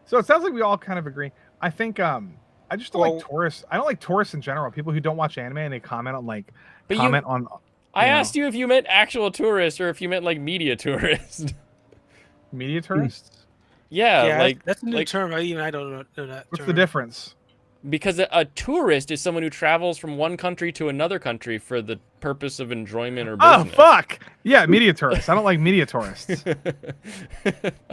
So it sounds like we all kind of agree. I think I just don't like tourists. I don't like tourists in general. People who don't watch anime and they comment on
But
on.
I asked you if you meant actual tourist or if you meant like media tourist.
Media tourists?
Yeah,
Yeah,
like
that's a new
like
term. I don't know that
What's
term.
the difference?
because a tourist is someone who travels from one country to another country for the purpose of enjoyment or
Oh,
business.
fuck! Yeah, media tourists. I don't like media tourists.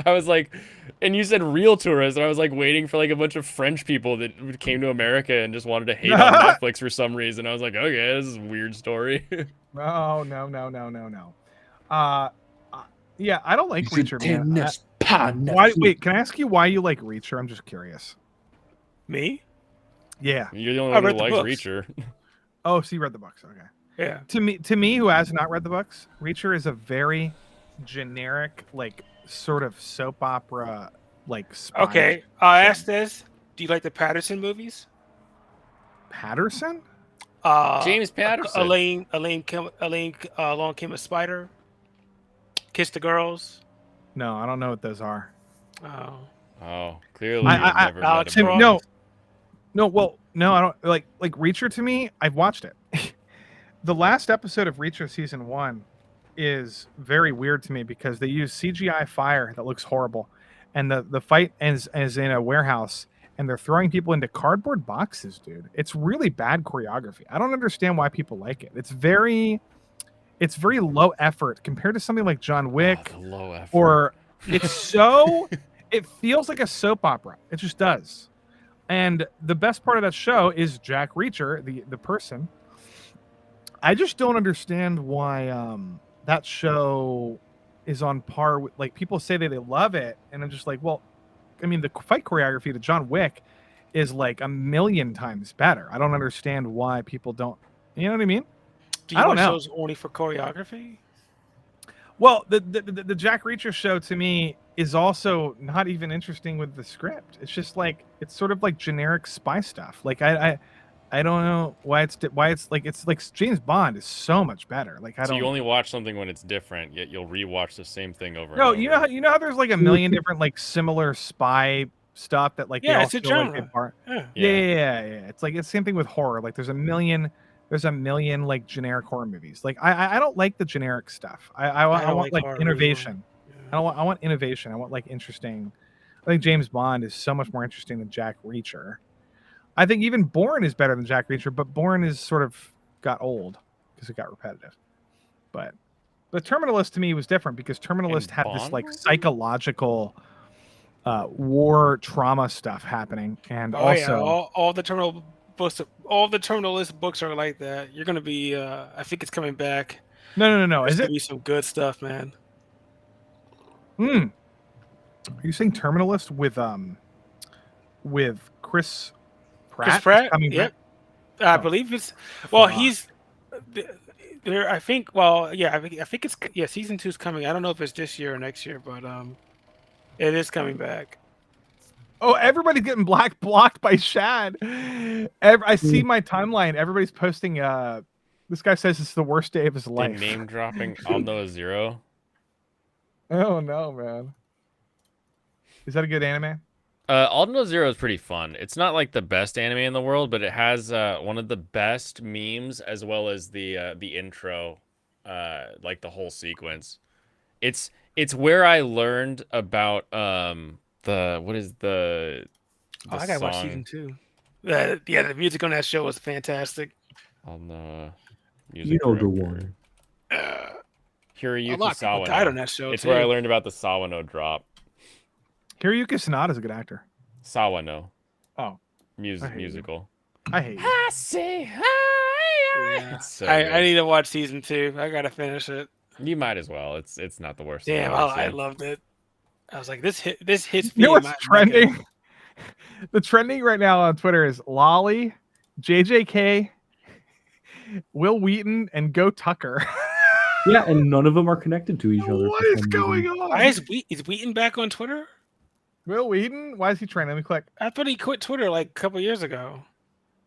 I was like, and you said real tourists, and I was like waiting for like a bunch of French people that came to America and just wanted to hate on Netflix for some reason. I was like, okay, this is a weird story.
No. Yeah, I don't like Reacher, man. Why? Wait, can I ask you why you like Reacher? I'm just curious.
Me?
Yeah.
You're the only
I
one who
read the
likes
books.
Reacher.
Oh, so you read the books? Okay.
Yeah.
To me, who has not read the books, Reacher is a very generic, like sort of soap opera, like spy.
Okay. I asked this. Do you like the Patterson movies?
Patterson?
James Patterson.
Elaine, Long Came a Spider. Kiss the Girls.
No, I don't know what those are.
Oh.
Oh, clearly you've never read
Alex
the book.
No, I don't like Reacher. To me, I've watched it. The last episode of Reacher season 1 is very weird to me because they use CGI fire that looks horrible, and the fight is in a warehouse, and they're throwing people into cardboard boxes, dude. It's really bad choreography. I don't understand why people like it. It's very low effort compared to something like John Wick.
Oh, the low effort.
Or it's so it feels like a soap opera. It just does. And the best part of that show is Jack Reacher, the person. I just don't understand why that show is on par with, like, people say they love it, and I'm just like, well, I mean, the fight choreography to John Wick is like a million times better. I don't understand why people don't. You know what I mean?
Do you
I don't
watch
know.
shows only for choreography?
Well, the Jack Reacher show to me is also not even interesting with the script. It's just like it's sort of like generic spy stuff. Like I don't know why it's like James Bond is so much better. Like I
So
don't.
you only watch something when it's different, yet you'll rewatch the same thing over.
No,
and over.
you know how there's like a million different like similar spy stuff that like they all
Yeah, it's a
feel like
genre.
they are.
Yeah.
Yeah. It's like it's the same thing with horror. Like there's a million like generic horror movies. Like I don't like the generic stuff. I
don't
want
like
like
horror
innovation.
anymore.
I want innovation. I want like interesting. I think James Bond is so much more interesting than Jack Reacher. I think even Bourne is better than Jack Reacher, but Bourne is sort of got old because it got repetitive. But the Terminalist to me was different because Terminalist had this
Bond
like
was?
psychological war trauma stuff happening, and
Oh
also
yeah, all the terminal books, all the Terminalist books are like that. You're gonna be, I think it's coming back.
no.
There's
Is
gonna
it?
be some good stuff, man.
Are you saying Terminalist with Chris Pratt?
Chris Pratt.
Coming
Yep.
back?
I
Oh,
believe it's. Well,
fuck.
he's there. I think. Well, yeah. I think it's season 2's coming. I don't know if it's this year or next year, but it is coming back.
Oh, everybody's getting blocked by Shad. I see my timeline. Everybody's posting. This guy says it's the worst day of his
Did
life.
name dropping Alno Zero.
Oh no, man. Is that a good anime?
Alno Zero is pretty fun. It's not like the best anime in the world, but it has one of the best memes as well as the intro, like the whole sequence. It's where I learned about what is the
Oh, I gotta watch
song
season 2. Yeah, the music on that show was fantastic.
on the
You
music
know the
director.
one.
A
Hiroyuki
lot of people died on
Sawano.
that show.
It's
too.
where I learned about the Sawano drop.
Hiroyuki Sanada is a good actor.
Sawano.
Oh, I hate you.
Musical.
I hate you.
I say hi.
Yeah.
It's so
I
good.
need to watch season 2. I gotta finish it.
You might as well. It's not the worst. thing
Damn,
I've ever
I
seen.
loved it. I was like, this hits me.
You know
in
what's
my
trending? The trending right now on Twitter is Lolly, JJK, Will Wheaton, and Go Tucker.
Yeah, and none of them are connected to each other.
What
for
is
some
going
reason.
on?
Why is Wheaton back on Twitter?
Will Wheaton? Why is he trending? Let me click.
I thought he quit Twitter like a couple years ago.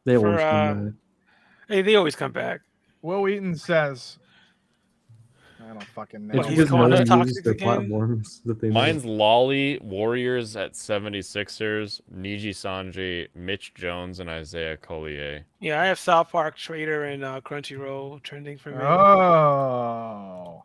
They
for,
always come back.
Hey, they always come back.
Will Wheaton says, I don't fucking know.
It's
he's
because no
calling
one
us
uses
toxic
their
again?
platforms that they
Mine's
make.
Lolly, Warriors at 76ers, Niji Sanji, Mitch Jones, and Isaiah Collier.
Yeah, I have South Park Trader and Crunchyroll trending for me.
Oh.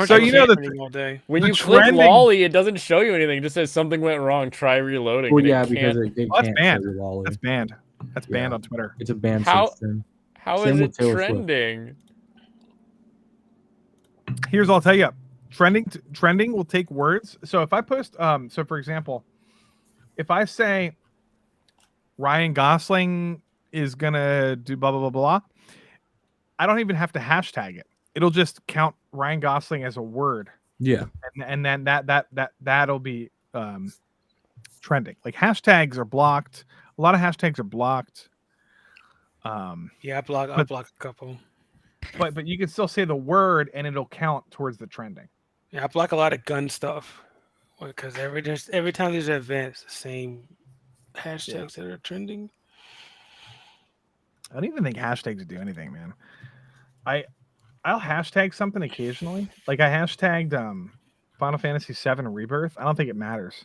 So you know that
all day.
When
the
you click
trending-
lolly, it doesn't show you anything. It just says something went wrong. Try reloading.
Well,
and it
yeah,
can't-
because it
Oh, that's
can't
banned.
show you lolly.
That's banned. That's banned
Yeah.
on Twitter.
It's a banned
How-
system.
how
Same
is
with
it
Taylor Swift.
trending?
Here's I'll tell you. Trending will take words. So if I post so for example, if I say Ryan Gosling is gonna do blah blah blah blah, I don't even have to hashtag it. It'll just count Ryan Gosling as a word.
Yeah.
And then that'll be trending. Like hashtags are blocked. A lot of hashtags are blocked.
Yeah, I block a couple.
But you can still say the word and it'll count towards the trending.
Yeah, I block a lot of gun stuff because every time there's an event, it's the same hashtags that are trending.
I don't even think hashtags do anything, man. I'll hashtag something occasionally. Like I hashtagged Final Fantasy VII Rebirth. I don't think it matters.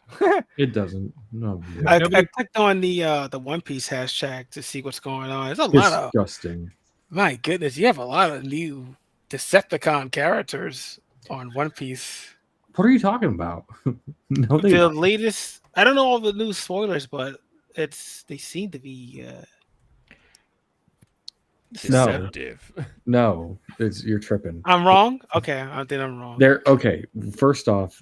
It doesn't. No.
I clicked on the One Piece hashtag to see what's going on. There's a lot of
Disgusting.
my goodness. You have a lot of new Decepticon characters on One Piece.
What are you talking about? No, they
The latest. I don't know all the new spoilers, but they seem to be.
Deceptive.
No, you're tripping.
I'm wrong. Okay, I think I'm wrong.
Okay. First off,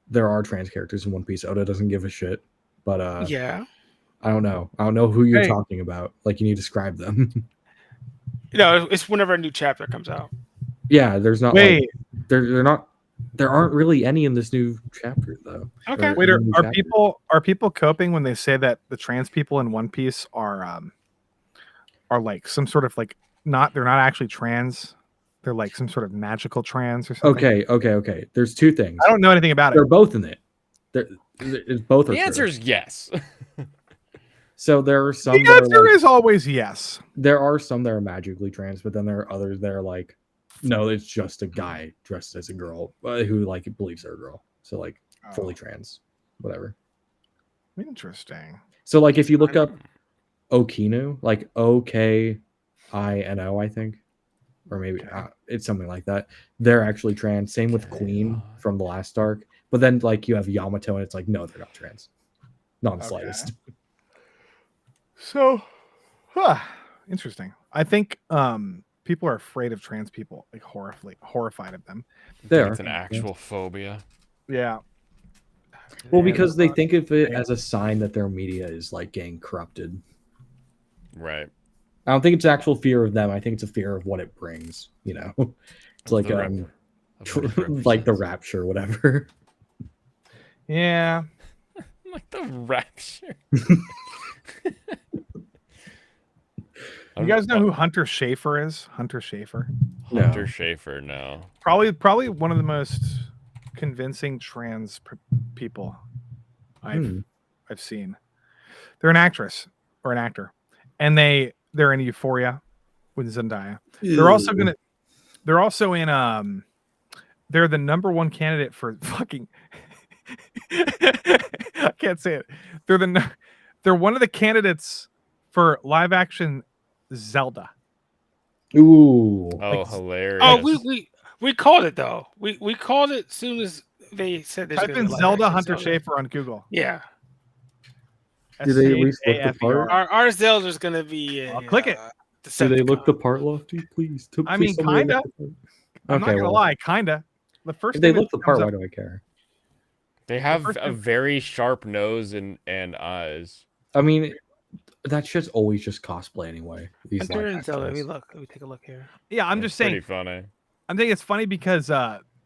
there are trans characters in One Piece. Oda doesn't give a shit. But
Yeah.
I don't know. I don't know who you're
Hey.
talking about. Like you need to describe them.
It's whenever a new chapter comes out.
Yeah, there's not.
Wait.
Like, they're not. There aren't really any in this new chapter though.
Okay.
Or
Wait,
in the new chapter.
are people coping when they say that the trans people in One Piece are like some sort of like they're not actually trans. They're like some sort of magical trans or something.
Okay. There's two things.
I don't know anything about
They're
it.
both in it. It's both are
The
true.
answer is yes.
So there are some.
The
that are
answer
like-
is always yes.
There are some that are magically trans, but then there are others that are like, no, it's just a guy dressed as a girl who like believes they're a girl. So like fully trans, whatever.
Interesting.
So like if you look up Okino, like OKINO, I think, or maybe it's something like that. They're actually trans. Same with Queen from the last arc. But then like you have Yamato, and it's like no, they're not trans, not in the slightest.
So, interesting. I think people are afraid of trans people, like horrified of them.
There,
It's an actual phobia.
Yeah.
well, because they think of it as a sign that their media is like getting corrupted.
Right.
I don't think it's actual fear of them. I think it's a fear of what it brings. You know, it's like
The rep- of what it
like the
represents.
rapture, whatever.
Yeah.
Like the rapture.
You guys know who Hunter Schafer is? Hunter Schafer.
Hunter Schafer? No.
Probably one of the most convincing trans people I've seen. They're an actress or an actor, and they're in Euphoria with Zendaya. They're also in they're the number one candidate for fucking I can't say it. They're one of the candidates for live action Zelda.
Ooh.
Oh, hilarious.
Oh, we called it though. We called it as soon as they said there's
Type
gonna
in
be live
Zelda
action
Hunter
Zelda.
Schafer on Google.
Yeah.
Do they at least look the
SCHAFER.
part?
Our Zelda's gonna be
I'll click it.
Do they look
Decepticon.
the part, Lofty? Please.
I mean,
please tell me they
kinda.
look the part.
I'm not gonna
well,
lie, kinda. The first
If they
thing that
look the
comes
part,
up-
why do I care?
They have
first
a
thing-
very sharp nose and eyes.
I mean, that shit's always just cosplay anyway. These
Hunter
live
and Zelda.
actions.
Let me take a look here.
Yeah, I'm
It's
just saying.
Pretty funny.
I think it's funny because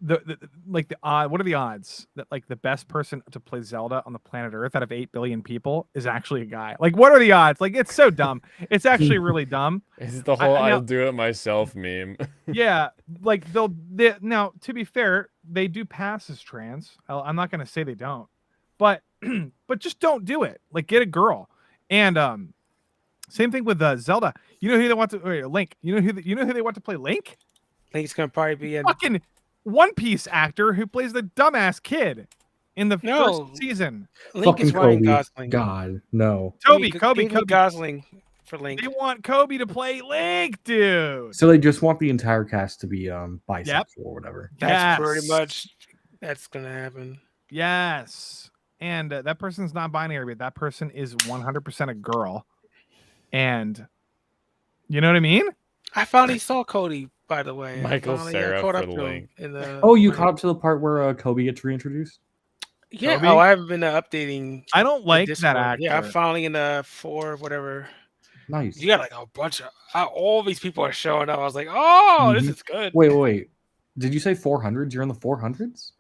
the what are the odds that like the best person to play Zelda on the planet Earth out of 8 billion people is actually a guy? Like, what are the odds? Like, it's so dumb. It's actually really dumb.
It's the whole
I know-
I'll do it myself meme.
Yeah, like now. To be fair, they do pass as trans. I'm not gonna say they don't, but but just don't do it. Like, get a girl. And same thing with Zelda. You know who they want to Link. You know who they want to play Link?
Link's gonna probably be in.
Fucking One Piece actor who plays the dumbass kid in the
No.
first season.
Link
Fucking
is Ryan
Kobe.
Gosling.
God, no.
Kobe
David Gosling. for Link.
They want Kobe to play Link, dude.
So they just want the entire cast to be bisexual or whatever.
That's pretty
Yes.
much that's gonna happen.
Yes. And that person's not binary, but that person is 100% a girl. And you know what I mean?
I finally saw Cody, by the way.
Michael
I finally
Cera
caught
for
up
the
to him
Link.
in the.
Oh, you caught up to the part where Kobe gets reintroduced?
Yeah.
Kobe?
Oh, I haven't been updating.
I don't like that
Discord.
actor.
Yeah, I'm finally in the 4 whatever.
Nice.
You got like a bunch of all these people are showing up. I was like, oh, this
Mhm.
is good.
Wait. Did you say 400s? You're in the 400s?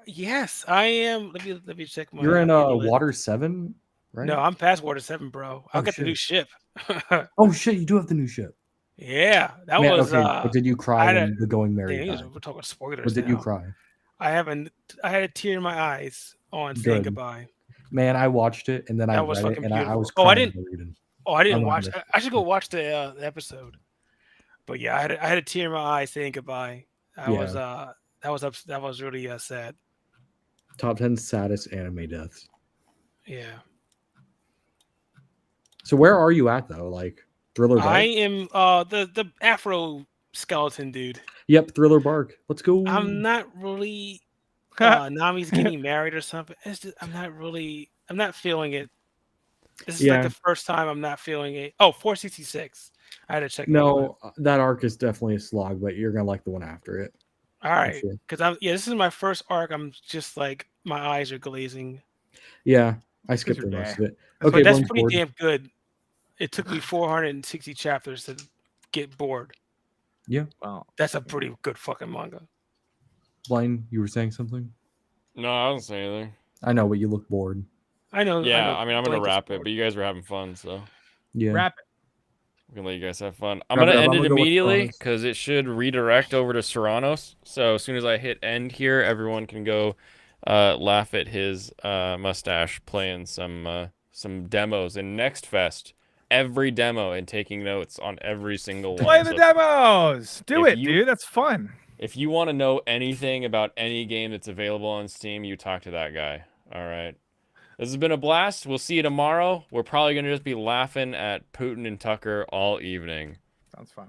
Yes, I am. Let me check my.
You're in
list.
Water 7, right?
No, I'm past Water 7, bro. I
Oh,
got the new
shit.
ship.
Oh shit, you do have the new ship.
Yeah, that
Man,
was.
okay, but did you
I
cry
had
when the Going Merry
Dang,
died?
we're talking spoilers
Or did you
now.
cry?
I haven't. I had a tear in my eyes on saying
Good.
goodbye.
Man, I watched it and then I
That was
read it
fucking
and I
beautiful.
was
Oh,
crying.
I didn't.
reading.
Oh, I didn't
I'm
watch.
honest.
I should go watch the episode. But yeah, I had a tear in my eye saying goodbye. I was that was really sad.
Top 10 saddest anime deaths.
Yeah.
So where are you at though? Like Thriller Bark?
I am the Afro skeleton dude.
Yep, Thriller Bark. Let's go.
I'm not really Nami's getting married or something. It's just, I'm not feeling it. This is like the first time I'm not feeling it. Oh, 466. I had to check.
No, that arc is definitely a slog, but you're gonna like the one after it.
All right,
sure.
because this is my first arc. I'm just like my eyes are glazing.
Yeah, I skipped through most of it.
But
Okay,
that's
Blaine's
pretty
bored.
damn good. It took me 460 chapters to get bored.
Yeah.
Well,
That's a pretty good fucking manga.
Blaine, you were saying something?
No, I don't say anything.
I know, but you look bored.
I know.
Yeah,
I
mean, I'm gonna
Blink is
wrap it,
bored.
but you guys were having fun, so
Yeah.
wrap it.
we can let you guys have fun. I'm
Wrap it
gonna
up.
end
I'm
it
gonna go watch
immediately
Serranos.
because it should redirect over to Serranos. So as soon as I hit end here, everyone can go laugh at his mustache playing some demos in Next Fest. Every demo and taking notes on every single
Play
one.
the
So
demos. Do
if
it,
you-
dude. That's fun.
if you want to know anything about any game that's available on Steam, you talk to that guy. All right. This has been a blast. We'll see you tomorrow. We're probably going to just be laughing at Putin and Tucker all evening.
Sounds fun.